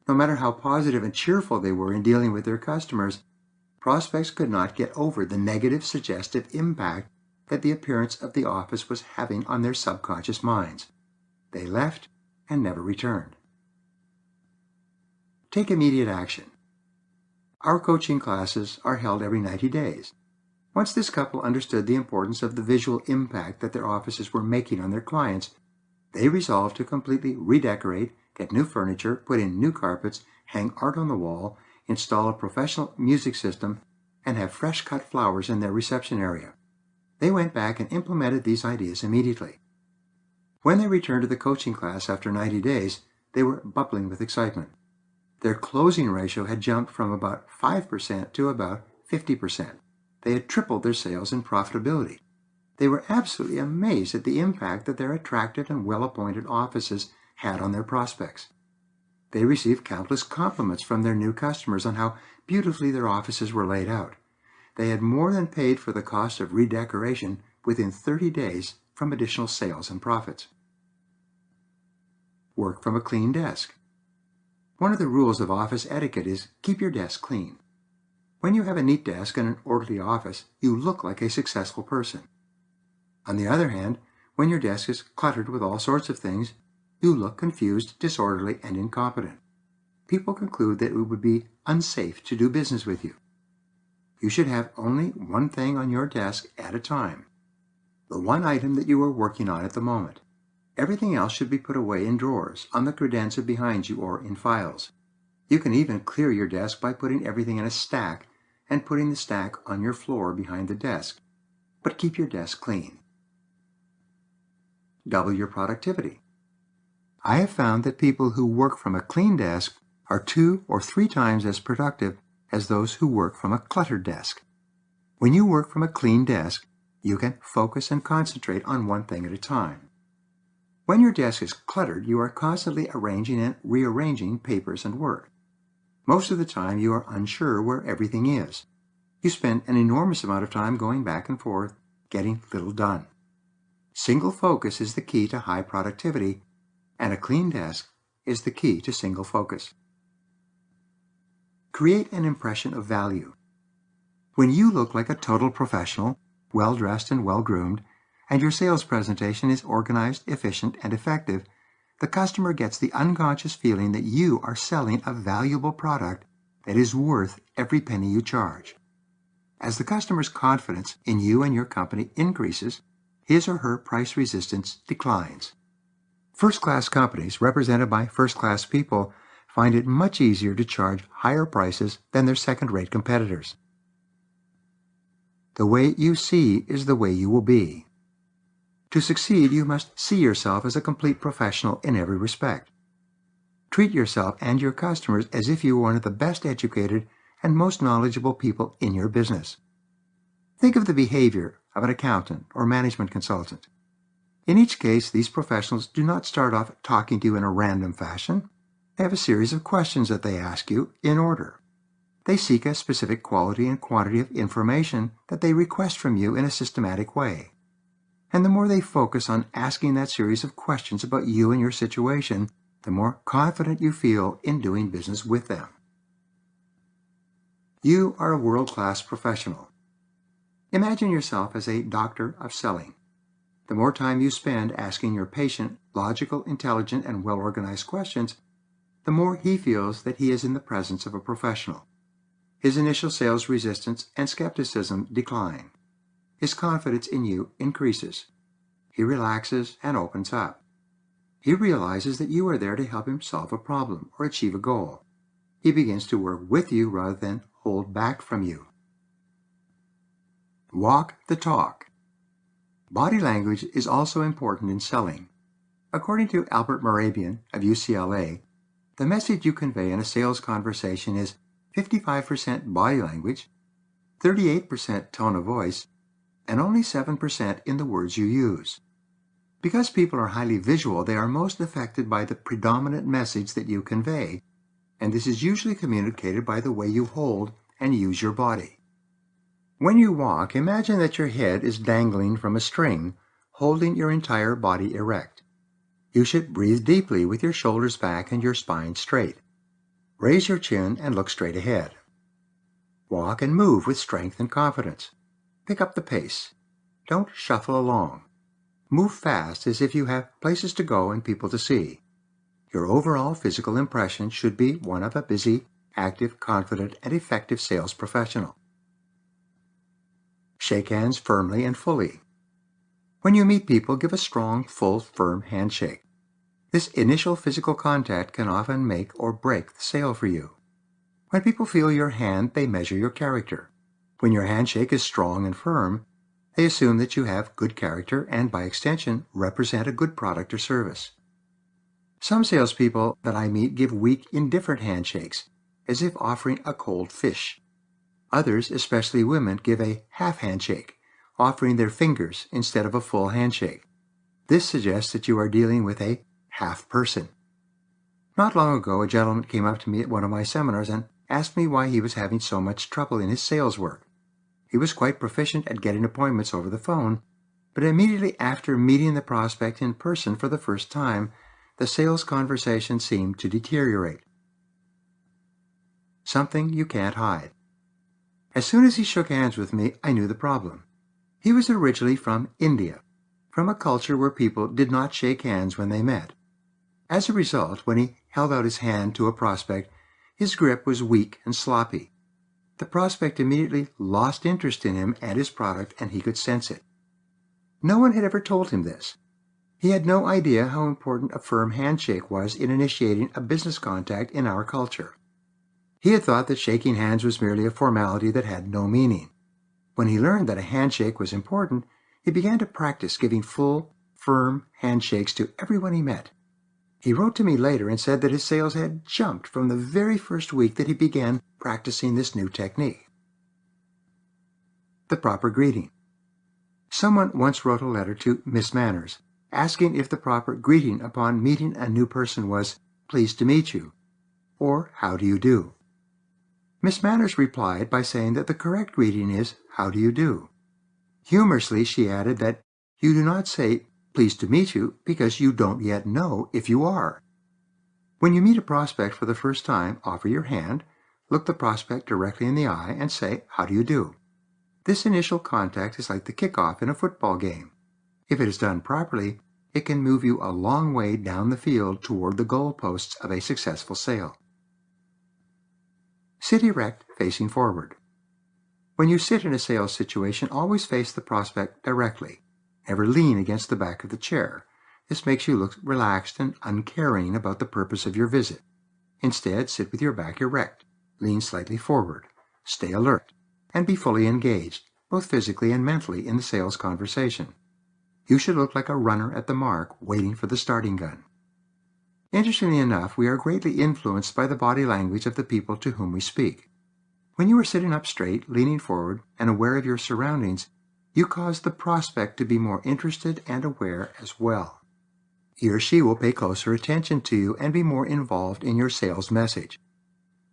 No matter how positive and cheerful they were in dealing with their customers, prospects could not get over the negative suggestive impact that the appearance of the office was having on their subconscious minds. They left and never returned. Take immediate action. Our coaching classes are held every 90 days. Once this couple understood the importance of the visual impact that their offices were making on their clients, they resolved to completely redecorate, get new furniture, put in new carpets, hang art on the wall, install a professional music system, and have fresh-cut flowers in their reception area. They went back and implemented these ideas immediately. When they returned to the coaching class after 90 days, they were bubbling with excitement. Their closing ratio had jumped from about 5% to about 50%. They had tripled their sales and profitability. They were absolutely amazed at the impact that their attractive and well-appointed offices had on their prospects. They received countless compliments from their new customers on how beautifully their offices were laid out. They had more than paid for the cost of redecoration within 30 days from additional sales and profits. Work from a clean desk. One of the rules of office etiquette is keep your desk clean. When you have a neat desk and an orderly office, you look like a successful person. On the other hand, when your desk is cluttered with all sorts of things, you look confused, disorderly, and incompetent. People conclude that it would be unsafe to do business with you. You should have only one thing on your desk at a time, the one item that you are working on at the moment. Everything else should be put away in drawers, on the credenza behind you, or in files. You can even clear your desk by putting everything in a stack and putting the stack on your floor behind the desk. But keep your desk clean. Double your productivity. I have found that people who work from a clean desk are 2 or 3 times as productive as those who work from a cluttered desk. When you work from a clean desk, you can focus and concentrate on one thing at a time. When your desk is cluttered, you are constantly arranging and rearranging papers and work. Most of the time, you are unsure where everything is. You spend an enormous amount of time going back and forth, getting little done. Single focus is the key to high productivity, and a clean desk is the key to single focus. Create an impression of value. When you look like a total professional, well-dressed and well-groomed, and your sales presentation is organized, efficient, and effective, the customer gets the unconscious feeling that you are selling a valuable product that is worth every penny you charge. As the customer's confidence in you and your company increases, his or her price resistance declines. First-class companies represented by first-class people find it much easier to charge higher prices than their second-rate competitors. The way you see is the way you will be. To succeed, you must see yourself as a complete professional in every respect. Treat yourself and your customers as if you were one of the best educated and most knowledgeable people in your business. Think of the behavior of an accountant or management consultant. In each case, these professionals do not start off talking to you in a random fashion. They have a series of questions that they ask you in order. They seek a specific quality and quantity of information that they request from you in a systematic way. And the more they focus on asking that series of questions about you and your situation, the more confident you feel in doing business with them. You are a world-class professional. Imagine yourself as a doctor of selling. The more time you spend asking your patient logical, intelligent, and well-organized questions, the more he feels that he is in the presence of a professional. His initial sales resistance and skepticism decline. His confidence in you increases. He relaxes and opens up. He realizes that you are there to help him solve a problem or achieve a goal. He begins to work with you rather than hold back from you. Walk the talk. Body language is also important in selling. According to Albert Mehrabian of UCLA, the message you convey in a sales conversation is 55% body language, 38% tone of voice, and only 7% in the words you use. Because people are highly visual, they are most affected by the predominant message that you convey, and this is usually communicated by the way you hold and use your body. When you walk, imagine that your head is dangling from a string, holding your entire body erect. You should breathe deeply with your shoulders back and your spine straight. Raise your chin and look straight ahead. Walk and move with strength and confidence. Pick up the pace. Don't shuffle along. Move fast as if you have places to go and people to see. Your overall physical impression should be one of a busy, active, confident, and effective sales professional. Shake hands firmly and fully. When you meet people, give a strong, full, firm handshake. This initial physical contact can often make or break the sale for you. When people feel your hand, they measure your character. When your handshake is strong and firm, they assume that you have good character and, by extension, represent a good product or service. Some salespeople that I meet give weak, indifferent handshakes, as if offering a cold fish. Others, especially women, give a half handshake, offering their fingers instead of a full handshake. This suggests that you are dealing with a half person. Not long ago, a gentleman came up to me at one of my seminars and asked me why he was having so much trouble in his sales work. He was quite proficient at getting appointments over the phone, but immediately after meeting the prospect in person for the first time, the sales conversation seemed to deteriorate. Something you can't hide. As soon as he shook hands with me, I knew the problem. He was originally from India, from a culture where people did not shake hands when they met. As a result, when he held out his hand to a prospect, his grip was weak and sloppy. The prospect immediately lost interest in him and his product, and he could sense it. No one had ever told him this. He had no idea how important a firm handshake was in initiating a business contact in our culture. He had thought that shaking hands was merely a formality that had no meaning. When he learned that a handshake was important, he began to practice giving full, firm handshakes to everyone he met. He wrote to me later and said that his sales had jumped from the very first week that he began practicing this new technique. The proper greeting. Someone once wrote a letter to Miss Manners, asking if the proper greeting upon meeting a new person was, "Pleased to meet you," or "How do you do?" Miss Manners replied by saying that the correct greeting is, "How do you do?" Humorously, she added that you do not say, "Pleased to meet you," because you don't yet know if you are. When you meet a prospect for the first time, offer your hand, look the prospect directly in the eye, and say, "How do you do?" This initial contact is like the kickoff in a football game. If it is done properly, it can move you a long way down the field toward the goalposts of a successful sale. Sit erect, facing forward. When you sit in a sales situation, always face the prospect directly. Never lean against the back of the chair. This makes you look relaxed and uncaring about the purpose of your visit. Instead, sit with your back erect, lean slightly forward, stay alert, and be fully engaged, both physically and mentally, in the sales conversation. You should look like a runner at the mark, waiting for the starting gun. Interestingly enough, we are greatly influenced by the body language of the people to whom we speak. When you are sitting up straight, leaning forward, and aware of your surroundings, you cause the prospect to be more interested and aware as well. He or she will pay closer attention to you and be more involved in your sales message.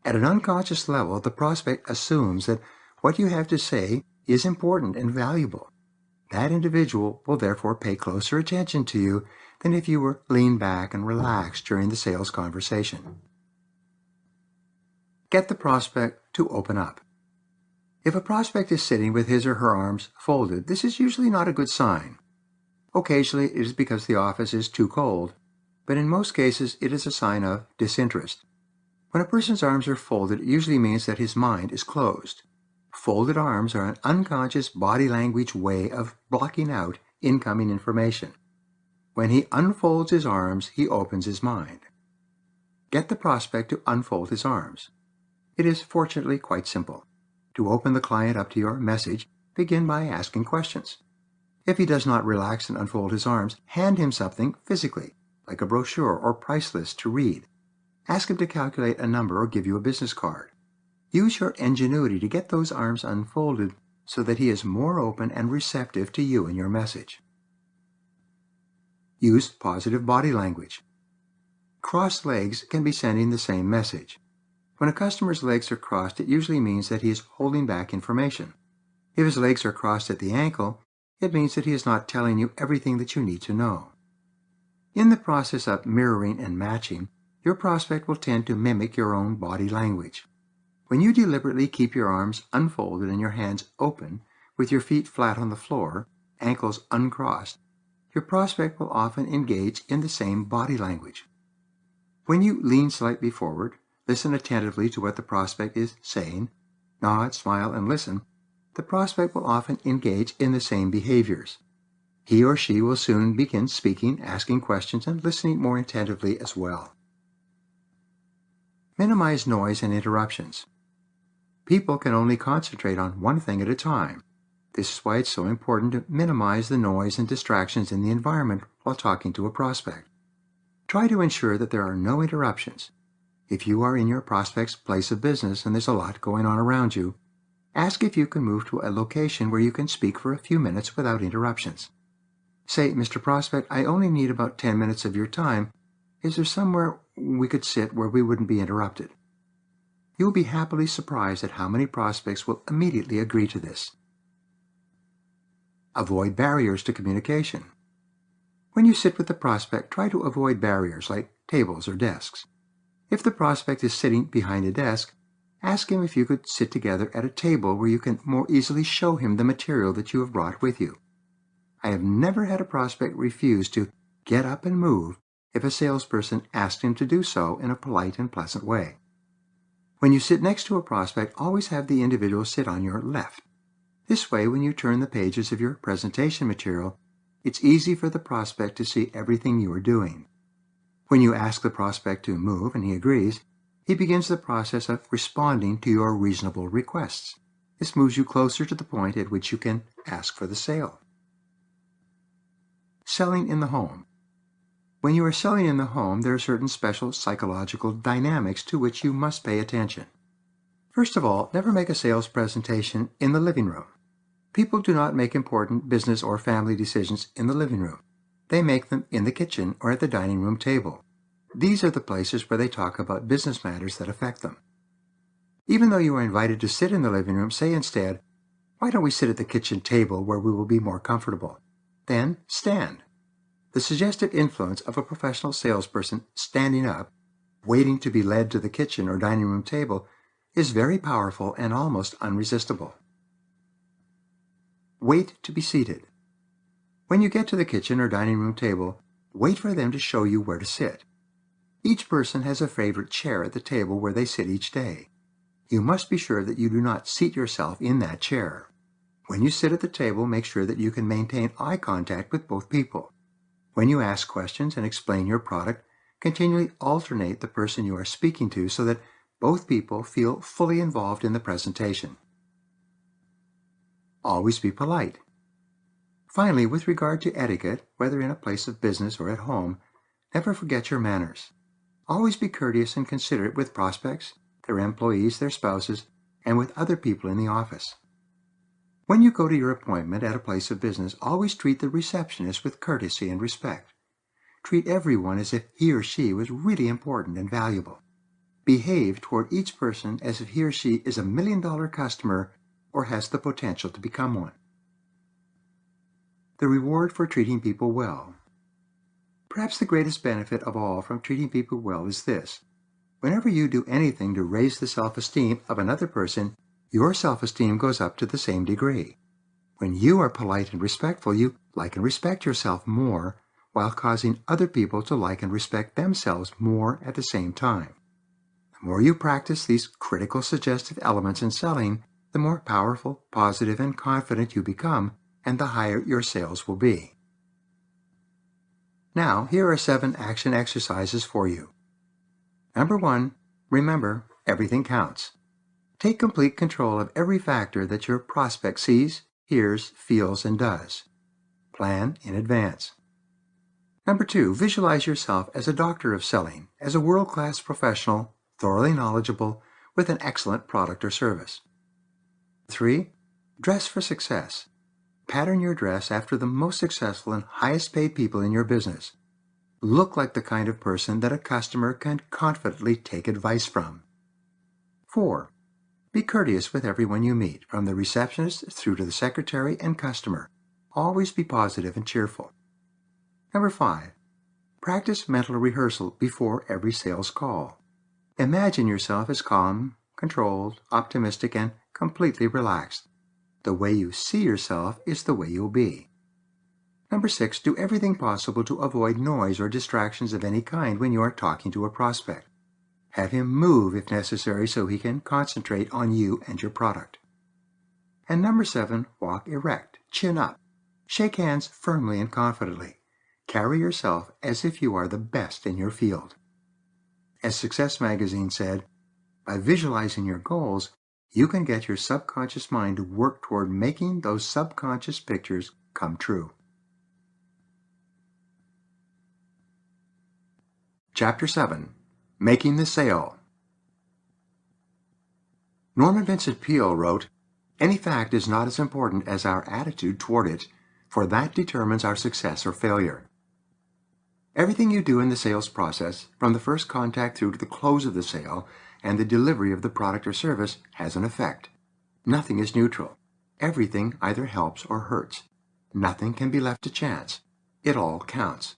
At an unconscious level, the prospect assumes that what you have to say is important and valuable. That individual will therefore pay closer attention to you than if you were lean back and relaxed during the sales conversation. Get the prospect to open up. If a prospect is sitting with his or her arms folded, this is usually not a good sign. Occasionally, it is because the office is too cold, but in most cases, it is a sign of disinterest. When a person's arms are folded, it usually means that his mind is closed. Folded arms are an unconscious body language way of blocking out incoming information. When he unfolds his arms, he opens his mind. Get the prospect to unfold his arms. It is fortunately quite simple. To open the client up to your message, begin by asking questions. If he does not relax and unfold his arms, hand him something physically, like a brochure or price list to read. Ask him to calculate a number or give you a business card. Use your ingenuity to get those arms unfolded so that he is more open and receptive to you and your message. Use positive body language. Crossed legs can be sending the same message. When a customer's legs are crossed, it usually means that he is holding back information. If his legs are crossed at the ankle, it means that he is not telling you everything that you need to know. In the process of mirroring and matching, your prospect will tend to mimic your own body language. When you deliberately keep your arms unfolded and your hands open, with your feet flat on the floor, ankles uncrossed, your prospect will often engage in the same body language. When you lean slightly forward, listen attentively to what the prospect is saying, nod, smile, and listen, the prospect will often engage in the same behaviors. He or she will soon begin speaking, asking questions, and listening more attentively as well. Minimize noise and interruptions. People can only concentrate on one thing at a time. This is why it's so important to minimize the noise and distractions in the environment while talking to a prospect. Try to ensure that there are no interruptions. If you are in your prospect's place of business and there's a lot going on around you, ask if you can move to a location where you can speak for a few minutes without interruptions. Say, "Mr. Prospect, I only need about 10 minutes of your time. Is there somewhere we could sit where we wouldn't be interrupted?" You will be happily surprised at how many prospects will immediately agree to this. Avoid barriers to communication. When you sit with the prospect, try to avoid barriers like tables or desks. If the prospect is sitting behind a desk, ask him if you could sit together at a table where you can more easily show him the material that you have brought with you. I have never had a prospect refuse to get up and move if a salesperson asked him to do so in a polite and pleasant way. When you sit next to a prospect, always have the individual sit on your left. This way, when you turn the pages of your presentation material, it's easy for the prospect to see everything you are doing. When you ask the prospect to move and he agrees, he begins the process of responding to your reasonable requests. This moves you closer to the point at which you can ask for the sale. Selling in the home. When you are selling in the home, there are certain special psychological dynamics to which you must pay attention. First of all, never make a sales presentation in the living room. People do not make important business or family decisions in the living room. They make them in the kitchen or at the dining room table. These are the places where they talk about business matters that affect them. Even though you are invited to sit in the living room, say instead, "Why don't we sit at the kitchen table where we will be more comfortable?" Then stand. The suggestive influence of a professional salesperson standing up, waiting to be led to the kitchen or dining room table, is very powerful and almost unresistible. Wait to be seated. When you get to the kitchen or dining room table, wait for them to show you where to sit. Each person has a favorite chair at the table where they sit each day. You must be sure that you do not seat yourself in that chair. When you sit at the table, make sure that you can maintain eye contact with both people. When you ask questions and explain your product, continually alternate the person you are speaking to so that both people feel fully involved in the presentation. Always be polite. Finally, with regard to etiquette, whether in a place of business or at home, never forget your manners. Always be courteous and considerate with prospects, their employees, their spouses, and with other people in the office. When you go to your appointment at a place of business, always treat the receptionist with courtesy and respect. Treat everyone as if he or she was really important and valuable. Behave toward each person as if he or she is a million-dollar customer or has the potential to become one. The reward for treating people well. Perhaps the greatest benefit of all from treating people well is this. Whenever you do anything to raise the self-esteem of another person, your self-esteem goes up to the same degree. When you are polite and respectful, you like and respect yourself more, while causing other people to like and respect themselves more at the same time. The more you practice these critical suggestive elements in selling, the more powerful, positive, and confident you become, and the higher your sales will be. Now, here are 7 action exercises for you. Number 1, remember, everything counts. Take complete control of every factor that your prospect sees, hears, feels, and does. Plan in advance. Number 2, visualize yourself as a doctor of selling, as a world-class professional, thoroughly knowledgeable, with an excellent product or service. 3, dress for success. Pattern your dress after the most successful and highest paid people in your business. Look like the kind of person that a customer can confidently take advice from. 4, be courteous with everyone you meet, from the receptionist through to the secretary and customer. Always be positive and cheerful. Number 5, practice mental rehearsal before every sales call. Imagine yourself as calm, controlled, optimistic, and completely relaxed. The way you see yourself is the way you'll be. Number 6, do everything possible to avoid noise or distractions of any kind when you are talking to a prospect. Have him move if necessary so he can concentrate on you and your product. And number 7, walk erect, chin up. Shake hands firmly and confidently. Carry yourself as if you are the best in your field. As Success Magazine said, by visualizing your goals, you can get your subconscious mind to work toward making those subconscious pictures come true. Chapter 7, Making the Sale. Norman Vincent Peale wrote, "Any fact is not as important as our attitude toward it, for that determines our success or failure." Everything you do in the sales process, from the first contact through to the close of the sale and the delivery of the product or service, has an effect. Nothing is neutral. Everything either helps or hurts. Nothing can be left to chance. It all counts.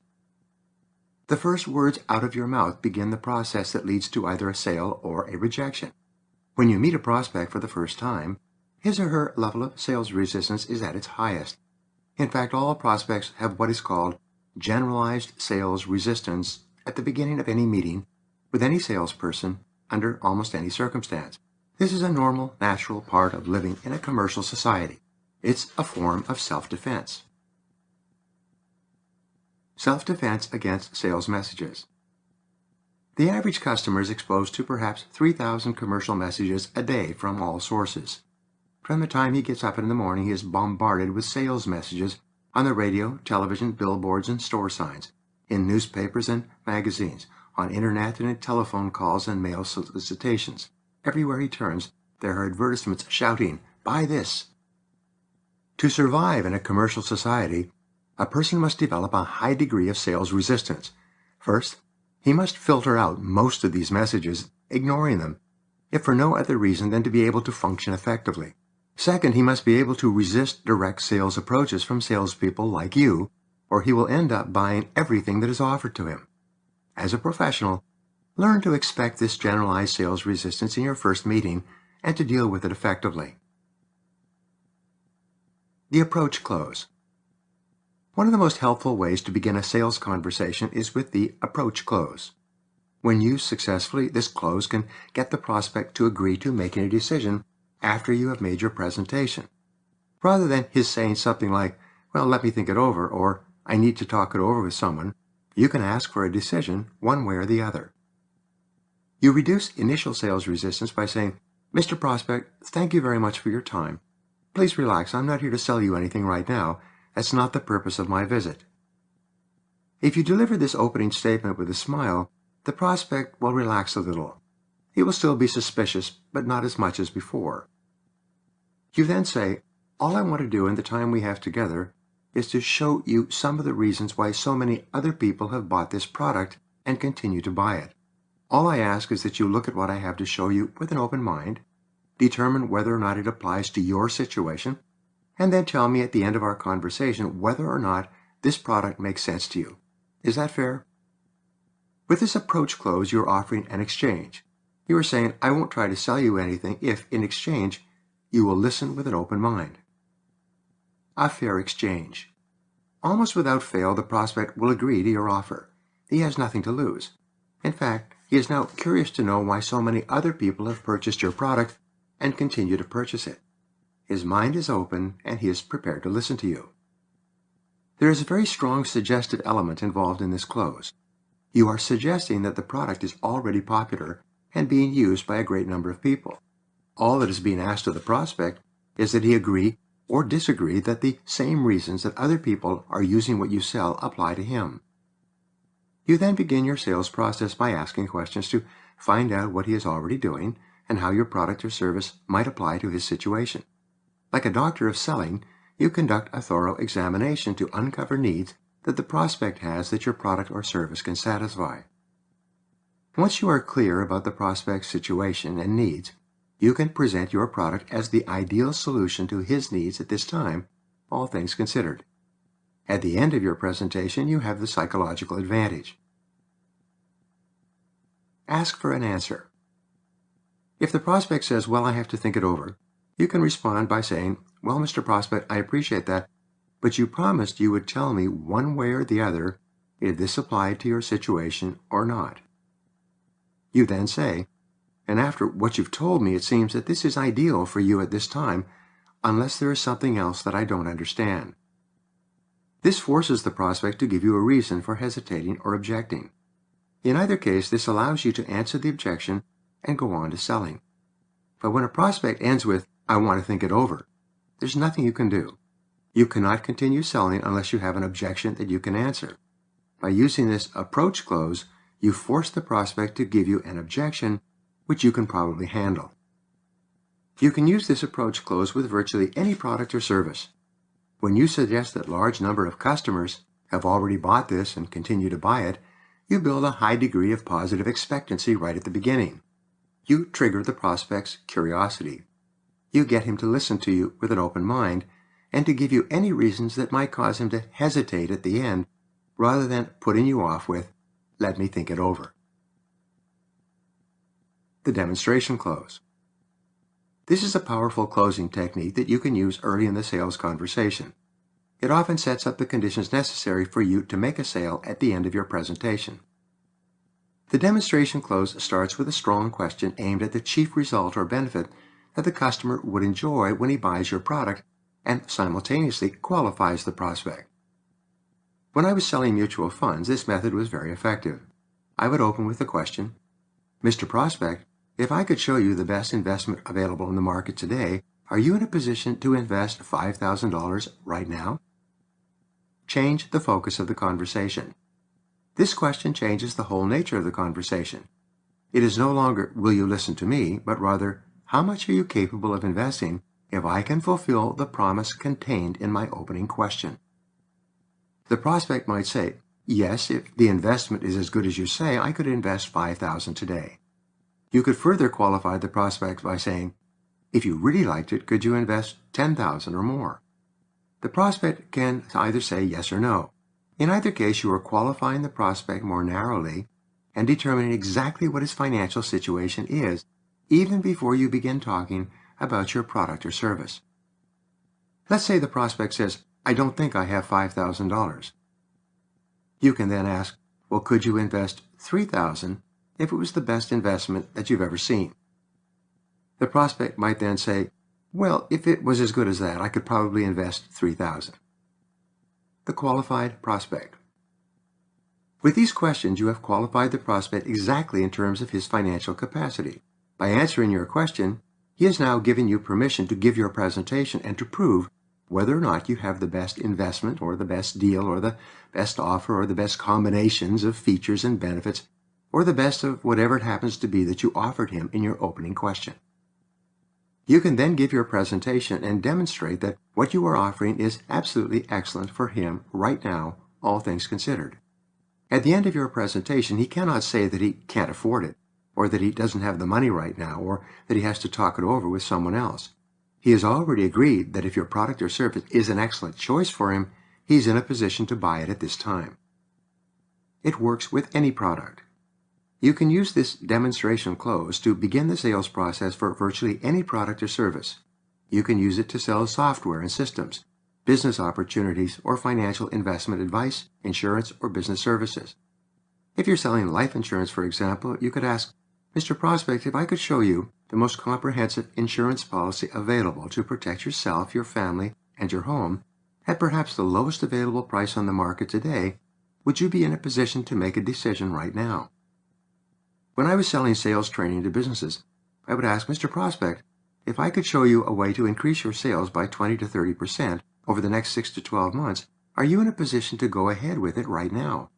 The first words out of your mouth begin the process that leads to either a sale or a rejection. When you meet a prospect for the first time, his or her level of sales resistance is at its highest. In fact, all prospects have what is called generalized sales resistance at the beginning of any meeting with any salesperson under almost any circumstance. This is a normal, natural part of living in a commercial society. It's a form of self-defense. Self-defense against sales messages. The average customer is exposed to perhaps 3,000 commercial messages a day from all sources. From the time he gets up in the morning, he is bombarded with sales messages on the radio, television, billboards, and store signs, in newspapers and magazines, on internet and in telephone calls and mail solicitations. Everywhere he turns, there are advertisements shouting, "Buy this." To survive in a commercial society, a person must develop a high degree of sales resistance. First, he must filter out most of these messages, ignoring them, if for no other reason than to be able to function effectively. Second, he must be able to resist direct sales approaches from salespeople like you, or he will end up buying everything that is offered to him. As a professional, learn to expect this generalized sales resistance in your first meeting and to deal with it effectively. The approach close. One of the most helpful ways to begin a sales conversation is with the approach close. When used successfully, this close can get the prospect to agree to making a decision after you have made your presentation, rather than his saying something like, "Well, let me think it over," or "I need to talk it over with someone." You can ask for a decision one way or the other. You reduce initial sales resistance by saying, "Mr. Prospect, thank you very much for your time. Please relax, I'm not here to sell you anything right now. That's not the purpose of my visit." If you deliver this opening statement with a smile, the prospect will relax a little. He will still be suspicious, but not as much as before. You then say, "All I want to do in the time we have together is to show you some of the reasons why so many other people have bought this product and continue to buy it. All I ask is that you look at what I have to show you with an open mind, determine whether or not it applies to your situation, and then tell me at the end of our conversation whether or not this product makes sense to you. Is that fair?" With this approach close, you're offering an exchange. You are saying, "I won't try to sell you anything if, in exchange, you will listen with an open mind." A fair exchange. Almost without fail, the prospect will agree to your offer. He has nothing to lose. In fact, he is now curious to know why so many other people have purchased your product and continue to purchase it. His mind is open, and he is prepared to listen to you. There is a very strong suggestive element involved in this close. You are suggesting that the product is already popular and being used by a great number of people. All that is being asked of the prospect is that he agree or disagree that the same reasons that other people are using what you sell apply to him. You then begin your sales process by asking questions to find out what he is already doing and how your product or service might apply to his situation. Like a doctor of selling, you conduct a thorough examination to uncover needs that the prospect has that your product or service can satisfy. Once you are clear about the prospect's situation and needs, you can present your product as the ideal solution to his needs at this time, all things considered. At the end of your presentation, you have the psychological advantage. Ask for an answer. If the prospect says, "Well, I have to think it over," you can respond by saying, "Well, Mr. Prospect, I appreciate that, but you promised you would tell me one way or the other if this applied to your situation or not." You then say, "And after what you've told me, it seems that this is ideal for you at this time, unless there is something else that I don't understand." This forces the prospect to give you a reason for hesitating or objecting. In either case, this allows you to answer the objection and go on to selling. But when a prospect ends with, "I want to think it over," there's nothing you can do. You cannot continue selling unless you have an objection that you can answer. By using this approach close, you force the prospect to give you an objection which you can probably handle. You can use this approach close with virtually any product or service. When you suggest that a large number of customers have already bought this and continue to buy it, you build a high degree of positive expectancy right at the beginning. You trigger the prospect's curiosity. You get him to listen to you with an open mind and to give you any reasons that might cause him to hesitate at the end, rather than putting you off with, "Let me think it over." The demonstration close. This is a powerful closing technique that you can use early in the sales conversation. It often sets up the conditions necessary for you to make a sale at the end of your presentation. The demonstration close starts with a strong question aimed at the chief result or benefit that the customer would enjoy when he buys your product and simultaneously qualifies the prospect. When I was selling mutual funds, this method was very effective. I would open with the question, "Mr. Prospect, if I could show you the best investment available in the market today, are you in a position to invest $5,000 right now?" Change the focus of the conversation. This question changes the whole nature of the conversation. It is no longer, "Will you listen to me?" but rather, "How much are you capable of investing if I can fulfill the promise contained in my opening question?" The prospect might say, "Yes, if the investment is as good as you say, I could invest $5,000 today." You could further qualify the prospect by saying, "If you really liked it, could you invest $10,000 or more?" The prospect can either say yes or no. In either case, you are qualifying the prospect more narrowly and determining exactly what his financial situation is, even before you begin talking about your product or service. Let's say the prospect says, I don't think I have $5,000. You can then ask, well, could you invest $3,000 if it was the best investment that you've ever seen? The prospect might then say, well, if it was as good as that, I could probably invest $3,000. The qualified prospect. With these questions, you have qualified the prospect exactly in terms of his financial capacity. By answering your question, he has now given you permission to give your presentation and to prove whether or not you have the best investment or the best deal or the best offer or the best combinations of features and benefits or the best of whatever it happens to be that you offered him in your opening question. You can then give your presentation and demonstrate that what you are offering is absolutely excellent for him right now, all things considered. At the end of your presentation, he cannot say that he can't afford it, or that he doesn't have the money right now, or that he has to talk it over with someone else. He has already agreed that if your product or service is an excellent choice for him, he's in a position to buy it at this time. It works with any product. You can use this demonstration close to begin the sales process for virtually any product or service. You can use it to sell software and systems, business opportunities, or financial investment advice, insurance, or business services. If you're selling life insurance, for example, you could ask, Mr. Prospect, if I could show you the most comprehensive insurance policy available to protect yourself, your family, and your home at perhaps the lowest available price on the market today, would you be in a position to make a decision right now? When I was selling sales training to businesses, I would ask, Mr. Prospect, if I could show you a way to increase your sales by 20 to 30% over the next 6 to 12 months, are you in a position to go ahead with it right now?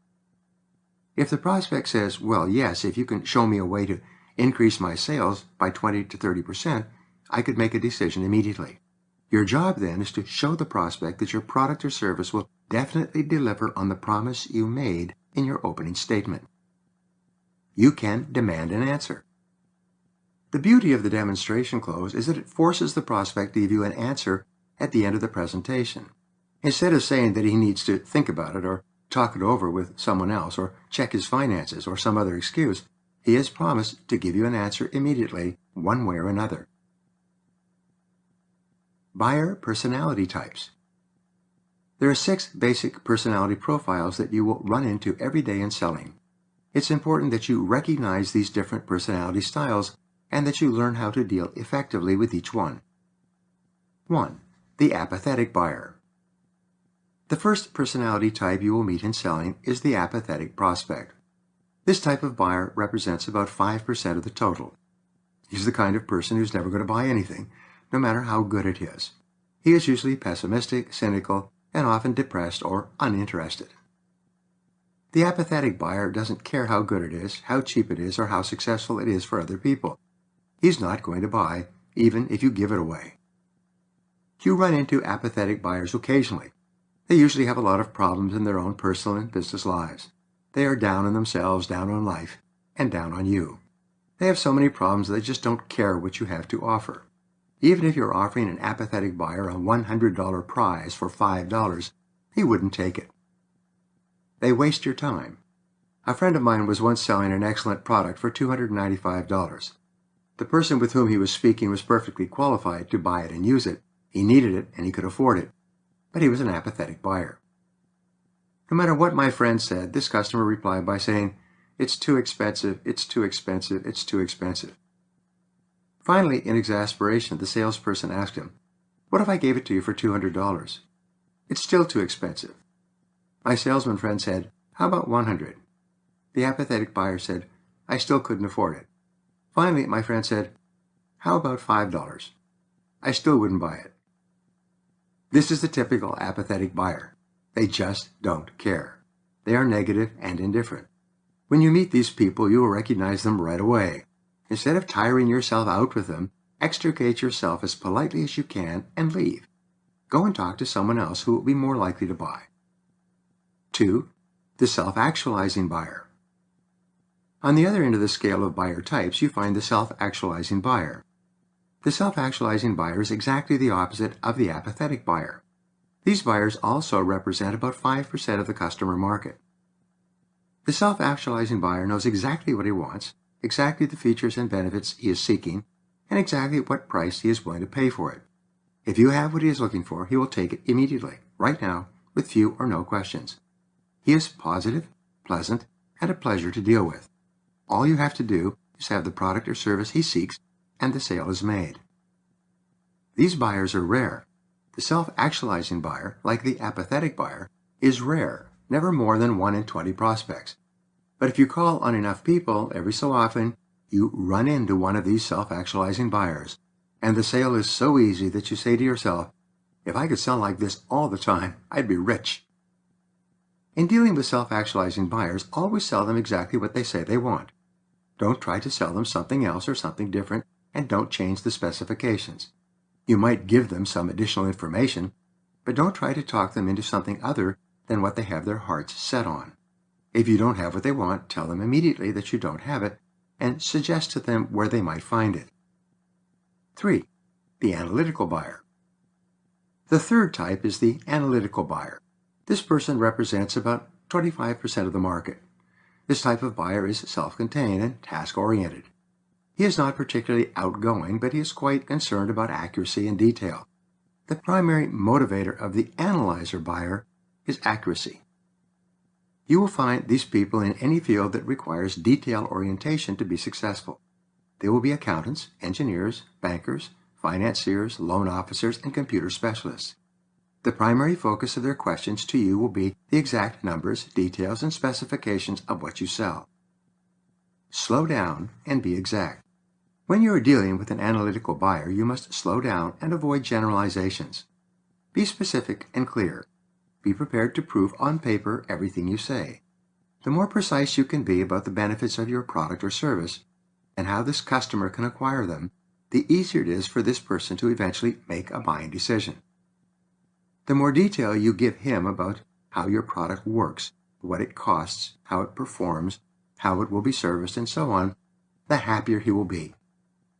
If the prospect says, well, yes, if you can show me a way to increase my sales by 20 to 30%, I could make a decision immediately. Your job then is to show the prospect that your product or service will definitely deliver on the promise you made in your opening statement. You can demand an answer. The beauty of the demonstration close is that it forces the prospect to give you an answer at the end of the presentation. Instead of saying that he needs to think about it or talk it over with someone else or check his finances or some other excuse, he has promised to give you an answer immediately, one way or another. Buyer personality types. There are 6 basic personality profiles that you will run into every day in selling. It's important that you recognize these different personality styles and that you learn how to deal effectively with each one. 1. The apathetic buyer. The first personality type you will meet in selling is the apathetic prospect. This type of buyer represents about 5% of the total. He's the kind of person who's never going to buy anything, no matter how good it is. He is usually pessimistic, cynical, and often depressed or uninterested. The apathetic buyer doesn't care how good it is, how cheap it is, or how successful it is for other people. He's not going to buy, even if you give it away. You run into apathetic buyers occasionally. They usually have a lot of problems in their own personal and business lives. They are down on themselves, down on life, and down on you. They have so many problems that they just don't care what you have to offer. Even if you're offering an apathetic buyer a $100 prize for $5, he wouldn't take it. They waste your time. A friend of mine was once selling an excellent product for $295. The person with whom he was speaking was perfectly qualified to buy it and use it. He needed it and he could afford it. But he was an apathetic buyer. No matter what my friend said, this customer replied by saying, "It's too expensive, it's too expensive, it's too expensive." Finally, in exasperation, the salesperson asked him, "What if I gave it to you for $200? "It's still too expensive." My salesman friend said, "How about $100? The apathetic buyer said, "I still couldn't afford it." Finally, my friend said, "How about $5? I still wouldn't buy it." This is the typical apathetic buyer. They just don't care. They are negative and indifferent. When you meet these people, you will recognize them right away. Instead of tiring yourself out with them, extricate yourself as politely as you can and leave. Go and talk to someone else who will be more likely to buy. 2. The self-actualizing buyer. On the other end of the scale of buyer types, you find the self-actualizing buyer. The self-actualizing buyer is exactly the opposite of the apathetic buyer. These buyers also represent about 5% of the customer market. The self-actualizing buyer knows exactly what he wants, exactly the features and benefits he is seeking, and exactly what price he is willing to pay for it. If you have what he is looking for, he will take it immediately. right now, with few or no questions. He is positive, pleasant, and a pleasure to deal with. All you have to do is have the product or service he seeks, and the sale is made. These buyers are rare. The self-actualizing buyer, like the apathetic buyer, is rare, never more than 1 in 20 prospects. But if you call on enough people, every so often, you run into one of these self-actualizing buyers, and the sale is so easy that you say to yourself, if I could sell like this all the time, I'd be rich. In dealing with self-actualizing buyers, always sell them exactly what they say they want. Don't try to sell them something else or something different, and don't change the specifications. You might give them some additional information, but don't try to talk them into something other than what they have their hearts set on. If you don't have what they want, tell them immediately that you don't have it, and suggest to them where they might find it. 3. The analytical buyer. The third type is the analytical buyer. This person represents about 25% of the market. This type of buyer is self-contained and task-oriented. He is not particularly outgoing, but he is quite concerned about accuracy and detail. The primary motivator of the analyzer buyer is accuracy. You will find these people in any field that requires detail orientation to be successful. They will be accountants, engineers, bankers, financiers, loan officers, and computer specialists. The primary focus of their questions to you will be the exact numbers, details, and specifications of what you sell. Slow down and be exact. When you are dealing with an analytical buyer, you must slow down and avoid generalizations. Be specific and clear. Be prepared to prove on paper everything you say. The more precise you can be about the benefits of your product or service and how this customer can acquire them, the easier it is for this person to eventually make a buying decision. The more detail you give him about how your product works, what it costs, how it performs, how it will be serviced, and so on, the happier he will be.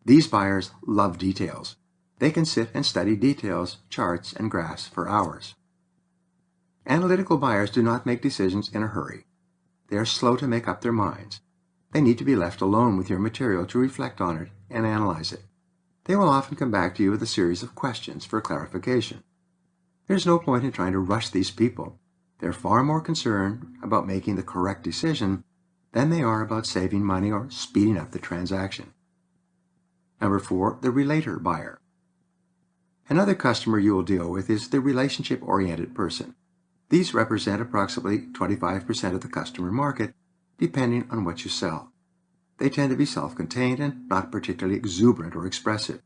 These buyers love details. They can sit and study details, charts, and graphs for hours. Analytical buyers do not make decisions in a hurry. They are slow to make up their minds. They need to be left alone with your material to reflect on it and analyze it. They will often come back to you with a series of questions for clarification. There's no point in trying to rush these people. They're far more concerned about making the correct decision than they are about saving money or speeding up the transaction. Number 4, the relator buyer. Another customer you will deal with is the relationship-oriented person. These represent approximately 25% of the customer market, depending on what you sell. They tend to be self-contained and not particularly exuberant or expressive.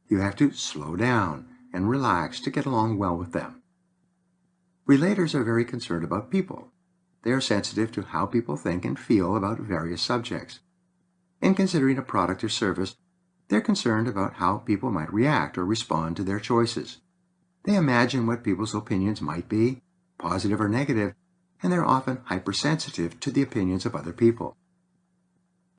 You have to slow down and relax to get along well with them. Relators are very concerned about people. They are sensitive to how people think and feel about various subjects. In considering a product or service, they're concerned about how people might react or respond to their choices. They imagine what people's opinions might be, positive or negative, and they're often hypersensitive to the opinions of other people.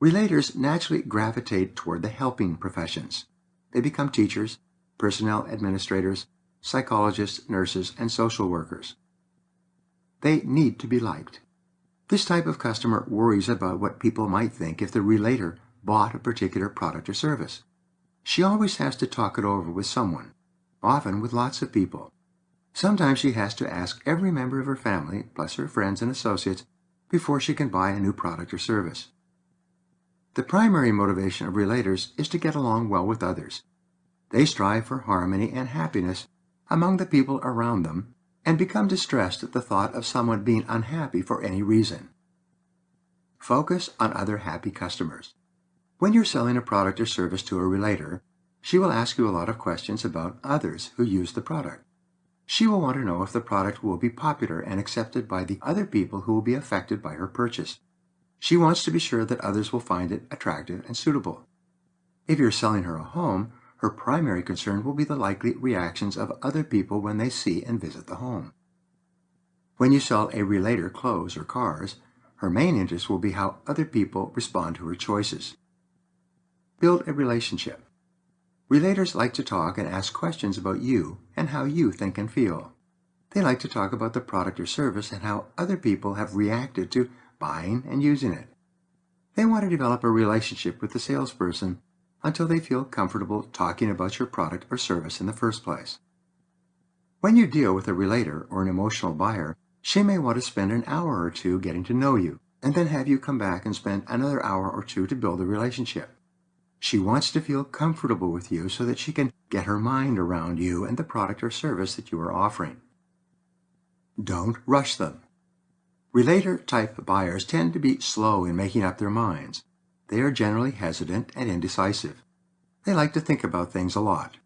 Relators naturally gravitate toward the helping professions. They become teachers, personnel administrators, psychologists, nurses, and social workers. They need to be liked. This type of customer worries about what people might think if the relator bought a particular product or service. She always has to talk it over with someone, often with lots of people. Sometimes she has to ask every member of her family, plus her friends and associates, before she can buy a new product or service. The primary motivation of relators is to get along well with others. They strive for harmony and happiness among the people around them and become distressed at the thought of someone being unhappy for any reason. Focus on other happy customers. When you're selling a product or service to a relator, she will ask you a lot of questions about others who use the product. She will want to know if the product will be popular and accepted by the other people who will be affected by her purchase. She wants to be sure that others will find it attractive and suitable. If you're selling her a home, her primary concern will be the likely reactions of other people when they see and visit the home. When you sell a relator clothes or cars, her main interest will be how other people respond to her choices. Build a relationship. Relators like to talk and ask questions about you and how you think and feel. They like to talk about the product or service and how other people have reacted to buying and using it. They want to develop a relationship with the salesperson until they feel comfortable talking about your product or service in the first place. When you deal with a relator or an emotional buyer, she may want to spend an hour or two getting to know you, and then have you come back and spend another hour or two to build a relationship. She wants to feel comfortable with you so that she can get her mind around you and the product or service that you are offering. Don't rush them. Relator-type buyers tend to be slow in making up their minds. They are generally hesitant and indecisive. They like to think about things a lot.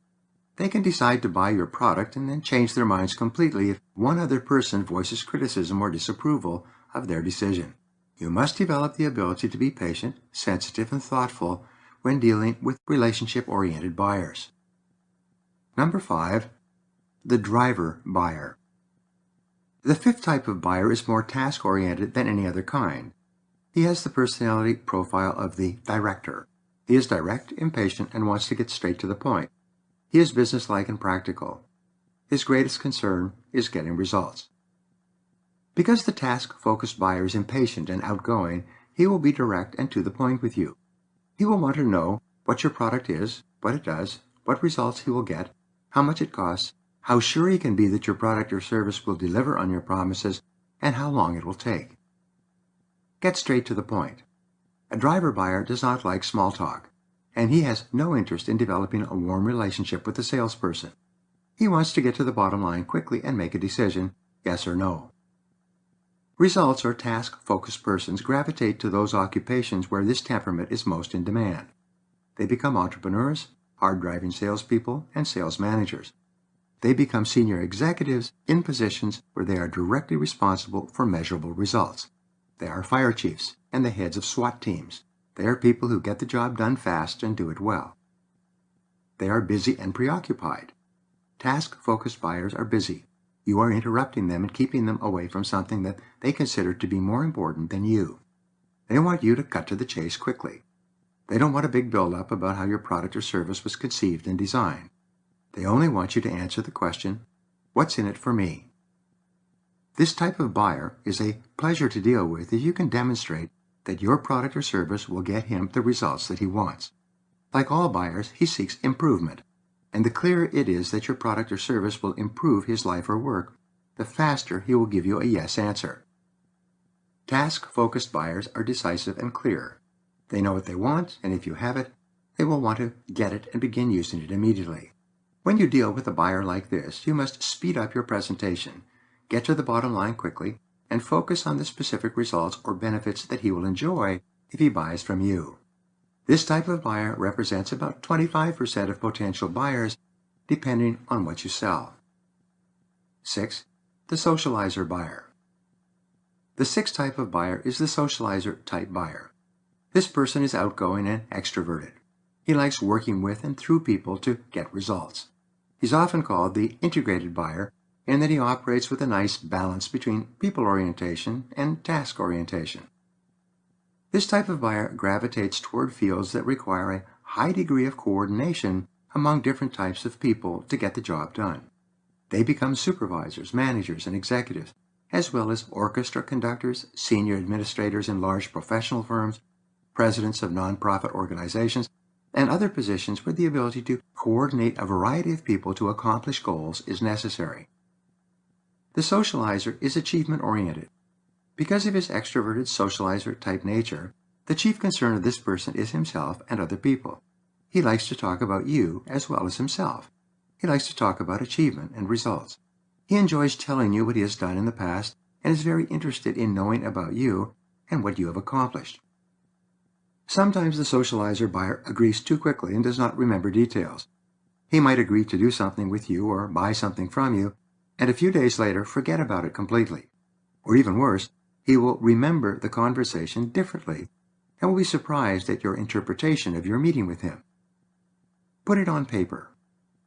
They can decide to buy your product and then change their minds completely if one other person voices criticism or disapproval of their decision. You must develop the ability to be patient, sensitive, and thoughtful when dealing with relationship-oriented buyers. Number 5, the driver buyer. The fifth type of buyer is more task-oriented than any other kind. He has the personality profile of the director. He is direct, impatient, and wants to get straight to the point. He is businesslike and practical. His greatest concern is getting results. Because the task-focused buyer is impatient and outgoing, he will be direct and to the point with you. He will want to know what your product is, what it does, what results he will get, how much it costs, how sure he can be that your product or service will deliver on your promises, and how long it will take. Get straight to the point. A driver buyer does not like small talk, and he has no interest in developing a warm relationship with the salesperson. He wants to get to the bottom line quickly and make a decision, yes or no. Results or task-focused persons gravitate to those occupations where this temperament is most in demand. They become entrepreneurs, hard-driving salespeople, and sales managers. They become senior executives in positions where they are directly responsible for measurable results. They are fire chiefs and the heads of SWAT teams. They are people who get the job done fast and do it well. They are busy and preoccupied. Task-focused buyers are busy. You are interrupting them and keeping them away from something that they consider to be more important than you. They want you to cut to the chase quickly. They don't want a big build-up about how your product or service was conceived and designed. They only want you to answer the question, what's in it for me? This type of buyer is a pleasure to deal with if you can demonstrate that your product or service will get him the results that he wants. Like all buyers, he seeks improvement, and the clearer it is that your product or service will improve his life or work, the faster he will give you a yes answer. Task-focused buyers are decisive and clear. They know what they want, and if you have it, they will want to get it and begin using it immediately. When you deal with a buyer like this, you must speed up your presentation, get to the bottom line quickly, and focus on the specific results or benefits that he will enjoy if he buys from you. This type of buyer represents about 25% of potential buyers, depending on what you sell. 6. The socializer buyer. The sixth type of buyer is the socializer type buyer. This person is outgoing and extroverted. He likes working with and through people to get results. He's often called the integrated buyer in that he operates with a nice balance between people orientation and task orientation. This type of buyer gravitates toward fields that require a high degree of coordination among different types of people to get the job done. They become supervisors, managers, and executives, as well as orchestra conductors, senior administrators in large professional firms, presidents of nonprofit organizations, and other positions where the ability to coordinate a variety of people to accomplish goals is necessary. The socializer is achievement-oriented. Because of his extroverted socializer-type nature, the chief concern of this person is himself and other people. He likes to talk about you as well as himself. He likes to talk about achievement and results. He enjoys telling you what he has done in the past and is very interested in knowing about you and what you have accomplished. Sometimes the socializer buyer agrees too quickly and does not remember details. He might agree to do something with you or buy something from you, and a few days later forget about it completely. Or even worse, he will remember the conversation differently and will be surprised at your interpretation of your meeting with him. Put it on paper.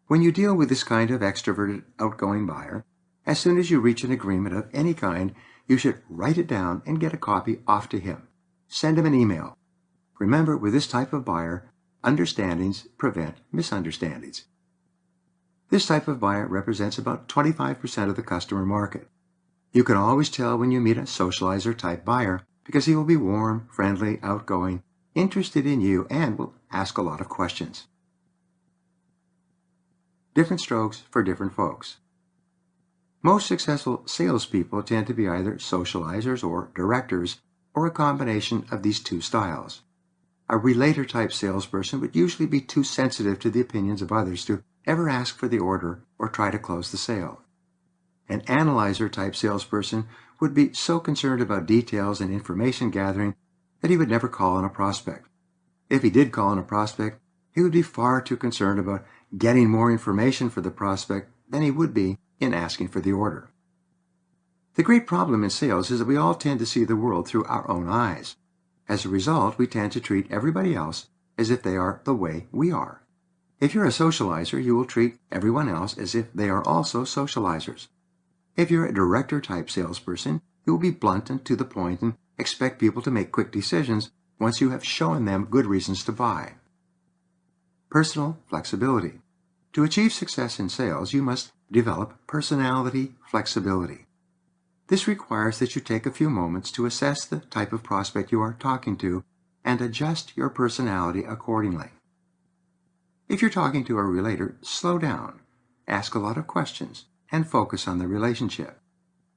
When you deal with this kind of extroverted, outgoing buyer, as soon as you reach an agreement of any kind, you should write it down and get a copy off to him. Send him an email. Remember, with this type of buyer, understandings prevent misunderstandings. This type of buyer represents about 25% of the customer market. You can always tell when you meet a socializer-type buyer because he will be warm, friendly, outgoing, interested in you, and will ask a lot of questions. Different strokes for different folks. Most successful salespeople tend to be either socializers or directors, or a combination of these two styles. A relator-type salesperson would usually be too sensitive to the opinions of others to ever ask for the order or try to close the sale. An analyzer-type salesperson would be so concerned about details and information gathering that he would never call on a prospect. If he did call on a prospect, he would be far too concerned about getting more information for the prospect than he would be in asking for the order. The great problem in sales is that we all tend to see the world through our own eyes. As a result, we tend to treat everybody else as if they are the way we are. If you're a socializer, you will treat everyone else as if they are also socializers. If you're a director-type salesperson, you will be blunt and to the point and expect people to make quick decisions once you have shown them good reasons to buy. Personal flexibility. To achieve success in sales, you must develop personality flexibility. This requires that you take a few moments to assess the type of prospect you are talking to and adjust your personality accordingly. If you're talking to a relator, slow down, ask a lot of questions, and focus on the relationship.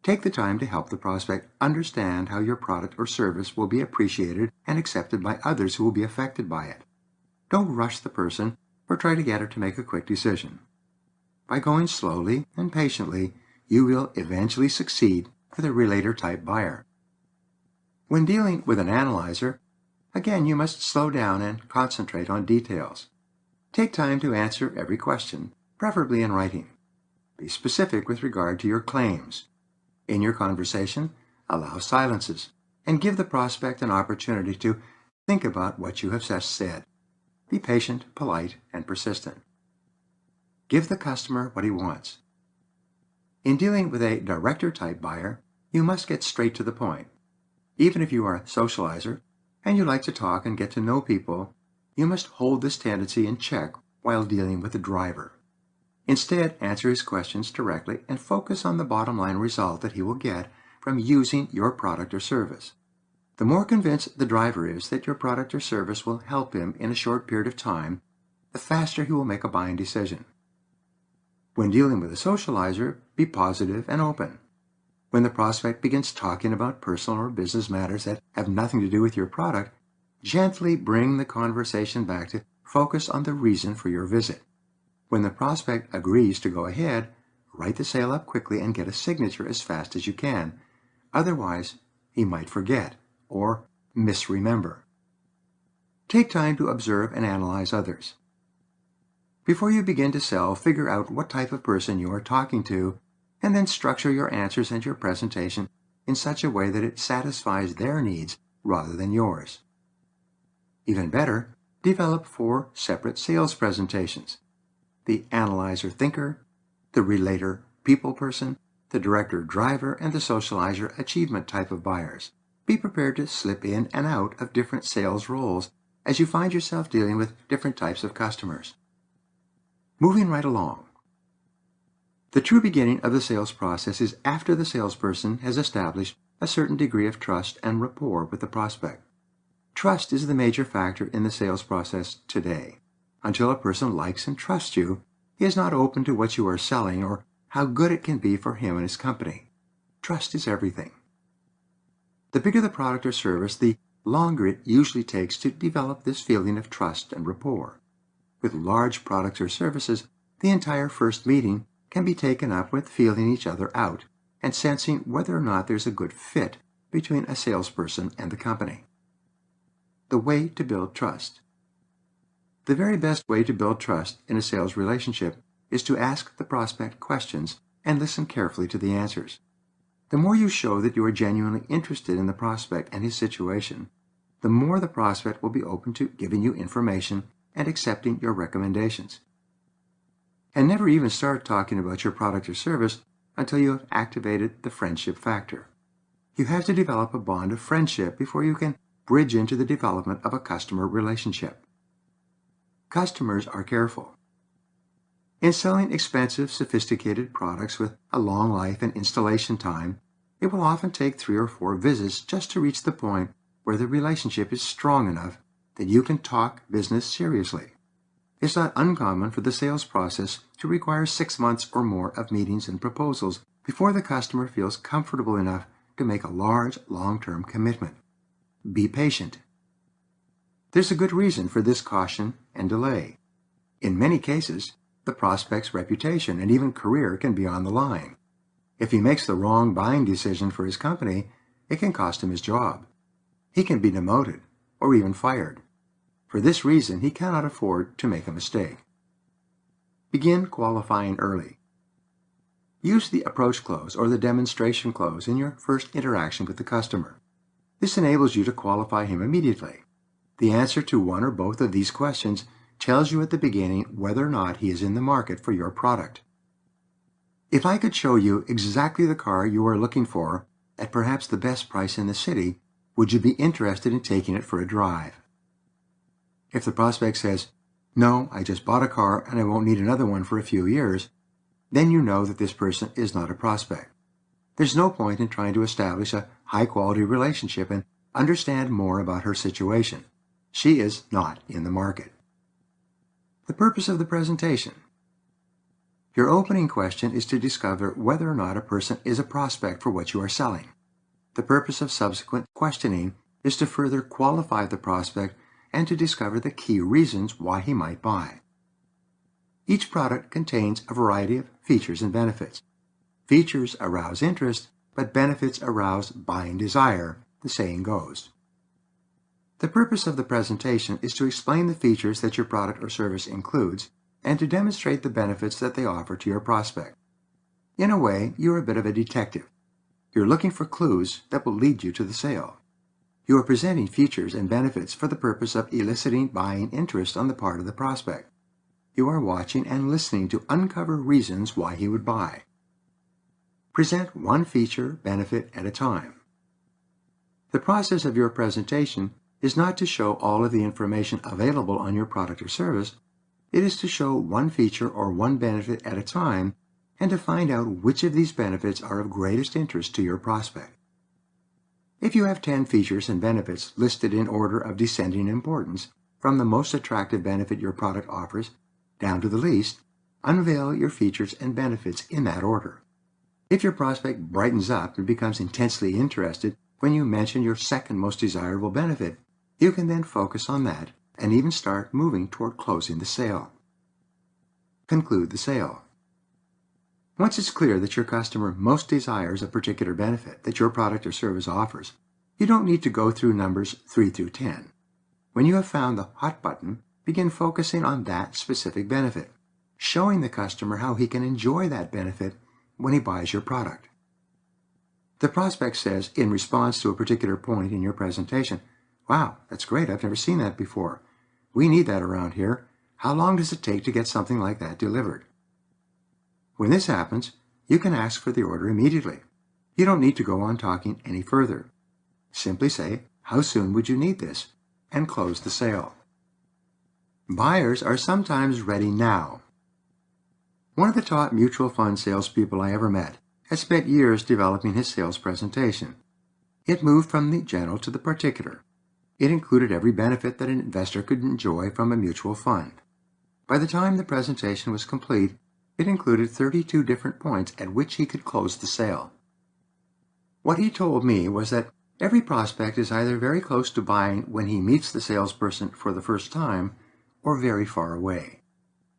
Take the time to help the prospect understand how your product or service will be appreciated and accepted by others who will be affected by it. Don't rush the person or try to get her to make a quick decision. By going slowly and patiently, you will eventually succeed with a relator-type buyer. When dealing with an analyzer, again, you must slow down and concentrate on details. Take time to answer every question, preferably in writing. Be specific with regard to your claims. In your conversation, allow silences and give the prospect an opportunity to think about what you have just said. Be patient, polite, and persistent. Give the customer what he wants. In dealing with a director-type buyer, you must get straight to the point. Even if you are a socializer and you like to talk and get to know people, you must hold this tendency in check while dealing with the driver. Instead, answer his questions directly and focus on the bottom line result that he will get from using your product or service. The more convinced the driver is that your product or service will help him in a short period of time, the faster he will make a buying decision. When dealing with a socializer, be positive and open. When the prospect begins talking about personal or business matters that have nothing to do with your product, gently bring the conversation back to focus on the reason for your visit. When the prospect agrees to go ahead, write the sale up quickly and get a signature as fast as you can. Otherwise, he might forget or misremember. Take time to observe and analyze others. Before you begin to sell, figure out what type of person you are talking to, and then structure your answers and your presentation in such a way that it satisfies their needs rather than yours. Even better, develop 4 separate sales presentations: the analyzer thinker, the relator people person, the director driver, and the socializer achievement type of buyers. Be prepared to slip in and out of different sales roles as you find yourself dealing with different types of customers. Moving right along. The true beginning of the sales process is after the salesperson has established a certain degree of trust and rapport with the prospect. Trust is the major factor in the sales process today. Until a person likes and trusts you, he is not open to what you are selling or how good it can be for him and his company. Trust is everything. The bigger the product or service, the longer it usually takes to develop this feeling of trust and rapport. With large products or services, the entire first meeting can be taken up with feeling each other out and sensing whether or not there's a good fit between a salesperson and the company. The way to build trust. The very best way to build trust in a sales relationship is to ask the prospect questions and listen carefully to the answers. The more you show that you are genuinely interested in the prospect and his situation, the more the prospect will be open to giving you information and accepting your recommendations. And never even start talking about your product or service until you have activated the friendship factor. You have to develop a bond of friendship before you can bridge into the development of a customer relationship. Customers are careful. In selling expensive, sophisticated products with a long life and installation time, it will often take 3 or 4 visits just to reach the point where the relationship is strong enough that you can talk business seriously. It's not uncommon for the sales process to require 6 months or more of meetings and proposals before the customer feels comfortable enough to make a large, long-term commitment. Be patient. There's a good reason for this caution and delay. In many cases, the prospect's reputation and even career can be on the line. If he makes the wrong buying decision for his company, it can cost him his job. He can be demoted or even fired. For this reason, he cannot afford to make a mistake. Begin qualifying early. Use the approach close or the demonstration close in your first interaction with the customer. This enables you to qualify him immediately. The answer to one or both of these questions tells you at the beginning whether or not he is in the market for your product. If I could show you exactly the car you are looking for at perhaps the best price in the city, would you be interested in taking it for a drive? If the prospect says, "No, I just bought a car and I won't need another one for a few years," then you know that this person is not a prospect. There's no point in trying to establish a high-quality relationship and understand more about her situation. She is not in the market. The purpose of the presentation. Your opening question is to discover whether or not a person is a prospect for what you are selling. The purpose of subsequent questioning is to further qualify the prospect and to discover the key reasons why he might buy. Each product contains a variety of features and benefits. Features arouse interest, but benefits arouse buying desire, the saying goes. The purpose of the presentation is to explain the features that your product or service includes and to demonstrate the benefits that they offer to your prospect. In a way, you're a bit of a detective. You're looking for clues that will lead you to the sale. You are presenting features and benefits for the purpose of eliciting buying interest on the part of the prospect. You are watching and listening to uncover reasons why he would buy. Present one feature, benefit at a time. The process of your presentation is not to show all of the information available on your product or service. It is to show one feature or one benefit at a time and to find out which of these benefits are of greatest interest to your prospect. If you have 10 features and benefits listed in order of descending importance, from the most attractive benefit your product offers down to the least, unveil your features and benefits in that order. If your prospect brightens up and becomes intensely interested when you mention your second most desirable benefit, you can then focus on that and even start moving toward closing the sale. Conclude the sale. Once it's clear that your customer most desires a particular benefit that your product or service offers, you don't need to go through numbers 3 through 10. When you have found the hot button, begin focusing on that specific benefit, showing the customer how he can enjoy that benefit when he buys your product. The prospect says, in response to a particular point in your presentation, "Wow, that's great, I've never seen that before. We need that around here. How long does it take to get something like that delivered?" When this happens, you can ask for the order immediately. You don't need to go on talking any further. Simply say, "How soon would you need this?" and close the sale. Buyers are sometimes ready now. One of the top mutual fund salespeople I ever met had spent years developing his sales presentation. It moved from the general to the particular. It included every benefit that an investor could enjoy from a mutual fund. By the time the presentation was complete, it included 32 different points at which he could close the sale. What he told me was that every prospect is either very close to buying when he meets the salesperson for the first time or very far away.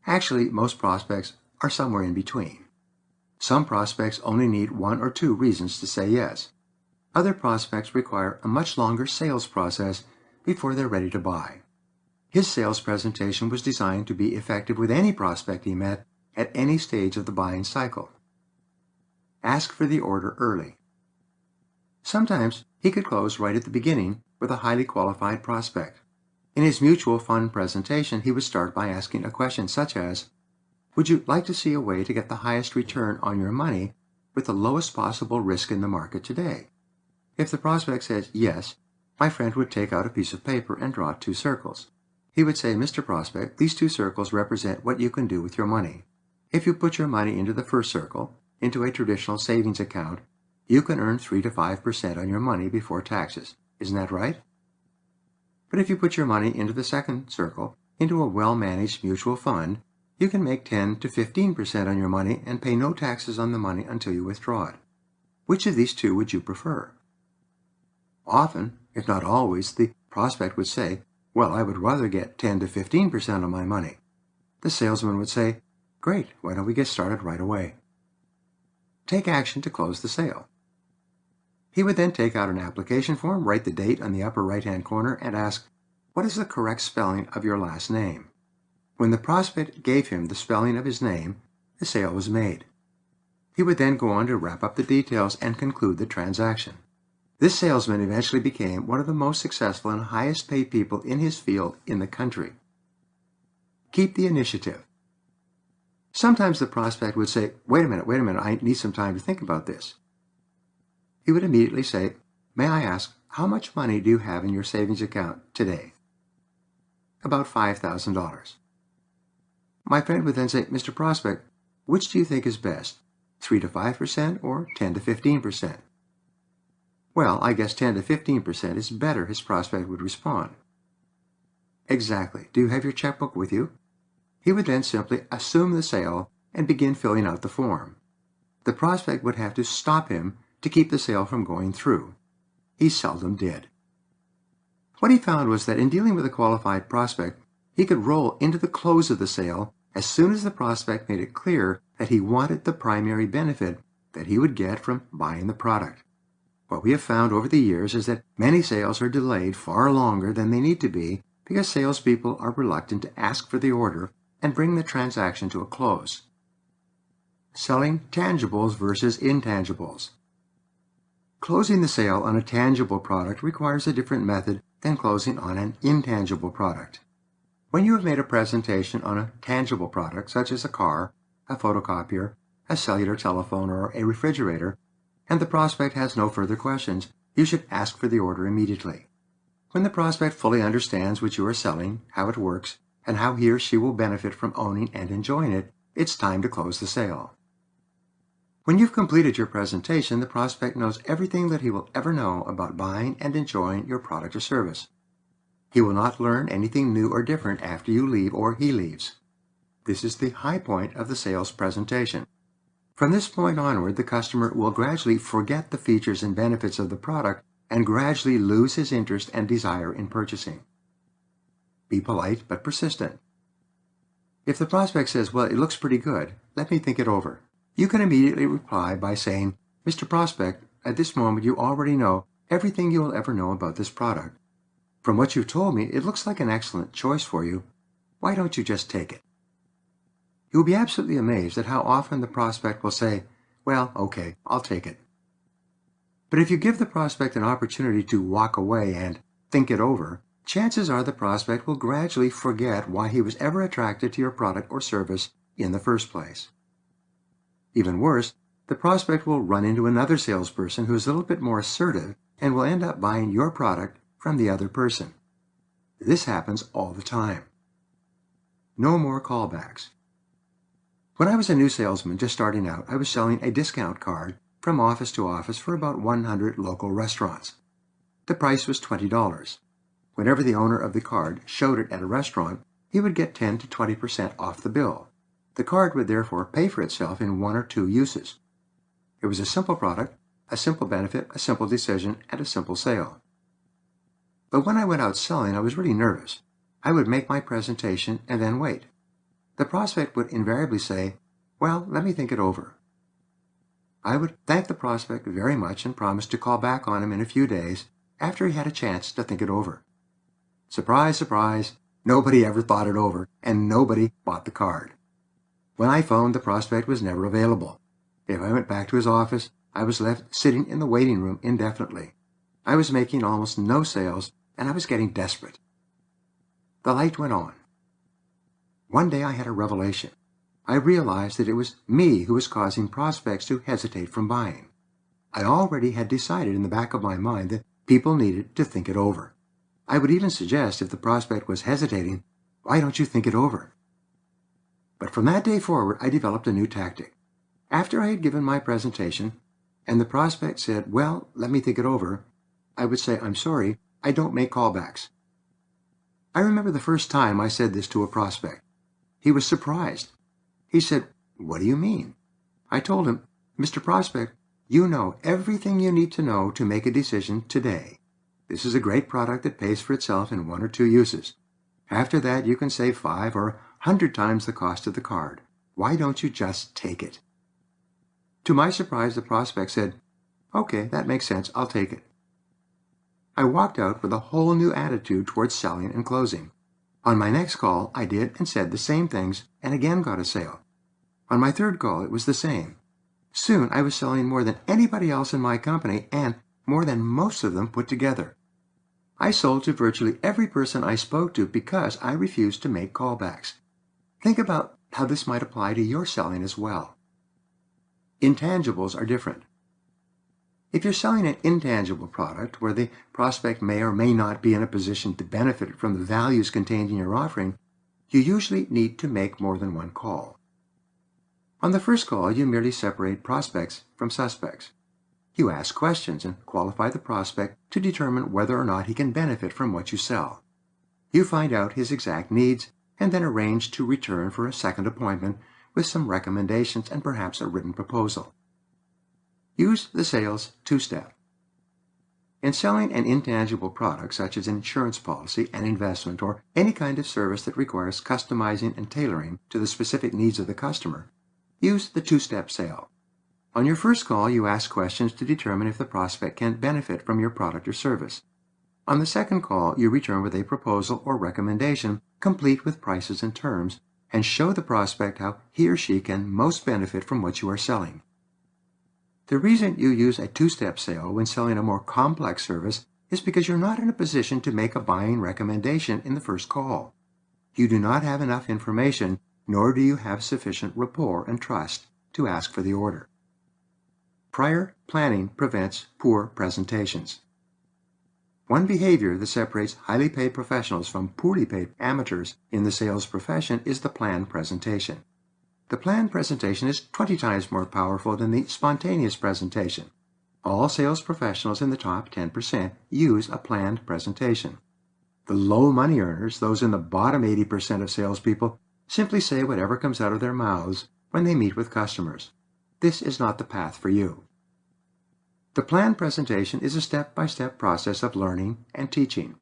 Actually, most prospects are somewhere in between. Some prospects only need 1 or 2 reasons to say yes. Other prospects require a much longer sales process before they're ready to buy. His sales presentation was designed to be effective with any prospect he met at any stage of the buying cycle. Ask for the order early. Sometimes he could close right at the beginning with a highly qualified prospect. In his mutual fund presentation, he would start by asking a question such as, "Would you like to see a way to get the highest return on your money with the lowest possible risk in the market today?" If the prospect says yes, my friend would take out a piece of paper and draw 2 circles. He would say, "Mr. Prospect, these 2 circles represent what you can do with your money. If you put your money into the first circle, into a traditional savings account, you can earn 3 to 5% on your money before taxes. Isn't that right? But if you put your money into the second circle, into a well-managed mutual fund, You can make 10 to 15% on your money and pay no taxes on the money until you withdraw it. Which of these two would you prefer? Often, if not always, the prospect would say, well, I would rather get 10 to 15% of my money. The salesman would say, great, why don't we get started right away? Take action to close the sale. He would then take out an application form, write the date on the upper right-hand corner, and ask, what is the correct spelling of your last name? When the prospect gave him the spelling of his name, the sale was made. He would then go on to wrap up the details and conclude the transaction. This salesman eventually became one of the most successful and highest paid people in his field in the country. Keep the initiative. Sometimes the prospect would say, wait a minute, I need some time to think about this. He would immediately say, may I ask, how much money do you have in your savings account today? About $5,000. My friend would then say, Mr. Prospect, which do you think is best, 3 to 5% or 10 to 15%? Well, I guess 10 to 15% is better, his prospect would respond. Exactly. Do you have your checkbook with you? He would then simply assume the sale and begin filling out the form. The prospect would have to stop him to keep the sale from going through. He seldom did. What he found was that in dealing with a qualified prospect, he could roll into the close of the sale as soon as the prospect made it clear that he wanted the primary benefit that he would get from buying the product. What we have found over the years is that many sales are delayed far longer than they need to be because salespeople are reluctant to ask for the order and bring the transaction to a close. Selling tangibles versus intangibles. Closing the sale on a tangible product requires a different method than closing on an intangible product. When you have made a presentation on a tangible product, such as a car, a photocopier, a cellular telephone, or a refrigerator, and the prospect has no further questions, you should ask for the order immediately. When the prospect fully understands what you are selling, how it works, and how he or she will benefit from owning and enjoying it, it's time to close the sale. When you've completed your presentation, the prospect knows everything that he will ever know about buying and enjoying your product or service. He will not learn anything new or different after you leave or he leaves. This is the high point of the sales presentation. From this point onward, the customer will gradually forget the features and benefits of the product and gradually lose his interest and desire in purchasing. Be polite but persistent. If the prospect says, well, it looks pretty good, let me think it over, you can immediately reply by saying, Mr. Prospect, at this moment you already know everything you will ever know about this product. From what you've told me, it looks like an excellent choice for you. Why don't you just take it? You will be absolutely amazed at how often the prospect will say, well, okay, I'll take it. But if you give the prospect an opportunity to walk away and think it over, chances are the prospect will gradually forget why he was ever attracted to your product or service in the first place. Even worse, the prospect will run into another salesperson who is a little bit more assertive and will end up buying your product from the other person. This happens all the time. No more callbacks. When I was a new salesman just starting out, I was selling a discount card from office to office for about 100 local restaurants. The price was $20. Whenever the owner of the card showed it at a restaurant, he would get 10 to 20% off the bill. The card would therefore pay for itself in 1 or 2 uses. It was a simple product, a simple benefit, a simple decision, and a simple sale. But when I went out selling, I was really nervous. I would make my presentation and then wait. The prospect would invariably say, well, let me think it over. I would thank the prospect very much and promise to call back on him in a few days after he had a chance to think it over. Surprise, surprise, nobody ever thought it over, and nobody bought the card. When I phoned, the prospect was never available. If I went back to his office, I was left sitting in the waiting room indefinitely. I was making almost no sales, and I was getting desperate. The light went on. One day I had a revelation. I realized that it was me who was causing prospects to hesitate from buying. I already had decided in the back of my mind that people needed to think it over. I would even suggest if the prospect was hesitating, why don't you think it over? But from that day forward, I developed a new tactic. After I had given my presentation, and the prospect said, well, let me think it over, I would say, I'm sorry, I don't make callbacks. I remember the first time I said this to a prospect. He was surprised. He said, "What do you mean?" I told him, "Mr. Prospect, you know everything you need to know to make a decision today. This is a great product that pays for itself in 1 or 2 uses. After that, you can save 5 or 100 times the cost of the card. Why don't you just take it?" To my surprise, the prospect said, "Okay, that makes sense. I'll take it." I walked out with a whole new attitude towards selling and closing. On my next call, I did and said the same things and again got a sale. On my third call, it was the same. Soon, I was selling more than anybody else in my company and more than most of them put together. I sold to virtually every person I spoke to because I refused to make callbacks. Think about how this might apply to your selling as well. Intangibles are different. If you're selling an intangible product where the prospect may or may not be in a position to benefit from the values contained in your offering, you usually need to make more than one call. On the first call, you merely separate prospects from suspects. You ask questions and qualify the prospect to determine whether or not he can benefit from what you sell. You find out his exact needs and then arrange to return for a second appointment with some recommendations and perhaps a written proposal. Use the sales two-step. In selling an intangible product such as an insurance policy, an investment, or any kind of service that requires customizing and tailoring to the specific needs of the customer, use the two-step sale. On your first call, you ask questions to determine if the prospect can benefit from your product or service. On the second call, you return with a proposal or recommendation, complete with prices and terms, and show the prospect how he or she can most benefit from what you are selling. The reason you use a two-step sale when selling a more complex service is because you're not in a position to make a buying recommendation in the first call. You do not have enough information, nor do you have sufficient rapport and trust to ask for the order. Prior planning prevents poor presentations. One behavior that separates highly paid professionals from poorly paid amateurs in the sales profession is the planned presentation. The planned presentation is 20 times more powerful than the spontaneous presentation. All sales professionals in the top 10% use a planned presentation. The low money earners, those in the bottom 80% of salespeople, simply say whatever comes out of their mouths when they meet with customers. This is not the path for you. The planned presentation is a step-by-step process of learning and teaching.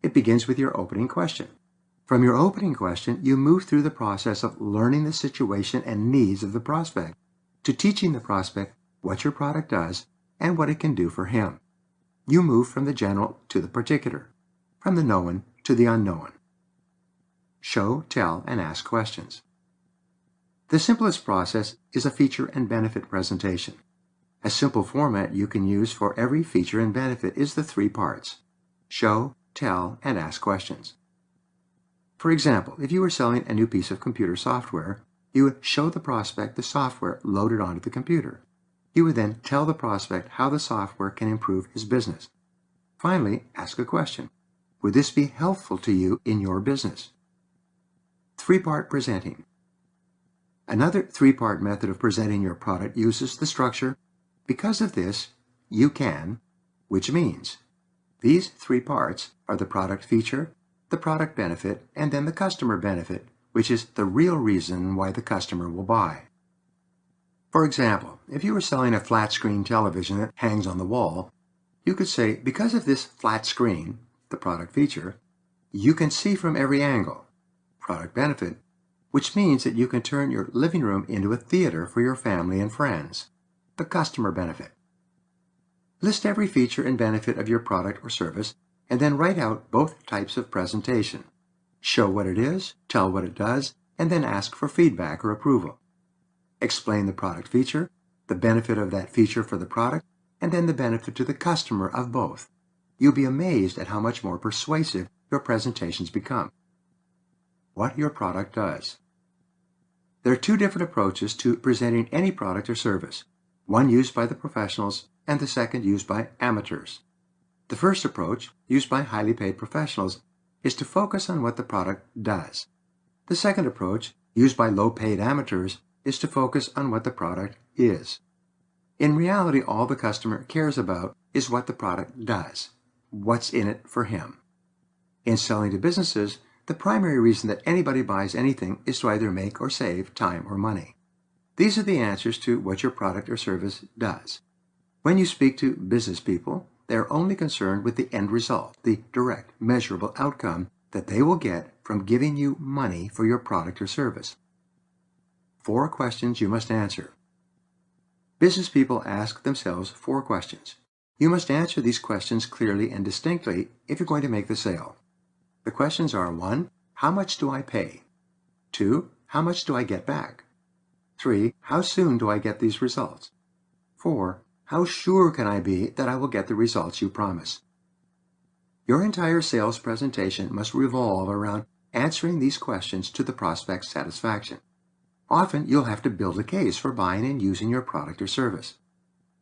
It begins with your opening question. From your opening question, you move through the process of learning the situation and needs of the prospect, to teaching the prospect what your product does and what it can do for him. You move from the general to the particular, from the known to the unknown. Show, tell, and ask questions. The simplest process is a feature and benefit presentation. A simple format you can use for every feature and benefit is the 3 parts: show, tell, and ask questions. For example, if you were selling a new piece of computer software, you would show the prospect the software loaded onto the computer. You would then tell the prospect how the software can improve his business. Finally, ask a question. Would this be helpful to you in your business? 3-part presenting. Another 3-part method of presenting your product uses the structure, because of this, you can, which means. These 3 parts are the product feature, the product benefit, and then the customer benefit, which is the real reason why the customer will buy. For example, if you were selling a flat-screen television that hangs on the wall, you could say, because of this flat screen, the product feature, you can see from every angle, product benefit, which means that you can turn your living room into a theater for your family and friends, the customer benefit. List every feature and benefit of your product or service, and then write out both types of presentation. Show what it is, tell what it does, and then ask for feedback or approval. Explain the product feature, the benefit of that feature for the product, and then the benefit to the customer of both. You'll be amazed at how much more persuasive your presentations become. What your product does. There are 2 different approaches to presenting any product or service, one used by the professionals and the second used by amateurs. The first approach, used by highly paid professionals, is to focus on what the product does. The second approach, used by low-paid amateurs, is to focus on what the product is. In reality, all the customer cares about is what the product does, what's in it for him. In selling to businesses, the primary reason that anybody buys anything is to either make or save time or money. These are the answers to what your product or service does. When you speak to business people, they are only concerned with the end result, the direct, measurable outcome that they will get from giving you money for your product or service. 4 questions you must answer. Business people ask themselves 4 questions. You must answer these questions clearly and distinctly if you're going to make the sale. The questions are: 1. How much do I pay? 2. How much do I get back? 3. How soon do I get these results? 4. How sure can I be that I will get the results you promise? Your entire sales presentation must revolve around answering these questions to the prospect's satisfaction. Often, you'll have to build a case for buying and using your product or service.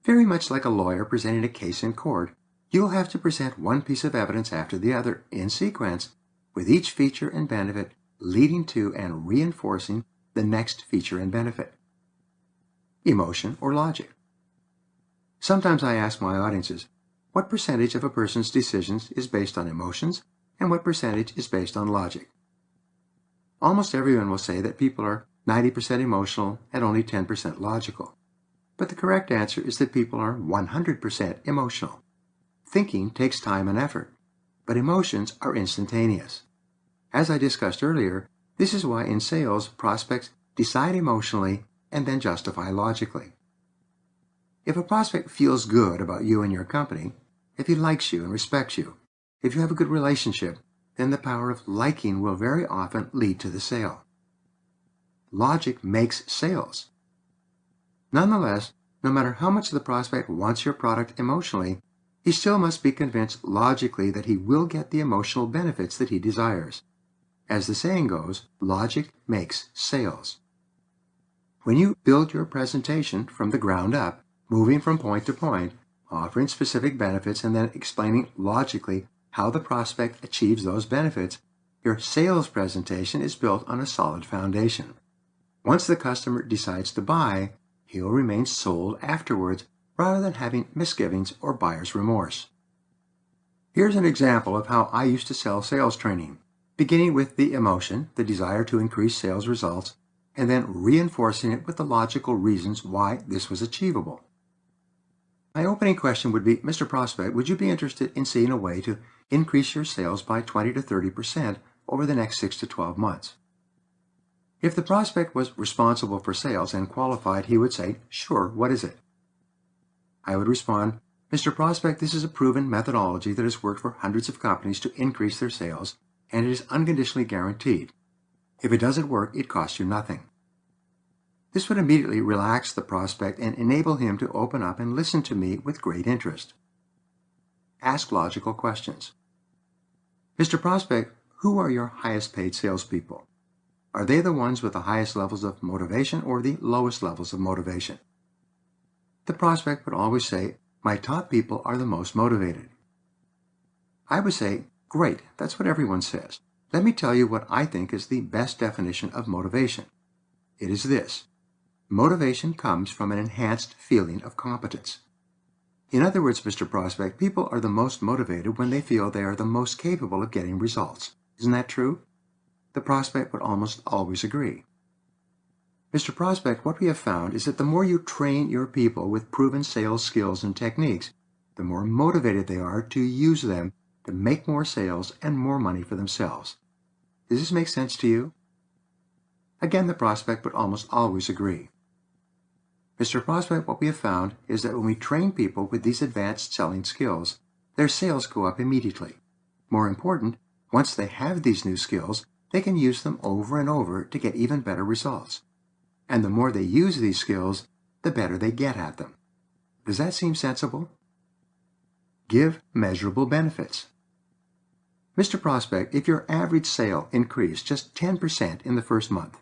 Very much like a lawyer presenting a case in court, you'll have to present one piece of evidence after the other in sequence, with each feature and benefit leading to and reinforcing the next feature and benefit. Emotion or logic. Sometimes I ask my audiences, what percentage of a person's decisions is based on emotions and what percentage is based on logic? Almost everyone will say that people are 90% emotional and only 10% logical. But the correct answer is that people are 100% emotional. Thinking takes time and effort, but emotions are instantaneous. As I discussed earlier, this is why in sales, prospects decide emotionally and then justify logically. If a prospect feels good about you and your company, if he likes you and respects you, if you have a good relationship, then the power of liking will very often lead to the sale. Logic makes sales. Nonetheless, no matter how much the prospect wants your product emotionally, he still must be convinced logically that he will get the emotional benefits that he desires. As the saying goes, logic makes sales. When you build your presentation from the ground up, moving from point to point, offering specific benefits and then explaining logically how the prospect achieves those benefits, your sales presentation is built on a solid foundation. Once the customer decides to buy, he will remain sold afterwards rather than having misgivings or buyer's remorse. Here's an example of how I used to sell sales training, beginning with the emotion, the desire to increase sales results, and then reinforcing it with the logical reasons why this was achievable. My opening question would be, Mr. Prospect, would you be interested in seeing a way to increase your sales by 20 to 30% over the next 6 to 12 months? If the prospect was responsible for sales and qualified, he would say, sure, what is it? I would respond, Mr. Prospect, this is a proven methodology that has worked for hundreds of companies to increase their sales, and it is unconditionally guaranteed. If it doesn't work, it costs you nothing. This would immediately relax the prospect and enable him to open up and listen to me with great interest. Ask logical questions. Mr. Prospect, who are your highest paid salespeople? Are they the ones with the highest levels of motivation or the lowest levels of motivation? The prospect would always say, my top people are the most motivated. I would say, great, that's what everyone says. Let me tell you what I think is the best definition of motivation. It is this. Motivation comes from an enhanced feeling of competence. In other words, Mr. Prospect, people are the most motivated when they feel they are the most capable of getting results. Isn't that true? The prospect would almost always agree. Mr. Prospect, what we have found is that the more you train your people with proven sales skills and techniques, the more motivated they are to use them to make more sales and more money for themselves. Does this make sense to you? Again, the prospect would almost always agree. Mr. Prospect, what we have found is that when we train people with these advanced selling skills, their sales go up immediately. More important, once they have these new skills, they can use them over and over to get even better results. And the more they use these skills, the better they get at them. Does that seem sensible? Give measurable benefits. Mr. Prospect, if your average sale increased just 10% in the first month,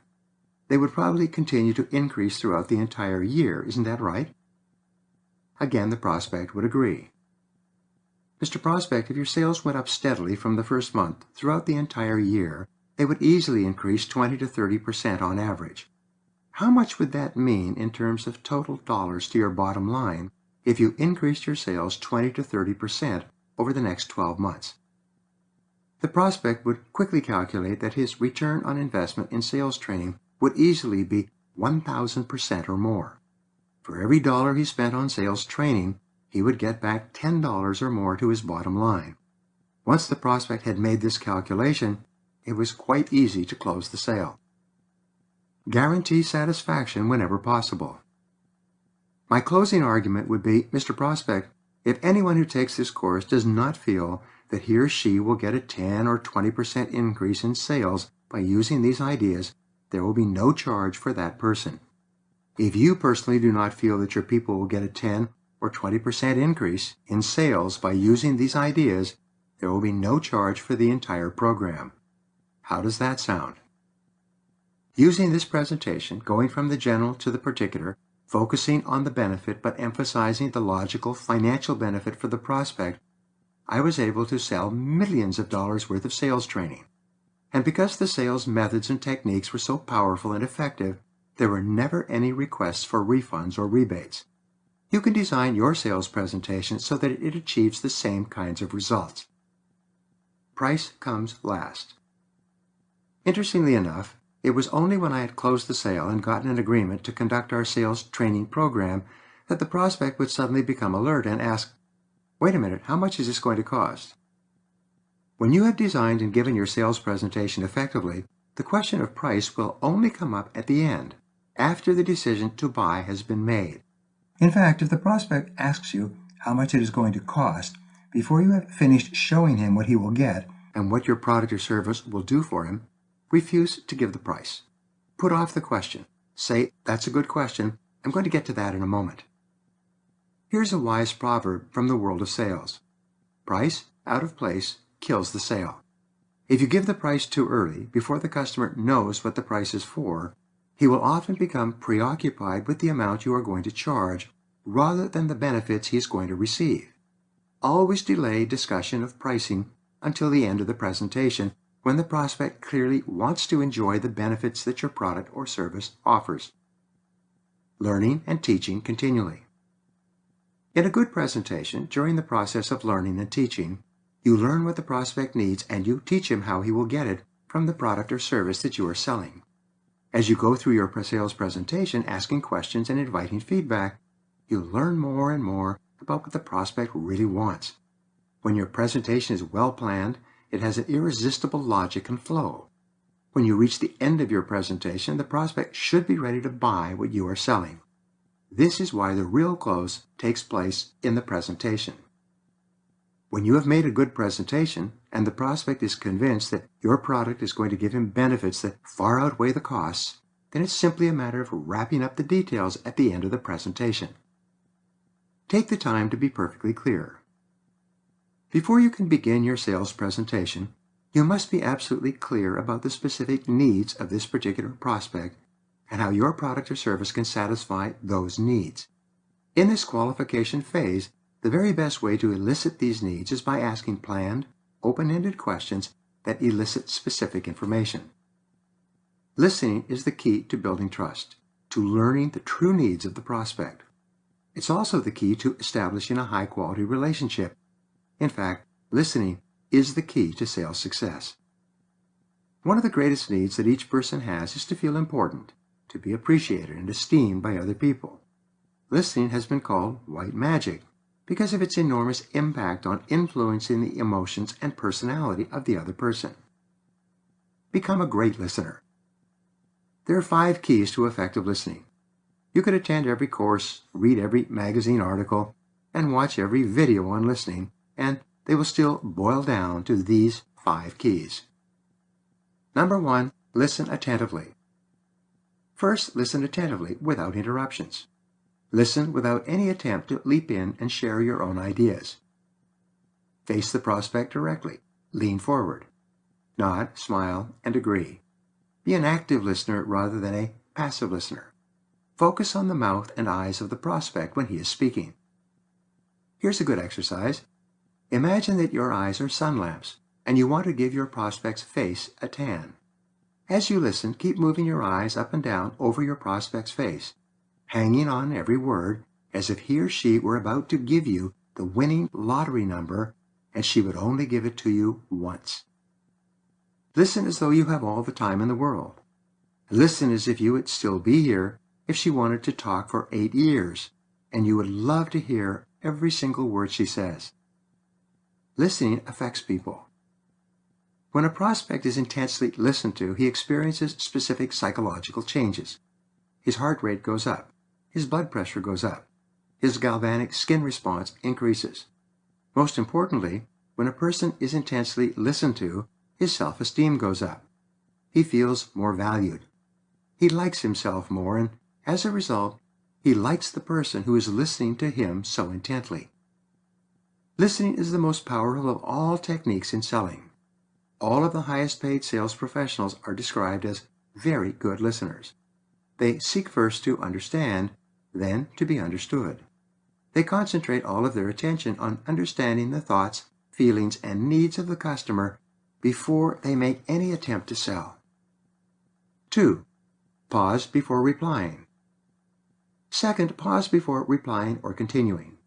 they would probably continue to increase throughout the entire year. Isn't that right? Again, the prospect would agree. Mr. Prospect, if your sales went up steadily from the first month throughout the entire year, they would easily increase 20 to 30% on average. How much would that mean in terms of total dollars to your bottom line if you increased your sales 20 to 30% over the next 12 months? The prospect would quickly calculate that his return on investment in sales training would easily be 1,000% or more. For every dollar he spent on sales training, he would get back $10 or more to his bottom line. Once the prospect had made this calculation, it was quite easy to close the sale. Guarantee satisfaction whenever possible. My closing argument would be, Mr. Prospect, if anyone who takes this course does not feel that he or she will get a 10 or 20% increase in sales by using these ideas, there will be no charge for that person. If you personally do not feel that your people will get a 10 or 20% increase in sales by using these ideas, there will be no charge for the entire program. How does that sound? Using this presentation, going from the general to the particular, focusing on the benefit but emphasizing the logical financial benefit for the prospect, I was able to sell millions of dollars worth of sales training. And because the sales methods and techniques were so powerful and effective, there were never any requests for refunds or rebates. You can design your sales presentation so that it achieves the same kinds of results. Price comes last. Interestingly enough, it was only when I had closed the sale and gotten an agreement to conduct our sales training program that the prospect would suddenly become alert and ask, "Wait a minute, how much is this going to cost?" When you have designed and given your sales presentation effectively, the question of price will only come up at the end, after the decision to buy has been made. In fact, if the prospect asks you how much it is going to cost, before you have finished showing him what he will get and what your product or service will do for him, refuse to give the price. Put off the question. Say, "That's a good question. I'm going to get to that in a moment." Here's a wise proverb from the world of sales. Price out of place kills the sale. If you give the price too early, before the customer knows what the price is for, he will often become preoccupied with the amount you are going to charge rather than the benefits he is going to receive. Always delay discussion of pricing until the end of the presentation, when the prospect clearly wants to enjoy the benefits that your product or service offers. Learning and teaching continually. In a good presentation, during the process of learning and teaching, you learn what the prospect needs and you teach him how he will get it from the product or service that you are selling. As you go through your sales presentation, asking questions and inviting feedback, you learn more and more about what the prospect really wants. When your presentation is well planned, it has an irresistible logic and flow. When you reach the end of your presentation, the prospect should be ready to buy what you are selling. This is why the real close takes place in the presentation. When you have made a good presentation and the prospect is convinced that your product is going to give him benefits that far outweigh the costs, then it's simply a matter of wrapping up the details at the end of the presentation. Take the time to be perfectly clear. Before you can begin your sales presentation, you must be absolutely clear about the specific needs of this particular prospect and how your product or service can satisfy those needs. In this qualification phase, the very best way to elicit these needs is by asking planned, open-ended questions that elicit specific information. Listening is the key to building trust, to learning the true needs of the prospect. It's also the key to establishing a high-quality relationship. In fact, listening is the key to sales success. One of the greatest needs that each person has is to feel important, to be appreciated and esteemed by other people. Listening has been called white magic because of its enormous impact on influencing the emotions and personality of the other person. Become a great listener. There are 5 keys to effective listening. You could attend every course, read every magazine article, and watch every video on listening, and they will still boil down to these 5 keys. Number 1, listen attentively. First, listen attentively without interruptions. Listen without any attempt to leap in and share your own ideas. Face the prospect directly. Lean forward. Nod, smile, and agree. Be an active listener rather than a passive listener. Focus on the mouth and eyes of the prospect when he is speaking. Here's a good exercise. Imagine that your eyes are sun lamps, and you want to give your prospect's face a tan. As you listen, keep moving your eyes up and down over your prospect's face, hanging on every word as if he or she were about to give you the winning lottery number, and she would only give it to you once. Listen as though you have all the time in the world. Listen as if you would still be here if she wanted to talk for 8 years, and you would love to hear every single word she says. Listening affects people. When a prospect is intensely listened to, he experiences specific psychological changes. His heart rate goes up. His blood pressure goes up. His galvanic skin response increases. Most importantly, when a person is intensely listened to, his self-esteem goes up. He feels more valued. He likes himself more, and as a result, he likes the person who is listening to him so intently. Listening is the most powerful of all techniques in selling. All of the highest paid sales professionals are described as very good listeners. They seek first to understand, then to be understood. They concentrate all of their attention on understanding the thoughts, feelings, and needs of the customer before they make any attempt to sell. 2. Pause before replying. Second, pause before replying or continuing.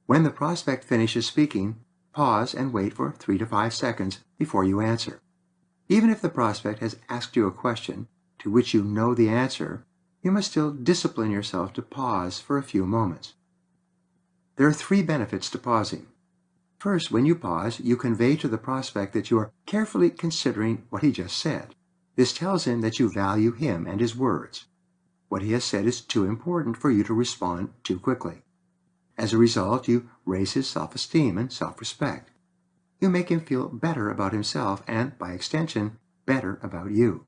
When the prospect finishes speaking, pause and wait for 3 to 5 seconds before you answer. Even if the prospect has asked you a question to which you know the answer, you must still discipline yourself to pause for a few moments. There are 3 benefits to pausing. First, when you pause, you convey to the prospect that you are carefully considering what he just said. This tells him that you value him and his words. What he has said is too important for you to respond too quickly. As a result, you raise his self-esteem and self-respect. You make him feel better about himself and, by extension, better about you.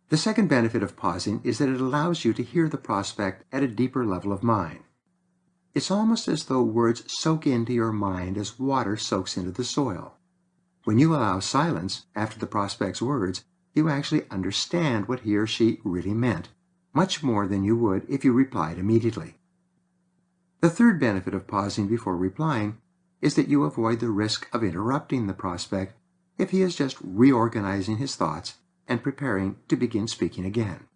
The second benefit of pausing is that it allows you to hear the prospect at a deeper level of mind. It's almost as though words soak into your mind as water soaks into the soil. When you allow silence after the prospect's words, you actually understand what he or she really meant, much more than you would if you replied immediately. The third benefit of pausing before replying is that you avoid the risk of interrupting the prospect if he is just reorganizing his thoughts and preparing to begin speaking again.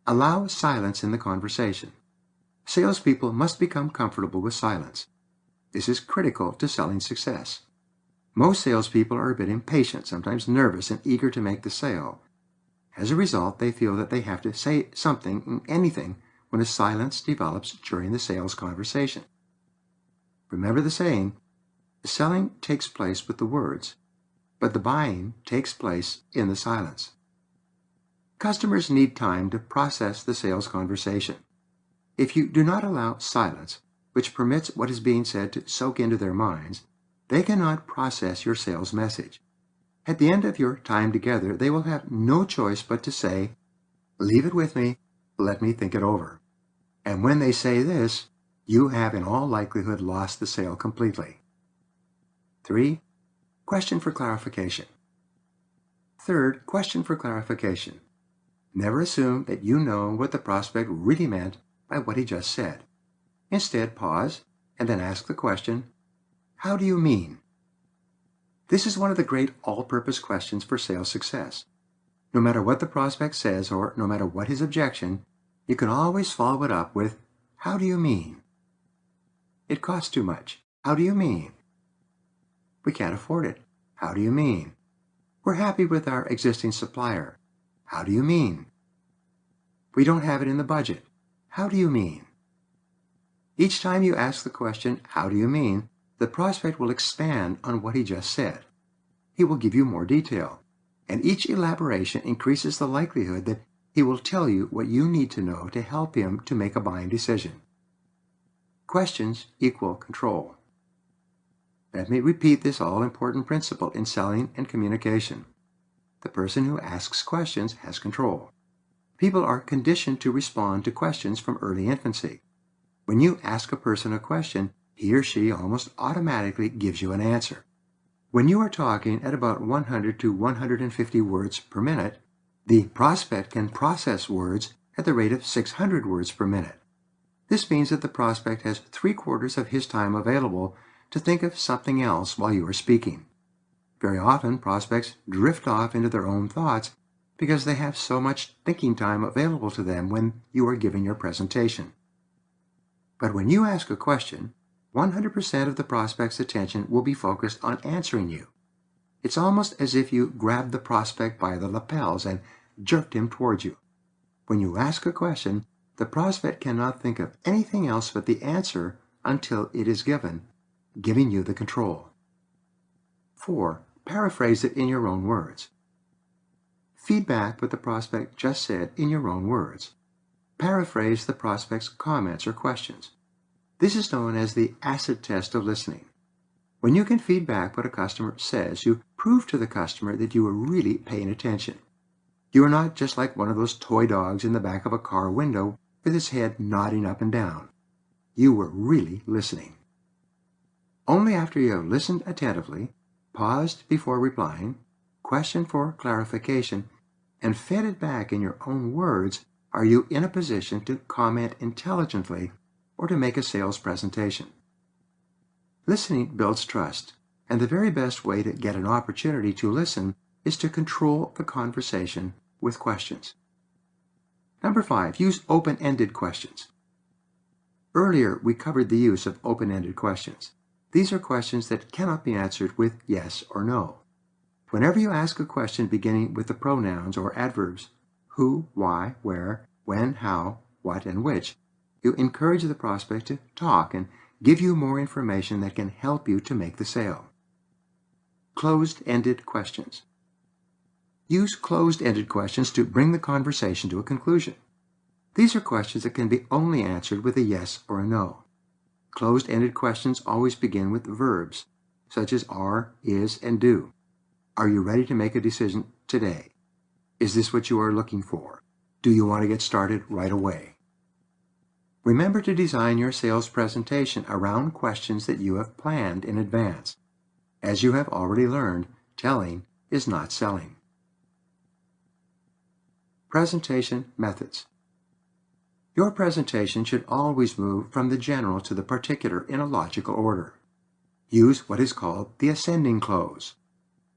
Allow silence in the conversation. Salespeople must become comfortable with silence. This is critical to selling success. Most salespeople are a bit impatient, sometimes nervous and eager to make the sale. As a result, they feel that they have to say something, anything, when a silence develops during the sales conversation. Remember the saying, the selling takes place with the words, but the buying takes place in the silence. Customers need time to process the sales conversation. If you do not allow silence, which permits what is being said to soak into their minds, they cannot process your sales message. At the end of your time together, they will have no choice but to say, "Leave it with me, let me think it over." And when they say this, you have in all likelihood lost the sale completely. 3. Question for clarification. Third, question for clarification. Never assume that you know what the prospect really meant by what he just said. Instead, pause and then ask the question, "How do you mean?" This is one of the great all-purpose questions for sales success. No matter what the prospect says or no matter what his objection, you can always follow it up with, "How do you mean?" It costs too much. How do you mean? We can't afford it. How do you mean? We're happy with our existing supplier. How do you mean? We don't have it in the budget. How do you mean? Each time you ask the question, "How do you mean?" the prospect will expand on what he just said. He will give you more detail, and each elaboration increases the likelihood that he will tell you what you need to know to help him to make a buying decision. Questions equal control. Let me repeat this all-important principle in selling and communication. The person who asks questions has control. People are conditioned to respond to questions from early infancy. When you ask a person a question, he or she almost automatically gives you an answer. When you are talking at about 100 to 150 words per minute, the prospect can process words at the rate of 600 words per minute. This means that the prospect has 3/4 of his time available to think of something else while you are speaking. Very often, prospects drift off into their own thoughts because they have so much thinking time available to them when you are giving your presentation. But when you ask a question, 100% of the prospect's attention will be focused on answering you. It's almost as if you grabbed the prospect by the lapels and jerked him towards you. When you ask a question, the prospect cannot think of anything else but the answer until it is given, giving you the control. 4. Paraphrase it in your own words. Feedback what the prospect just said in your own words. Paraphrase the prospect's comments or questions. This is known as the acid test of listening. When you can feedback what a customer says, you prove to the customer that you are really paying attention. You are not just like one of those toy dogs in the back of a car window with his head nodding up and down. You were really listening. Only after you have listened attentively, paused before replying, questioned for clarification, and fed it back in your own words are you in a position to comment intelligently or to make a sales presentation. Listening builds trust, and the very best way to get an opportunity to listen is to control the conversation with questions. Number 5, use open-ended questions. Earlier, we covered the use of open-ended questions. These are questions that cannot be answered with yes or no. Whenever you ask a question beginning with the pronouns or adverbs who, why, where, when, how, what, and which, you encourage the prospect to talk and give you more information that can help you to make the sale. Closed-ended questions. Use closed-ended questions to bring the conversation to a conclusion. These are questions that can be only answered with a yes or a no. Closed-ended questions always begin with verbs, such as are, is, and do. Are you ready to make a decision today? Is this what you are looking for? Do you want to get started right away? Remember to design your sales presentation around questions that you have planned in advance. As you have already learned, telling is not selling. Presentation methods. Your presentation should always move from the general to the particular in a logical order. Use what is called the ascending close.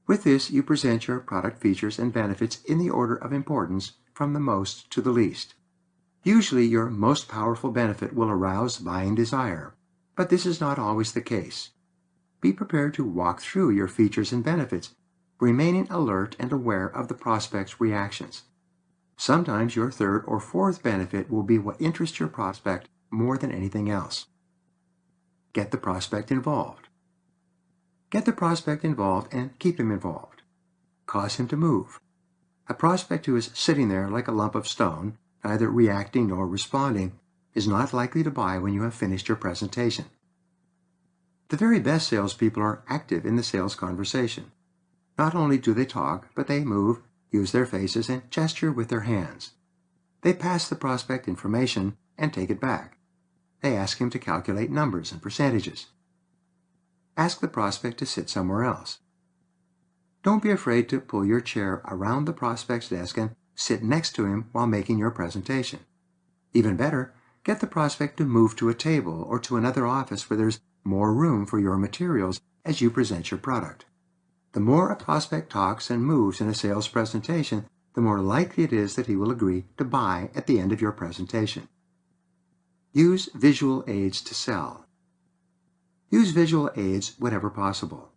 With this, you present your product features and benefits in the order of importance from the most to the least. Usually, your most powerful benefit will arouse buying desire, but this is not always the case. Be prepared to walk through your features and benefits, remaining alert and aware of the prospect's reactions. Sometimes your third or fourth benefit will be what interests your prospect more than anything else. Get the prospect involved. Get the prospect involved and keep him involved. Cause him to move. A prospect who is sitting there like a lump of stone, neither reacting nor responding, is not likely to buy when you have finished your presentation. The very best salespeople are active in the sales conversation. Not only do they talk, but they move, use their faces, and gesture with their hands. They pass the prospect information and take it back. They ask him to calculate numbers and percentages. Ask the prospect to sit somewhere else. Don't be afraid to pull your chair around the prospect's desk and sit next to him while making your presentation. Even better, get the prospect to move to a table or to another office where there's more room for your materials as you present your product. The more a prospect talks and moves in a sales presentation, the more likely it is that he will agree to buy at the end of your presentation. Use visual aids to sell. Use visual aids whenever possible.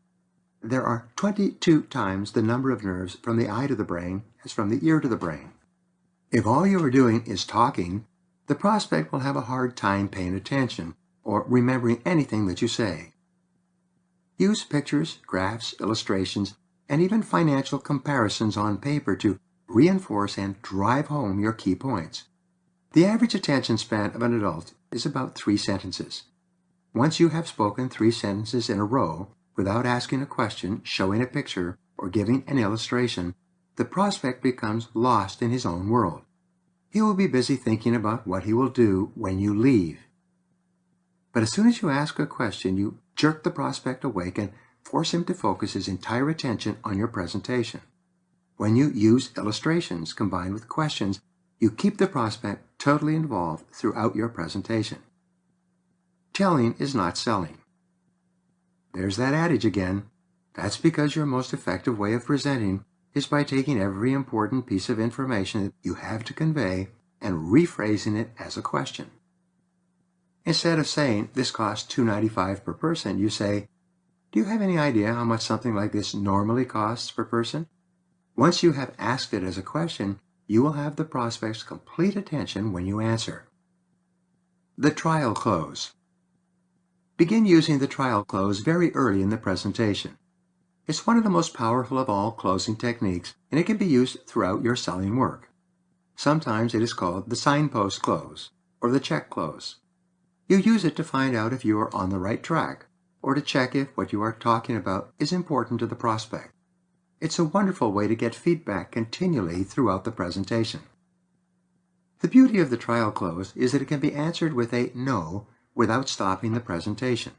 There are 22 times the number of nerves from the eye to the brain as from the ear to the brain. If all you are doing is talking, the prospect will have a hard time paying attention or remembering anything that you say. Use pictures, graphs, illustrations, and even financial comparisons on paper to reinforce and drive home your key points. The average attention span of an adult is about 3 sentences. Once you have spoken 3 sentences in a row, without asking a question, showing a picture, or giving an illustration, the prospect becomes lost in his own world. He will be busy thinking about what he will do when you leave. But as soon as you ask a question, you jerk the prospect awake and force him to focus his entire attention on your presentation. When you use illustrations combined with questions, you keep the prospect totally involved throughout your presentation. Telling is not selling. There's that adage again. That's because your most effective way of presenting is by taking every important piece of information that you have to convey and rephrasing it as a question. Instead of saying, "This costs $2.95 per person," you say, Do you have any idea how much something like this normally costs per person? Once you have asked it as a question, you will have the prospect's complete attention when you answer. The trial close. Begin using the trial close very early in the presentation. It's one of the most powerful of all closing techniques, and it can be used throughout your selling work. Sometimes it is called the signpost close or the check close. You use it to find out if you are on the right track or to check if what you are talking about is important to the prospect. It's a wonderful way to get feedback continually throughout the presentation. The beauty of the trial close is that it can be answered with a no without stopping the presentation.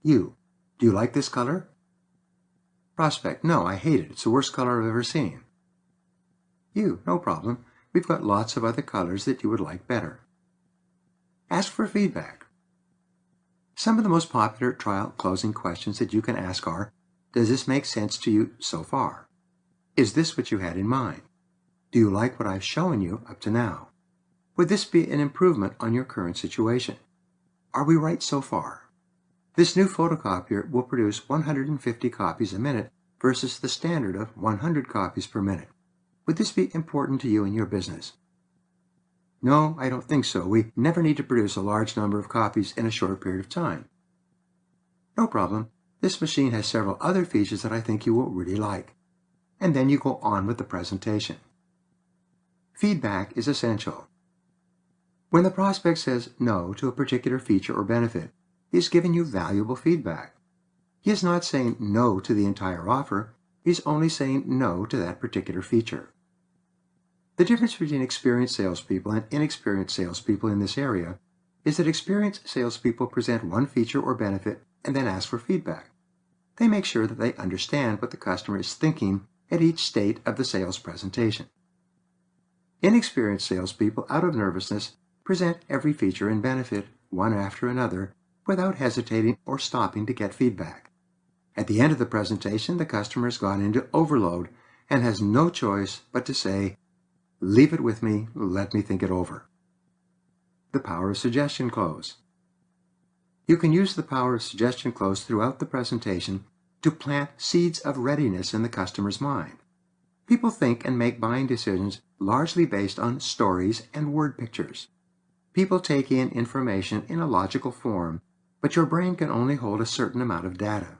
You, do you like this color? Prospect, no, I hate it. It's the worst color I've ever seen. You, no problem. We've got lots of other colors that you would like better. Ask for feedback. Some of the most popular trial closing questions that you can ask are, does this make sense to you so far? Is this what you had in mind? Do you like what I've shown you up to now? Would this be an improvement on your current situation? Are we right so far? This new photocopier will produce 150 copies a minute versus the standard of 100 copies per minute. Would this be important to you in your business? No, I don't think so. We never need to produce a large number of copies in a short period of time. No problem. This machine has several other features that I think you will really like. And then you go on with the presentation. Feedback is essential. When the prospect says no to a particular feature or benefit, he is giving you valuable feedback. He is not saying no to the entire offer. He is only saying no to that particular feature. The difference between experienced salespeople and inexperienced salespeople in this area is that experienced salespeople present one feature or benefit and then ask for feedback. They make sure that they understand what the customer is thinking at each state of the sales presentation. Inexperienced salespeople, out of nervousness, present every feature and benefit, one after another, without hesitating or stopping to get feedback. At the end of the presentation, the customer has gone into overload and has no choice but to say, leave it with me, let me think it over. The power of suggestion close. You can use the power of suggestion close throughout the presentation to plant seeds of readiness in the customer's mind. People think and make buying decisions largely based on stories and word pictures. People take in information in a logical form, but your brain can only hold a certain amount of data.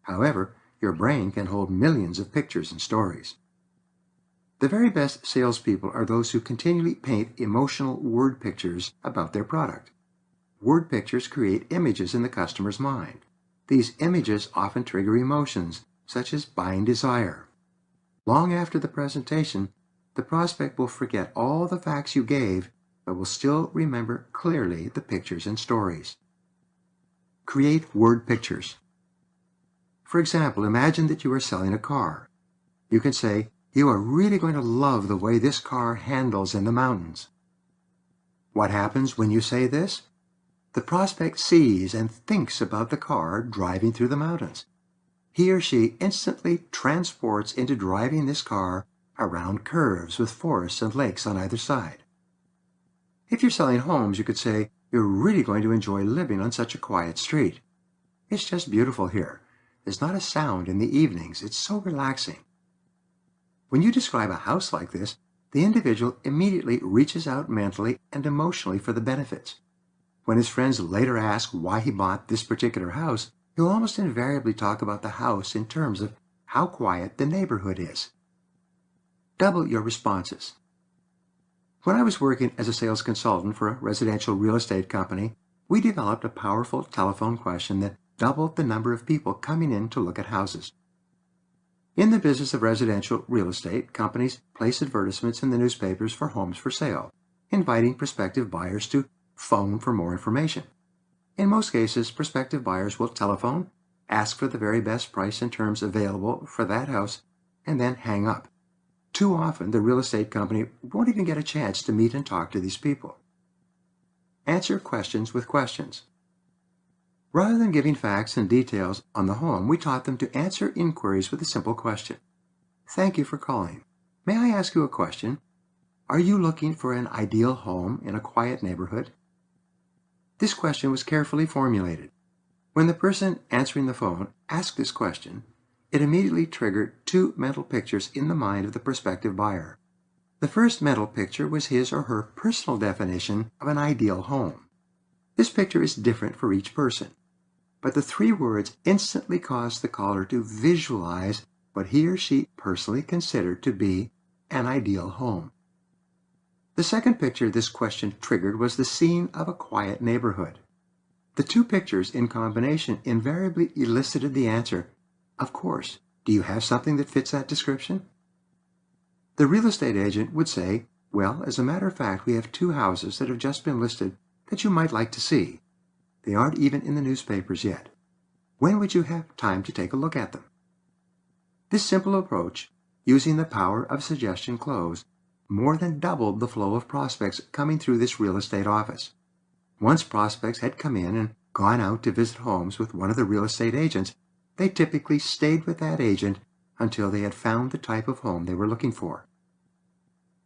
However, your brain can hold millions of pictures and stories. The very best salespeople are those who continually paint emotional word pictures about their product. Word pictures create images in the customer's mind. These images often trigger emotions, such as buying desire. Long after the presentation, the prospect will forget all the facts you gave, but will still remember clearly the pictures and stories. Create word pictures. For example, imagine that you are selling a car. You can say, you are really going to love the way this car handles in the mountains. What happens when you say this? The prospect sees and thinks about the car driving through the mountains. He or she instantly transports into driving this car around curves with forests and lakes on either side. If you're selling homes, you could say, you're really going to enjoy living on such a quiet street. It's just beautiful here. There's not a sound in the evenings. It's so relaxing. When you describe a house like this, the individual immediately reaches out mentally and emotionally for the benefits. When his friends later ask why he bought this particular house, he'll almost invariably talk about the house in terms of how quiet the neighborhood is. Double your responses. When I was working as a sales consultant for a residential real estate company, we developed a powerful telephone question that doubled the number of people coming in to look at houses. In the business of residential real estate, companies place advertisements in the newspapers for homes for sale, inviting prospective buyers to phone for more information. In most cases, prospective buyers will telephone, ask for the very best price and terms available for that house, and then hang up. Too often, the real estate company won't even get a chance to meet and talk to these people. Answer questions with questions. Rather than giving facts and details on the home, we taught them to answer inquiries with a simple question. Thank you for calling. May I ask you a question? Are you looking for an ideal home in a quiet neighborhood? This question was carefully formulated. When the person answering the phone asked this question, it immediately triggered two mental pictures in the mind of the prospective buyer. The first mental picture was his or her personal definition of an ideal home. This picture is different for each person, but the three words instantly caused the caller to visualize what he or she personally considered to be an ideal home. The second picture this question triggered was the scene of a quiet neighborhood. The two pictures in combination invariably elicited the answer, "Of course, do you have something that fits that description?" The real estate agent would say, "Well, as a matter of fact, we have two houses that have just been listed that you might like to see. They aren't even in the newspapers yet. When would you have time to take a look at them?" This simple approach, using the power of suggestion close, more than doubled the flow of prospects coming through this real estate office. Once prospects had come in and gone out to visit homes with one of the real estate agents, they typically stayed with that agent until they had found the type of home they were looking for.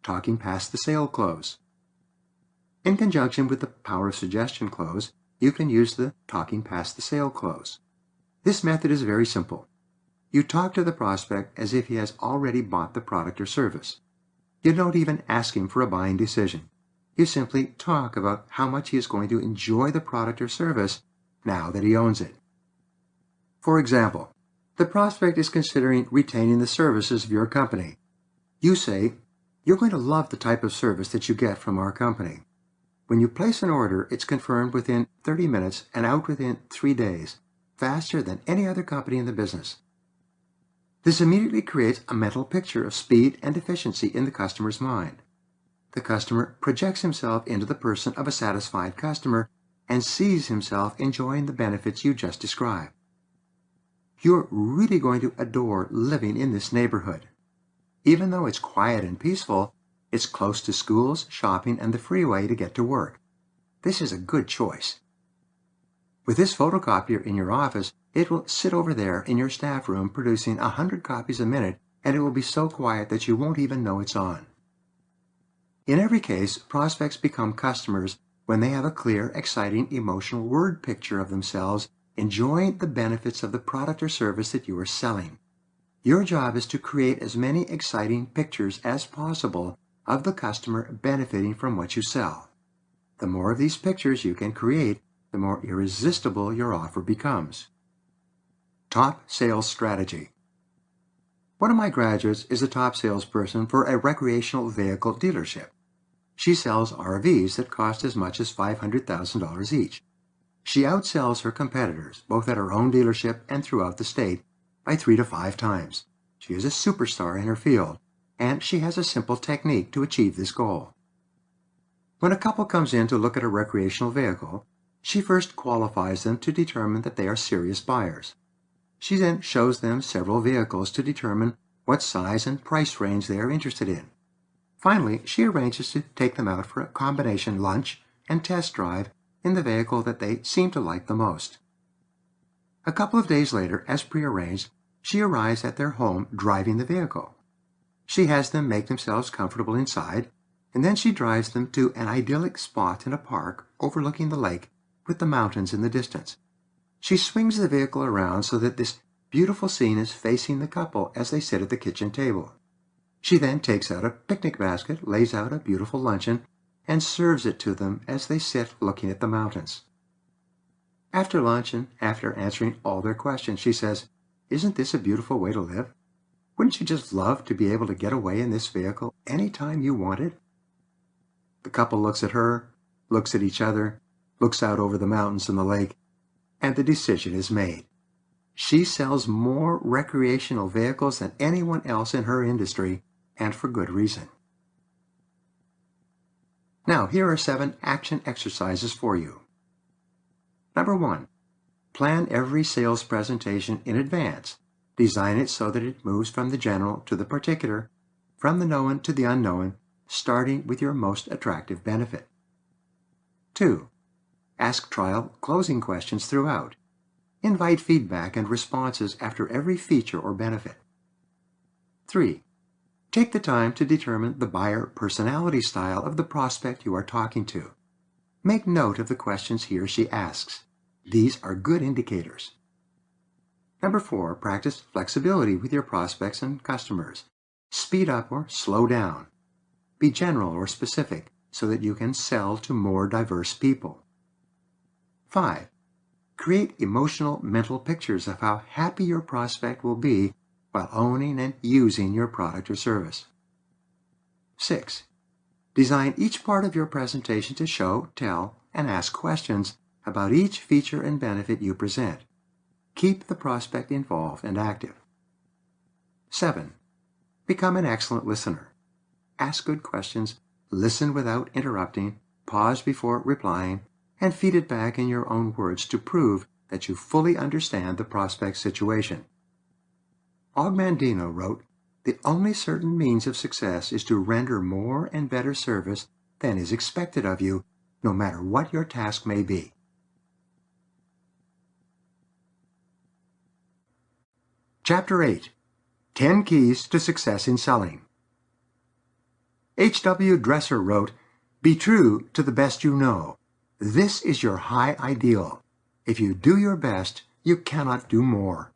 Talking past the sale close. In conjunction with the power of suggestion close, you can use the talking past the sale close. This method is very simple. You talk to the prospect as if he has already bought the product or service. You don't even ask him for a buying decision. You simply talk about how much he is going to enjoy the product or service now that he owns it. For example, the prospect is considering retaining the services of your company. You say, "You're going to love the type of service that you get from our company. When you place an order, it's confirmed within 30 minutes and out within 3 days, faster than any other company in the business." This immediately creates a mental picture of speed and efficiency in the customer's mind. The customer projects himself into the person of a satisfied customer and sees himself enjoying the benefits you just described. You're really going to adore living in this neighborhood. Even though it's quiet and peaceful, it's close to schools, shopping, and the freeway to get to work. This is a good choice. With this photocopier in your office, it will sit over there in your staff room producing 100 copies a minute, and it will be so quiet that you won't even know it's on. In every case, prospects become customers when they have a clear, exciting, emotional word picture of themselves enjoying the benefits of the product or service that you are selling. Your job is to create as many exciting pictures as possible of the customer benefiting from what you sell. The more of these pictures you can create, the more irresistible your offer becomes. Top sales strategy. One of my graduates is a top salesperson for a recreational vehicle dealership. She sells RVs that cost as much as $500,000 each. She outsells her competitors, both at her own dealership and throughout the state, by 3 to 5 times. She is a superstar in her field, and she has a simple technique to achieve this goal. When a couple comes in to look at a recreational vehicle, she first qualifies them to determine that they are serious buyers. She then shows them several vehicles to determine what size and price range they are interested in. Finally, she arranges to take them out for a combination lunch and test drive in the vehicle that they seem to like the most. A couple of days later, as prearranged, she arrives at their home driving the vehicle. She has them make themselves comfortable inside, and then she drives them to an idyllic spot in a park overlooking the lake with the mountains in the distance. She swings the vehicle around so that this beautiful scene is facing the couple as they sit at the kitchen table. She then takes out a picnic basket, lays out a beautiful luncheon, and serves it to them as they sit looking at the mountains. After lunch and after answering all their questions, she says, "Isn't this a beautiful way to live? Wouldn't you just love to be able to get away in this vehicle any time you wanted?" The couple looks at her, looks at each other, looks out over the mountains and the lake, and the decision is made. She sells more recreational vehicles than anyone else in her industry, and for good reason. Now, here are 7 action exercises for you. Number 1. Plan every sales presentation in advance. Design it so that it moves from the general to the particular, from the known to the unknown, starting with your most attractive benefit. 2. Ask trial closing questions throughout. Invite feedback and responses after every feature or benefit. 3. Take the time to determine the buyer personality style of the prospect you are talking to. Make note of the questions he or she asks. These are good indicators. Number 4, practice flexibility with your prospects and customers. Speed up or slow down. Be general or specific so that you can sell to more diverse people. 5. Create emotional mental pictures of how happy your prospect will be while owning and using your product or service. 6. Design each part of your presentation to show, tell, and ask questions about each feature and benefit you present. Keep the prospect involved and active. 7. Become an excellent listener. Ask good questions, listen without interrupting, pause before replying, and feed it back in your own words to prove that you fully understand the prospect's situation. Ogmandino wrote, "The only certain means of success is to render more and better service than is expected of you, no matter what your task may be." Chapter 8. 10 Keys to Success in Selling. H.W. Dresser wrote, "Be true to the best you know. This is your high ideal. If you do your best, you cannot do more."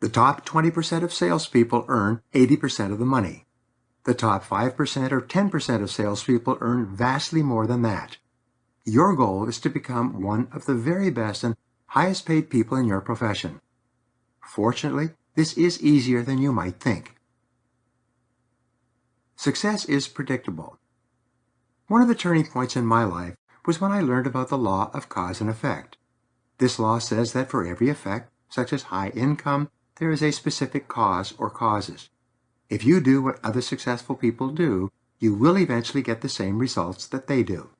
The top 20% of salespeople earn 80% of the money. The top 5% or 10% of salespeople earn vastly more than that. Your goal is to become one of the very best and highest paid people in your profession. Fortunately, this is easier than you might think. Success is predictable. One of the turning points in my life was when I learned about the law of cause and effect. This law says that for every effect, such as high income, there is a specific cause or causes. If you do what other successful people do, you will eventually get the same results that they do.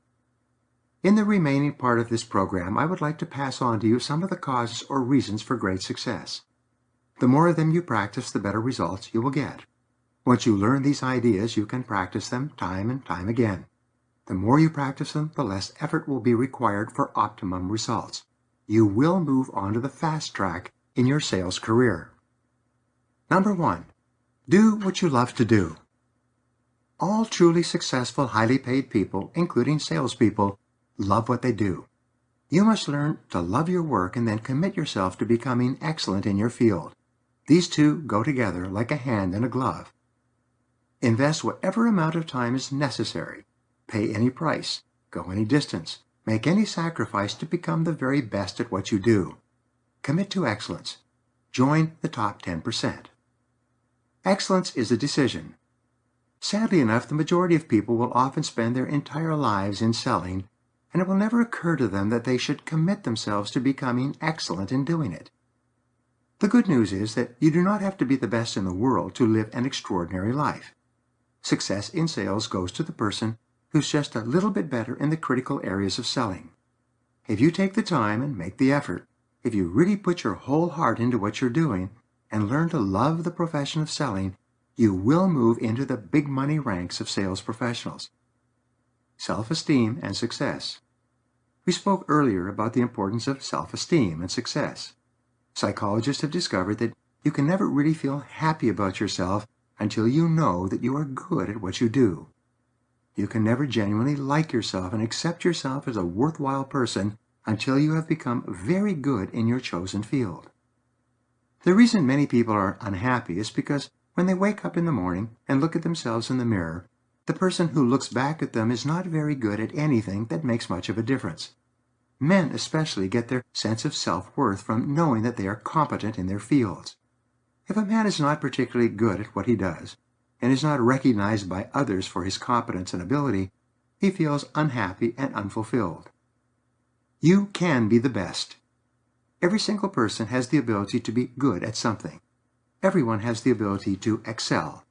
In the remaining part of this program, I would like to pass on to you some of the causes or reasons for great success. The more of them you practice, the better results you will get. Once you learn these ideas, you can practice them time and time again. The more you practice them, the less effort will be required for optimum results. You will move on to the fast track in your sales career. Number 1, do what you love to do. All truly successful, highly paid people, including salespeople, love what they do. You must learn to love your work and then commit yourself to becoming excellent in your field. These two go together like a hand and a glove. Invest whatever amount of time is necessary. Pay any price. Go any distance. Make any sacrifice to become the very best at what you do. Commit to excellence. Join the top 10%. Excellence is a decision. Sadly enough, the majority of people will often spend their entire lives in selling, and it will never occur to them that they should commit themselves to becoming excellent in doing it. The good news is that you do not have to be the best in the world to live an extraordinary life. Success in sales goes to the person who's just a little bit better in the critical areas of selling. If you take the time and make the effort, if you really put your whole heart into what you're doing and learn to love the profession of selling, you will move into the big money ranks of sales professionals. Self-esteem and success. We spoke earlier about the importance of self-esteem and success. Psychologists have discovered that you can never really feel happy about yourself until you know that you are good at what you do. You can never genuinely like yourself and accept yourself as a worthwhile person until you have become very good in your chosen field. The reason many people are unhappy is because when they wake up in the morning and look at themselves in the mirror, the person who looks back at them is not very good at anything that makes much of a difference. Men especially get their sense of self-worth from knowing that they are competent in their fields. If a man is not particularly good at what he does, and is not recognized by others for his competence and ability, he feels unhappy and unfulfilled. You can be the best. Every single person has the ability to be good at something. Everyone has the ability to excel.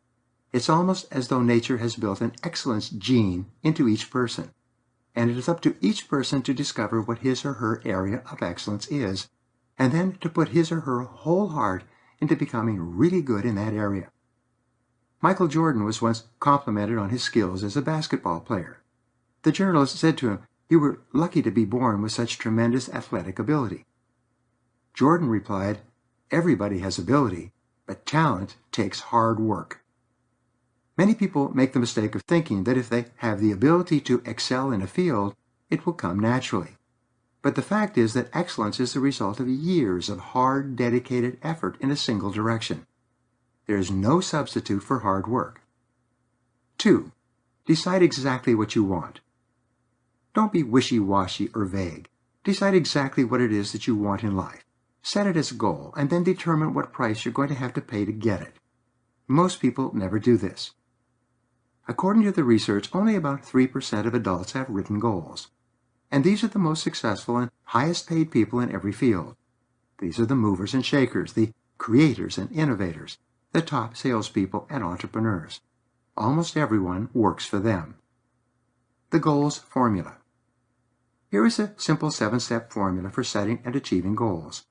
It's almost as though nature has built an excellence gene into each person, and it is up to each person to discover what his or her area of excellence is, and then to put his or her whole heart into becoming really good in that area. Michael Jordan was once complimented on his skills as a basketball player. The journalist said to him, "You were lucky to be born with such tremendous athletic ability." Jordan replied, "Everybody has ability, but talent takes hard work." Many people make the mistake of thinking that if they have the ability to excel in a field, it will come naturally. But the fact is that excellence is the result of years of hard, dedicated effort in a single direction. There is no substitute for hard work. 2. Decide exactly what you want. Don't be wishy-washy or vague. Decide exactly what it is that you want in life. Set it as a goal, and then determine what price you're going to have to pay to get it. Most people never do this. According to the research, only about 3% of adults have written goals. And these are the most successful and highest paid people in every field. These are the movers and shakers, the creators and innovators, the top salespeople and entrepreneurs. Almost everyone works for them. The goals formula. Here is a simple 7-step formula for setting and achieving goals.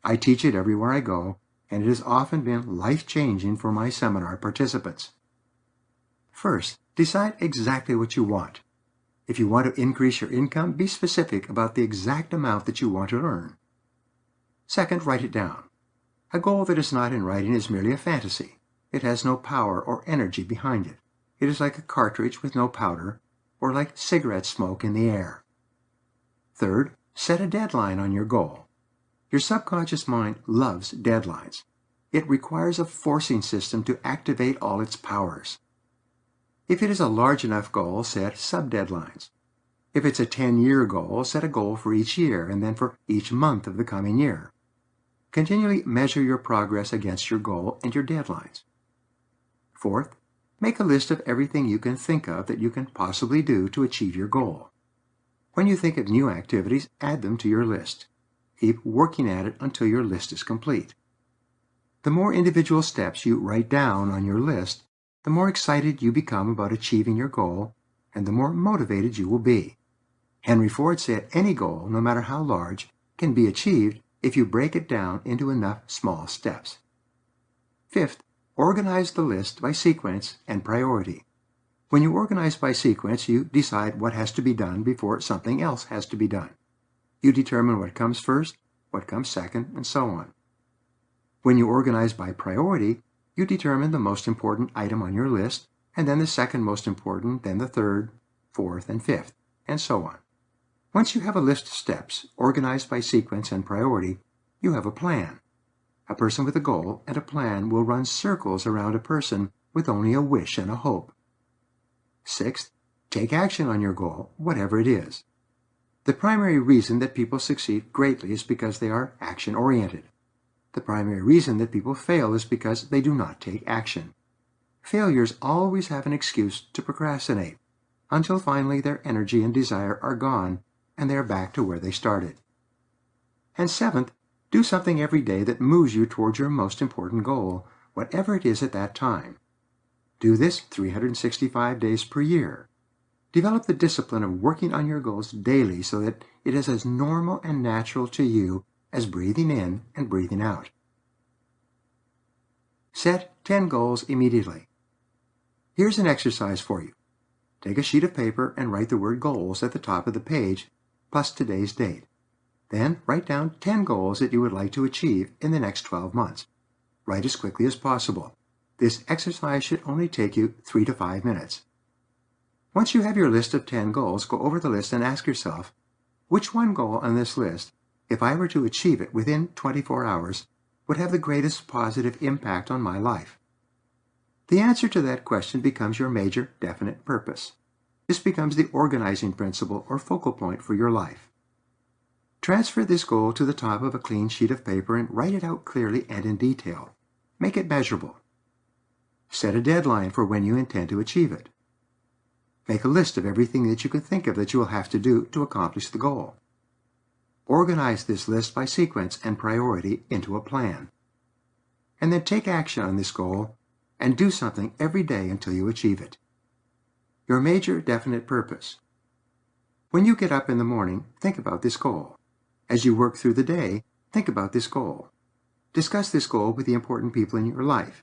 I teach it everywhere I go, and it has often been life-changing for my seminar participants. First, decide exactly what you want. If you want to increase your income, be specific about the exact amount that you want to earn. Second, write it down. A goal that is not in writing is merely a fantasy. It has no power or energy behind it. It is like a cartridge with no powder, or like cigarette smoke in the air. Third, set a deadline on your goal. Your subconscious mind loves deadlines. It requires a forcing system to activate all its powers. If it is a large enough goal, set sub-deadlines. If it's a 10-year goal, set a goal for each year and then for each month of the coming year. Continually measure your progress against your goal and your deadlines. Fourth, make a list of everything you can think of that you can possibly do to achieve your goal. When you think of new activities, add them to your list. Keep working at it until your list is complete. The more individual steps you write down on your list, the more excited you become about achieving your goal, and the more motivated you will be. Henry Ford said any goal, no matter how large, can be achieved if you break it down into enough small steps. Fifth, organize the list by sequence and priority. When you organize by sequence, you decide what has to be done before something else has to be done. You determine what comes first, what comes second, and so on. When you organize by priority, you determine the most important item on your list, and then the second most important, then the third, fourth, and fifth, and so on. Once you have a list of steps, organized by sequence and priority, you have a plan. A person with a goal and a plan will run circles around a person with only a wish and a hope. Sixth, take action on your goal, whatever it is. The primary reason that people succeed greatly is because they are action-oriented. The primary reason that people fail is because they do not take action. Failures always have an excuse to procrastinate, until finally their energy and desire are gone, and they are back to where they started. And seventh, do something every day that moves you towards your most important goal, whatever it is at that time. Do this 365 days per year. Develop the discipline of working on your goals daily so that it is as normal and natural to you as breathing in and breathing out. Set 10 goals immediately. Here's an exercise for you. Take a sheet of paper and write the word goals at the top of the page, plus today's date. Then write down 10 goals that you would like to achieve in the next 12 months. Write as quickly as possible. This exercise should only take you 3 to 5 minutes. Once you have your list of 10 goals, go over the list and ask yourself, which one goal on this list, if I were to achieve it within 24 hours, would have the greatest positive impact on my life? The answer to that question becomes your major definite purpose. This becomes the organizing principle or focal point for your life. Transfer this goal to the top of a clean sheet of paper and write it out clearly and in detail. Make it measurable. Set a deadline for when you intend to achieve it. Make a list of everything that you can think of that you will have to do to accomplish the goal. Organize this list by sequence and priority into a plan. And then take action on this goal and do something every day until you achieve it. Your major definite purpose. When you get up in the morning, think about this goal. As you work through the day, think about this goal. Discuss this goal with the important people in your life.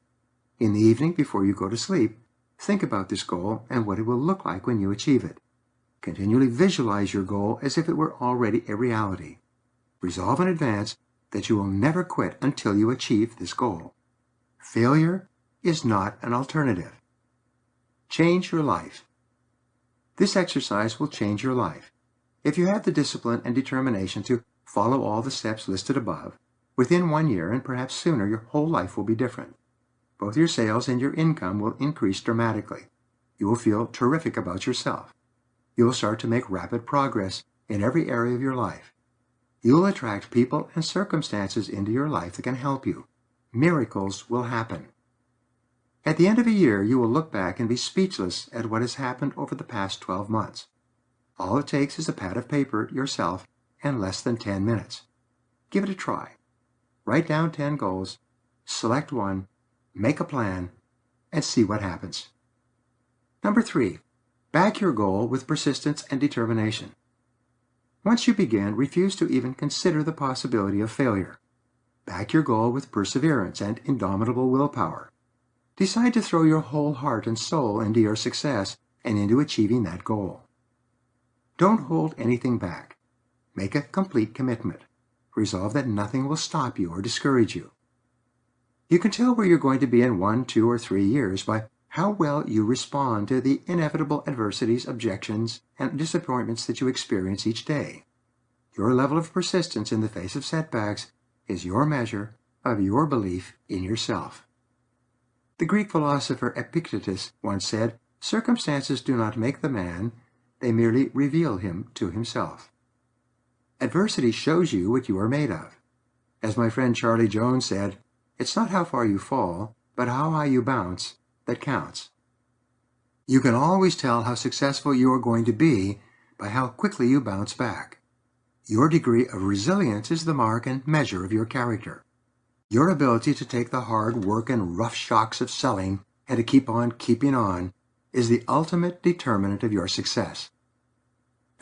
In the evening, before you go to sleep, think about this goal and what it will look like when you achieve it. Continually visualize your goal as if it were already a reality. Resolve in advance that you will never quit until you achieve this goal. Failure is not an alternative. Change your life. This exercise will change your life. If you have the discipline and determination to follow all the steps listed above, within 1 year and perhaps sooner, your whole life will be different. Both your sales and your income will increase dramatically. You will feel terrific about yourself. You will start to make rapid progress in every area of your life. You will attract people and circumstances into your life that can help you. Miracles will happen. At the end of a year, you will look back and be speechless at what has happened over the past 12 months. All it takes is a pad of paper yourself and less than 10 minutes. Give it a try. Write down 10 goals, select one, make a plan, and see what happens. Number 3, back your goal with persistence and determination. Once you begin, refuse to even consider the possibility of failure. Back your goal with perseverance and indomitable willpower. Decide to throw your whole heart and soul into your success and into achieving that goal. Don't hold anything back. Make a complete commitment. Resolve that nothing will stop you or discourage you. You can tell where you're going to be in 1, 2, or 3 years by how well you respond to the inevitable adversities, objections, and disappointments that you experience each day. Your level of persistence in the face of setbacks is your measure of your belief in yourself. The Greek philosopher Epictetus once said, "Circumstances do not make the man, they merely reveal him to himself." Adversity shows you what you are made of. As my friend Charlie Jones said, "It's not how far you fall, but how high you bounce that counts." You can always tell how successful you are going to be by how quickly you bounce back. Your degree of resilience is the mark and measure of your character. Your ability to take the hard work and rough shocks of selling and to keep on keeping on is the ultimate determinant of your success.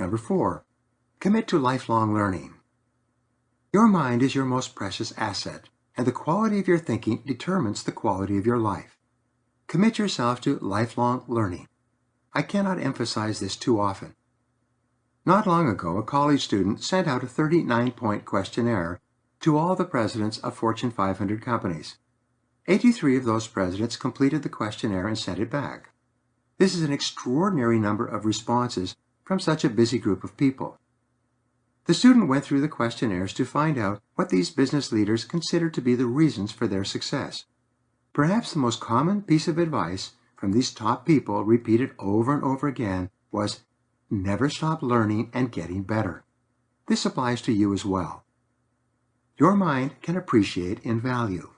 Number 4, commit to lifelong learning. Your mind is your most precious asset, and the quality of your thinking determines the quality of your life. Commit yourself to lifelong learning. I cannot emphasize this too often. Not long ago, a college student sent out a 39-point questionnaire to all the presidents of Fortune 500 companies. 83 of those presidents completed the questionnaire and sent it back. This is an extraordinary number of responses from such a busy group of people. The student went through the questionnaires to find out what these business leaders considered to be the reasons for their success. Perhaps the most common piece of advice from these top people, repeated over and over again, was never stop learning and getting better. This applies to you as well. Your mind can appreciate in value.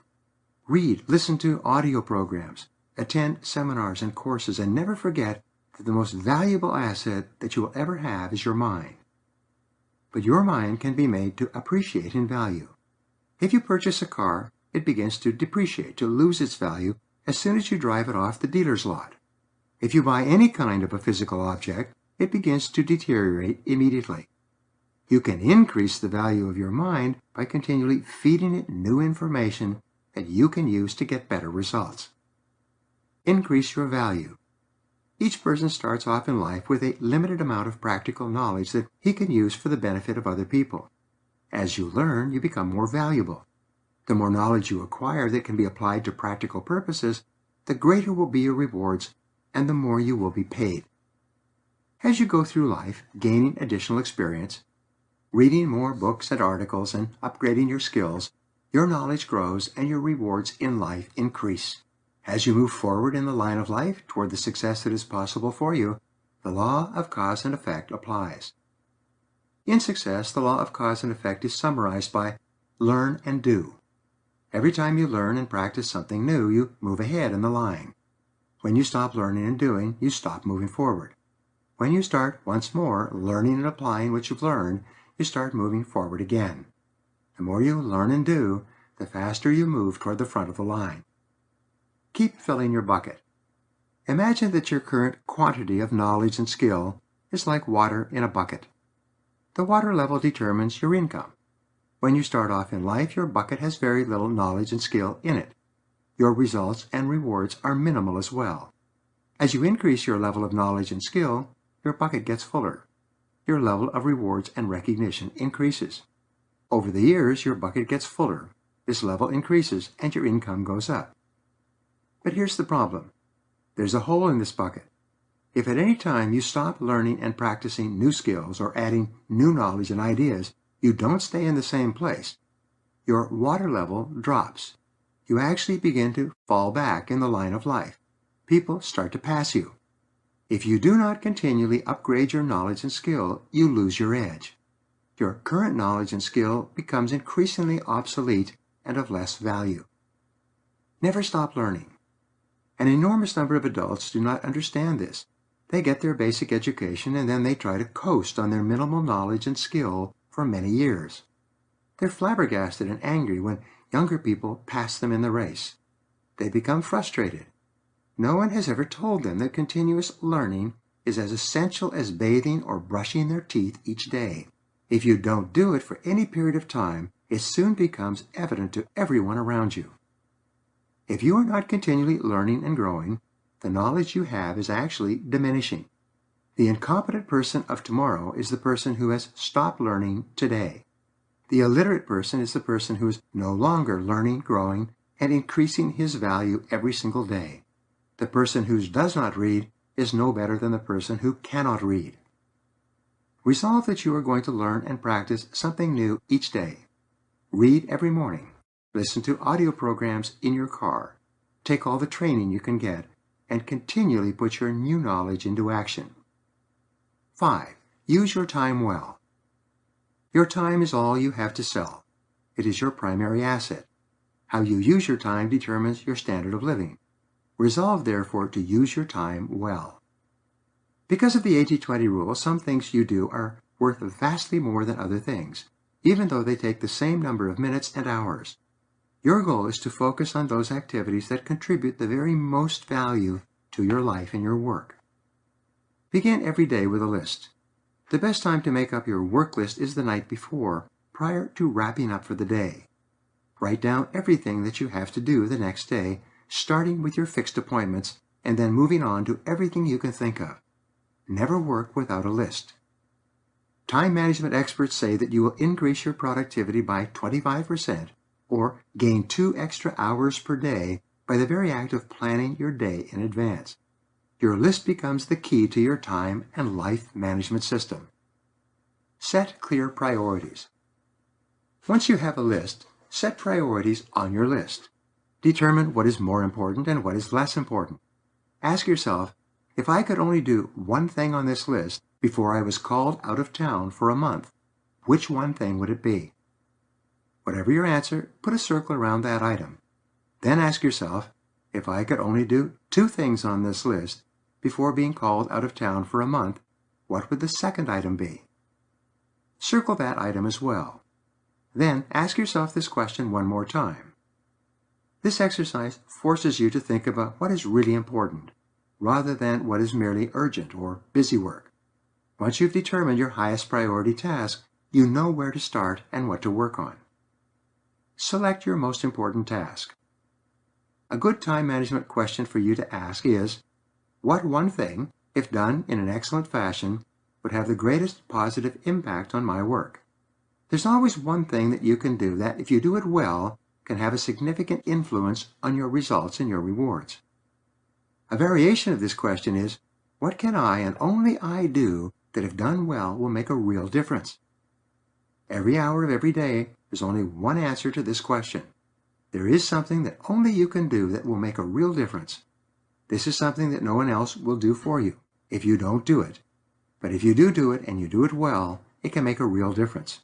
Read, listen to audio programs, attend seminars and courses, and never forget that the most valuable asset that you will ever have is your mind. But your mind can be made to appreciate in value. If you purchase a car, it begins to depreciate, to lose its value as soon as you drive it off the dealer's lot. If you buy any kind of a physical object, it begins to deteriorate immediately. You can increase the value of your mind by continually feeding it new information that you can use to get better results. Increase your value. Each person starts off in life with a limited amount of practical knowledge that he can use for the benefit of other people. As you learn, you become more valuable. The more knowledge you acquire that can be applied to practical purposes, the greater will be your rewards and the more you will be paid. As you go through life, gaining additional experience, reading more books and articles, and upgrading your skills, your knowledge grows and your rewards in life increase. As you move forward in the line of life toward the success that is possible for you, the law of cause and effect applies. In success, the law of cause and effect is summarized by learn and do. Every time you learn and practice something new, you move ahead in the line. When you stop learning and doing, you stop moving forward. When you start once more learning and applying what you've learned, you start moving forward again. The more you learn and do, the faster you move toward the front of the line. Keep filling your bucket. Imagine that your current quantity of knowledge and skill is like water in a bucket. The water level determines your income. When you start off in life, your bucket has very little knowledge and skill in it. Your results and rewards are minimal as well. As you increase your level of knowledge and skill, your bucket gets fuller. Your level of rewards and recognition increases. Over the years, your bucket gets fuller. This level increases and your income goes up. But here's the problem. There's a hole in this bucket. If at any time you stop learning and practicing new skills or adding new knowledge and ideas, you don't stay in the same place. Your water level drops. You actually begin to fall back in the line of life. People start to pass you. If you do not continually upgrade your knowledge and skill, you lose your edge. Your current knowledge and skill becomes increasingly obsolete and of less value. Never stop learning. An enormous number of adults do not understand this. They get their basic education and then they try to coast on their minimal knowledge and skill for many years. They're flabbergasted and angry when younger people pass them in the race. They become frustrated. No one has ever told them that continuous learning is as essential as bathing or brushing their teeth each day. If you don't do it for any period of time, it soon becomes evident to everyone around you. If you are not continually learning and growing, the knowledge you have is actually diminishing. The incompetent person of tomorrow is the person who has stopped learning today. The illiterate person is the person who is no longer learning, growing, and increasing his value every single day. The person who does not read is no better than the person who cannot read. Resolve that you are going to learn and practice something new each day. Read every morning. Listen to audio programs in your car. Take all the training you can get, and continually put your new knowledge into action. 5. Use your time well. Your time is all you have to sell. It is your primary asset. How you use your time determines your standard of living. Resolve, therefore, to use your time well. Because of the 80-20 rule, some things you do are worth vastly more than other things, even though they take the same number of minutes and hours. Your goal is to focus on those activities that contribute the very most value to your life and your work. Begin every day with a list. The best time to make up your work list is the night before, prior to wrapping up for the day. Write down everything that you have to do the next day, starting with your fixed appointments, and then moving on to everything you can think of. Never work without a list. Time management experts say that you will increase your productivity by 25% or gain 2 extra hours per day by the very act of planning your day in advance. Your list becomes the key to your time and life management system. Set clear priorities. Once you have a list, set priorities on your list. Determine what is more important and what is less important. Ask yourself, if I could only do one thing on this list before I was called out of town for a month, which one thing would it be? Whatever your answer, put a circle around that item. Then ask yourself, if I could only do 2 things on this list before being called out of town for a month, what would the second item be? Circle that item as well. Then ask yourself this question one more time. This exercise forces you to think about what is really important, rather than what is merely urgent or busy work. Once you've determined your highest priority task, you know where to start and what to work on. Select your most important task. A good time management question for you to ask is, what one thing, if done in an excellent fashion, would have the greatest positive impact on my work? There's always one thing that you can do that, if you do it well, can have a significant influence on your results and your rewards. A variation of this question is, what can I and only I do that if done well will make a real difference? Every hour of every day, there's only one answer to this question. There is something that only you can do that will make a real difference. This is something that no one else will do for you if you don't do it. But if you do it and you do it well, it can make a real difference.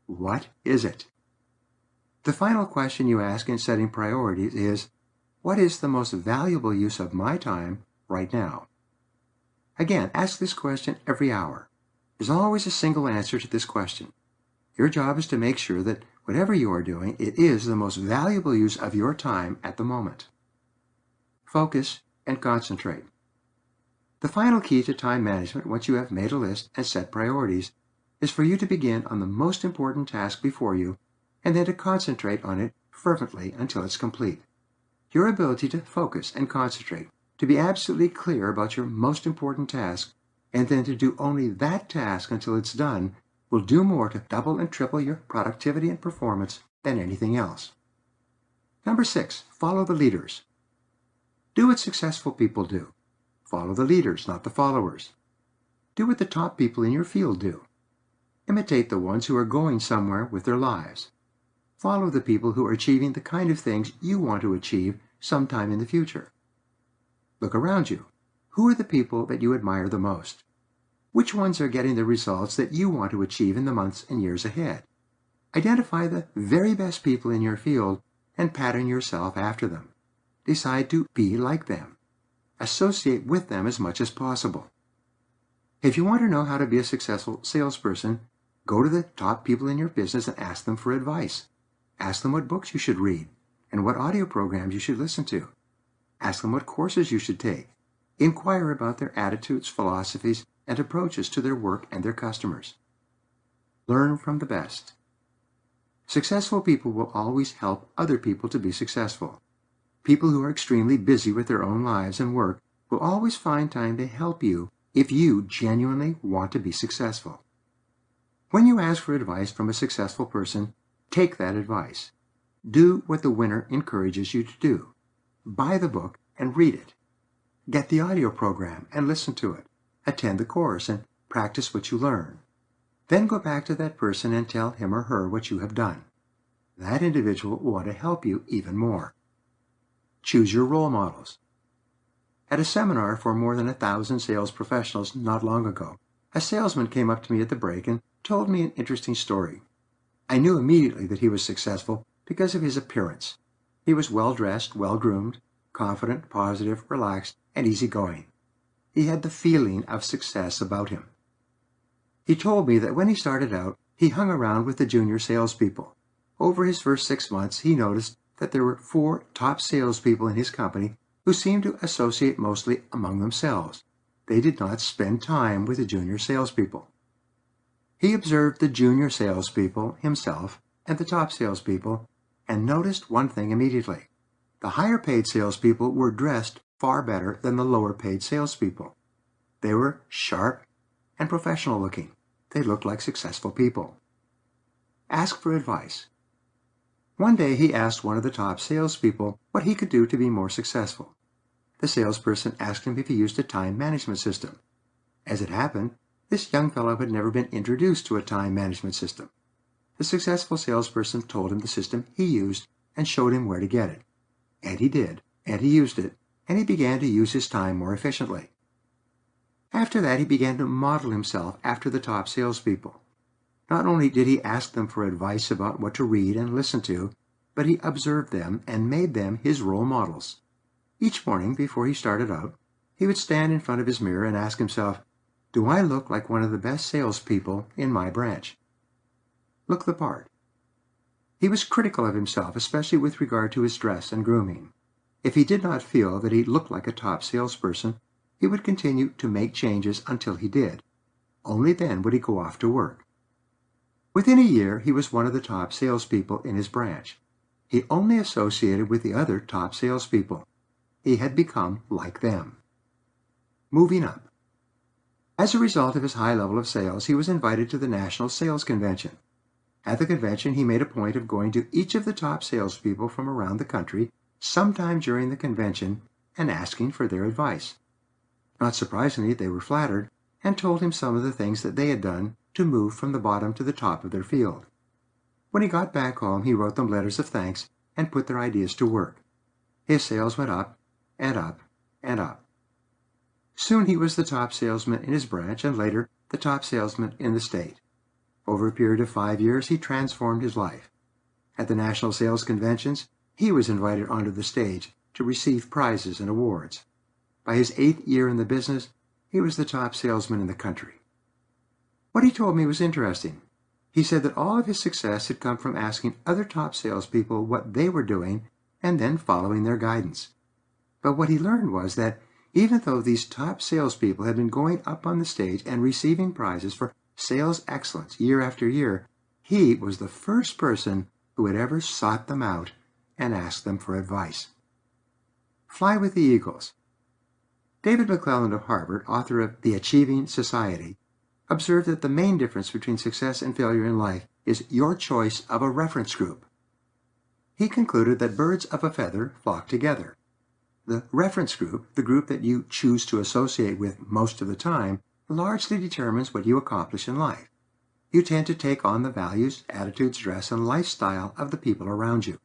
What is it? The final question you ask in setting priorities is, what is the most valuable use of my time right now? Again, ask this question every hour. There's always a single answer to this question. Your job is to make sure that whatever you are doing, it is the most valuable use of your time at the moment. Focus and concentrate. The final key to time management, once you have made a list and set priorities, is for you to begin on the most important task before you, and then to concentrate on it fervently until it's complete. Your ability to focus and concentrate, to be absolutely clear about your most important task, and then to do only that task until it's done, will do more to double and triple your productivity and performance than anything else. Number 6, follow the leaders. Do what successful people do. Follow the leaders, not the followers. Do what the top people in your field do. Imitate the ones who are going somewhere with their lives. Follow the people who are achieving the kind of things you want to achieve sometime in the future. Look around you. Who are the people that you admire the most? Which ones are getting the results that you want to achieve in the months and years ahead? Identify the very best people in your field and pattern yourself after them. Decide to be like them. Associate with them as much as possible. If you want to know how to be a successful salesperson, go to the top people in your business and ask them for advice. Ask them what books you should read and what audio programs you should listen to. Ask them what courses you should take. Inquire about their attitudes, philosophies, and approaches to their work and their customers. Learn from the best. Successful people will always help other people to be successful. People who are extremely busy with their own lives and work will always find time to help you if you genuinely want to be successful. When you ask for advice from a successful person, take that advice. Do what the winner encourages you to do. Buy the book and read it. Get the audio program and listen to it. Attend the course and practice what you learn. Then go back to that person and tell him or her what you have done. That individual will want to help you even more. Choose your role models. At a seminar for more than 1,000 sales professionals not long ago, a salesman came up to me at the break and told me an interesting story. I knew immediately that he was successful because of his appearance. He was well-dressed, well-groomed, confident, positive, relaxed, and easygoing. He had the feeling of success about him. He told me that when he started out, he hung around with the junior salespeople. Over his first 6 months, he noticed that there were 4 top salespeople in his company who seemed to associate mostly among themselves. They did not spend time with the junior salespeople. He observed the junior salespeople, himself, and the top salespeople, and noticed one thing immediately. The higher-paid salespeople were dressed far better than the lower-paid salespeople. They were sharp and professional-looking. They looked like successful people. Ask for advice. One day he asked one of the top salespeople what he could do to be more successful. The salesperson asked him if he used a time management system. As it happened, this young fellow had never been introduced to a time management system. The successful salesperson told him the system he used and showed him where to get it. And he did, and he used it, and he began to use his time more efficiently. After that, he began to model himself after the top salespeople. Not only did he ask them for advice about what to read and listen to, but he observed them and made them his role models. Each morning, before he started out, he would stand in front of his mirror and ask himself, "Do I look like one of the best salespeople in my branch?" Look the part. He was critical of himself, especially with regard to his dress and grooming. If he did not feel that he looked like a top salesperson, he would continue to make changes until he did. Only then would he go off to work. Within a year, he was one of the top salespeople in his branch. He only associated with the other top salespeople. He had become like them. Moving up. As a result of his high level of sales, he was invited to the National Sales Convention. At the convention, he made a point of going to each of the top salespeople from around the country sometime during the convention and asking for their advice. Not surprisingly, they were flattered and told him some of the things that they had done to move from the bottom to the top of their field. When he got back home, he wrote them letters of thanks and put their ideas to work. His sales went up and up and up. Soon he was the top salesman in his branch and later the top salesman in the state. Over a period of 5 years, he transformed his life. At the national sales conventions, he was invited onto the stage to receive prizes and awards. By his 8th year in the business, he was the top salesman in the country. What he told me was interesting. He said that all of his success had come from asking other top salespeople what they were doing and then following their guidance. But what he learned was that even though these top salespeople had been going up on the stage and receiving prizes for sales excellence year after year, he was the first person who had ever sought them out and asked them for advice. Fly with the Eagles. David McClelland of Harvard, author of The Achieving Society, observed that the main difference between success and failure in life is your choice of a reference group. He concluded that birds of a feather flock together. The reference group, the group that you choose to associate with most of the time, largely determines what you accomplish in life. You tend to take on the values, attitudes, dress, and lifestyle of the people around you.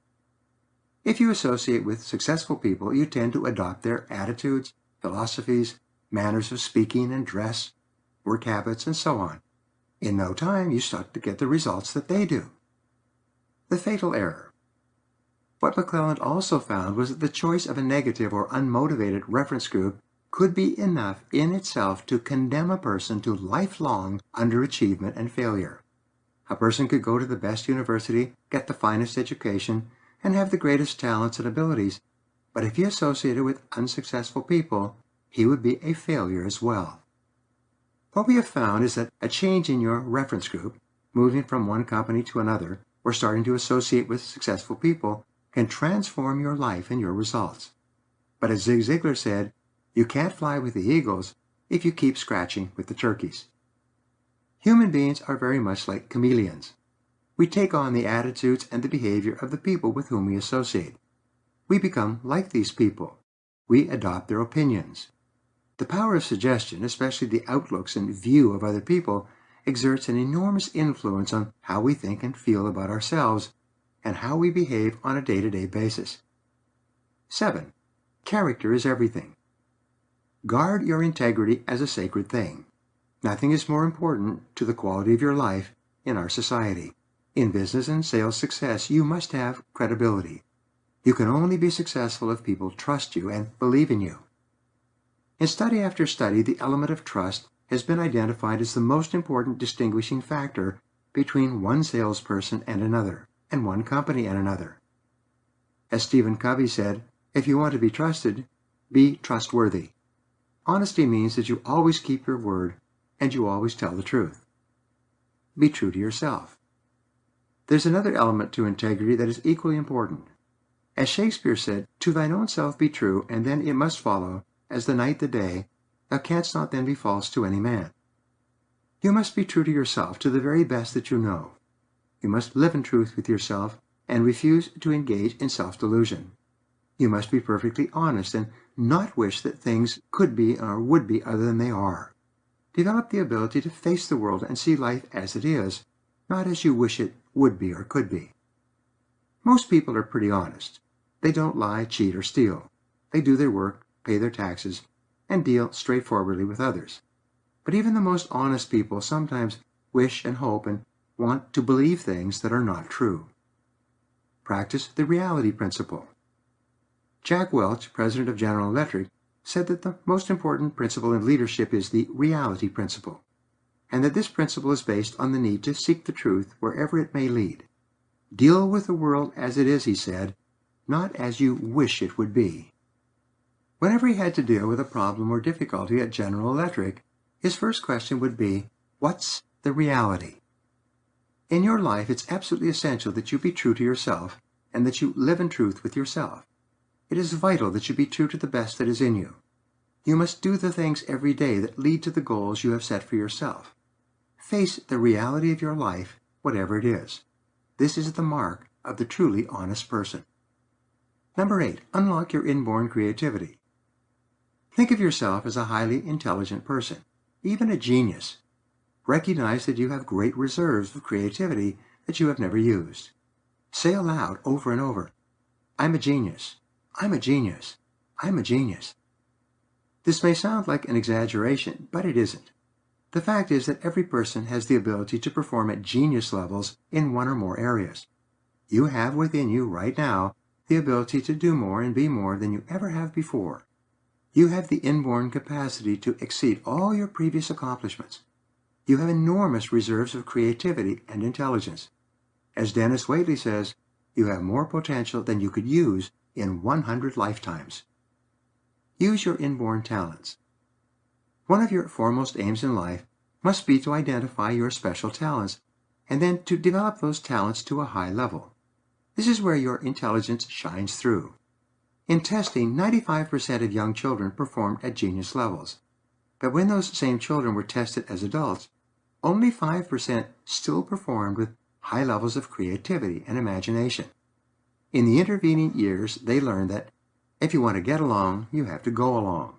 If you associate with successful people, you tend to adopt their attitudes, philosophies, manners of speaking and dress, work habits, and so on. In no time, you start to get the results that they do. The fatal error. What McClelland also found was that the choice of a negative or unmotivated reference group could be enough in itself to condemn a person to lifelong underachievement and failure. A person could go to the best university, get the finest education, and have the greatest talents and abilities, but if he associated with unsuccessful people, he would be a failure as well. What we have found is that a change in your reference group, moving from one company to another, or starting to associate with successful people, can transform your life and your results. But as Zig Ziglar said, you can't fly with the eagles if you keep scratching with the turkeys. Human beings are very much like chameleons. We take on the attitudes and the behavior of the people with whom we associate. We become like these people. We adopt their opinions. The power of suggestion, especially the outlooks and view of other people, exerts an enormous influence on how we think and feel about ourselves and how we behave on a day-to-day basis. 7. Character is everything. Guard your integrity as a sacred thing. Nothing is more important to the quality of your life in our society. In business and sales success, you must have credibility. You can only be successful if people trust you and believe in you. In study after study, the element of trust has been identified as the most important distinguishing factor between one salesperson and another, and one company and another. As Stephen Covey said, if you want to be trusted, be trustworthy. Honesty means that you always keep your word and you always tell the truth. Be true to yourself. There's another element to integrity that is equally important. As Shakespeare said, to thine own self be true, and then it must follow, as the night the day, thou canst not then be false to any man. You must be true to yourself to the very best that you know. You must live in truth with yourself and refuse to engage in self-delusion. You must be perfectly honest and not wish that things could be or would be other than they are. Develop the ability to face the world and see life as it is, not as you wish it would be or could be. Most people are pretty honest. They don't lie, cheat, or steal. They do their work, pay their taxes, and deal straightforwardly with others. But even the most honest people sometimes wish and hope and want to believe things that are not true. Practice the reality principle. Jack Welch, president of General Electric, said that the most important principle in leadership is the reality principle, and that this principle is based on the need to seek the truth wherever it may lead. Deal with the world as it is, he said, not as you wish it would be. Whenever he had to deal with a problem or difficulty at General Electric, his first question would be, what's the reality? In your life, it's absolutely essential that you be true to yourself and that you live in truth with yourself. It is vital that you be true to the best that is in you. You must do the things every day that lead to the goals you have set for yourself. Face the reality of your life, whatever it is. This is the mark of the truly honest person. Number 8, unlock your inborn creativity. Think of yourself as a highly intelligent person, even a genius. Recognize that you have great reserves of creativity that you have never used. Say aloud over and over, I'm a genius. I'm a genius. I'm a genius. This may sound like an exaggeration, but it isn't. The fact is that every person has the ability to perform at genius levels in one or more areas. You have within you right now the ability to do more and be more than you ever have before. You have the inborn capacity to exceed all your previous accomplishments. You have enormous reserves of creativity and intelligence. As Dennis Waitley says, you have more potential than you could use in 100 lifetimes. Use your inborn talents. One of your foremost aims in life must be to identify your special talents and then to develop those talents to a high level. This is where your intelligence shines through. In testing, 95% of young children performed at genius levels. But when those same children were tested as adults, only 5% still performed with high levels of creativity and imagination. In the intervening years, they learned that If you want to get along, you have to go along.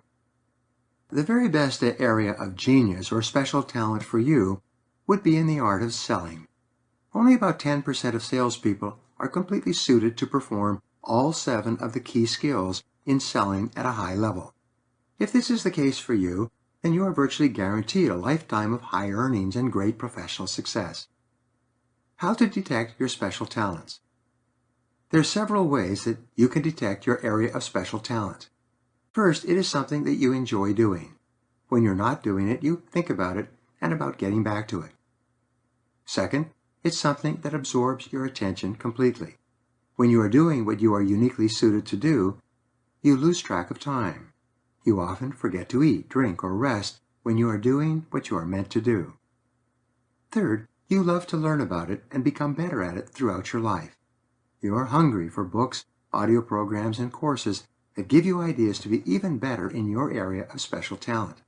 The very best area of genius or special talent for you would be in the art of selling. Only about 10% of salespeople are completely suited to perform all 7 of the key skills in selling at a high level. If this is the case for you, then you are virtually guaranteed a lifetime of high earnings and great professional success. How to detect your special talents? There are several ways that you can detect your area of special talent. First, it is something that you enjoy doing. When you're not doing it, you think about it and about getting back to it. Second, it's something that absorbs your attention completely. When you are doing what you are uniquely suited to do, you lose track of time. You often forget to eat, drink, or rest when you are doing what you are meant to do. Third, you love to learn about it and become better at it throughout your life. You are hungry for books, audio programs, and courses that give you ideas to be even better in your area of special talent.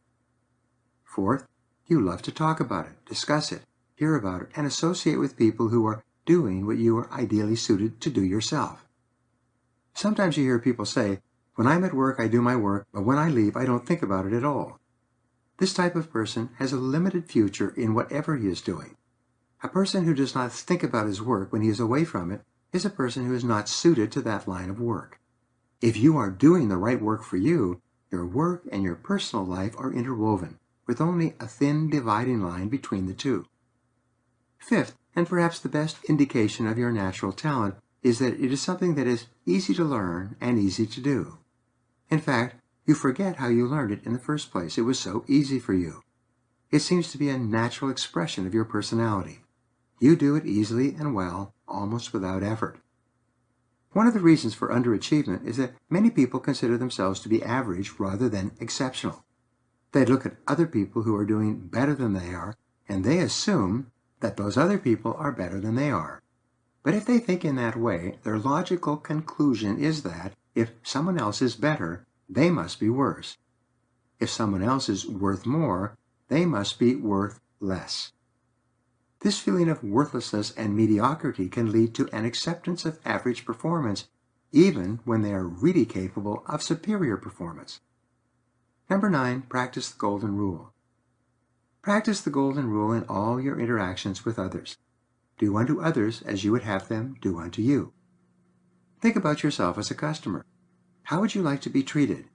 Fourth, you love to talk about it, discuss it, hear about it, and associate with people who are doing what you are ideally suited to do yourself. Sometimes you hear people say, "When I'm at work, I do my work, but when I leave, I don't think about it at all." This type of person has a limited future in whatever he is doing. A person who does not think about his work when he is away from it is a person who is not suited to that line of work. If you are doing the right work for you, your work and your personal life are interwoven, with only a thin dividing line between the two. Fifth, and perhaps the best indication of your natural talent, is that it is something that is easy to learn and easy to do. In fact, you forget how you learned it in the first place. It was so easy for you. It seems to be a natural expression of your personality. You do it easily and well, almost without effort. One of the reasons for underachievement is that many people consider themselves to be average rather than exceptional. They look at other people who are doing better than they are, and they assume that those other people are better than they are. But if they think in that way, their logical conclusion is that if someone else is better, they must be worse. If someone else is worth more, they must be worth less. This feeling of worthlessness and mediocrity can lead to an acceptance of average performance, even when they are really capable of superior performance. Number 9, practice the golden rule. Practice the golden rule in all your interactions with others. Do unto others as you would have them do unto you. Think about yourself as a customer. How would you like to be treated?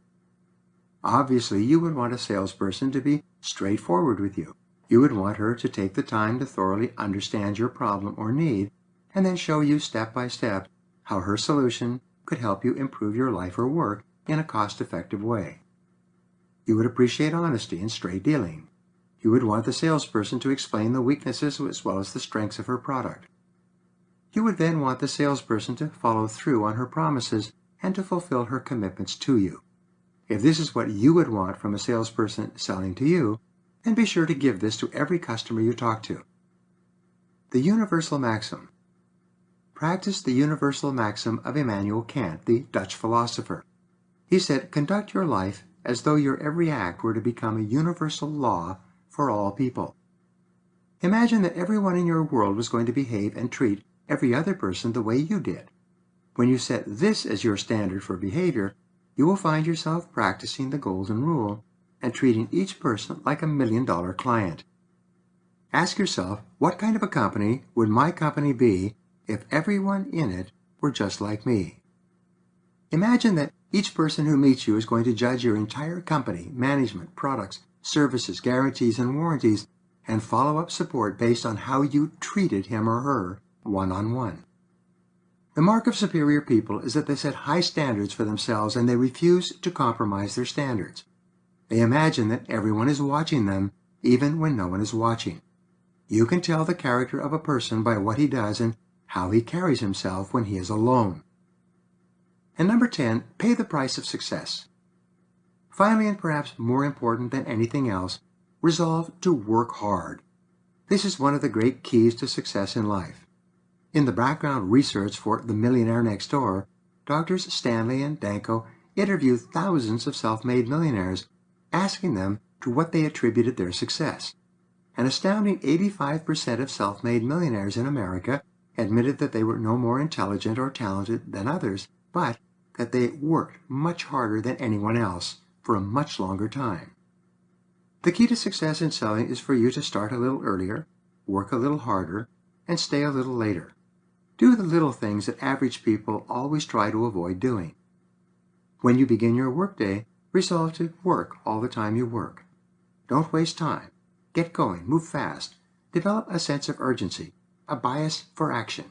Obviously, you would want a salesperson to be straightforward with you. You would want her to take the time to thoroughly understand your problem or need, and then show you step by step how her solution could help you improve your life or work in a cost-effective way. You would appreciate honesty and straight dealing. You would want the salesperson to explain the weaknesses as well as the strengths of her product. You would then want the salesperson to follow through on her promises and to fulfill her commitments to you. If this is what you would want from a salesperson selling to you, then be sure to give this to every customer you talk to. The universal maxim. Practice the universal maxim of Immanuel Kant, the Dutch philosopher. He said, "Conduct your life as though your every act were to become a universal law for all people." Imagine that everyone in your world was going to behave and treat every other person the way you did. When you set this as your standard for behavior, you will find yourself practicing the golden rule and treating each person like a $1,000,000 client. Ask yourself, what kind of a company would my company be if everyone in it were just like me? Imagine that each person who meets you is going to judge your entire company, management, products, services, guarantees, and warranties, and follow-up support based on how you treated him or her one-on-one. The mark of superior people is that they set high standards for themselves and they refuse to compromise their standards. They imagine that everyone is watching them, even when no one is watching. You can tell the character of a person by what he does and how he carries himself when he is alone. And number 10, pay the price of success. Finally, and perhaps more important than anything else, resolve to work hard. This is one of the great keys to success in life. In the background research for The Millionaire Next Door, Drs. Stanley and Danko interviewed thousands of self-made millionaires, asking them to what they attributed their success. An astounding 85% of self-made millionaires in America admitted that they were no more intelligent or talented than others, but that they worked much harder than anyone else for a much longer time. The key to success in selling is for you to start a little earlier, work a little harder, and stay a little later. Do the little things that average people always try to avoid doing. When you begin your workday, resolve to work all the time you work. Don't waste time. Get going, move fast. Develop a sense of urgency, a bias for action.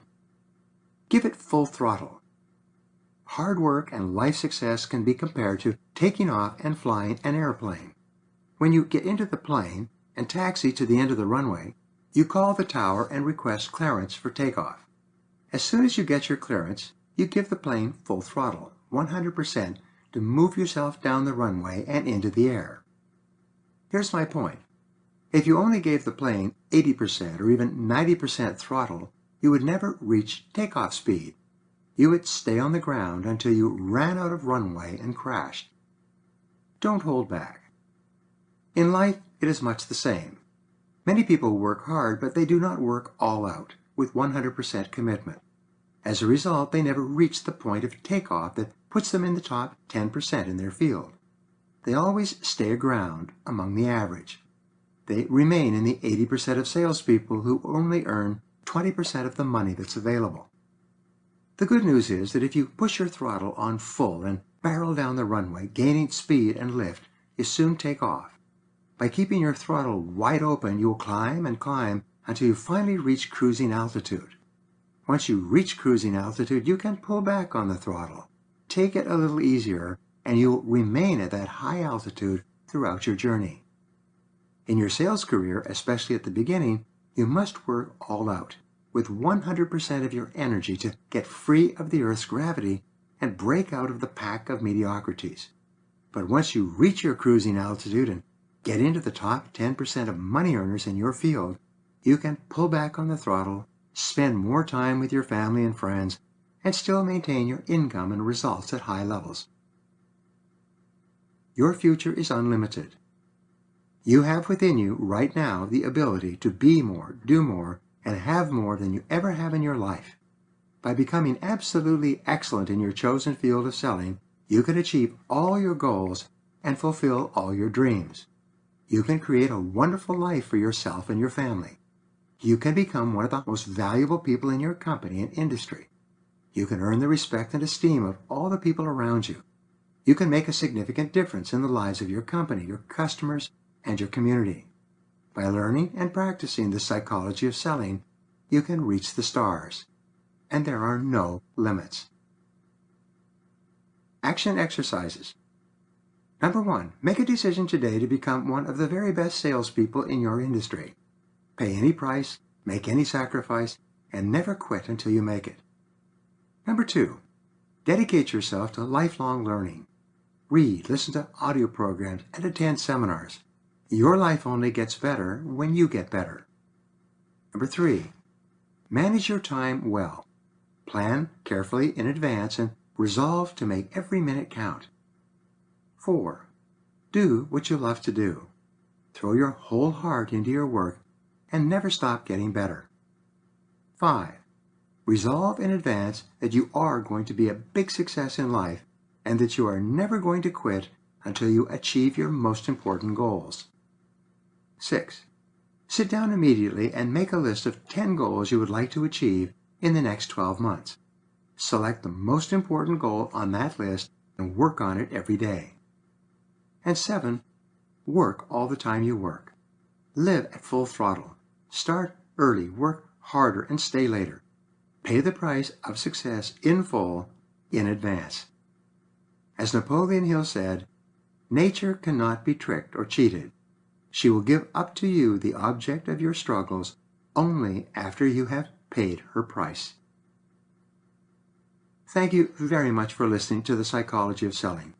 Give it full throttle. Hard work and life success can be compared to taking off and flying an airplane. When you get into the plane and taxi to the end of the runway, you call the tower and request clearance for takeoff. As soon as you get your clearance, you give the plane full throttle, 100%, to move yourself down the runway and into the air. Here's my point. If you only gave the plane 80% or even 90% throttle, you would never reach takeoff speed. You would stay on the ground until you ran out of runway and crashed. Don't hold back. In life, it is much the same. Many people work hard, but they do not work all out, with 100% commitment. As a result, they never reach the point of takeoff that puts them in the top 10% in their field. They always stay aground among the average. They remain in the 80% of salespeople who only earn 20% of the money that's available. The good news is that if you push your throttle on full and barrel down the runway, gaining speed and lift, you soon take off. By keeping your throttle wide open, you will climb and climb until you finally reach cruising altitude. Once you reach cruising altitude, you can pull back on the throttle. Take it a little easier, and you'll remain at that high altitude throughout your journey. In your sales career, especially at the beginning, you must work all out, with 100% of your energy to get free of the Earth's gravity and break out of the pack of mediocrities. But once you reach your cruising altitude and get into the top 10% of money earners in your field, you can pull back on the throttle, spend more time with your family and friends, and still maintain your income and results at high levels. Your future is unlimited. You have within you right now the ability to be more, do more, and have more than you ever have in your life. By becoming absolutely excellent in your chosen field of selling, you can achieve all your goals and fulfill all your dreams. You can create a wonderful life for yourself and your family. You can become one of the most valuable people in your company and industry. You can earn the respect and esteem of all the people around you. You can make a significant difference in the lives of your company, your customers, and your community. By learning and practicing the psychology of selling, you can reach the stars. And there are no limits. Action exercises. Number 1, make a decision today to become one of the very best salespeople in your industry. Pay any price, make any sacrifice, and never quit until you make it. Number 2, dedicate yourself to lifelong learning. Read, listen to audio programs, and attend seminars. Your life only gets better when you get better. Number 3, manage your time well. Plan carefully in advance and resolve to make every minute count. 4, do what you love to do. Throw your whole heart into your work and never stop getting better. 5, resolve in advance that you are going to be a big success in life and that you are never going to quit until you achieve your most important goals. 6, sit down immediately and make a list of 10 goals you would like to achieve in the next 12 months. Select the most important goal on that list and work on it every day. And 7, work all the time you work. Live at full throttle. Start early, work harder, and stay later. Pay the price of success in full, in advance. As Napoleon Hill said, nature cannot be tricked or cheated. She will give up to you the object of your struggles only after you have paid her price. Thank you very much for listening to The Psychology of Selling.